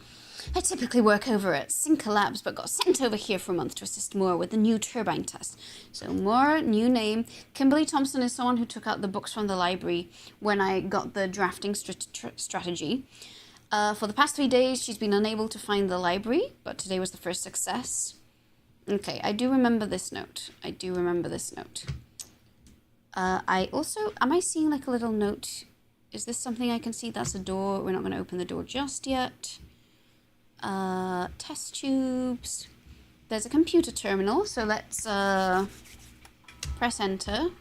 I typically work over at Cinca Labs, but got sent over here for a month to assist Moore with the new turbine test. So Moore, new name. Kimberly Thompson is someone who took out the books from the library when I got the drafting strategy. For the past 3 days, she's been unable to find the library, but today was the first success. Okay, I do remember this note. I also, am I seeing like a little note? Is this something I can see? That's a door. We're not going to open the door just yet. Test tubes. There's a computer terminal, so let's press enter.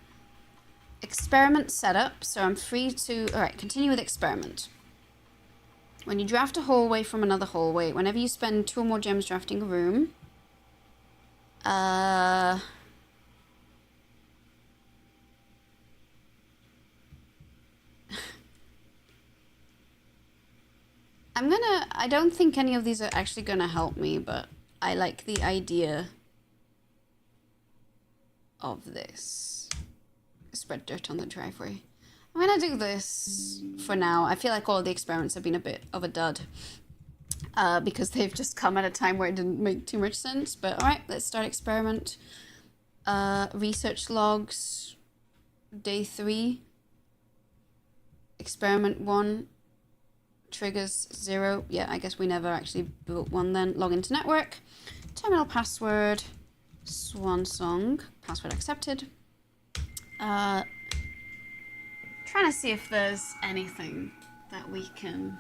Experiment setup, so I'm free to, all right, continue with experiment. When you draft a hallway from another hallway, whenever you spend 2 or more gems drafting a room, I don't think any of these are actually gonna help me, but I like the idea of this. Spread dirt on the driveway. I'm gonna do this for now. I feel like all of the experiments have been a bit of a dud. Because they've just come at a time where it didn't make too much sense. But alright, let's start experiment. Research logs. Day 3. Experiment 1. Triggers 0. Yeah, I guess we never actually built one then. Log into network. Terminal password. Swan song. Password accepted. Trying to see if there's anything that we can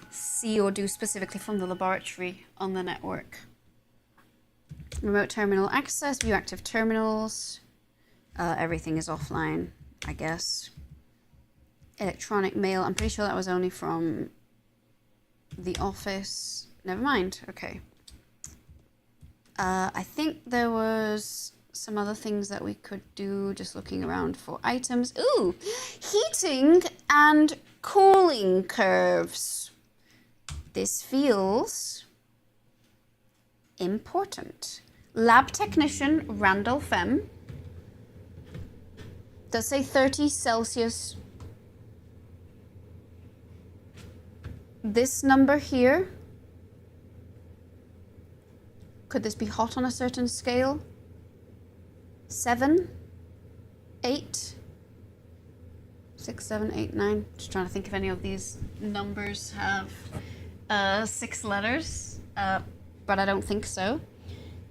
see or do specifically from the laboratory on the network. Remote terminal access, view active terminals. Everything is offline, I guess. Electronic mail, I'm pretty sure that was only from the office. Never mind, okay. I think there was some other things that we could do, just looking around for items. Ooh, heating and cooling curves. This feels important. Lab technician Randolph M. Does say 30 Celsius. This number here. Could this be hot on a certain scale? 7, 8, 6, 7, 8, 9. Just trying to think if any of these numbers have 6 letters, but I don't think so.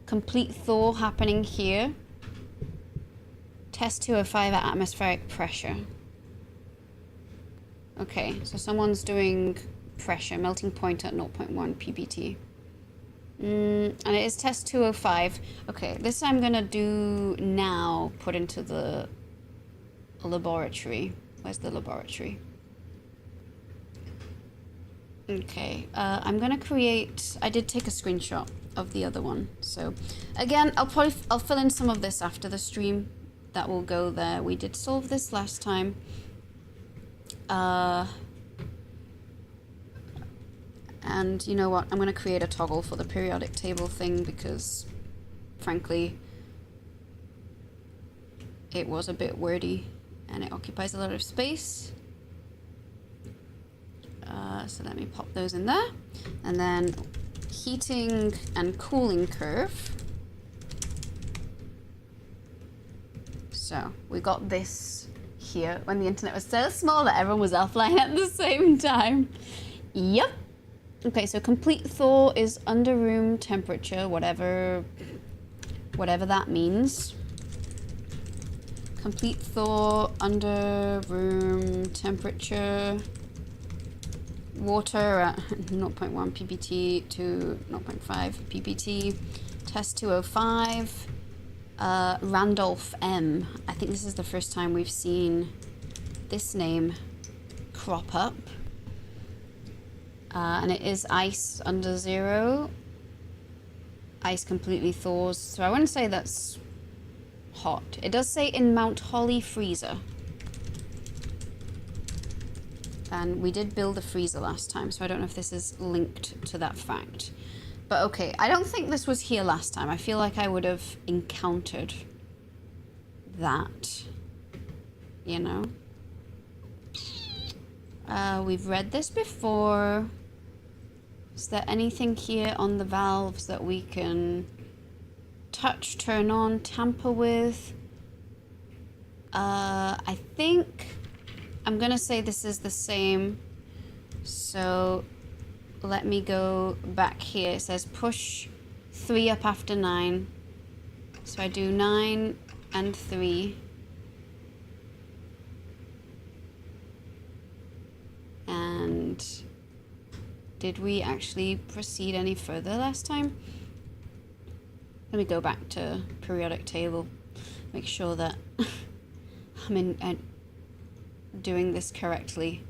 Complete thaw happening here. Test 205 at atmospheric pressure. Okay, so someone's doing pressure, melting point at 0.1 ppt. And it is test 205. Okay, this I'm gonna do now, put into the laboratory. Where's the laboratory? Okay, I'm gonna create, I did take a screenshot of the other one. So again, I'll fill in some of this after the stream. That will go there. We did solve this last time. And you know what? I'm going to create a toggle for the periodic table thing because, frankly, it was a bit wordy and it occupies a lot of space. So let me pop those in there. And then heating and cooling curve. So we got this here when the internet was so small that everyone was offline at the same time. Yep. Okay, so complete thaw is under room temperature, whatever that means. Complete thaw under room temperature. Water at 0.1 ppt to 0.5 ppt. Test 205. Randolph M. I think this is the first time we've seen this name crop up. And it is ice under 0. Ice completely thaws. So I wouldn't say that's hot. It does say in Mount Holly freezer. And we did build a freezer last time, so I don't know if this is linked to that fact. But okay, I don't think this was here last time. I feel like I would have encountered that, you know? We've read this before. Is there anything here on the valves that we can touch, turn on, tamper with? I think I'm gonna say this is the same. So let me go back here. It says push 3 up after 9. So I do 9 and 3. And did we actually proceed any further last time? Let me go back to periodic table. Make sure that I'm doing this correctly.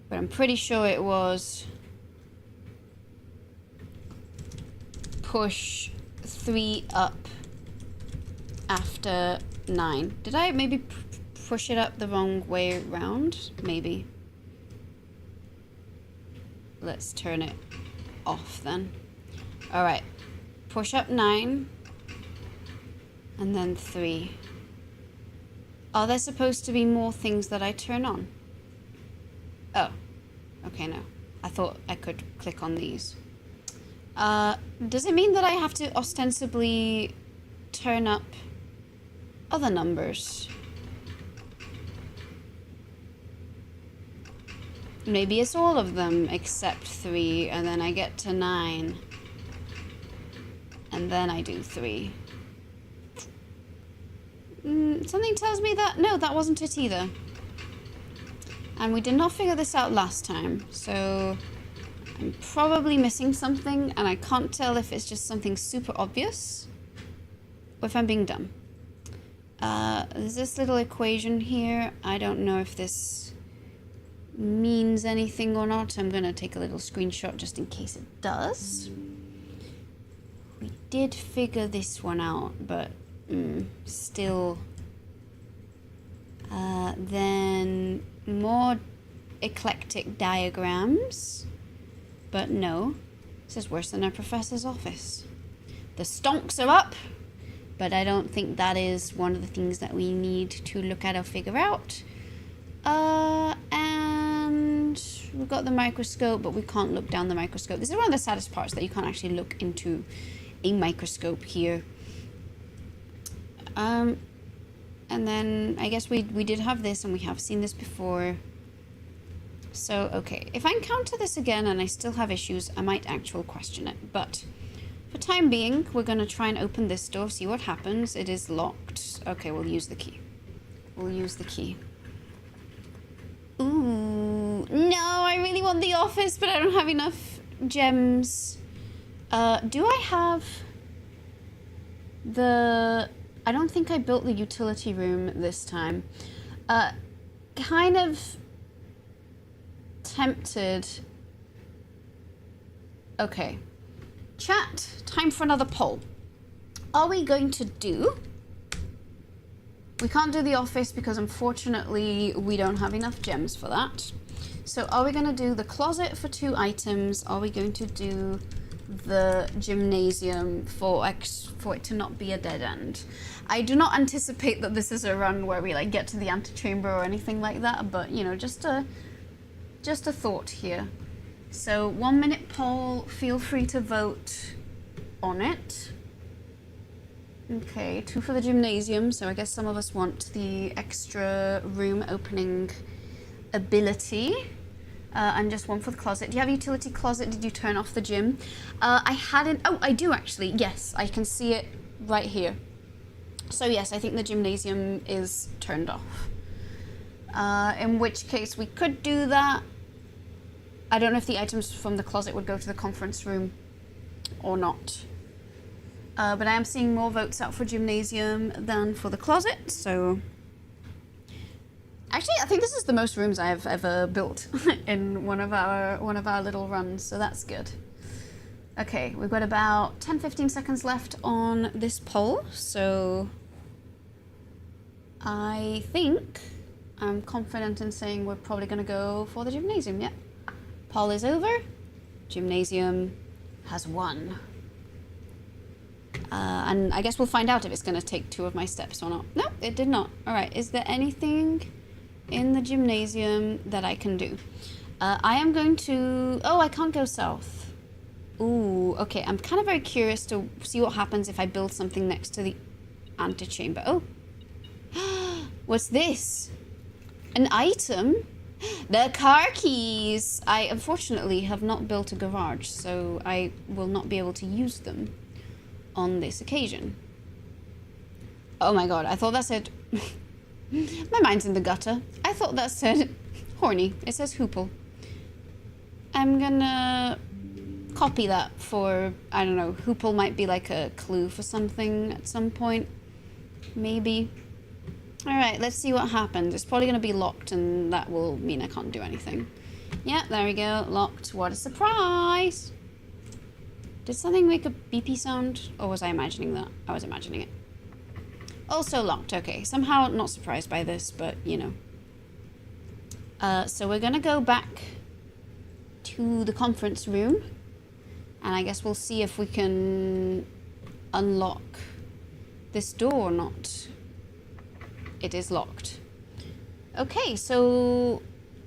But I'm pretty sure it was push 3 up after 9. Did I maybe push it up the wrong way around? Maybe. Let's turn it off then. All right, push up 9 and then 3. Are there supposed to be more things that I turn on? Oh, okay, no. I thought I could click on these. Does it mean that I have to ostensibly turn up other numbers? Maybe it's all of them except 3, and then I get to 9. And then I do 3. Something tells me that... No, that wasn't it either. And we did not figure this out last time, so I'm probably missing something, and I can't tell if it's just something super obvious or if I'm being dumb. There's this little equation here. I don't know if this means anything or not. I'm gonna take a little screenshot just in case it does. We did figure this one out, but still. Then more eclectic diagrams, but no, this is worse than our professor's office. The stonks are up, but I don't think that is one of the things that we need to look at or figure out. And we've got the microscope, but we can't look down the microscope. This is one of the saddest parts, that you can't actually look into a microscope here. And then I guess we did have this, and we have seen this before. So, okay, if I encounter this again and I still have issues, I might actually question it. But for time being, we're going to try and open this door, see what happens. It is locked. Okay, we'll use the key. We'll use the key. Ooh, no, I really want the office, but I don't have enough gems. Do I have the... I don't think I built the utility room this time. Kind of tempted. Okay. Chat, time for another poll. Are we going to do... We can't do the office because unfortunately we don't have enough gems for that. So are we going to do the closet for 2 items? Are we going to do the gymnasium for it to not be a dead end? I do not anticipate that this is a run where we like get to the antechamber or anything like that, but you know, just a thought here. So 1 minute poll, feel free to vote on it. Okay, 2 for the gymnasium, so I guess some of us want the extra room opening ability. And just 1 for the closet. Do you have a utility closet? Did you turn off the gym? I hadn't... Oh, I do actually. Yes, I can see it right here. So yes, I think the gymnasium is turned off. In which case we could do that. I don't know if the items from the closet would go to the conference room or not. But I am seeing more votes out for gymnasium than for the closet, so... Actually, I think this is the most rooms I have ever built in one of our little runs, so that's good. Okay, we've got about 10-15 seconds left on this poll, so I think I'm confident in saying we're probably going to go for the gymnasium. Yeah, poll is over. Gymnasium has won. And I guess we'll find out if it's going to take 2 of my steps or not. No, it did not. All right, is there anything in the gymnasium that I can do? I am going to... Oh, I can't go south. Ooh, okay. I'm kind of very curious to see what happens if I build something next to the antechamber. Oh. What's this? An item? The car keys! I unfortunately have not built a garage, so I will not be able to use them on this occasion. Oh my god, I thought that said... My mind's in the gutter. I thought that said horny. It says hoople. I'm gonna copy that for, I don't know, hoople might be like a clue for something at some point. Maybe. Alright, let's see what happens. It's probably gonna be locked and that will mean I can't do anything. Yeah, there we go. Locked. What a surprise! Did something make a beepy sound? Or was I imagining that? I was imagining it. Also locked, okay. Somehow not surprised by this, but you know. So we're gonna go back to the conference room. And I guess we'll see if we can unlock this door or not. It is locked. Okay, so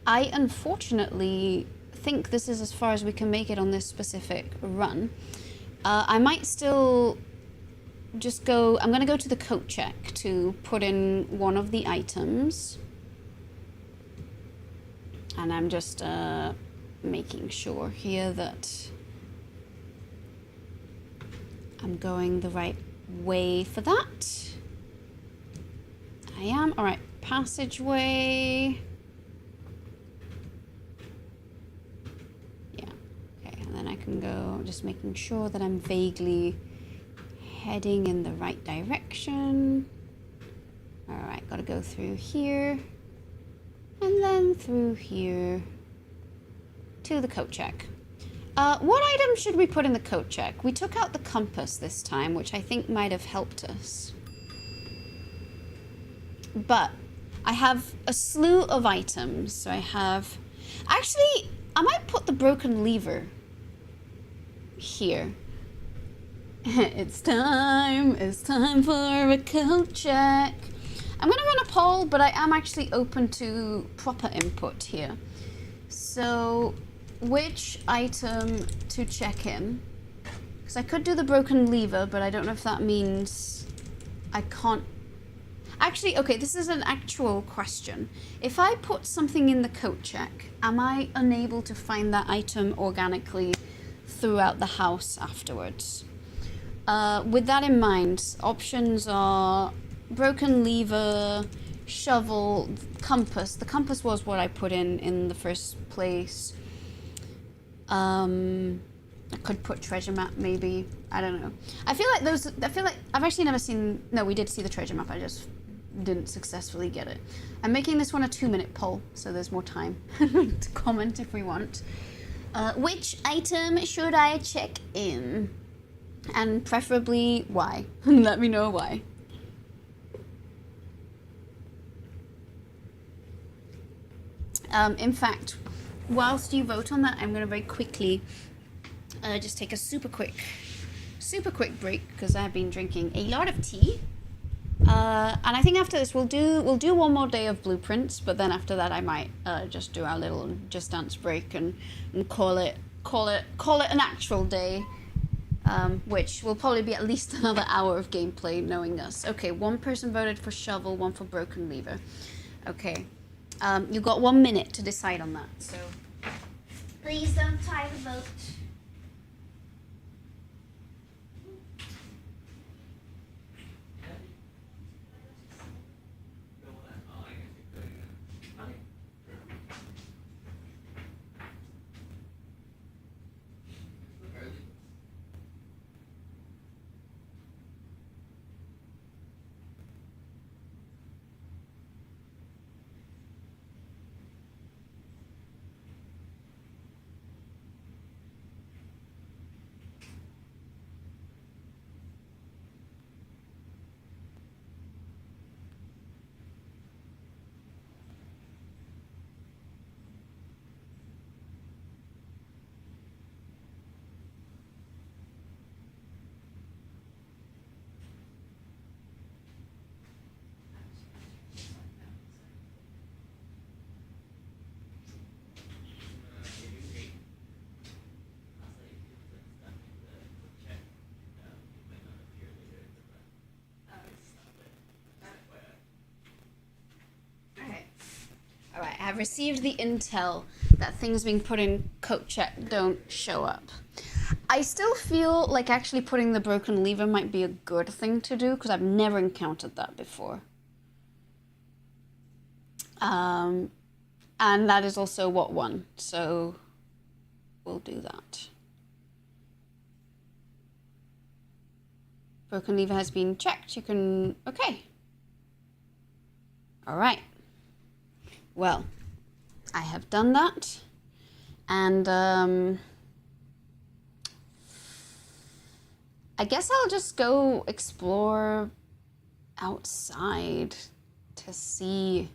I unfortunately think this is as far as we can make it on this specific run. I might still just go... I'm going to go to the coat check to put in one of the items. And I'm just making sure here that I'm going the right way for that. I am. All right, passageway. now. Just making sure that I'm vaguely heading in the right direction. Alright, gotta go through here. And then through here to the coat check. What item should we put in the coat check? We took out the compass this time, which I think might have helped us. But I have a slew of items. So I have... Actually, I might put the broken lever here. It's time for a coat check. I'm gonna run a poll, but I am actually open to proper input here. So, which item to check in? Because I could do the broken lever, but I don't know if that means I can't... Actually, okay, this is an actual question. If I put something in the coat check, am I unable to find that item organically throughout the house afterwards? With that in mind, options are broken lever, shovel, compass. The compass was what I put in the first place. I could put treasure map maybe. I don't know. I feel like I've actually never seen... No, we did see the treasure map. I just didn't successfully get it. I'm making this one a 2-minute poll, so there's more time to comment if we want. Which item should I check in? And preferably why? Let me know why. In fact, whilst you vote on that, I'm going to very quickly just take a super quick break because I've been drinking a lot of tea. And I think after this we'll do one more day of blueprints, but then after that I might just do our little Just Dance break and call it an actual day, which will probably be at least another hour of gameplay, knowing us. Okay, one person voted for shovel, one for broken lever. Okay, you've got 1 minute to decide on that, so please don't tie the vote. Alright, I have received the intel that things being put in coat check don't show up. I still feel like actually putting the broken lever might be a good thing to do because I've never encountered that before. And that is also what won, so we'll do that. Broken lever has been checked. You can... Okay. Alright. Well, I have done that. And, I guess I'll just go explore outside to see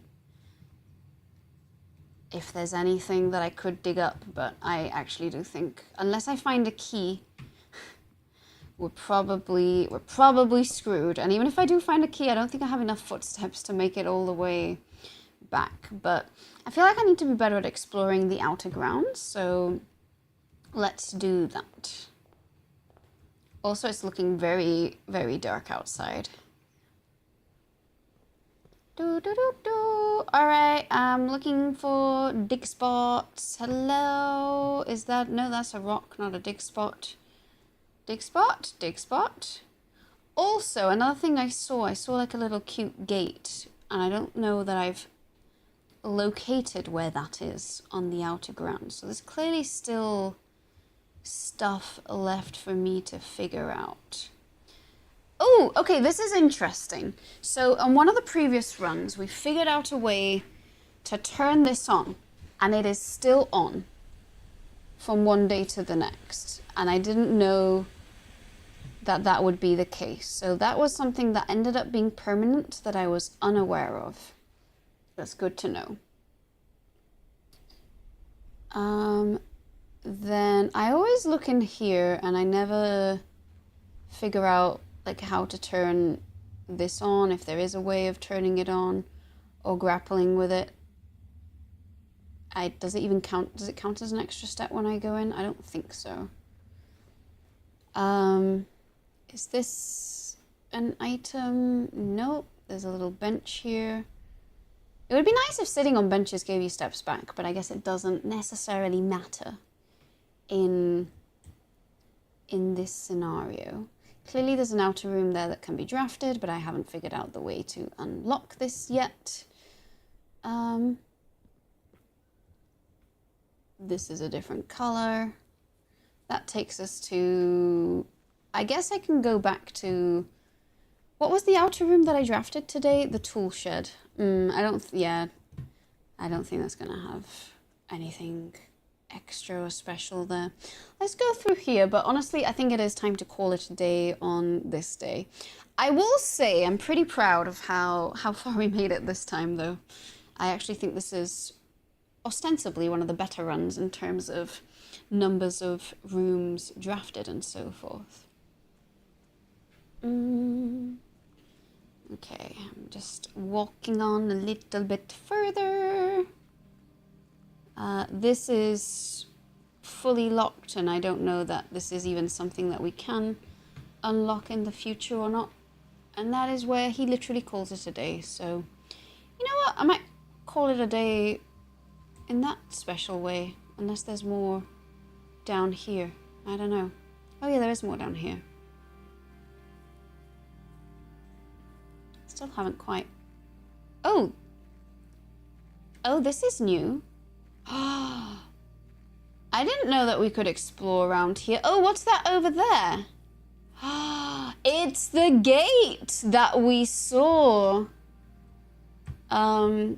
if there's anything that I could dig up, but I actually do think, unless I find a key, we're probably screwed. And even if I do find a key, I don't think I have enough footsteps to make it all the way back. But I feel like I need to be better at exploring the outer grounds, so let's do that. Also, it's looking very, very dark outside. Alright, I'm looking for dig spots. Hello? Is that... No, that's a rock, not a dig spot. Dig spot? Dig spot. Also, another thing I saw like a little cute gate. And I don't know that I've located where that is on the outer ground. So there's clearly still stuff left for me to figure out. Oh, okay, this is interesting. So on one of the previous runs, we figured out a way to turn this on, and it is still on from one day to the next. And I didn't know that that would be the case. So that was something that ended up being permanent that I was unaware of. That's good to know. Then I always look in here and I never figure out like how to turn this on, if there is a way of turning it on or grappling with it. Does it count as an extra step when I go in? I don't think so. Is this an item? Nope. There's a little bench here. It would be nice if sitting on benches gave you steps back, but I guess it doesn't necessarily matter in this scenario. Clearly there's an outer room there that can be drafted, but I haven't figured out the way to unlock this yet. This is a different color. That takes us to... I guess I can go back to... What was the outer room that I drafted today? The tool shed. I don't think that's gonna have anything extra or special there. Let's go through here, but honestly, I think it is time to call it a day on this day. I will say I'm pretty proud of how far we made it this time, though. I actually think this is ostensibly one of the better runs in terms of numbers of rooms drafted and so forth. Okay, I'm just walking on a little bit further. This is fully locked, and I don't know that this is even something that we can unlock in the future or not. And that is where he literally calls it a day. So, you know what? I might call it a day in that special way, unless there's more down here. I don't know. Oh yeah, there is more down here. Still haven't quite... Oh! Oh, this is new. I didn't know that we could explore around here. Oh, what's that over there? It's the gate that we saw. And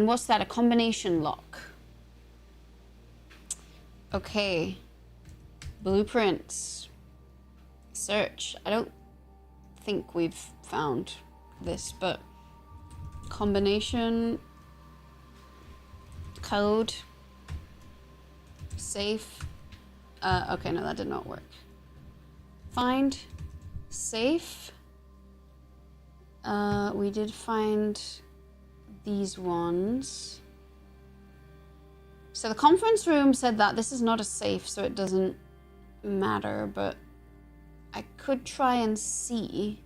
what's that? A combination lock. Okay. Blueprints. Search. I don't think we've found this, but combination, code, safe. Okay, no, that did not work. Find, safe. We did find these ones. So the conference room said that this is not a safe, so it doesn't matter, but I could try and see.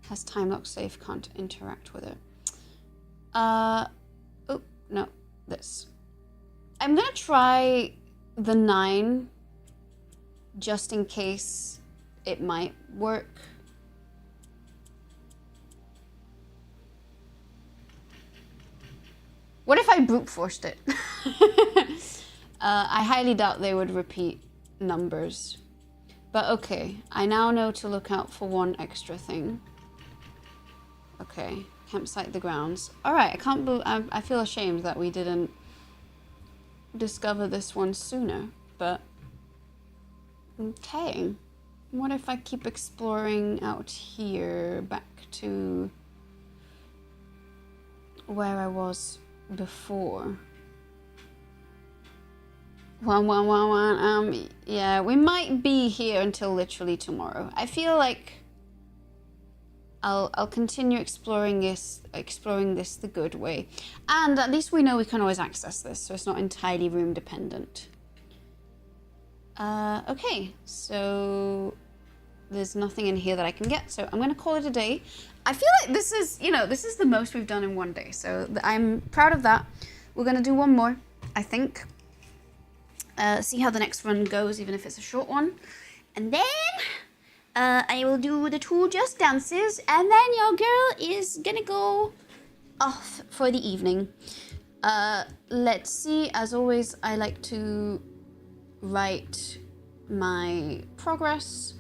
Has time lock safe, can't interact with it. Oh, no, this. I'm gonna try the 9 just in case it might work. What if I brute forced it? I highly doubt they would repeat numbers. But okay, I now know to look out for one extra thing. Okay, campsite the grounds. Alright, I can't believe, I feel ashamed that we didn't discover this one sooner, but okay. What if I keep exploring out here back to where I was before? Yeah, we might be here until literally tomorrow. I feel like I'll continue exploring this the good way. And at least we know we can always access this, so it's not entirely room dependent. Okay, so there's nothing in here that I can get, so I'm gonna call it a day. I feel like this is, you know, this is the most we've done in one day, so I'm proud of that. We're gonna do one more, I think. See how the next run goes, even if it's a short one. And then I will do the 2 Just Dances, and then your girl is gonna go off for the evening. Let's see. As always, I like to write my progress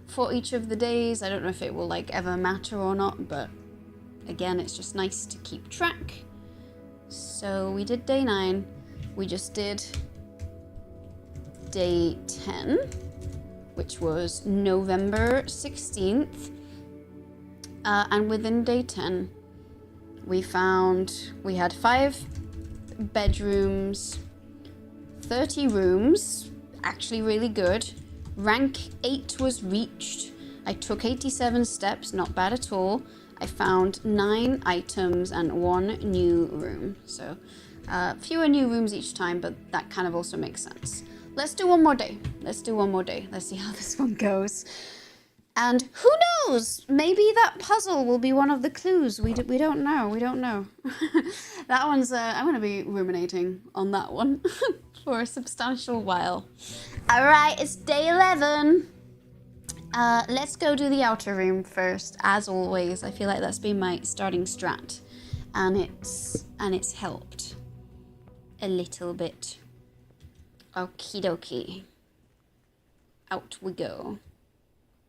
for each of the days. I don't know if it will like ever matter or not, but again, it's just nice to keep track. So we did day 9. We just did day 10, which was November 16th. And within day 10, we had 5 bedrooms, 30 rooms, actually really good. Rank 8 was reached. I took 87 steps, not bad at all. I found 9 items and 1 new room. So fewer new rooms each time, but that kind of also makes sense. Let's do one more day. Let's see how this one goes. And who knows? Maybe that puzzle will be one of the clues. We don't know. That one's, I'm going to be ruminating on that one for a substantial while. All right, it's day 11. Let's go do the outer room first, as always. I feel like that's been my starting strat, and it's helped a little bit. Okie dokie. Out we go.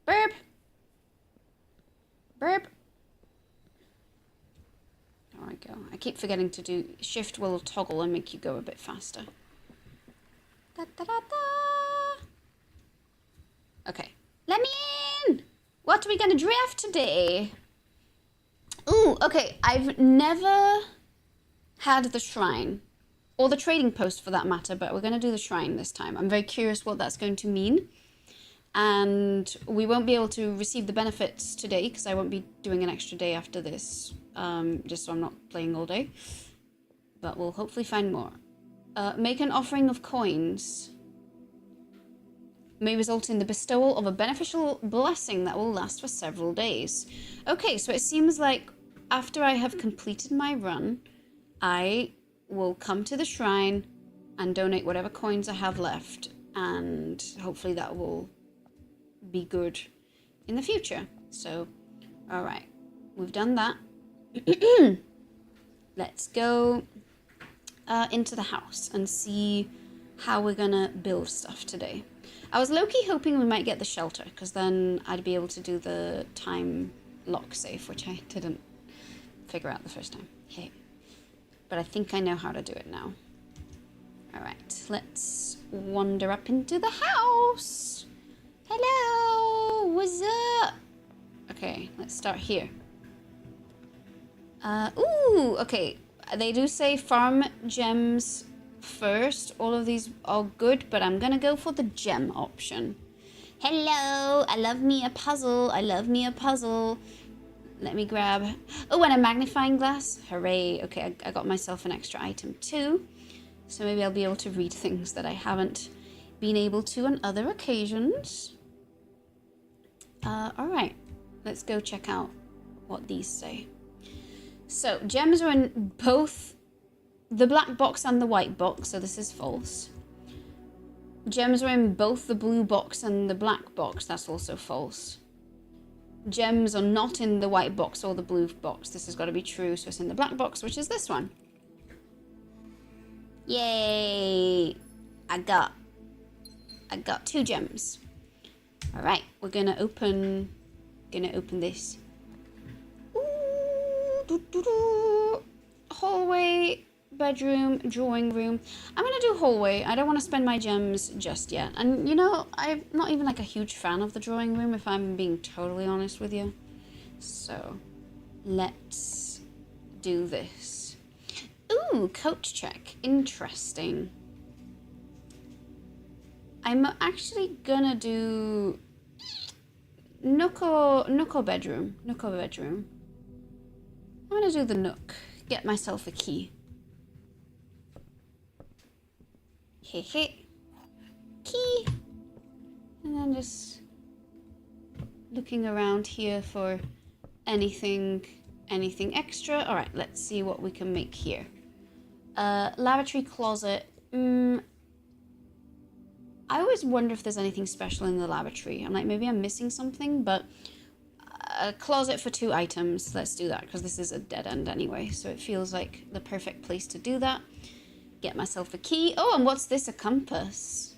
Burp. Burp. There I go. I keep forgetting to do shift will toggle and make you go a bit faster. Da, da, da, da. Okay. Let me in! What are we gonna draft today? Ooh, okay. I've never had the shrine. Or the trading post for that matter, but we're gonna do the shrine this time. I'm very curious what that's going to mean. And we won't be able to receive the benefits today because I won't be doing an extra day after this, just so I'm not playing all day. But we'll hopefully find more. Make an offering of coins. May result in the bestowal of a beneficial blessing that will last for several days. Okay, so it seems like after I have completed my run, I will come to the shrine and donate whatever coins I have left. And hopefully that will be good in the future. So, all right, we've done that. Let's go into the house and see how we're gonna build stuff today. I was low-key hoping we might get the shelter, because then I'd be able to do the time lock safe, which I didn't figure out the first time. Okay. But I think I know how to do it now. All right, let's wander up into the house. Hello, what's up? Okay, let's start here. Ooh, okay. They do say farm gems first. All of these are good, but I'm gonna go for the gem option. Hello, I love me a puzzle. Let me grab, oh, and a magnifying glass. Hooray. Okay, I got myself an extra item too. So maybe I'll be able to read things that I haven't been able to on other occasions. All right, let's go check out what these say. So gems are in both the black box and the white box, so this is false. Gems are in both the blue box and the black box, that's also false. Gems are not in the white box or the blue box, this has got to be true, so it's in the black box, which is this one. Yay! I got 2 gems. All right, we're gonna open this. Ooh, hallway, bedroom, drawing room. I'm gonna do hallway. I don't want to spend my gems just yet. And you know, I'm not even like a huge fan of the drawing room, if I'm being totally honest with you. So let's do this. Ooh, coach check. Interesting. I'm actually gonna do Nook bedroom. I'm gonna do the Nook. Get myself a key. Key. And then just looking around here for anything extra. All right, let's see what we can make here. Lavatory closet. I always wonder if there's anything special in the lavatory. I'm like, maybe I'm missing something, but A closet for 2 items. Let's do that because this is a dead end anyway. So it feels like the perfect place to do that. Get myself a key. Oh, and what's this? A compass.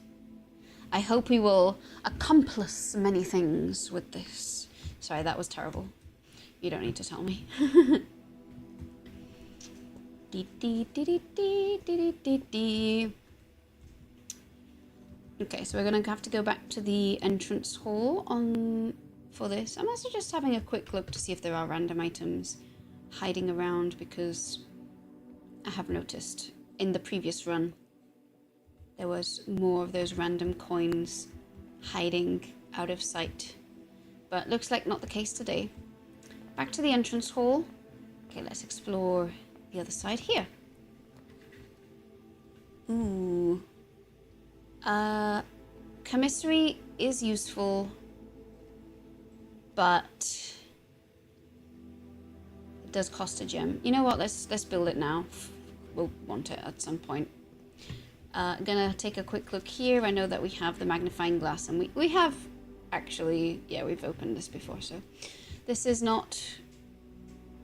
I hope we will accomplish many things with this. Sorry, that was terrible. You don't need to tell me. Okay, so we're gonna have to go back to the entrance hall for this. I'm also just having a quick look to see if there are random items hiding around, because I have noticed in the previous run there was more of those random coins hiding out of sight. But looks like not the case today. Back to the entrance hall. Okay, let's explore the other side here. Ooh. Commissary is useful, but it does cost a gem. You know what? Let's build it now. We'll want it at some point. Gonna take a quick look here. I know that we have the magnifying glass, and we have actually, yeah, we've opened this before, so this is not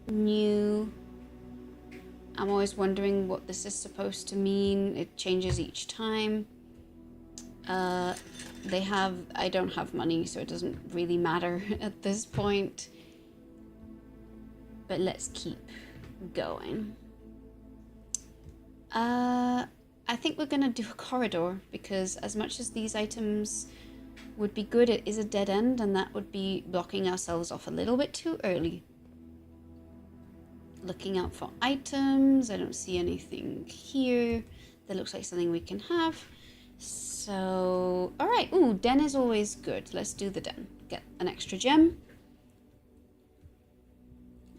new. I'm always wondering what this is supposed to mean. It changes each time. I don't have money, so it doesn't really matter at this point. But let's keep going. I think we're gonna do a corridor, because as much as these items would be good, it is a dead end, and that would be blocking ourselves off a little bit too early. Looking out for items. I don't see anything here that looks like something we can have. So, all right. Ooh, den is always good. Let's do the den. Get an extra gem.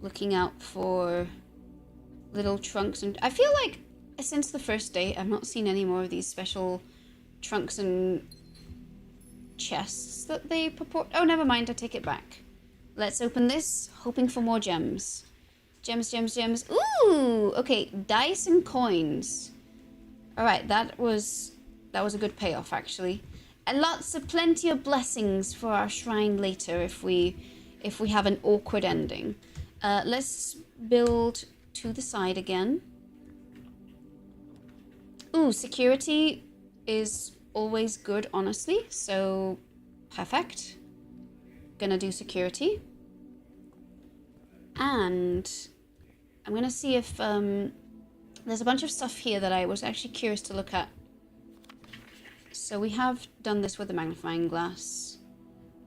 Looking out for little trunks, and I feel like since the first day I've not seen any more of these special trunks and chests that they purport. Oh, never mind. I take it back. Let's open this, hoping for more gems. Gems, gems, gems. Ooh, okay, dice and coins. All right, that was a good payoff, actually. And plenty of blessings for our shrine later if we have an awkward ending. Let's build to the side again. Ooh, security is always good, honestly. So, perfect. Gonna do security. And I'm gonna see if there's a bunch of stuff here that I was actually curious to look at. So we have done this with the magnifying glass.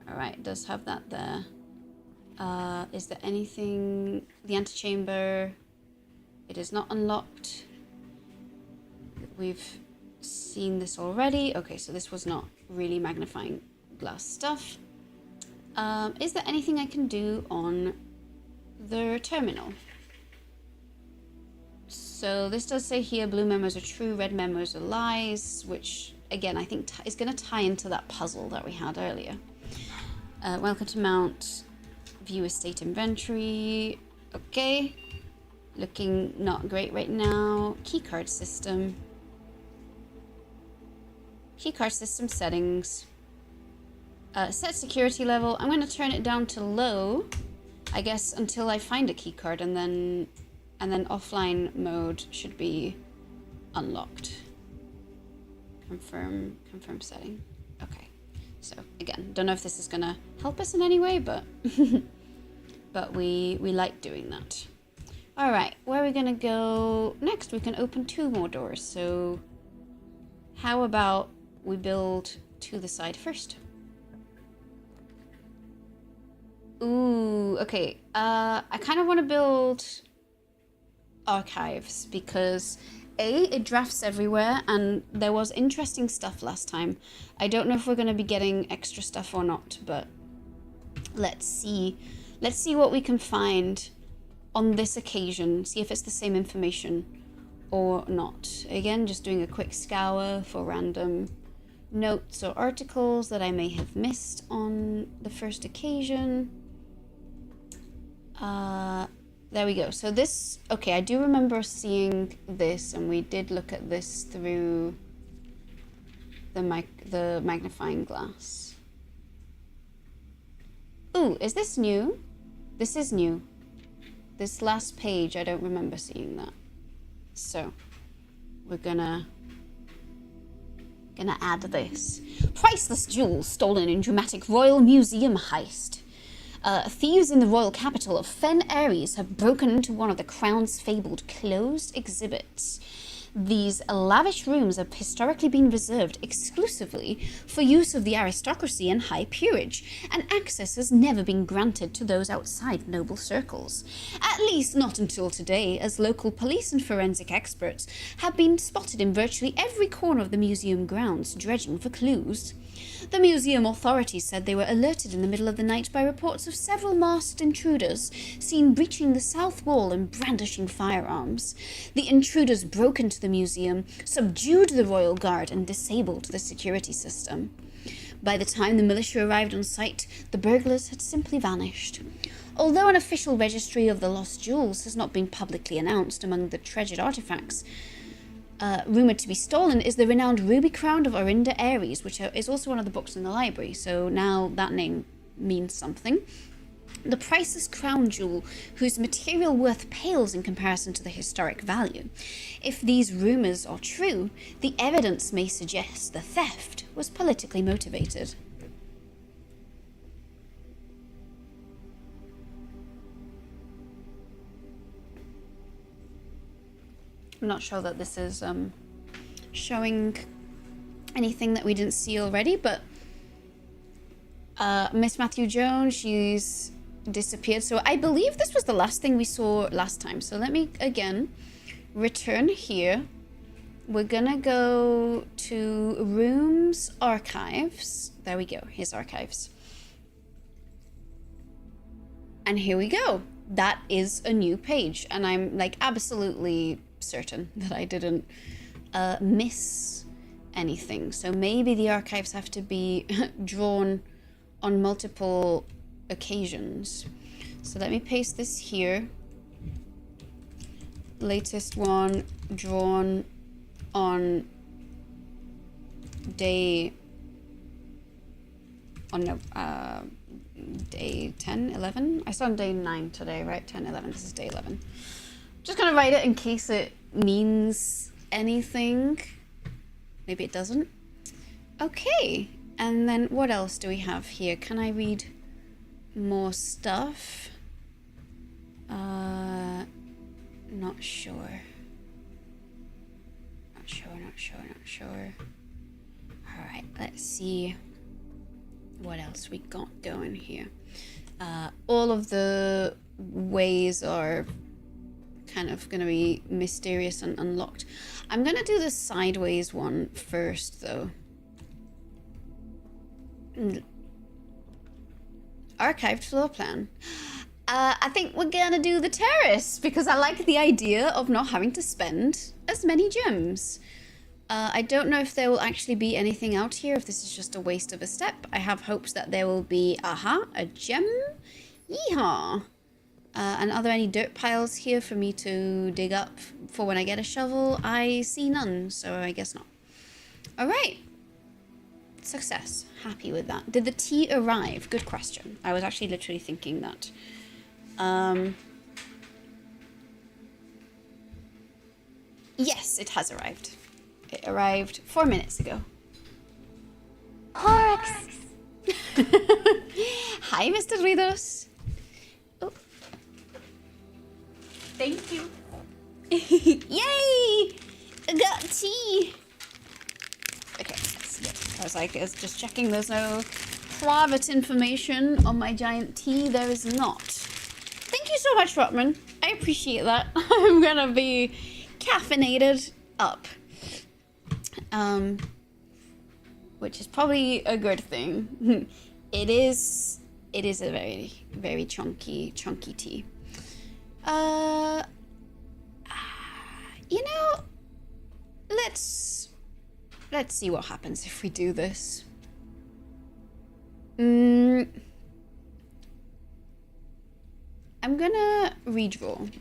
All right, it does have that there. Is there anything? The antechamber. It is not unlocked. We've seen this already. Okay, so this was not really magnifying glass stuff. Is there anything I can do on the terminal? So this does say here, blue memos are true, red memos are lies, which again I think is going to tie into that puzzle that we had earlier. Welcome to Mount. View estate inventory. Okay, looking not great right now. Keycard system. Keycard system settings. Set security level. I'm going to turn it down to low, I guess, until I find a keycard, and then offline mode should be unlocked. Confirm setting. Okay. So again, don't know if this is going to help us in any way, but but we like doing that. All right, where are we going to go next? We can open 2 more doors. So how about we build to the side first? Ooh, okay. I kind of want to build archives because it drafts everywhere, and there was interesting stuff last time. I don't know if we're going to be getting extra stuff or not, but let's see what we can find on this occasion. See if it's the same information or not. Again, just doing a quick scour for random notes or articles that I may have missed on the first occasion. There we go. So this, okay, I do remember seeing this, and we did look at this through the magnifying glass. Ooh, is this new? This is new. This last page, I don't remember seeing that. So, we're gonna add this. Priceless jewels stolen in dramatic Royal Museum heist. Thieves in the royal capital of Fen Ares have broken into one of the Crown's fabled closed exhibits. These lavish rooms have historically been reserved exclusively for use of the aristocracy and high peerage, and access has never been granted to those outside noble circles. At least not until today, as local police and forensic experts have been spotted in virtually every corner of the museum grounds, dredging for clues. The museum authorities said they were alerted in the middle of the night by reports of several masked intruders seen breaching the south wall and brandishing firearms. The intruders broke into the museum, subdued the royal guard, and disabled the security system. By the time the militia arrived on site, the burglars had simply vanished. Although an official registry of the lost jewels has not been publicly announced, among the treasured artifacts rumoured to be stolen is the renowned Ruby Crown of Orinda Ares, which is also one of the books in the library, so now that name means something. The priceless crown jewel, whose material worth pales in comparison to the historic value. If these rumours are true, the evidence may suggest the theft was politically motivated. I'm not sure that this is showing anything that we didn't see already, but Miss Matthew Jones, she's disappeared. So I believe this was the last thing we saw last time. So let me, again, return here. We're gonna go to Rooms, Archives. There we go, his archives. And here we go. That is a new page. And I'm like absolutely certain that I didn't miss anything. So maybe the archives have to be drawn on multiple occasions. So let me paste this here. Latest one drawn on day day 10, 11? I saw on day 9 today, right? 10, 11. This is day 11. Just gonna write it in case it means anything. Maybe it doesn't. Okay, and then what else do we have here? Can I read more stuff? Not sure. Not sure. Alright, let's see what else we got going here. All of the ways are kind of going to be mysterious and unlocked. I'm going to do the sideways one first, though. Archived floor plan. I think we're going to do the terrace, because I like the idea of not having to spend as many gems. I don't know if there will actually be anything out here, if this is just a waste of a step. I have hopes that there will be, a gem. Yeehaw! And are there any dirt piles here for me to dig up for when I get a shovel? I see none, so I guess not. Alright. Success. Happy with that. Did the tea arrive? Good question. I was actually literally thinking that. Yes, it has arrived. It arrived 4 minutes ago. Horrocks! Hi, Mr. Ridos. Oh. Thank you. Yay! I got tea. Okay, that's good. I was just checking there's no private information on my giant tea. There is not. Thank you so much, Rotman. I appreciate that. I'm gonna be caffeinated up. Which is probably a good thing. It is a very, very chunky tea. You know, let's see what happens if we do this. I'm gonna redraw.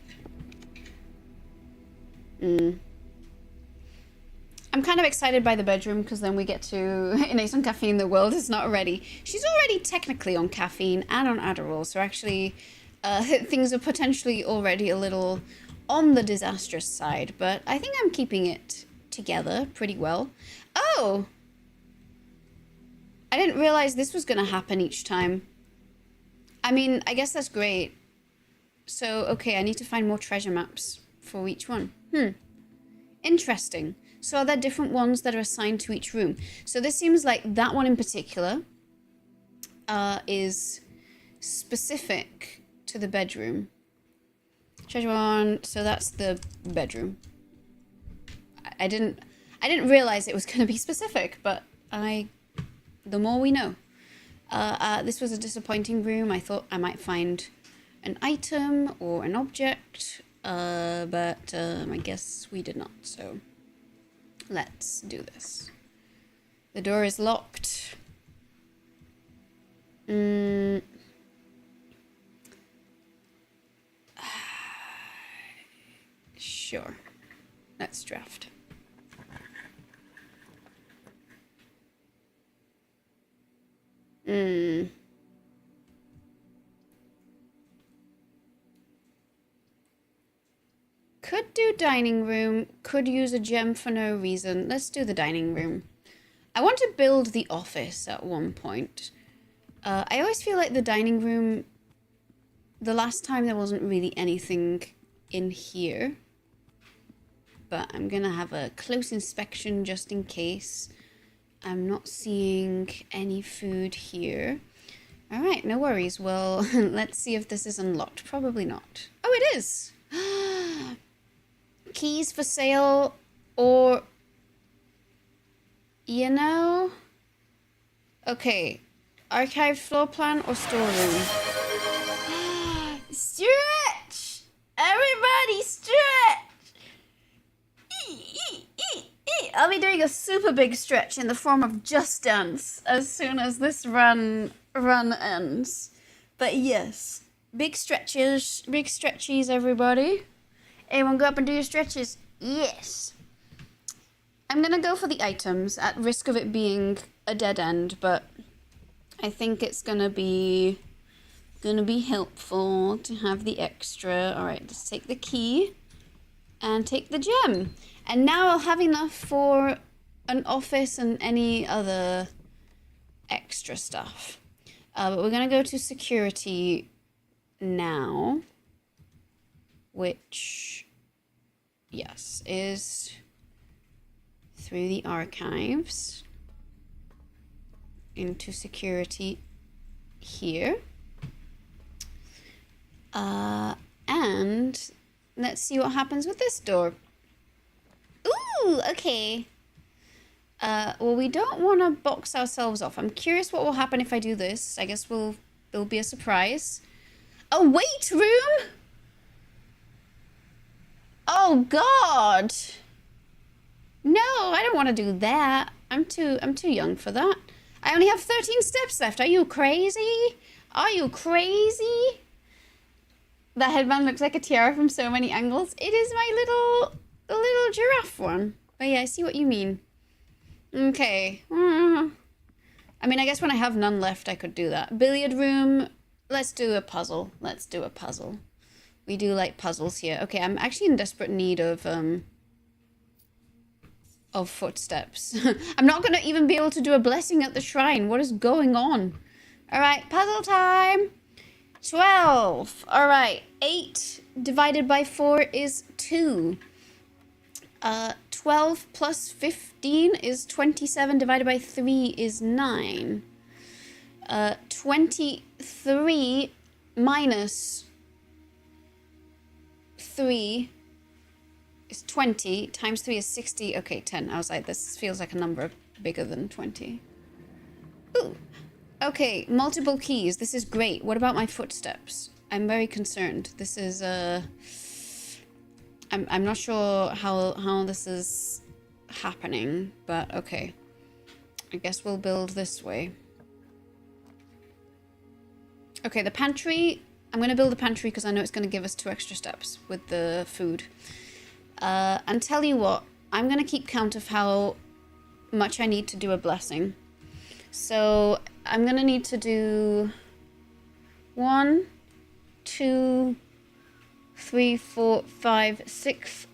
I'm kind of excited by the bedroom, because then we get to innate on caffeine. The world is not ready. She's already technically on caffeine and on Adderall, so actually things are potentially already a little on the disastrous side, but I think I'm keeping it together pretty well. Oh! I didn't realize this was going to happen each time. I mean, I guess that's great. So, okay, I need to find more treasure maps for each one. Interesting. So are there different ones that are assigned to each room? So this seems like that one in particular is specific to the bedroom. Treasure one, so that's the bedroom. I didn't realize it was going to be specific, but the more we know. This was a disappointing room. I thought I might find an item or an object, but I guess we did not, so let's do this. The door is locked. Sure. Let's draft. Could do dining room, could use a gem for no reason. Let's do the dining room. I want to build the office at one point. I always feel like the dining room, the last time there wasn't really anything in here. But I'm gonna have a close inspection just in case. I'm not seeing any food here. All right, no worries. Well, let's see if this is unlocked. Probably not. Oh, it is. Keys for sale, or, you know, okay, archived floor plan or storeroom. Stretch! Everybody stretch! I'll be doing a super big stretch in the form of Just Dance as soon as this run ends. But yes, big stretchies, everybody. Everyone go up and do your stretches. Yes. I'm gonna go for the items at risk of it being a dead end, but I think it's gonna be helpful to have the extra. All right, let's take the key and take the gem. And now I'll have enough for an office and any other extra stuff. But we're gonna go to security now, which, yes, is through the archives into security here. And let's see what happens with this door. Ooh, okay. Well, we don't want to box ourselves off. I'm curious what will happen if I do this. I guess it'll be a surprise. A weight room? Oh God. No, I don't want to do that. I'm too young for that. I only have 13 steps left. Are you crazy? Are you crazy? That headband looks like a tiara from so many angles. It is my little giraffe one. But yeah, I see what you mean. Okay. I mean, I guess when I have none left, I could do that. Billiard room. Let's do a puzzle. Let's do a puzzle. We do like puzzles here. Okay, I'm actually in desperate need of footsteps. I'm not gonna even be able to do a blessing at the shrine. What is going on? All right, puzzle time. 12. All right, 8 divided by 4 is 2. 12 plus 15 is 27, divided by 3 is 9. 23 minus 3 is 20, times 3 is 60. Okay, 10. I was like, this feels like a number bigger than 20. Ooh. Okay, multiple keys. This is great. What about my footsteps? I'm very concerned. This is, I'm not sure how this is happening, but okay. I guess we'll build this way. Okay, the pantry. I'm going to build the pantry because I know it's going to give us 2 extra steps with the food. And tell you what, I'm going to keep count of how much I need to do a blessing. So I'm going to need to do 1, 2, 3, 4, 5, 6,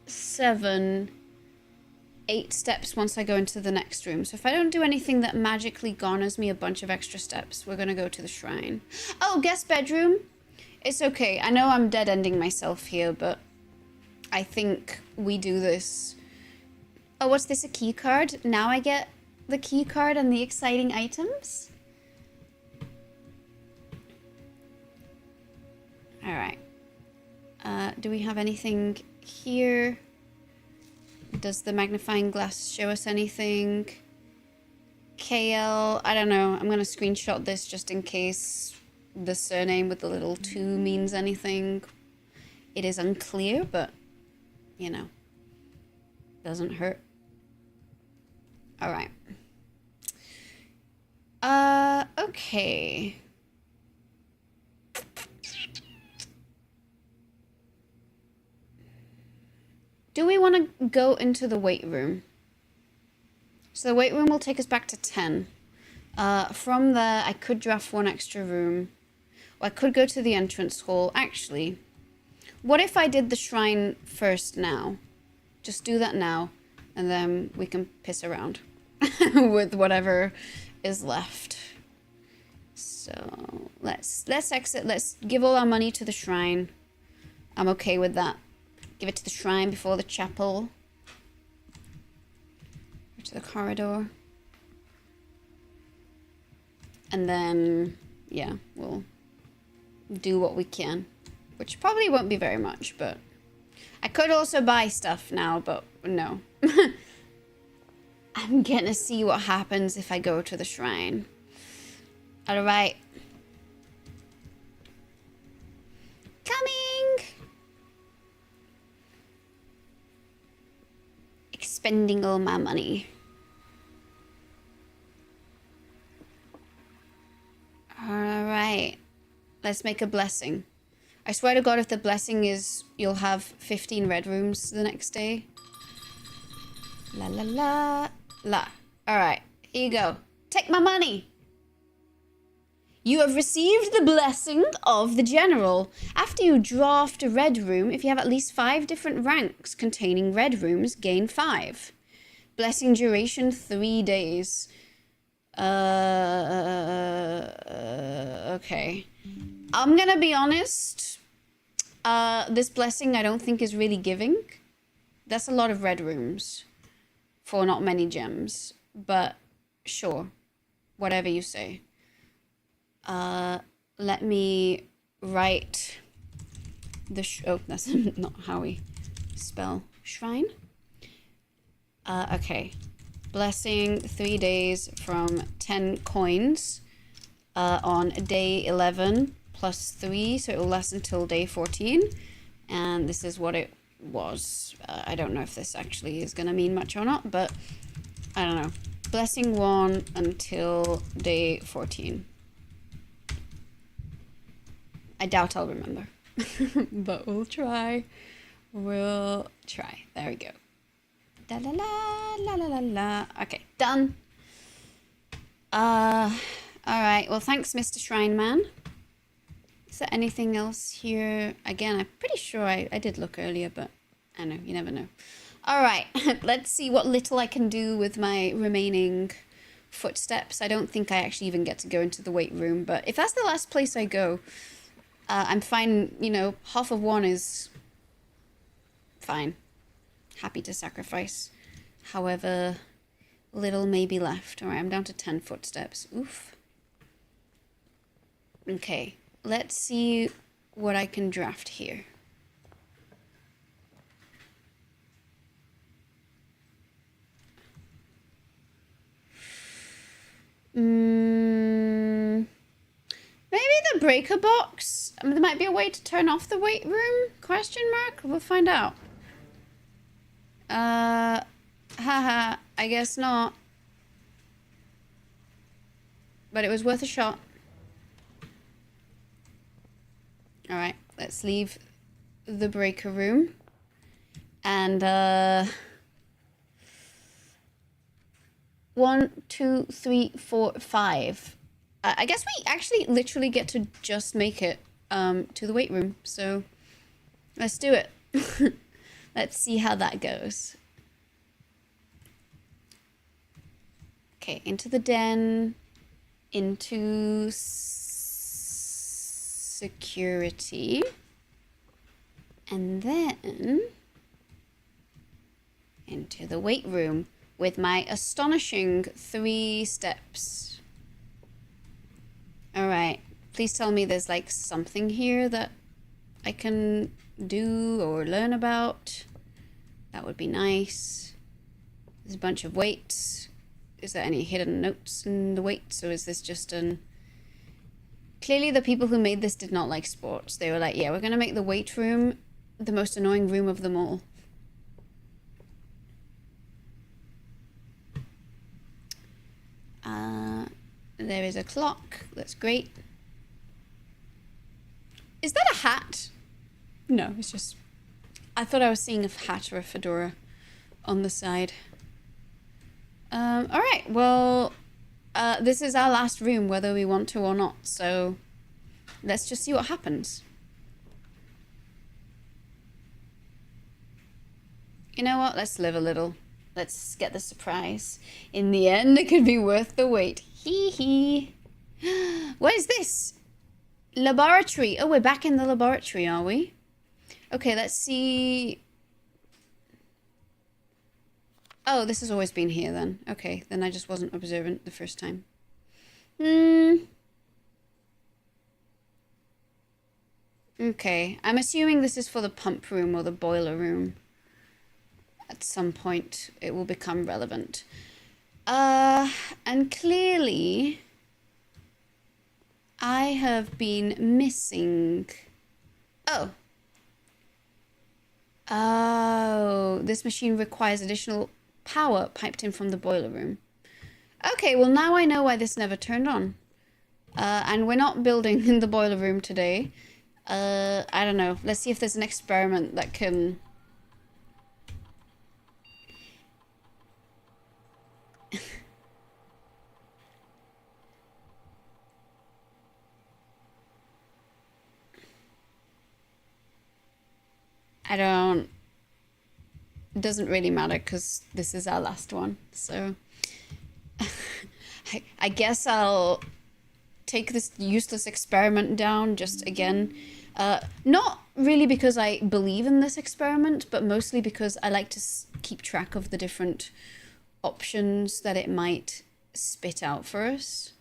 7, 8 steps once I go into the next room. So if I don't do anything that magically garners me a bunch of extra steps, we're gonna go to the shrine. Oh, guest bedroom. It's okay. I know I'm dead-ending myself here, but I think we do this. Oh, what's this, a key card? Now I get the key card and the exciting items? All right. Do we have anything here? Does the magnifying glass show us anything? KL, I don't know. I'm gonna screenshot this just in case the surname with the little 2 means anything. It is unclear, but, you know, doesn't hurt. All right. Okay. Do we want to go into the weight room? So the weight room will take us back to 10. From there, I could draft 1 extra room. Or I could go to the entrance hall. Actually, what if I did the shrine first now? Just do that now, and then we can piss around with whatever is left. So let's exit. Let's give all our money to the shrine. I'm okay with that. Give it to the shrine before the chapel. Or to the corridor. And then, yeah, we'll do what we can. Which probably won't be very much, but... I could also buy stuff now, but no. I'm gonna see what happens if I go to the shrine. Alright. Coming! Expending all my money. Alright. Let's make a blessing. I swear to God, if the blessing is you'll have 15 red rooms the next day. La la la la. Alright, here you go. Take my money. You have received the blessing of the general. After you draft a red room, if you have at least 5 different ranks containing red rooms, gain 5. Blessing duration 3 days. Okay. I'm gonna be honest. This blessing I don't think is really giving. That's a lot of red rooms for not many gems. But sure. Whatever you say. Let me write the oh, that's not how we spell shrine. Okay. Blessing 3 days from 10 coins on day 11 plus 3, so it will last until day 14. And this is what it was. I don't know if this actually is going to mean much or not, but I don't know. Blessing 1 until day 14. I doubt I'll remember. But we'll try. We'll try. There we go. Da la la la la la la. Okay, done. Alright, well thanks Mr. Shrine Man. Is there anything else here? Again, I'm pretty sure I did look earlier, but I don't know, you never know. Alright, let's see what little I can do with my remaining footsteps. I don't think I actually even get to go into the weight room, but if that's the last place I go, I'm fine, you know, half of 1 is fine. Happy to sacrifice. However, little may be left. Alright, I'm down to 10 footsteps. Oof. Okay, let's see what I can draft here. Maybe the breaker box? I mean, there might be a way to turn off the weight room? Question mark? We'll find out. Haha, I guess not. But it was worth a shot. Alright, let's leave the breaker room. And, 1, 2, 3, 4, 5. I guess we actually literally get to just make it to the weight room. So let's do it. Let's see how that goes. Okay, into the den, into security, and then into the weight room with my astonishing 3 steps. All right, please tell me there's like something here that I can do or learn about. That would be nice. There's a bunch of weights. Is there any hidden notes in the weights, or is this just an... Clearly the people who made this did not like sports. They were like, yeah, we're gonna make the weight room the most annoying room of them all. There is a clock. That's great. Is that a hat? No, it's just... I thought I was seeing a hat or a fedora on the side. Alright, well, this is our last room, whether we want to or not, so let's just see what happens. You know what? Let's live a little. Let's get the surprise. In the end, it could be worth the wait. Hee hee. What is this? Laboratory. Oh, we're back in the laboratory, are we? Okay, let's see. Oh, this has always been here then. Okay, then I just wasn't observant the first time. Okay, I'm assuming this is for the pump room or the boiler room. At some point, it will become relevant. And clearly, I have been missing... Oh. Oh, this machine requires additional power piped in from the boiler room. Okay, well now I know why this never turned on. And we're not building in the boiler room today. I don't know. Let's see if there's an experiment that can... I don't... It doesn't really matter because this is our last one. So I guess I'll take this useless experiment down just again. Not really because I believe in this experiment, but mostly because I like to keep track of the different options that it might spit out for us.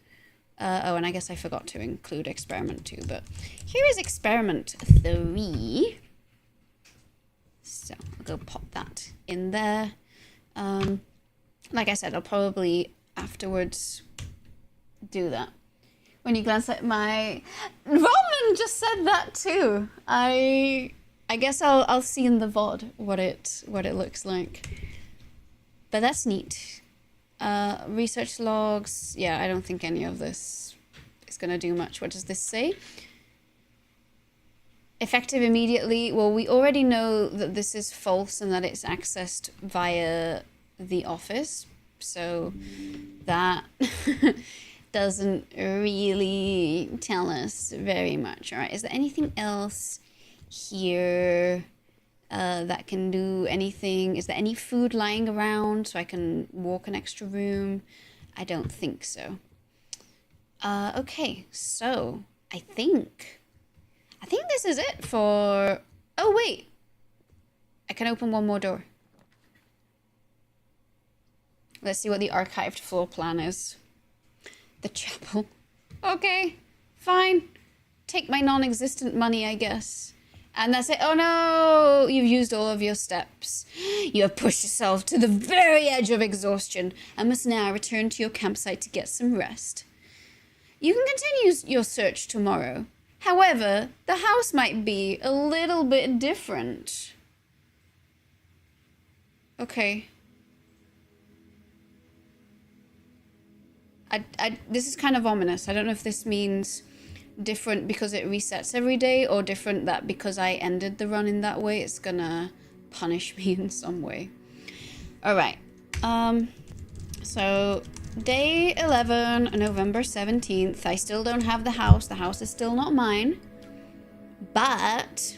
Oh, and I guess I forgot to include experiment 2, but here is experiment 3. So I'll go pop that in there. Like I said, I'll probably afterwards do that. When you glance at my... Roman just said that too. I guess I'll see in the VOD what it looks like. But that's neat. Research logs. Yeah, I don't think any of this is gonna do much. What does this say? Effective immediately. Well, we already know that this is false and that it's accessed via the office. So that doesn't really tell us very much. All right, is there anything else here that can do anything? Is there any food lying around so I can walk an extra room? I don't think so. Okay, so I think this is it for... Oh, wait. I can open one more door. Let's see what the archived floor plan is. The chapel. Okay, fine. Take my non-existent money, I guess. And that's it. Oh no! You've used all of your steps. You have pushed yourself to the very edge of exhaustion and must now return to your campsite to get some rest. You can continue your search tomorrow. However, the house might be a little bit different. Okay. This is kind of ominous. I don't know if this means different because it resets every day, or different that because I ended the run in that way, it's gonna punish me in some way. Alright. So... Day 11, November 17th. I still don't have the house. The house is still not mine. But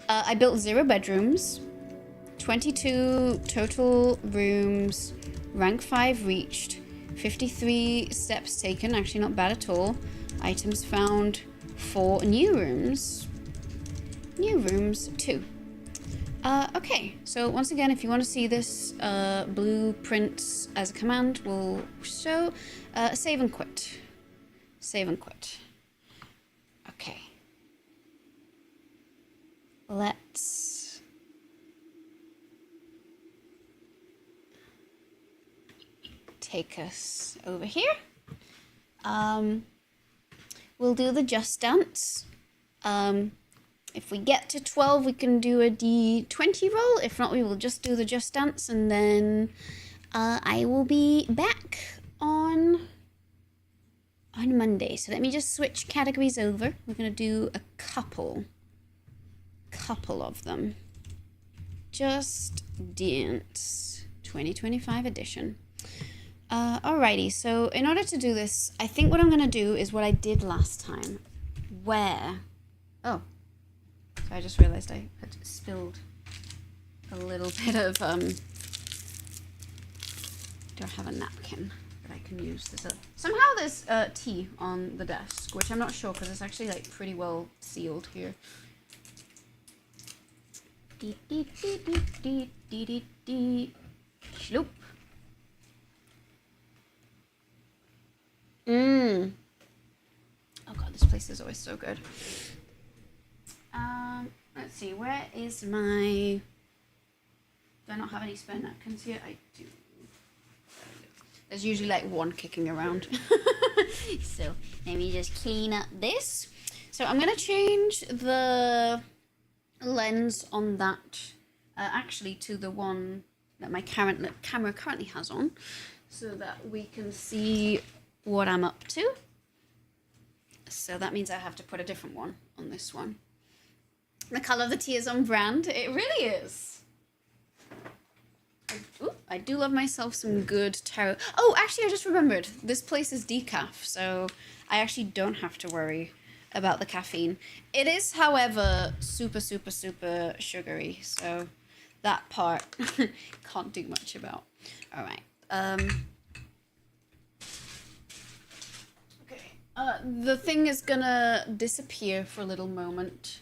I built 0 bedrooms, 22 total rooms, rank 5 reached, 53 steps taken, actually not bad at all. Items found, 4 new rooms. New rooms, 2. Okay, so once again, if you want to see this blueprint as a command, we'll show save and quit. Save and quit. Okay. Let's take us over here. We'll do the just dance. If we get to 12, we can do a D20 roll. If not, we will just do the just dance, and then I will be back on Monday. So let me just switch categories over. We're gonna do a couple of them. Just Dance 2025 edition. Alrighty, so in order to do this, I think what I'm gonna do is what I did last time, where, oh, so I just realized I had spilled a little bit of, do I have a napkin that I can use? Somehow there's tea on the desk, which I'm not sure because it's actually like pretty well sealed here. Shloop. Oh god, this place is always so good. Let's see, where is my... Do I not have any spare napkins here? I do. There's usually like one kicking around. So let me just clean up this. So I'm gonna change the lens on that actually to the one that my camera currently has on, so that we can see what I'm up to. So that means I have to put a different one on this one. The color of the tea is on brand. It really is. I do love myself some good taro. Oh, actually, I just remembered. This place is decaf, so I actually don't have to worry about the caffeine. It is, however, super, super, super sugary, so that part can't do much about. All right. Okay. The thing is gonna disappear for a little moment.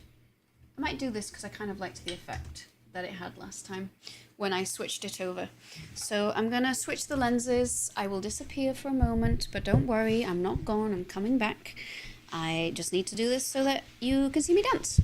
I might do this because I kind of liked the effect that it had last time when I switched it over. So I'm gonna switch the lenses. I will disappear for a moment, but don't worry, I'm not gone, I'm coming back. I just need to do this so that you can see me dance.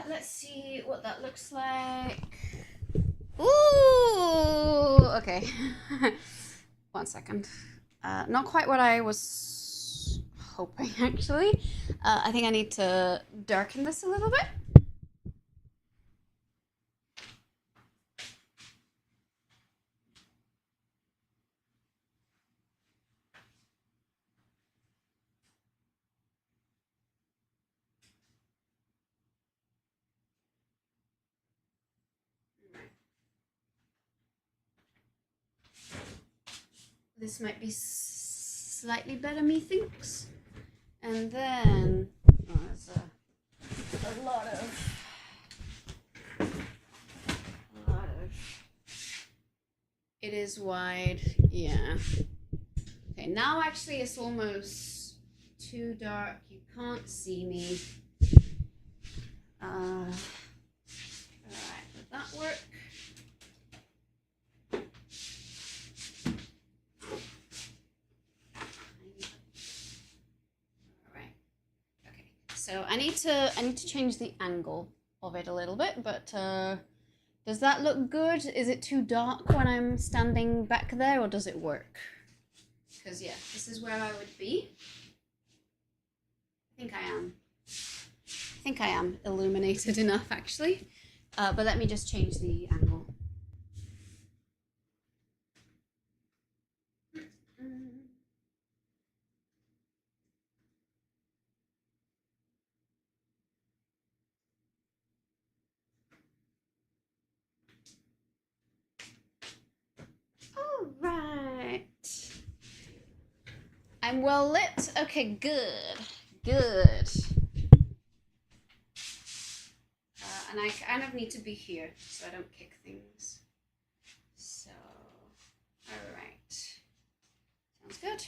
Let's see what that looks like. Ooh, okay. 1 second. Not quite what I was hoping, actually. I think I need to darken this a little bit. This might be slightly better, methinks. And then there's a lot of It is wide, yeah. Okay, now actually it's almost too dark. You can't see me. Alright, did that work? Alright. Okay. So I need to change the angle of it a little bit, but does that look good? Is it too dark when I'm standing back there, or does it work? Because yeah, this is where I would be. I think I am illuminated enough actually. But let me just change the angle. All right. I'm well lit. Okay, good. Good. And I kind of need to be here so I don't kick things. So, all right. Sounds good.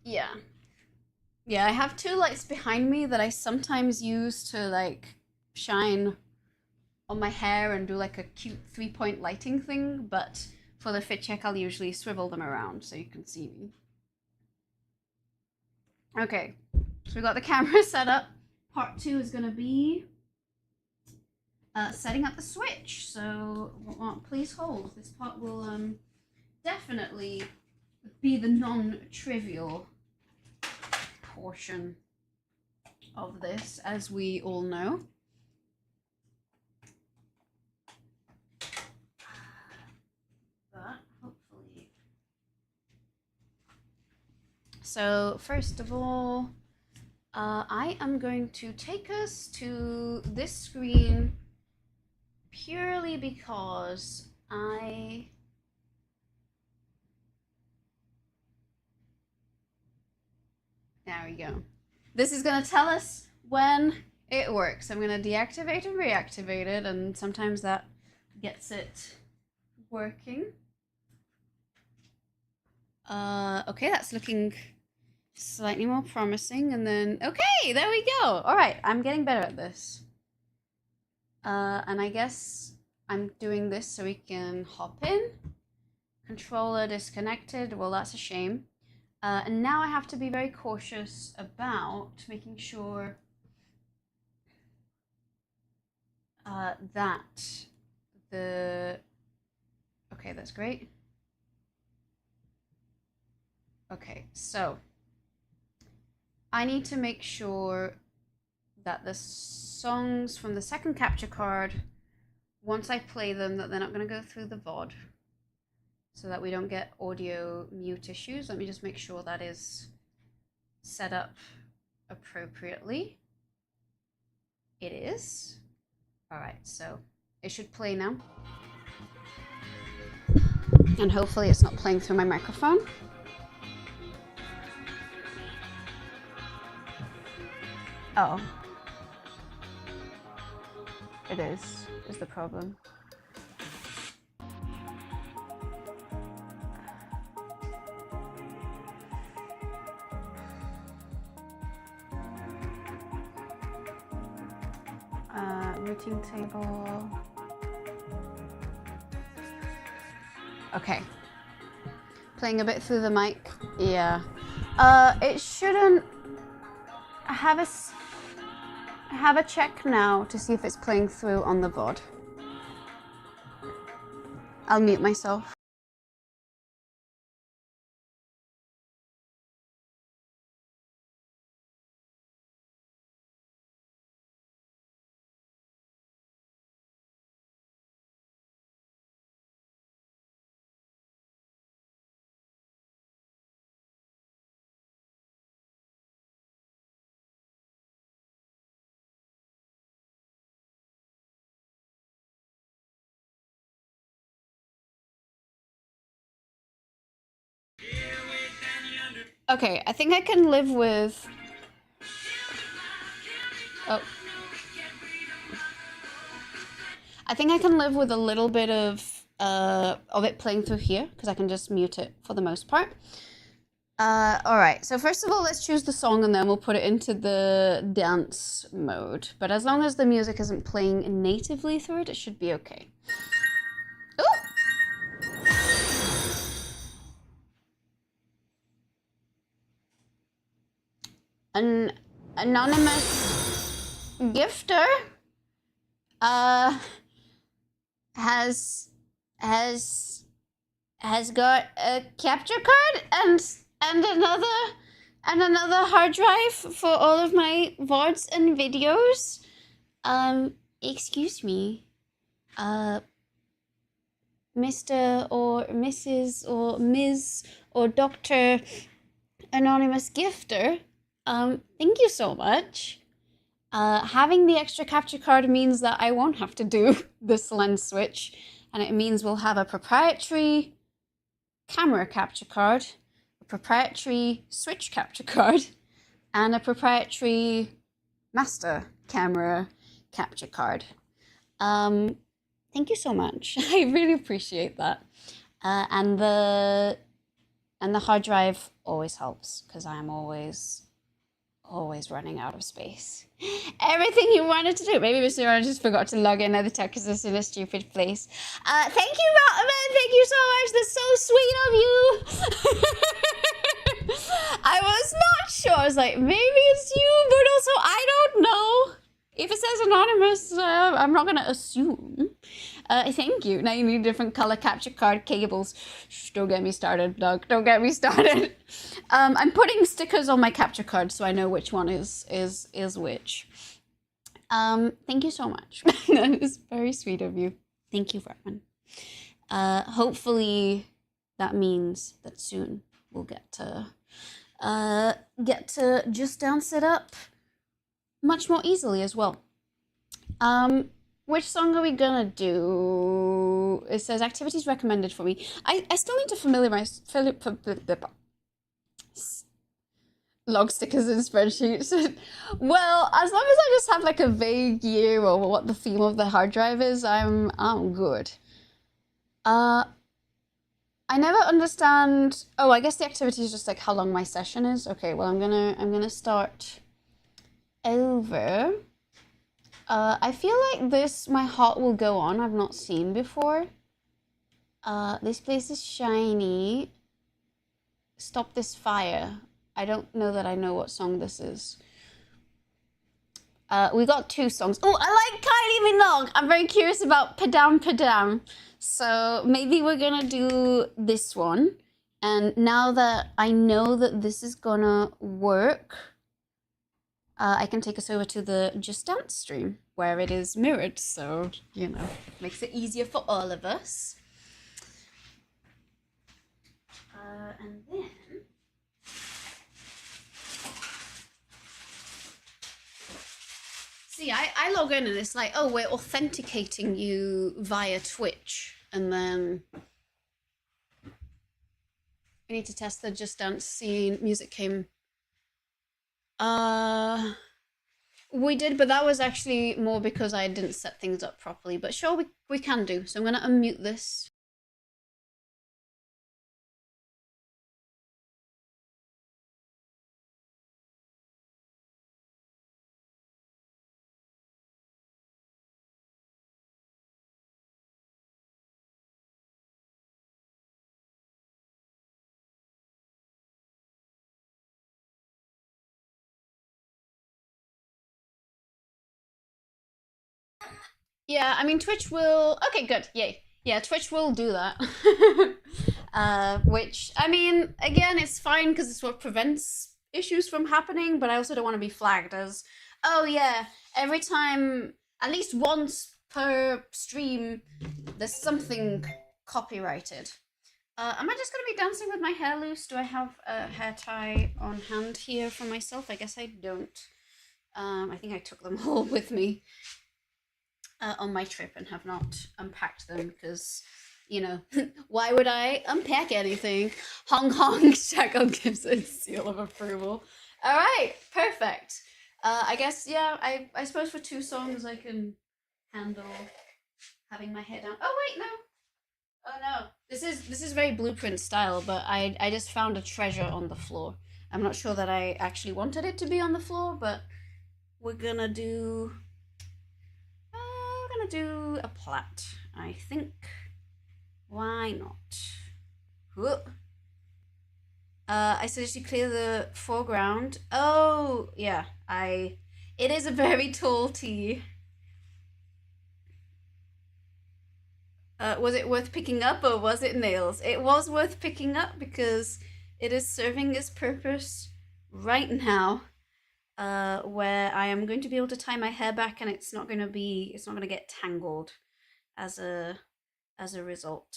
Yeah. Yeah, I have two lights behind me that I sometimes use to like shine on my hair and do like a cute 3-point lighting thing, but for the fit check I'll usually swivel them around so you can see me. Okay, so we got the camera set up. Part 2 is gonna be setting up the switch. So please hold. This part will definitely be the non-trivial portion of this, as we all know. But hopefully. So first of all, I am going to take us to this screen purely because there we go. This is going to tell us when it works. I'm going to deactivate and reactivate it, and sometimes that gets it working. Okay, that's looking slightly more promising, and then, okay, there we go. All right, I'm getting better at this. And I guess I'm doing this so we can hop in. Controller disconnected. Well, that's a shame. And now I have to be very cautious about making sure that the... Okay, that's great. Okay, so I need to make sure that the songs from the second capture card, once I play them, that they're not going to go through the VOD, so that we don't get audio mute issues. Let me just make sure that is set up appropriately. It is. All right, so it should play now. And hopefully it's not playing through my microphone. Oh. It is the problem. Routing table. Okay. Playing a bit through the mic. Yeah. It shouldn't have a check now to see if it's playing through on the VOD. I'll mute myself. Okay, I think I can live with... Oh. I think I can live with a little bit of it playing through here, because I can just mute it for the most part. Alright, so first of all, let's choose the song and then we'll put it into the dance mode. But as long as the music isn't playing natively through it, it should be okay. Ooh! An anonymous gifter has got a capture card and another hard drive for all of my VODs and videos. Excuse me, Mr. or Mrs. or Ms. or Dr. Anonymous Gifter. Thank you so much. Having the extra capture card means that I won't have to do this lens switch, and it means we'll have a proprietary camera capture card, a proprietary switch capture card, and a proprietary master camera capture card. Thank you so much. I really appreciate that. And the hard drive always helps, because I'm always running out of space. Everything you wanted to do. Maybe Mr. Ron just forgot to log in at the tech because it's in a stupid place. Thank you, Rotman. Thank you so much. That's so sweet of you. I was not sure. I was like, maybe it's you, but also I don't know. If it says anonymous, I'm not going to assume. Thank you. Now you need different color capture card cables. Shh, don't get me started, Doug. Don't get me started. I'm putting stickers on my capture card so I know which one is which. Thank you so much. That is very sweet of you. Thank you, Fretman. Hopefully that means that soon we'll get to just dance it up much more easily as well. Which song are we gonna do? It says activities recommended for me. I still need to familiarize log stickers in spreadsheets. Well, as long as I just have like a vague year or what the theme of the hard drive is, I'm good. I never understand. Oh, I guess the activity is just like how long my session is. Okay, well I'm gonna start over. I feel like my heart will go on. I've not seen before. This place is shiny. Stop this fire. I don't know that I know what song this is. We got two songs. Oh, I like Kylie Minogue. I'm very curious about Padam Padam. So maybe we're gonna do this one. And now that I know that this is gonna work, I can take us over to the Just Dance stream where it is mirrored, so, you know, makes it easier for all of us. And then... See, I log in and it's like, oh, we're authenticating you via Twitch. And then we need to test the Just Dance scene. Music came... We did, but that was actually more because I didn't set things up properly. But sure, we can do. So I'm going to unmute this. Yeah, I mean, Twitch will... Okay, good. Yay. Yeah, Twitch will do that. Which, I mean, again, it's fine because it's what prevents issues from happening, but I also don't want to be flagged as, oh yeah, every time, at least once per stream, there's something copyrighted. Am I just going to be dancing with my hair loose? Do I have a hair tie on hand here for myself? I guess I don't. I think I took them all with me. On my trip and have not unpacked them because, you know, why would I unpack anything? Hong Hong Shackle gives a seal of approval. All right, perfect. I guess, yeah, I suppose for two songs I can handle having my hair down. Oh wait, no. Oh no. This is very blueprint style, but I just found a treasure on the floor. I'm not sure that I actually wanted it to be on the floor, but we're gonna do a plait, I think. Why not? Whoop. I suggest you clear the foreground. Oh, yeah. It is a very tall tea. Was it worth picking up or was it nails? It was worth picking up because it is serving its purpose right now, where I am going to be able to tie my hair back and it's not going to get tangled as a result.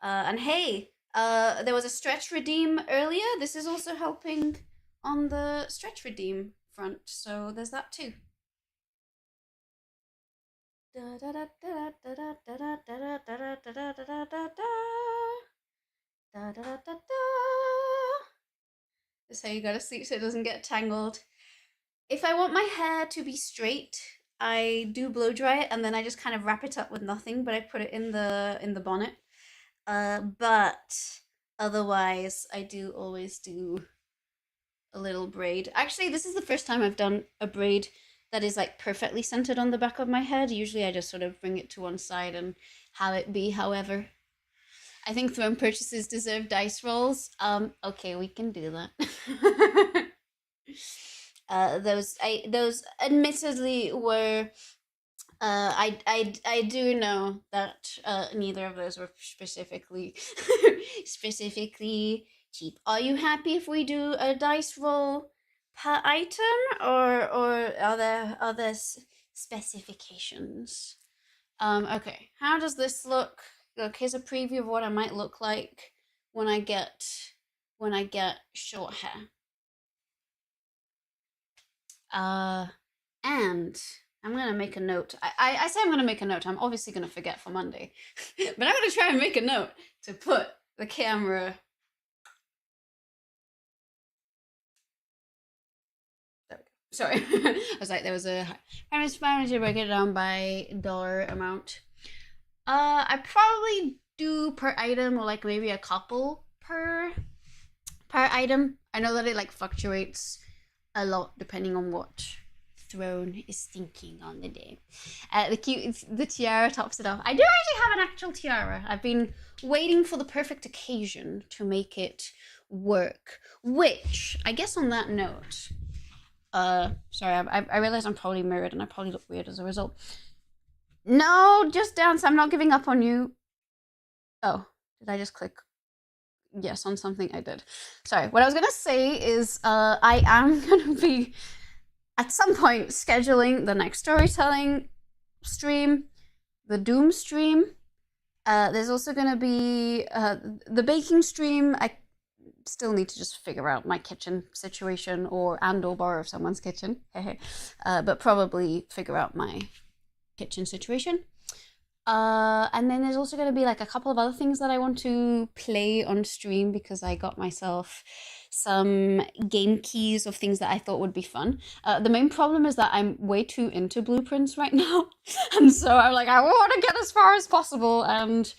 And hey, there was a stretch redeem earlier. This is also helping on the stretch redeem front, so there's that too. This is how you gotta sleep so it doesn't get tangled. If I want my hair to be straight, I do blow dry it and then I just kind of wrap it up with nothing, but I put it in the bonnet. But otherwise, I do always do a little braid. Actually, this is the first time I've done a braid that is like perfectly centered on the back of my head. Usually I just sort of bring it to one side and have it be however. I think throne purchases deserve dice rolls. Okay, we can do that. Those admittedly were I do know that neither of those were specifically cheap. Are you happy if we do a dice roll per item, or are there other specifications? Okay, how does this look? Look, here's a preview of what I might look like when I get short hair. And I'm gonna make a note. I say I'm gonna make a note. I'm obviously gonna forget for Monday, but I'm gonna try and make a note to put the camera. There we go. Sorry, I was like, there was a. I was trying to break it down by dollar amount. I probably do per item, or like maybe a couple per item. I know that it like fluctuates a lot depending on what throne is thinking on the day. The tiara tops it off. I do actually have an actual tiara. I've been waiting for the perfect occasion to make it work. Which, I guess on that note, sorry, I realize I'm probably mirrored and I probably look weird as a result. No, just dance. I'm not giving up on you. Oh, did I just click yes on something? I did. Sorry. What I was gonna say is I am gonna be at some point scheduling the next storytelling stream, the Doom stream. There's also gonna be the baking stream. I still need to just figure out my kitchen situation or borrow someone's kitchen. But probably figure out my kitchen situation. And then there's also going to be like a couple of other things that I want to play on stream because I got myself some game keys of things that I thought would be fun. The main problem is that I'm way too into blueprints right now. And so I'm like, I want to get as far as possible. And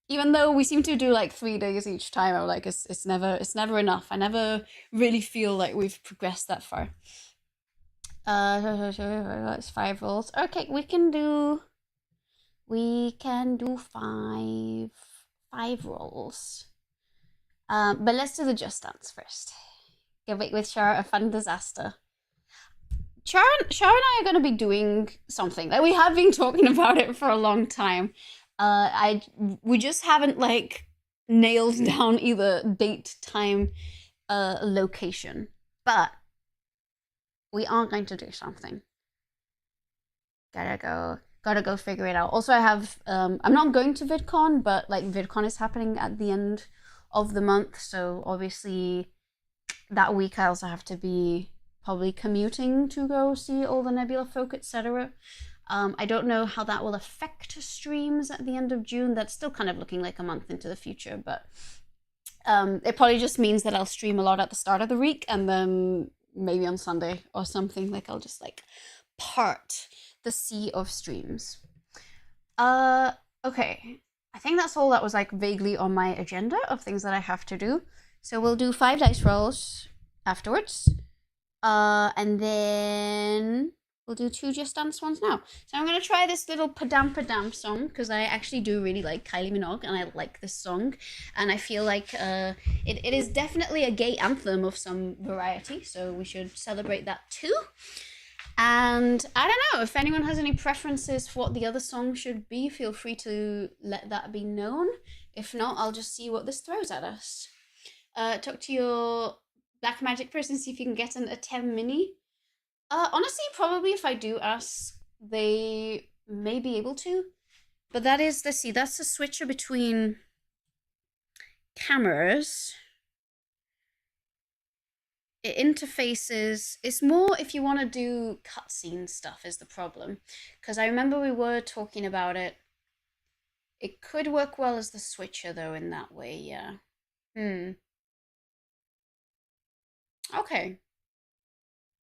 even though we seem to do like 3 days each time, I'm like, it's never enough. I never really feel like we've progressed that far. That's 5 rolls. Okay, we can do 5 rolls. But let's do the Just Dance first. Give it with Shara a fun disaster. Shara and I are going to be doing something. Like, we have been talking about it for a long time. We just haven't like nailed down either date, time, location. But we are going to do something. Gotta go figure it out. Also, I have, I'm not going to VidCon, but like VidCon is happening at the end of the month. So obviously that week I also have to be probably commuting to go see all the Nebula folk, etc. I don't know how that will affect streams at the end of June. That's still kind of looking like a month into the future, but it probably just means that I'll stream a lot at the start of the week and then maybe on Sunday or something. Like I'll just like part the sea of streams. Okay. I think that's all that was like vaguely on my agenda of things that I have to do. So we'll do 5 dice rolls afterwards. And then we'll do 2 Just Dance ones now. So I'm gonna try this little Padam Padam song because I actually do really like Kylie Minogue and I like this song. And I feel like it is definitely a gay anthem of some variety. So we should celebrate that too. And I don't know, if anyone has any preferences for what the other song should be, feel free to let that be known. If not, I'll just see what this throws at us. Talk to your black magic person, see if you can get an Atem mini. Honestly, probably if I do ask, they may be able to. But that is, let's see, that's the switcher between cameras. It interfaces. It's more if you want to do cutscene stuff is the problem. Because I remember we were talking about it. It could work well as the switcher though in that way, yeah. Okay.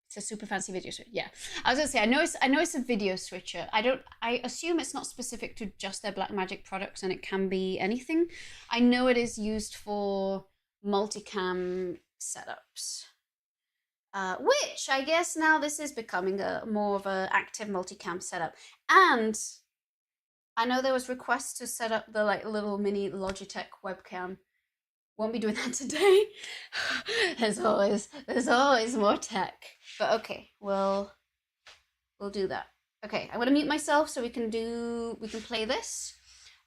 It's a super fancy video switcher. Yeah. I was gonna say, I know it's a video switcher. I assume it's not specific to just their Blackmagic products and it can be anything. I know it is used for multicam setups. Which I guess now this is becoming a more of an active multicam setup. And I know there was requests to set up the like little mini Logitech webcam. Won't be doing that today. there's always more tech. But okay, we'll do that. Okay, I'm gonna mute myself so we can play this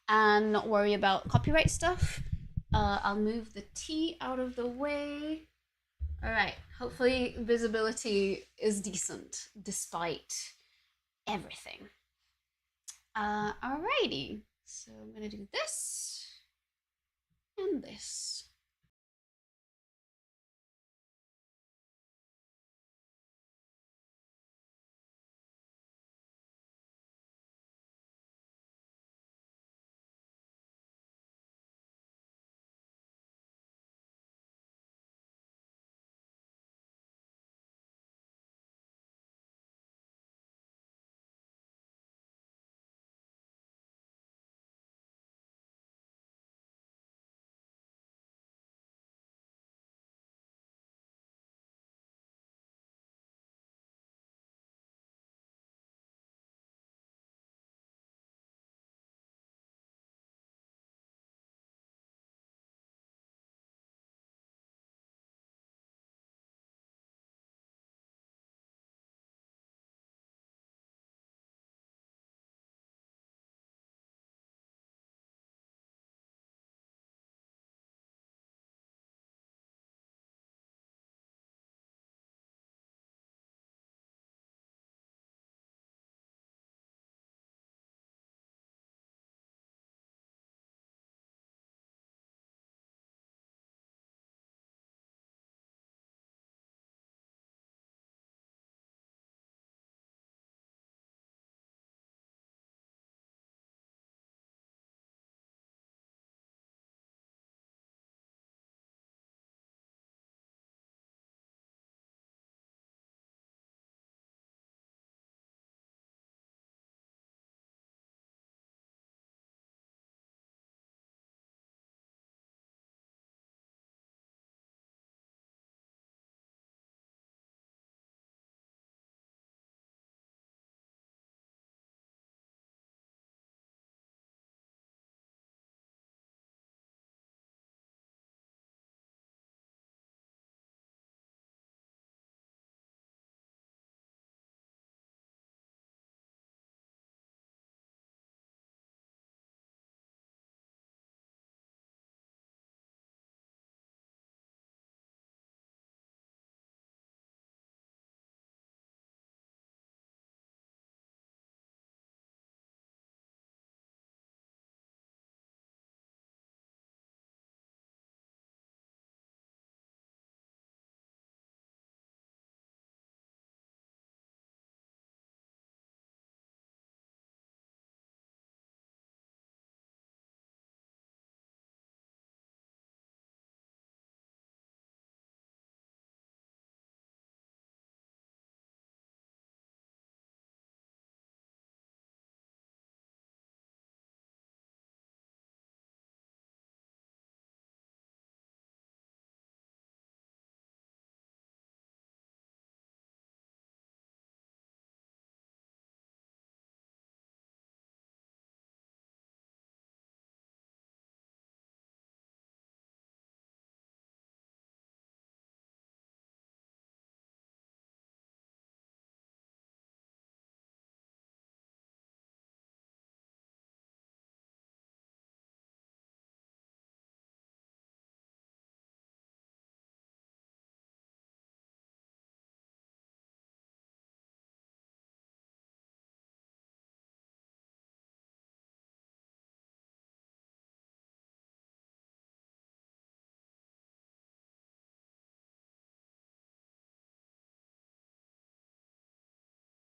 and not worry about copyright stuff. I'll move the tea out of the way. All right, hopefully visibility is decent despite everything. Alrighty, so I'm gonna do this and this.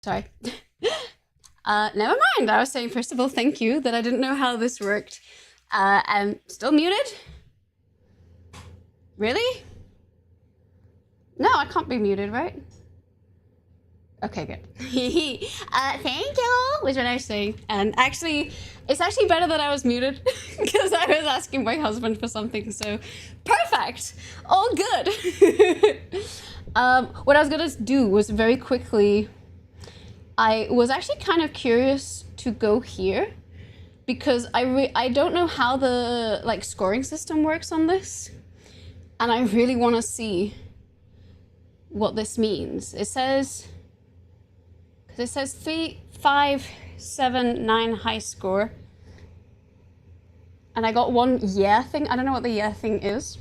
Sorry. Never mind. I was saying, first of all, thank you, that I didn't know how this worked. I'm still muted? Really? No, I can't be muted, right? Okay, good. Thank you, was what I was saying. And actually, it's actually better that I was muted because I was asking my husband for something, so perfect! All good! What I was gonna do was very quickly, I was actually kind of curious to go here because I don't know how the like scoring system works on this, and I really want to see what this means. It says 3, 5, 7, 9 high score, and I got one yeah thing. I don't know what the yeah thing is.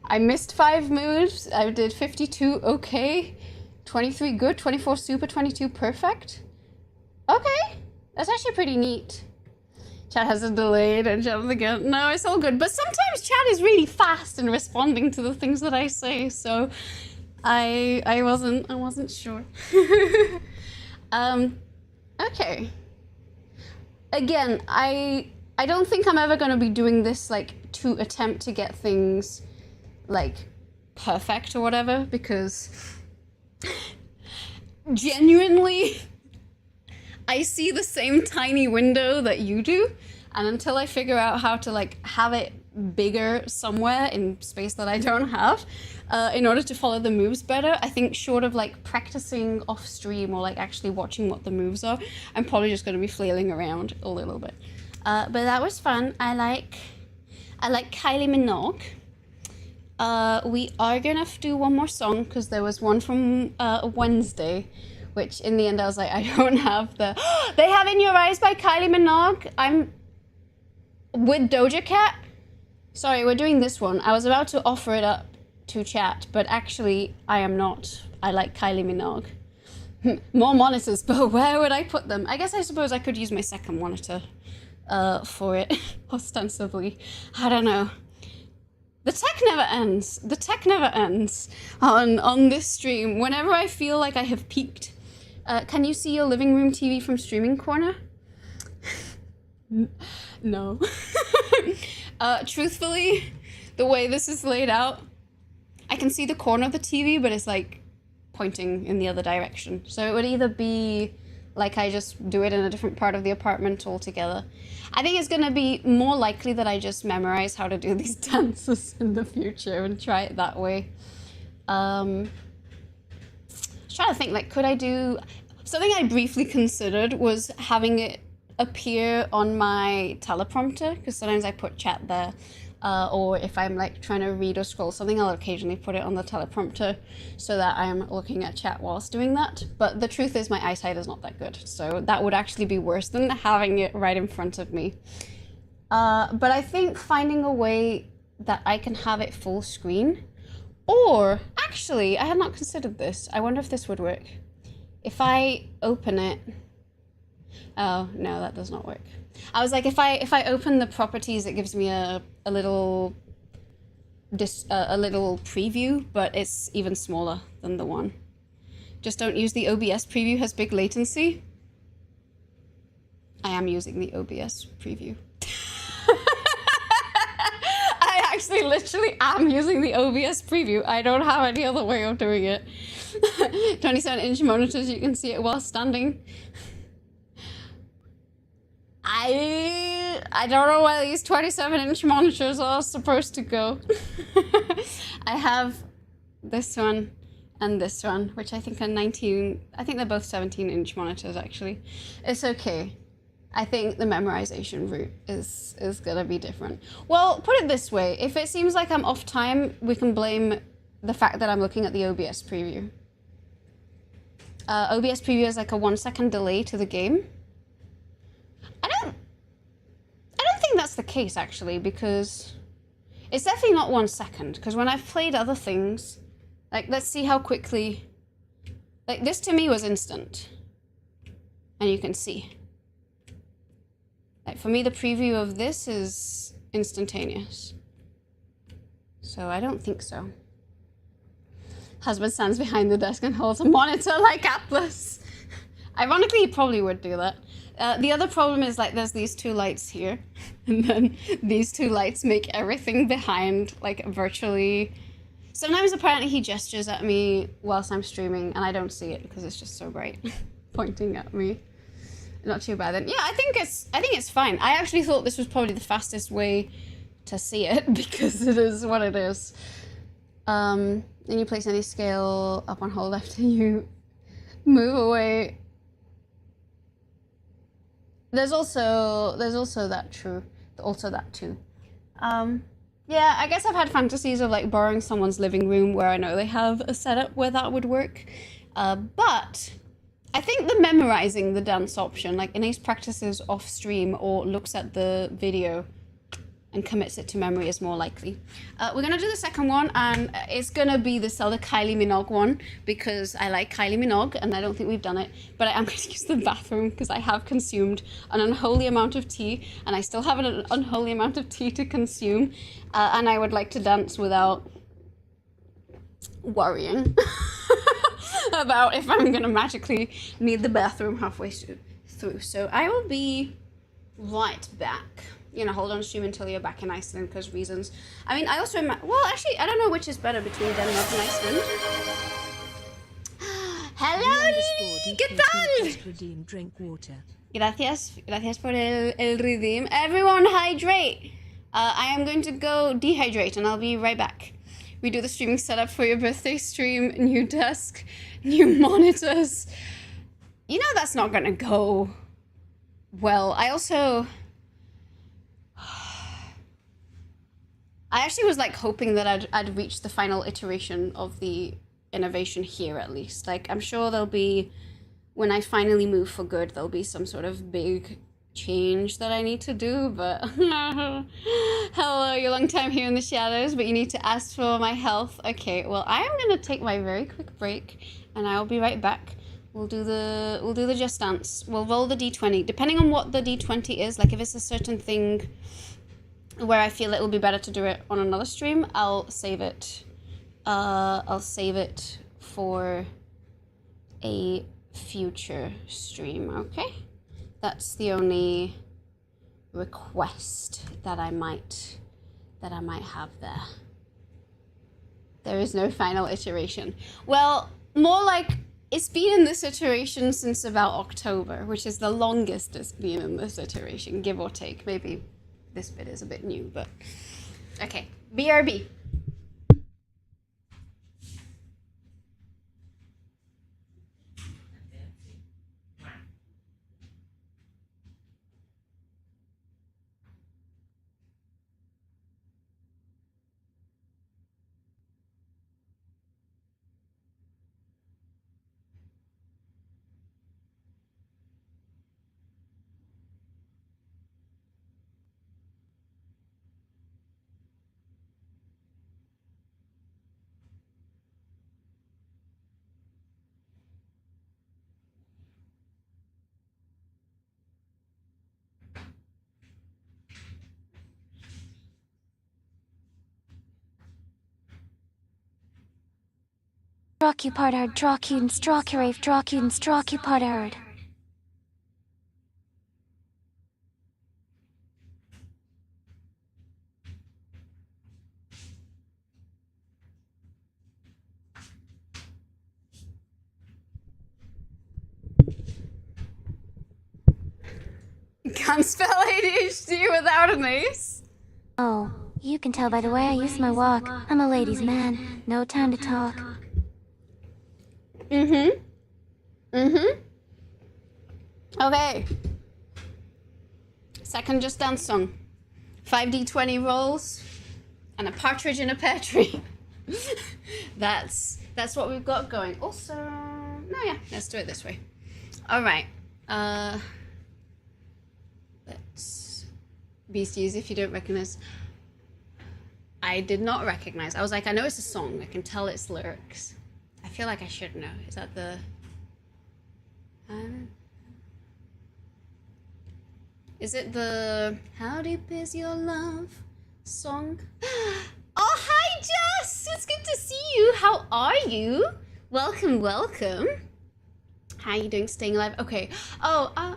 I missed 5 moves. I did 52 okay, 23 good, 24 super, 22 perfect. Okay, that's actually pretty neat. Chat has a delayed and chat again. No, it's all good. But sometimes chat is really fast in responding to the things that I say, so I wasn't sure. Okay. Again, I don't think I'm ever gonna be doing this like to attempt to get things like perfect or whatever, because genuinely I see the same tiny window that you do, and until I figure out how to like have it bigger somewhere in space that I don't have, in order to follow the moves better, I think short of like practicing off stream or like actually watching what the moves are, I'm probably just going to be flailing around a little bit. But that was fun. I like Kylie Minogue. We are gonna do one more song because there was one from Wednesday, which in the end I was like, I don't have the... They have In Your Eyes by Kylie Minogue. I'm with Doja Cat. Sorry, we're doing this one. I was about to offer it up to chat, but actually I am not. I like Kylie Minogue. More monitors, but where would I put them? I suppose I could use my second monitor for it, ostensibly. I don't know. The tech never ends. The tech never ends on this stream. Whenever I feel like I have peaked. Can you see your living room TV from Streaming Corner? No. Truthfully, the way this is laid out, I can see the corner of the TV, but it's like pointing in the other direction. So it would either be like I just do it in a different part of the apartment altogether. I think it's going to be more likely that I just memorize how to do these dances in the future and try it that way. I was trying to think, like, could I do... Something I briefly considered was having it appear on my teleprompter, because sometimes I put chat there. Or if I'm like trying to read or scroll something, I'll occasionally put it on the teleprompter so that I'm looking at chat whilst doing that. But the truth is my eyesight is not that good, so that would actually be worse than having it right in front of me. But I think finding a way that I can have it full screen, or actually, I had not considered this. I wonder if this would work. If I open it, oh no, that does not work. I was like, if I open the properties, it gives me a little preview, but it's even smaller than the one. Just don't use the OBS preview, has big latency. I am using the OBS preview. I actually literally am using the OBS preview. I don't have any other way of doing it. 27-inch monitors, you can see it while standing. I don't know where these 27-inch monitors are supposed to go. I have this one and this one, which I think are 19... I think they're both 17-inch monitors, actually. It's okay. I think the memorization route is gonna be different. Well, put it this way. If it seems like I'm off time, we can blame the fact that I'm looking at the OBS preview. OBS preview is like a 1-second delay to the game. I don't think that's the case, actually, because it's definitely not 1 second, because when I've played other things, like, let's see how quickly, like, this to me was instant, and you can see. Like, for me, the preview of this is instantaneous, so I don't think so. Husband stands behind the desk and holds a monitor like Atlas. Ironically, he probably would do that. The other problem is, like, there's these two lights here, and then these two lights make everything behind, like, virtually... Sometimes, apparently, he gestures at me whilst I'm streaming, and I don't see it because it's just so bright, pointing at me. Not too bad then. Yeah, I think it's fine. I actually thought this was probably the fastest way to see it, because it is what it is. Then you place any scale up on hold after you move away. There's also that too. Yeah, I guess I've had fantasies of like borrowing someone's living room where I know they have a setup where that would work. But I think the memorizing the dance option, like Inace practices off stream or looks at the video and commits it to memory, is more likely. We're gonna do the second one, and it's gonna be the Zelda Kylie Minogue one because I like Kylie Minogue and I don't think we've done it, but I am going to use the bathroom because I have consumed an unholy amount of tea and I still have an unholy amount of tea to consume, and I would like to dance without worrying about if I'm gonna magically need the bathroom halfway through. So I will be right back. You know, hold on stream until you're back in Iceland because reasons. I mean, I also... Well, actually, I don't know which is better between Denmark and Iceland. Hello, Lily! ¿Qué tal? Just redeem drink water. Gracias por el redeem. Everyone hydrate! I am going to go dehydrate and I'll be right back. We do the streaming setup for your birthday stream, new desk, new monitors. You know that's not gonna go well. I actually was like hoping that I'd reach the final iteration of the innovation here at least. Like, I'm sure there'll be, when I finally move for good, there'll be some sort of big change that I need to do, but hello, your long time here in the shadows, but you need to ask for my health. Okay, well, I am gonna take my very quick break and I'll be right back. We'll do the Just Dance. We'll roll the D20. Depending on what the D20 is, like if it's a certain thing where I feel it will be better to do it on another stream, I'll save it. I'll save it for a future stream, okay? That's the only request that I might have there. There is no final iteration. Well, more like it's been in this iteration since about October, which is the longest it's been in this iteration, give or take. Maybe this bit is a bit new, but okay. BRB. Drocupardard, Drocudens, Drocurave, Drocudens, Drocupardard. Can't spell ADHD without an ace. Oh, you can tell by the way I use my walk. I'm a ladies' man. No time to talk. Okay. Second Just Dance song. 5d20 rolls and a partridge in a pear tree. That's what we've got going. Also, no, yeah, let's do it this way. All right. Let's Beasties, if you don't recognize. I did not recognize. I was like, I know it's a song. I can tell its lyrics. I feel like I should know. Is that the... Is it the How Deep Is Your Love song? Oh, hi, Jess! It's good to see you. How are you? Welcome, welcome. How are you doing? Staying alive? Okay. Oh,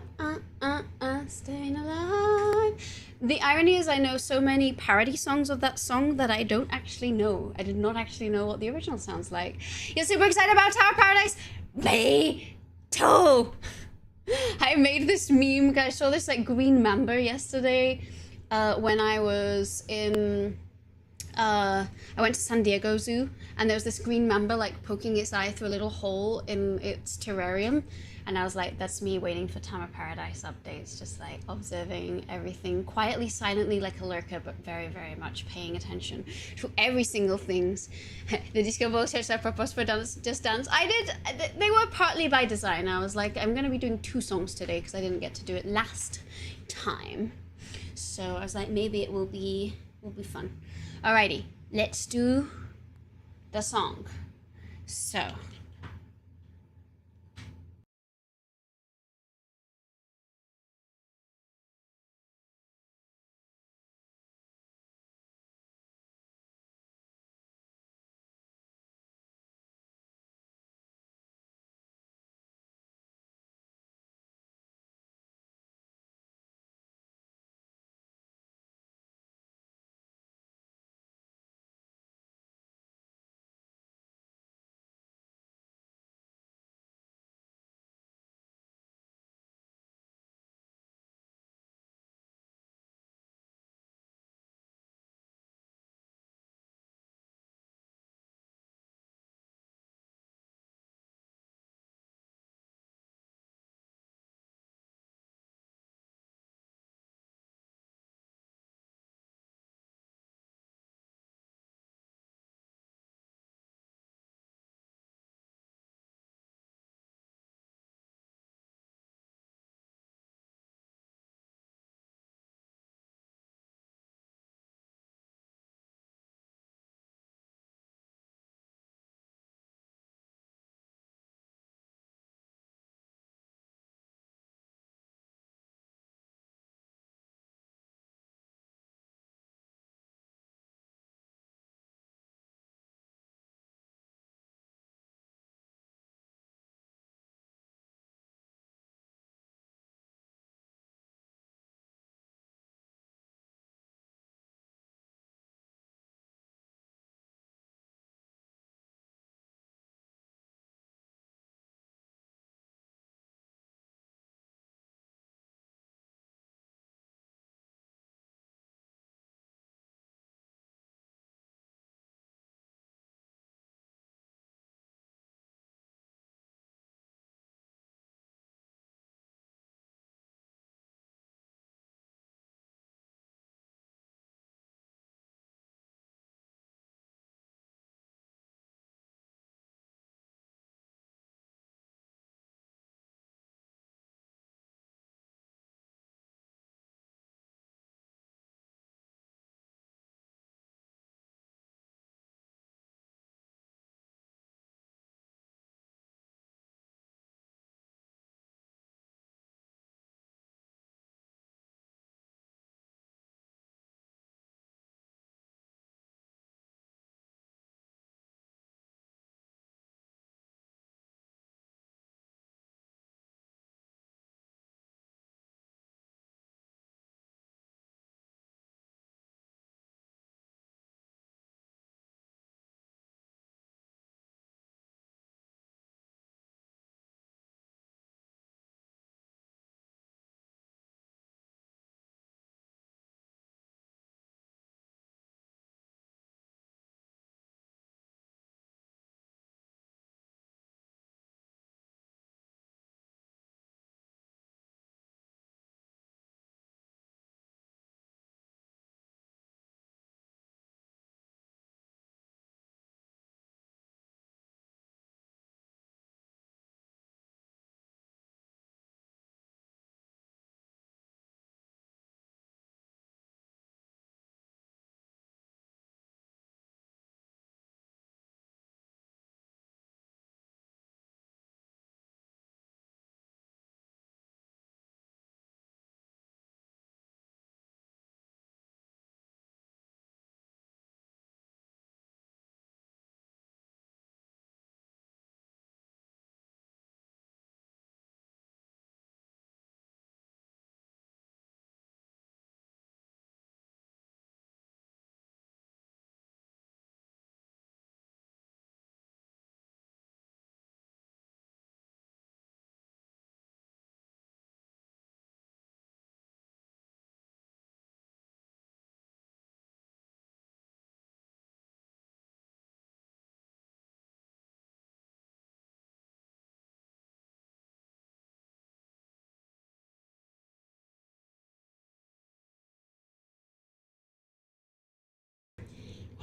staying alive. The irony is I know so many parody songs of that song that I don't actually know. I did not actually know what the original sounds like. You're super excited about Tower of Paradise? Me too. I made this meme. I saw this like green mamba yesterday when I was in... I went to San Diego Zoo, and there was this green mamba like poking its eye through a little hole in its terrarium, and I was like, that's me waiting for Time of Paradise updates, just like observing everything quietly, silently, like a lurker, but very, very much paying attention to every single things. The disco balls searched their purpose for dance, Just Dance. I did. They were partly by design. I was like, I'm gonna be doing 2 songs today because I didn't get to do it last time, so I was like, maybe it will be fun. Alrighty, let's do the song. So,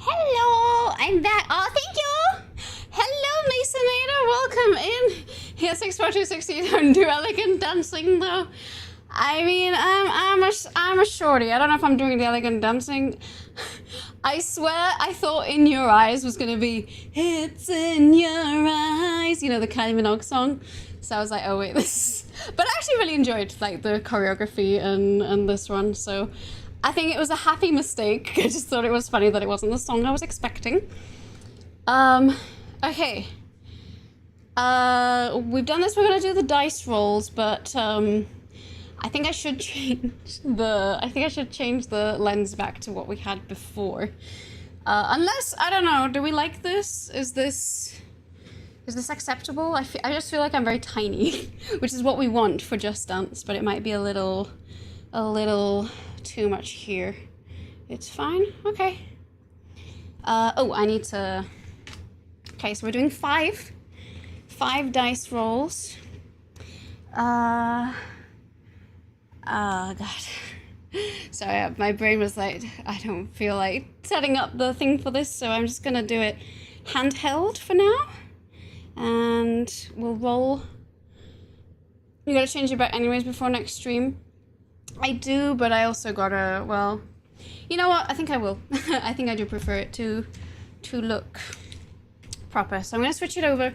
Hello, I'm back. Oh, thank you. Hello, Masonada. Welcome in. Here, 64260 don't do elegant dancing though. I mean, I'm a shorty. I don't know if I'm doing the elegant dancing. I swear, I thought "In Your Eyes" was gonna be "It's in Your Eyes," you know, the Kylie Minogue song. So I was like, oh wait, this. But I actually really enjoyed like the choreography and this one. So I think it was a happy mistake. I just thought it was funny that it wasn't the song I was expecting. Okay. We've done this. We're gonna do the dice rolls, but I think I should change the lens back to what we had before. Unless, I don't know, do we like this? Is this acceptable? I just feel like I'm very tiny, which is what we want for Just Dance, but it might be a little too much here. It's fine, okay. Oh, I need to, okay, so we're doing five dice rolls. Oh god. Sorry, my brain was like, I don't feel like setting up the thing for this, so I'm just gonna do it handheld for now. And we'll roll. You gotta change it back anyways before next stream. I do, but I also gotta, well, you know what? I think I will. I think I do prefer it to look proper. So I'm gonna switch it over.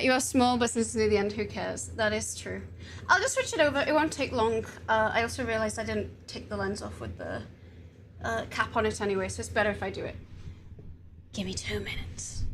You are small, but since it's near the end, who cares? That is true. I'll just switch it over. It won't take long. I also realized I didn't take the lens off with the cap on it anyway, so it's better if I do it. Give me 2 minutes.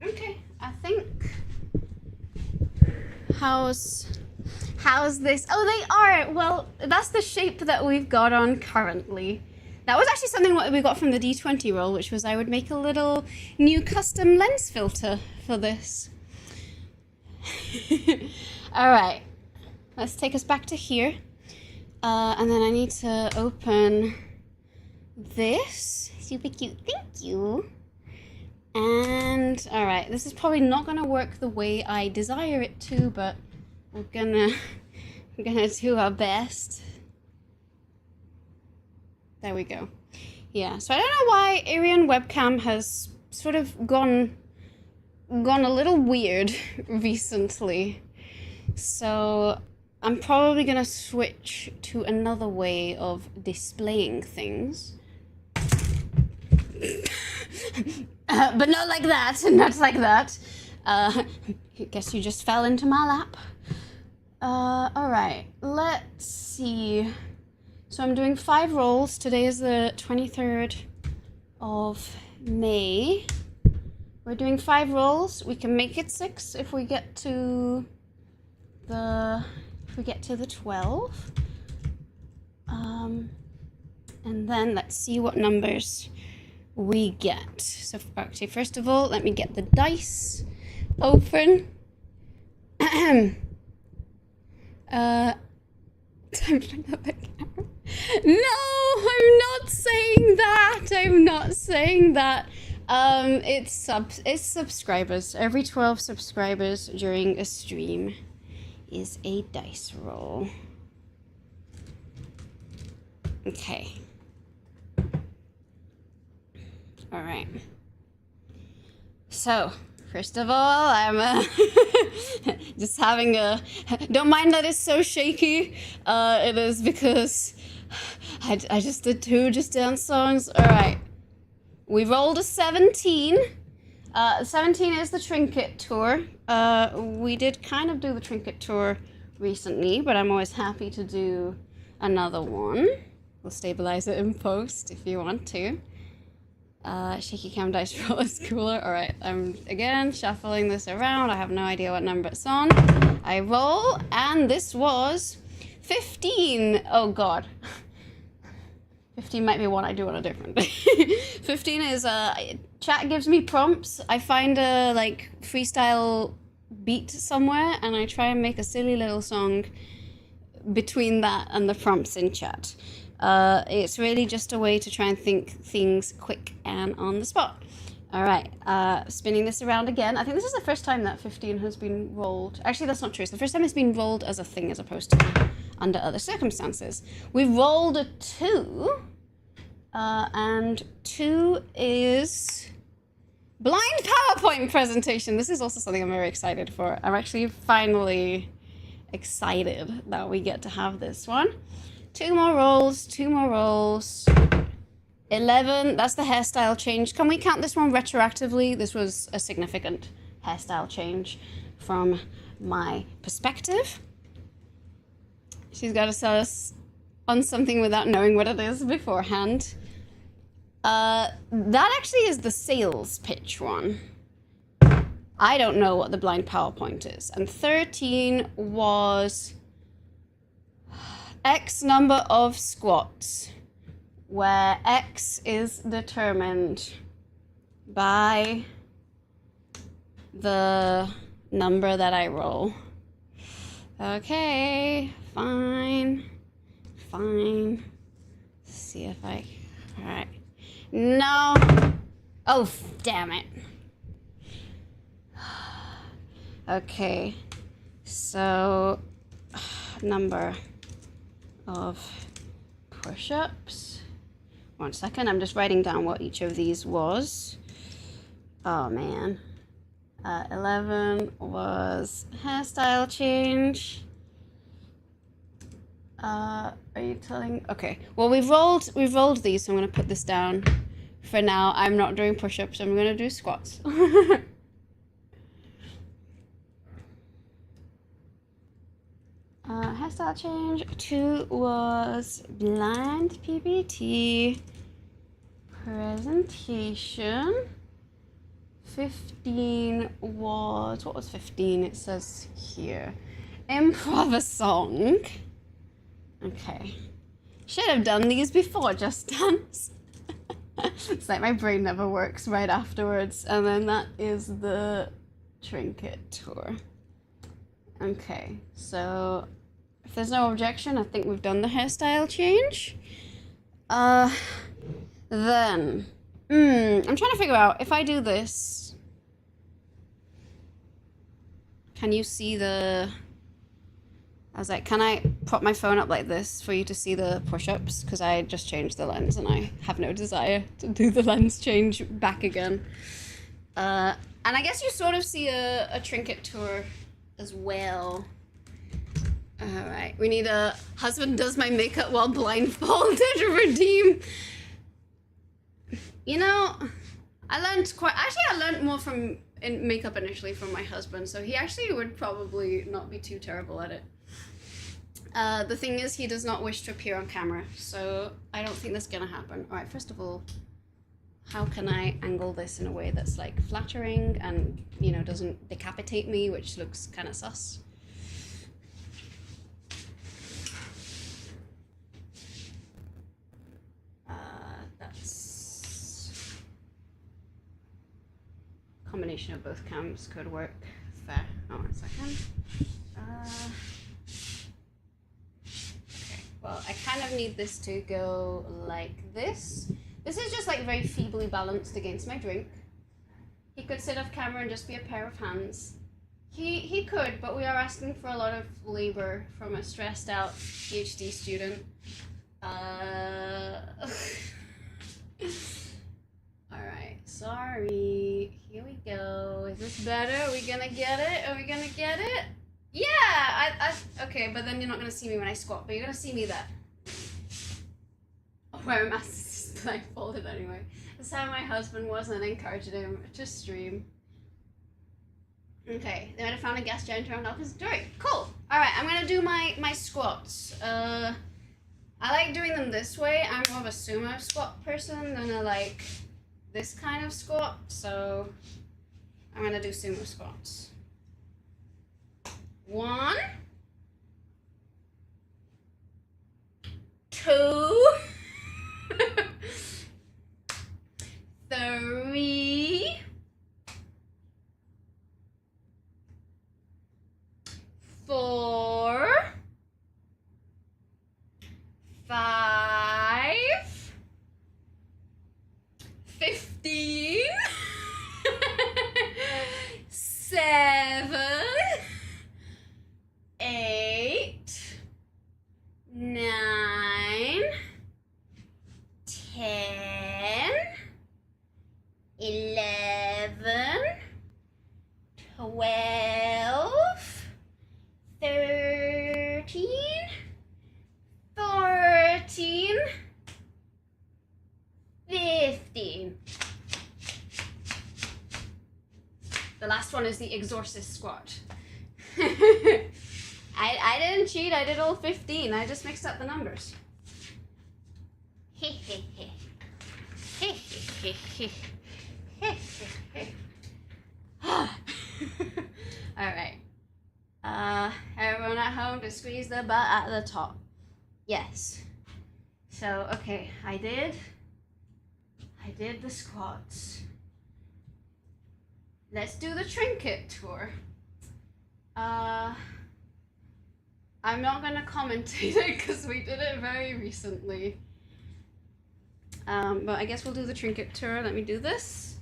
Okay, I think. How's this? Oh, they are. Well, that's the shape that we've got on currently. That was actually something what we got from the D20 roll, which was I would make a little new custom lens filter for this. All right, let's take us back to here. And then I need to open this. Super cute, thank you. And all right, this is probably not gonna work the way I desire it to, but we're gonna do our best. There we go. Yeah, so I don't know why Arian webcam has sort of gone a little weird recently. So I'm probably gonna switch to another way of displaying things. But not like that, not like that. I guess you just fell into my lap. All right, let's see. So I'm doing 5 rolls. Today is the 23rd of May. We're doing 5 rolls. We can make it 6 if we get to the 12. And then let's see what numbers we get. So actually, first of all, let me get the dice open. Time for another camera. No, I'm not saying that. I'm not saying that. It's subscribers. Every 12 subscribers during a stream is a dice roll. Okay. All right. So, first of all, I'm just having a... Don't mind that it's so shaky. It is because I just did 2 Just Dance songs. All right. We rolled a 17. 17 is the trinket tour. We did kind of do the trinket tour recently, but I'm always happy to do another one. We'll stabilize it in post if you want to. Shaky cam dice roll is cooler. Alright, I'm again shuffling this around. I have no idea what number it's on. I roll, and this was 15. Oh god. 15 might be one I do on a different day. 15 is, chat gives me prompts. I find a, like, freestyle beat somewhere, and I try and make a silly little song between that and the prompts in chat. It's really just a way to try and think things quick and on the spot. All right, spinning this around again. I think this is the first time that 15 has been rolled. Actually, that's not true. It's the first time it's been rolled as a thing as opposed to under other circumstances. We rolled a 2, and 2 is blind PowerPoint presentation. This is also something I'm very excited for. I'm actually finally excited that we get to have this one. 2 more rolls, 2 more rolls. 11, that's the hairstyle change. Can we count this one retroactively? This was a significant hairstyle change from my perspective. She's got to sell us on something without knowing what it is beforehand. That actually is the sales pitch one. I don't know what the blind PowerPoint is. And 13 was X number of squats, where X is determined by the number that I roll. Okay, fine. Let's see if I, all right. No, oh, damn it. Okay, so number of push-ups. 1 second, I'm just writing down what each of these was. Oh man. 11 was hairstyle change. Are you telling? Okay. Well, we've rolled these, so I'm gonna put this down. For now, I'm not doing push-ups. I'm gonna do squats. Hairstyle change. 2 was blind PPT presentation. 15 was, what was 15? It says here, improv a song. Okay, should have done these before Just Dance. It's like my brain never works right afterwards. And then that is the trinket tour. Okay, so if there's no objection, I think we've done the hairstyle change. Then, I'm trying to figure out, if I do this, can you see the, I was like, can I prop my phone up like this for you to see the push-ups? Because I just changed the lens and I have no desire to do the lens change back again. And I guess you sort of see a trinket tour as well. All right, we need a husband does my makeup while blindfolded to redeem. You know, I learned more from makeup initially from my husband, so he actually would probably not be too terrible at it. The thing is, he does not wish to appear on camera, so I don't think that's gonna happen. All right, first of all, how can I angle this in a way that's like flattering and, you know, doesn't decapitate me, which looks kind of sus? That's combination of both cams could work. Fair. Oh, 1 second. Okay. Well, I kind of need this to go like this. This is just like very feebly balanced against my drink. He could sit off camera and just be a pair of hands. He could, but we are asking for a lot of labor from a stressed out PhD student. Alright, sorry. Here we go. Is this better? Are we gonna get it? Are we gonna get it? Yeah! Okay, but then you're not gonna see me when I squat, but you're gonna see me there. Oh wear a mask is blindfolded anyway. That's how my husband was, and encouraging him to stream. Okay, they might have found a gas giant around Alpha's door. Cool. Alright, I'm gonna do my squats. I like doing them this way. I'm more of a sumo squat person than a like this kind of squat, so I'm gonna do sumo squats. 1, 2, 3, 4, 5, 15, 7, 8, 9, 10, 11, 12, 13, 14, 15. The last one is the exorcist squat. I didn't cheat, I did all 15. I just mixed up the numbers. Alright. Everyone at home to squeeze the butt at the top. Yes. So, okay, I did the squats. Let's do the trinket tour. I'm not gonna commentate it because we did it very recently. But I guess we'll do the trinket tour. Let me do this.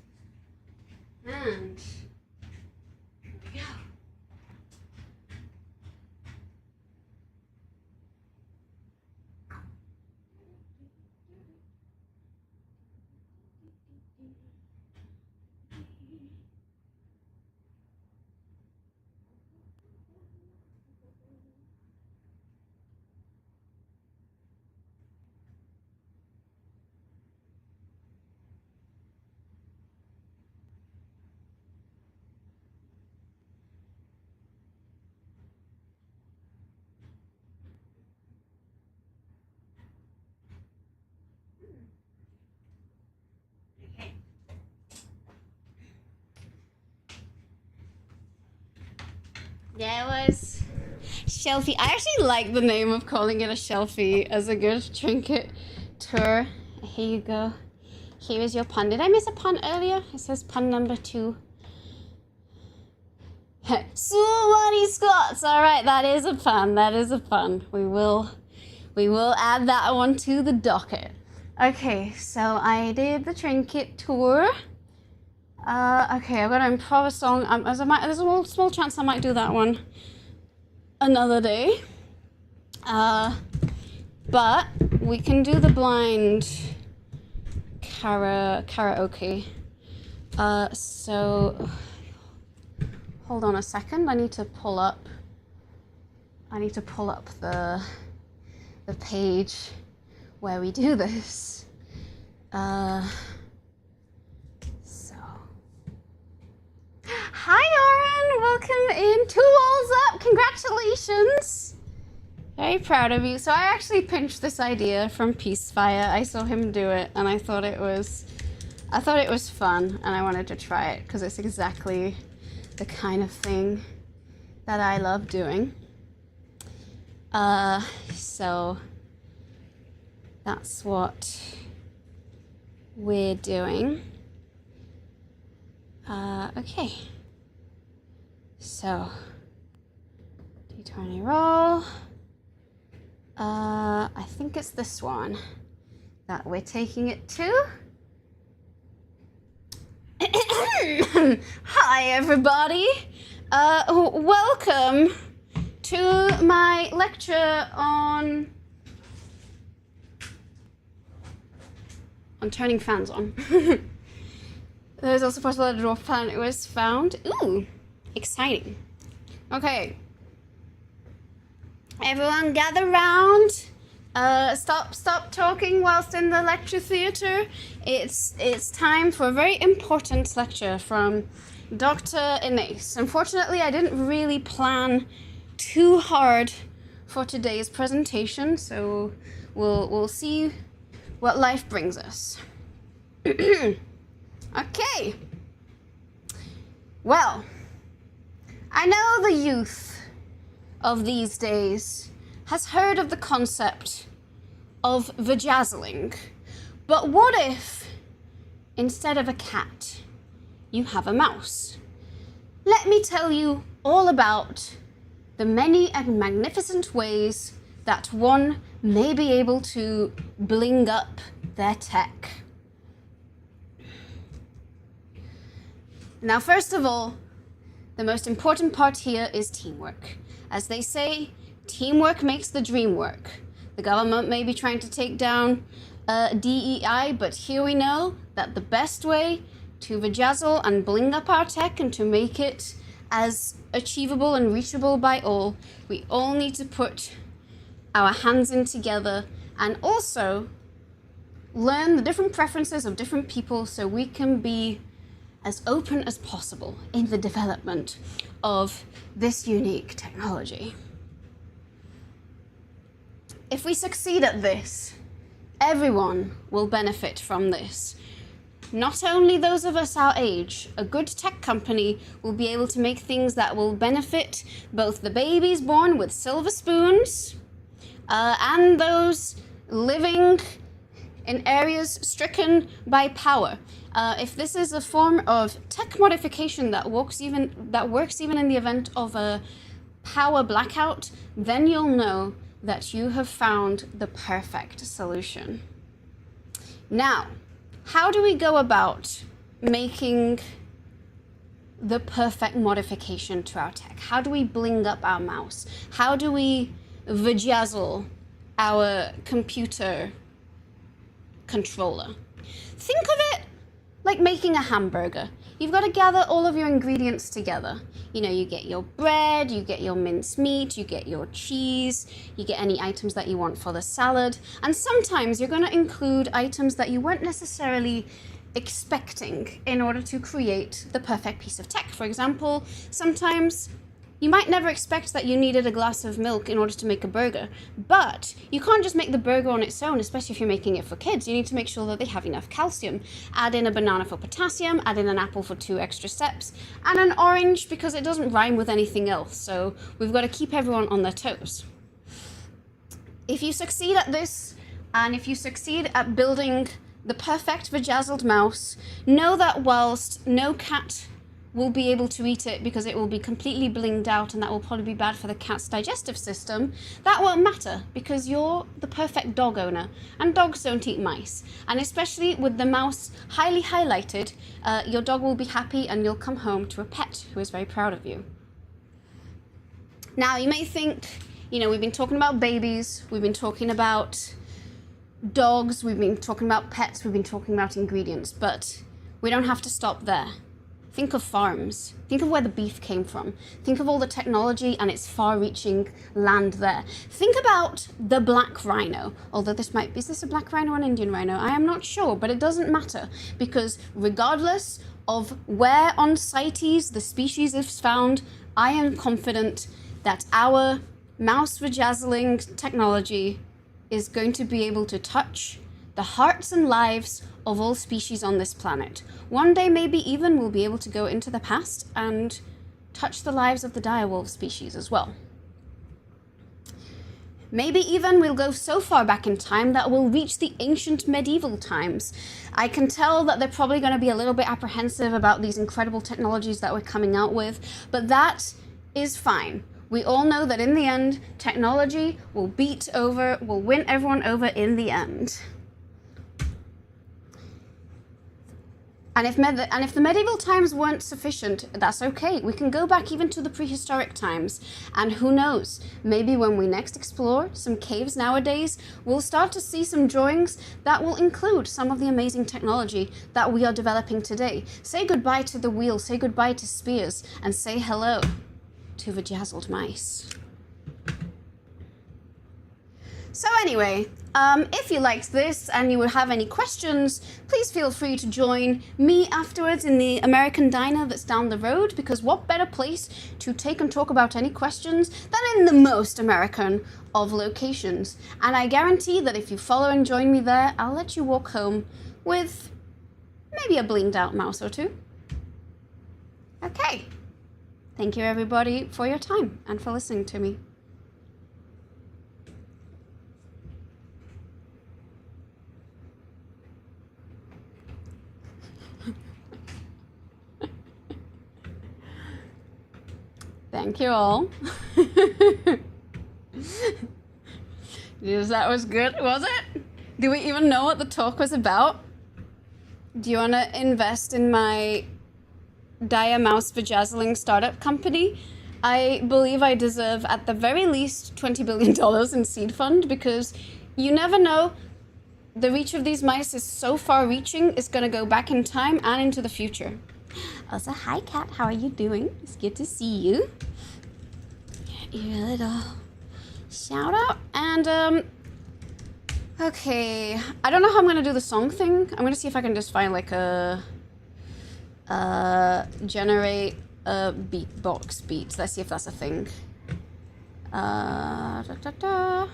And here we go. There was Shelfie. I actually like the name of calling it a Shelfie as a good trinket tour. Here you go. Here is your pun. Did I miss a pun earlier? It says pun number 2. Squatty squats. All right, that is a pun. That is a pun. We will add that one to the docket. Okay, so I did the trinket tour. Okay, I've got to improv a song. There's a small chance I might do that one another day. But we can do the blind karaoke. So hold on a second. I need to pull up the page where we do this. Hi, Oren. Welcome in. 2 walls up. Congratulations. Very proud of you. So I actually pinched this idea from Peacefire. I saw him do it, and I thought it was fun, and I wanted to try it because it's exactly the kind of thing that I love doing. So that's what we're doing. Okay. So, D20 roll. I think it's this one that we're taking it to. Hi, everybody. Welcome to my lecture on turning fans on. There's also possible that a dwarf planet was found. Ooh, exciting. Okay. Everyone gather round Stop talking whilst in the lecture theatre. It's time for a very important lecture from Dr. Innes. Unfortunately, I didn't really plan too hard for today's presentation, so we'll see what life brings us. Okay. Well, I know the youth of these days has heard of the concept of vajazzling, but what if, instead of a cat, you have a mouse? Let me tell you all about the many and magnificent ways that one may be able to bling up their tech. Now, first of all, the most important part here is teamwork. As they say, teamwork makes the dream work. The government may be trying to take down DEI, but here we know that the best way to vajazzle and bling up our tech and to make it as achievable and reachable by all, we all need to put our hands in together and also learn the different preferences of different people so we can be as open as possible in the development of this unique technology. If we succeed at this, everyone will benefit from this. Not only those of us our age, a good tech company will be able to make things that will benefit both the babies born with silver spoons and those living in areas stricken by power. If this is a form of tech modification that works even in the event of a power blackout, then you'll know that you have found the perfect solution. Now, how do we go about making the perfect modification to our tech? How do we bling up our mouse? How do we vajazzle our computer controller? Think of it like making a hamburger. You've got to gather all of your ingredients together. You know, you get your bread, you get your minced meat, you get your cheese, you get any items that you want for the salad, and sometimes you're going to include items that you weren't necessarily expecting in order to create the perfect piece of tech. For example, sometimes you might never expect that you needed a glass of milk in order to make a burger, but you can't just make the burger on its own, especially if you're making it for kids. You need to make sure that they have enough calcium. Add in a banana for potassium, add in an apple for 2 extra steps, and an orange because it doesn't rhyme with anything else, so we've got to keep everyone on their toes. If you succeed at this, and if you succeed at building the perfect vajazzled mouse, know that whilst no cat will be able to eat it because it will be completely blinged out and that will probably be bad for the cat's digestive system, that won't matter because you're the perfect dog owner and dogs don't eat mice. And especially with the mouse highly highlighted, your dog will be happy and you'll come home to a pet who is very proud of you. Now you may think, we've been talking about babies, we've been talking about dogs, we've been talking about pets, we've been talking about ingredients, but we don't have to stop there. Think of farms. Think of where the beef came from. Think of all the technology and its far-reaching land there. Think about the black rhino. Although is this a black rhino or an Indian rhino? I am not sure, but it doesn't matter because regardless of where on CITES the species is found, I am confident that our mouse vajazzling technology is going to be able to touch the hearts and lives of all species on this planet. One day, maybe even we'll be able to go into the past and touch the lives of the direwolf species as well. Maybe even we'll go so far back in time that we'll reach the ancient medieval times. I can tell that they're probably going to be a little bit apprehensive about these incredible technologies that we're coming out with, but that is fine. We all know that in the end, technology will win everyone over in the end. And if the medieval times weren't sufficient, that's okay. We can go back even to the prehistoric times. And who knows, maybe when we next explore some caves nowadays, we'll start to see some drawings that will include some of the amazing technology that we are developing today. Say goodbye to the wheel, say goodbye to spears, and say hello to vajazzled mice. So anyway, if you liked this and you would have any questions, please feel free to join me afterwards in the American Diner that's down the road, because what better place to take and talk about any questions than in the most American of locations. And I guarantee that if you follow and join me there, I'll let you walk home with maybe a blinged out mouse or two. Okay. Thank you everybody for your time and for listening to me. Thank you all. Yes, that was good, was it? Do we even know what the talk was about? Do you want to invest in my Dia Mouse Vajazzling startup company? I believe I deserve at the very least $20 billion in seed fund, because you never know. The reach of these mice is so far reaching, it's going to go back in time and into the future. Also, hi Kat, how are you doing? It's good to see you. Your little shout out. And okay, I don't know how I'm gonna do the song thing. I'm gonna see if I can just find like a generate a beatbox beat. Let's see if that's a thing. Da, da, da.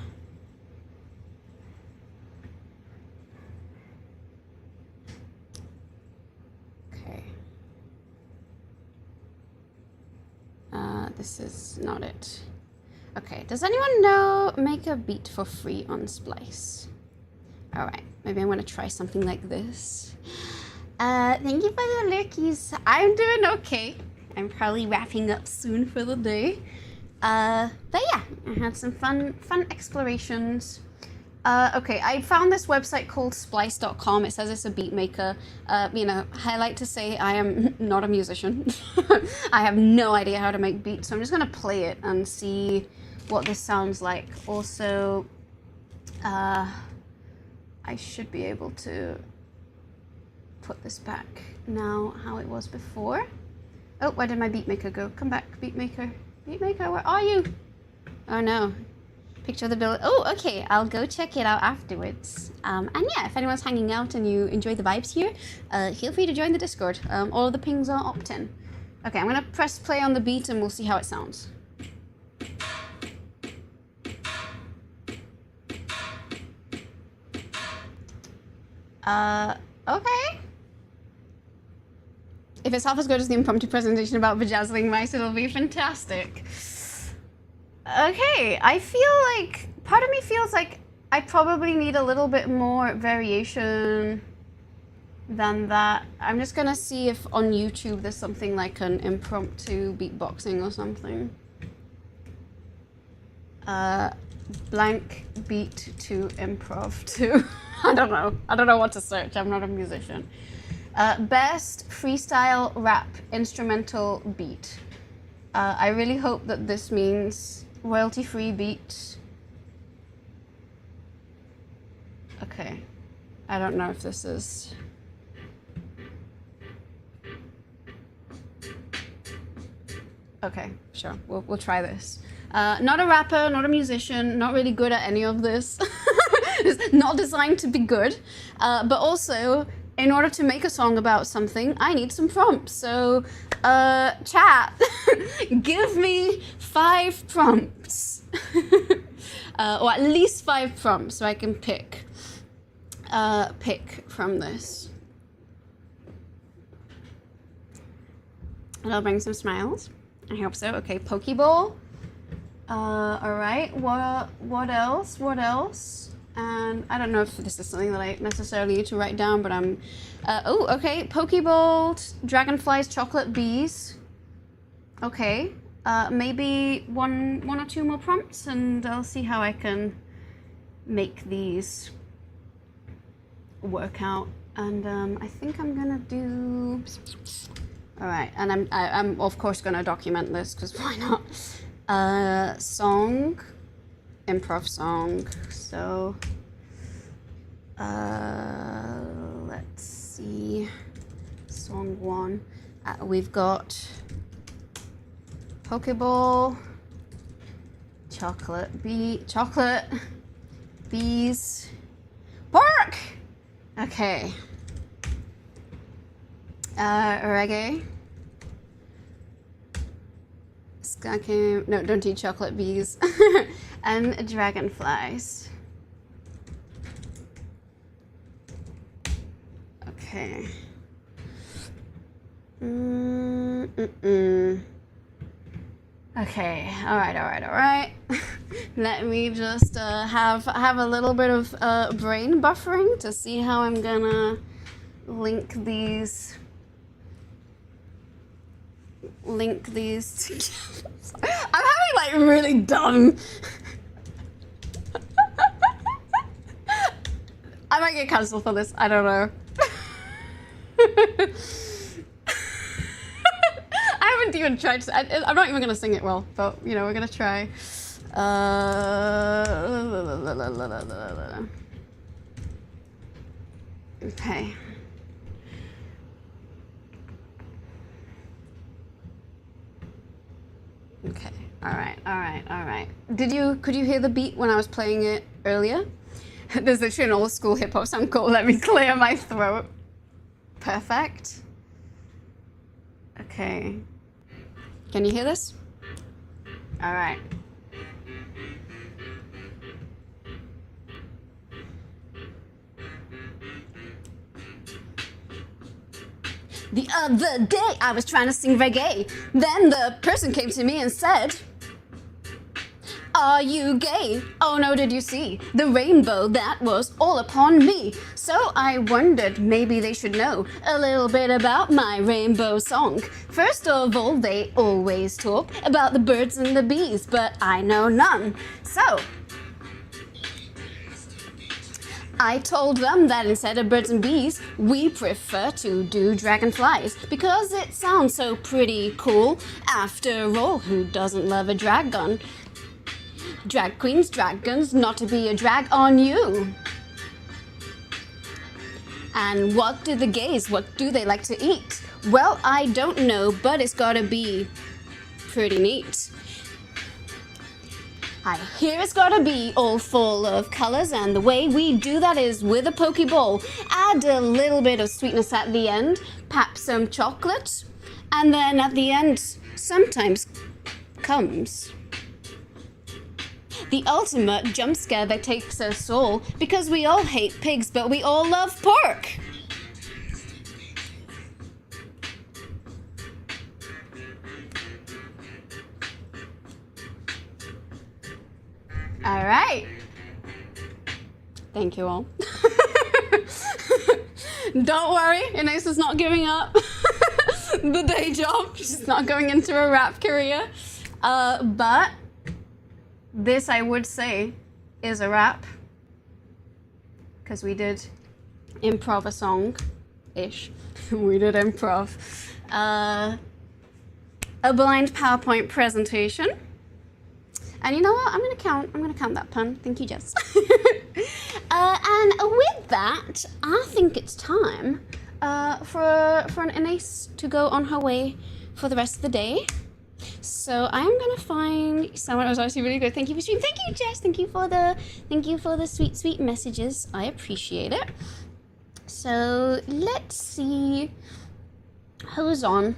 This is not it. Okay, does anyone know make a beat for free on Splice? Alright, maybe I'm gonna try something like this. Thank you for the lurkies. I'm doing okay. I'm probably wrapping up soon for the day. But yeah, I had some fun explorations. Okay, I found this website called splice.com. It says it's a beat maker. You know, I like to say I am not a musician. I have no idea how to make beats, so I'm just gonna play it and see what this sounds like. Also, I should be able to put this back now how it was before. Oh, where did my beat maker go? Come back, beat maker. Beat maker, where are you? Oh no. Picture of the bill. Oh, okay. I'll go check it out afterwards. And yeah, if anyone's hanging out and you enjoy the vibes here, feel free to join the Discord. All of the pings are opt-in. Okay, I'm gonna press play on the beat and we'll see how it sounds. Okay. If it's half as good as the impromptu presentation about vajazzling mice, it'll be fantastic. Okay, I feel like, part of me feels like I probably need a little bit more variation than that. I'm just gonna see if on YouTube there's something like an impromptu beatboxing or something. Blank beat to improv to. I don't know what to search. I'm not a musician. Best freestyle rap instrumental beat. I really hope that this means royalty-free beat. Okay. I don't know if this is... Okay, sure. We'll try this. Not a rapper, not a musician, not really good at any of this. It's not designed to be good. But also, in order to make a song about something, I need some prompts. So, chat, give me 5 prompts. Or at least 5 prompts so I can pick from this. And I'll bring some smiles. I hope so. Okay, Pokeball. All right. What else? What else? And I don't know if this is something that I necessarily need to write down, but I'm. Oh, okay. Pokeball, dragonflies, chocolate bees. Okay. Maybe one or 2 more prompts, and I'll see how I can make these work out. And I think I'm gonna do. All right, and I'm of course gonna document this because why not? Song, improv song. So, let's see. Song 1. We've got Pokeball, chocolate Bees. Pork! Okay. Reggae. Skunking. No, don't eat chocolate bees. And dragonflies. Okay. Okay, all right. Let me just have a little bit of brain buffering to see how I'm gonna link these together. I'm having like really dumb. I might get cancelled for this. I don't know. I haven't even tried to. I'm not even gonna sing it well, but you know we're gonna try. Okay. Okay. All right. Could you hear the beat when I was playing it earlier? There's literally an old school hip hop song called "Let Me Clear My Throat." Perfect. Okay. Can you hear this? All right. The other day I was trying to sing reggae. Then the person came to me and said, "Are you gay? Oh no, did you see the rainbow that was all upon me?" So I wondered maybe they should know a little bit about my rainbow song. First of all, they always talk about the birds and the bees, but I know none. So I told them that instead of birds and bees, we prefer to do dragonflies because it sounds so pretty cool. After all, who doesn't love a dragon? Drag queens, dragons, not to be a drag on you. And what do the gays, what do they like to eat? Well, I don't know, but it's gotta be pretty neat. I hear it's gotta be all full of colors, and the way we do that is with a Pokeball. Add a little bit of sweetness at the end, perhaps some chocolate, and then at the end, sometimes comes the ultimate jump scare that takes us all, because we all hate pigs, but we all love pork. All right. Thank you all. Don't worry, Inés is not giving up the day job. She's not going into a rap career. But this, I would say, is a rap. Because we did improv a song-ish. We did improv. A blind PowerPoint presentation. And you know what? I'm gonna count that pun. Thank you, Jess. And with that, I think it's time for an Inés to go on her way for the rest of the day. So I'm gonna find someone. It was actually really good. Thank you for streaming. Thank you, Jess. Thank you for the sweet messages. I appreciate it. So let's see who's on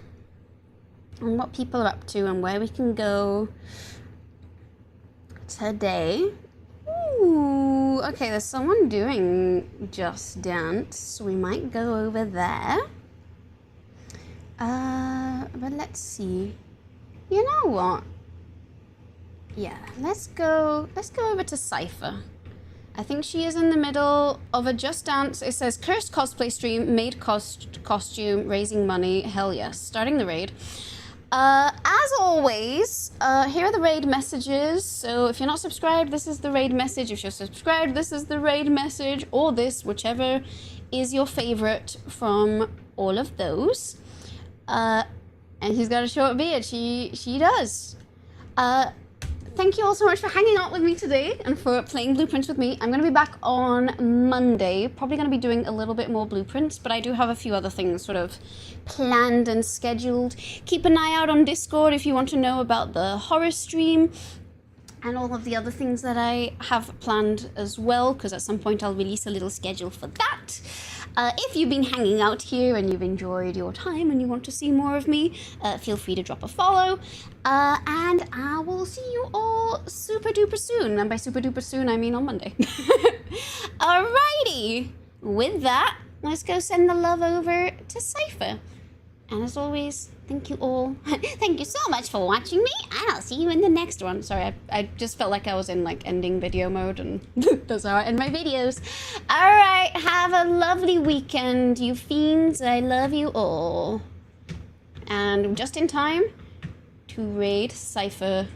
and what people are up to and where we can go today. Ooh, okay, there's someone doing Just Dance, so we might go over there. But let's see. You know what? Yeah, let's go over to Cypher. I think she is in the middle of a Just Dance. It says cursed cosplay stream, made costume, raising money. Hell yes, starting the raid. As always, here are the raid messages. So if you're not subscribed, this is the raid message. If you're subscribed, this is the raid message, or this, whichever is your favorite from all of those. And she's got a short beard. She does. Thank you all so much for hanging out with me today and for playing Blueprints with me. I'm going to be back on Monday. Probably going to be doing a little bit more Blueprints, but I do have a few other things sort of planned and scheduled. Keep an eye out on Discord if you want to know about the horror stream. and all of the other things that I have planned as well, because at some point I'll release a little schedule for that. If you've been hanging out here and you've enjoyed your time and you want to see more of me, feel free to drop a follow. And I will see you all super duper soon. And by super duper soon, I mean on Monday. Alrighty. With that, let's go send the love over to Cypher. And as always, thank you all. Thank you so much for watching me, and I'll see you in the next one. Sorry, I just felt like I was in like ending video mode, and that's how I end my videos. Alright, have a lovely weekend, you fiends. I love you all. And just in time to raid Cypher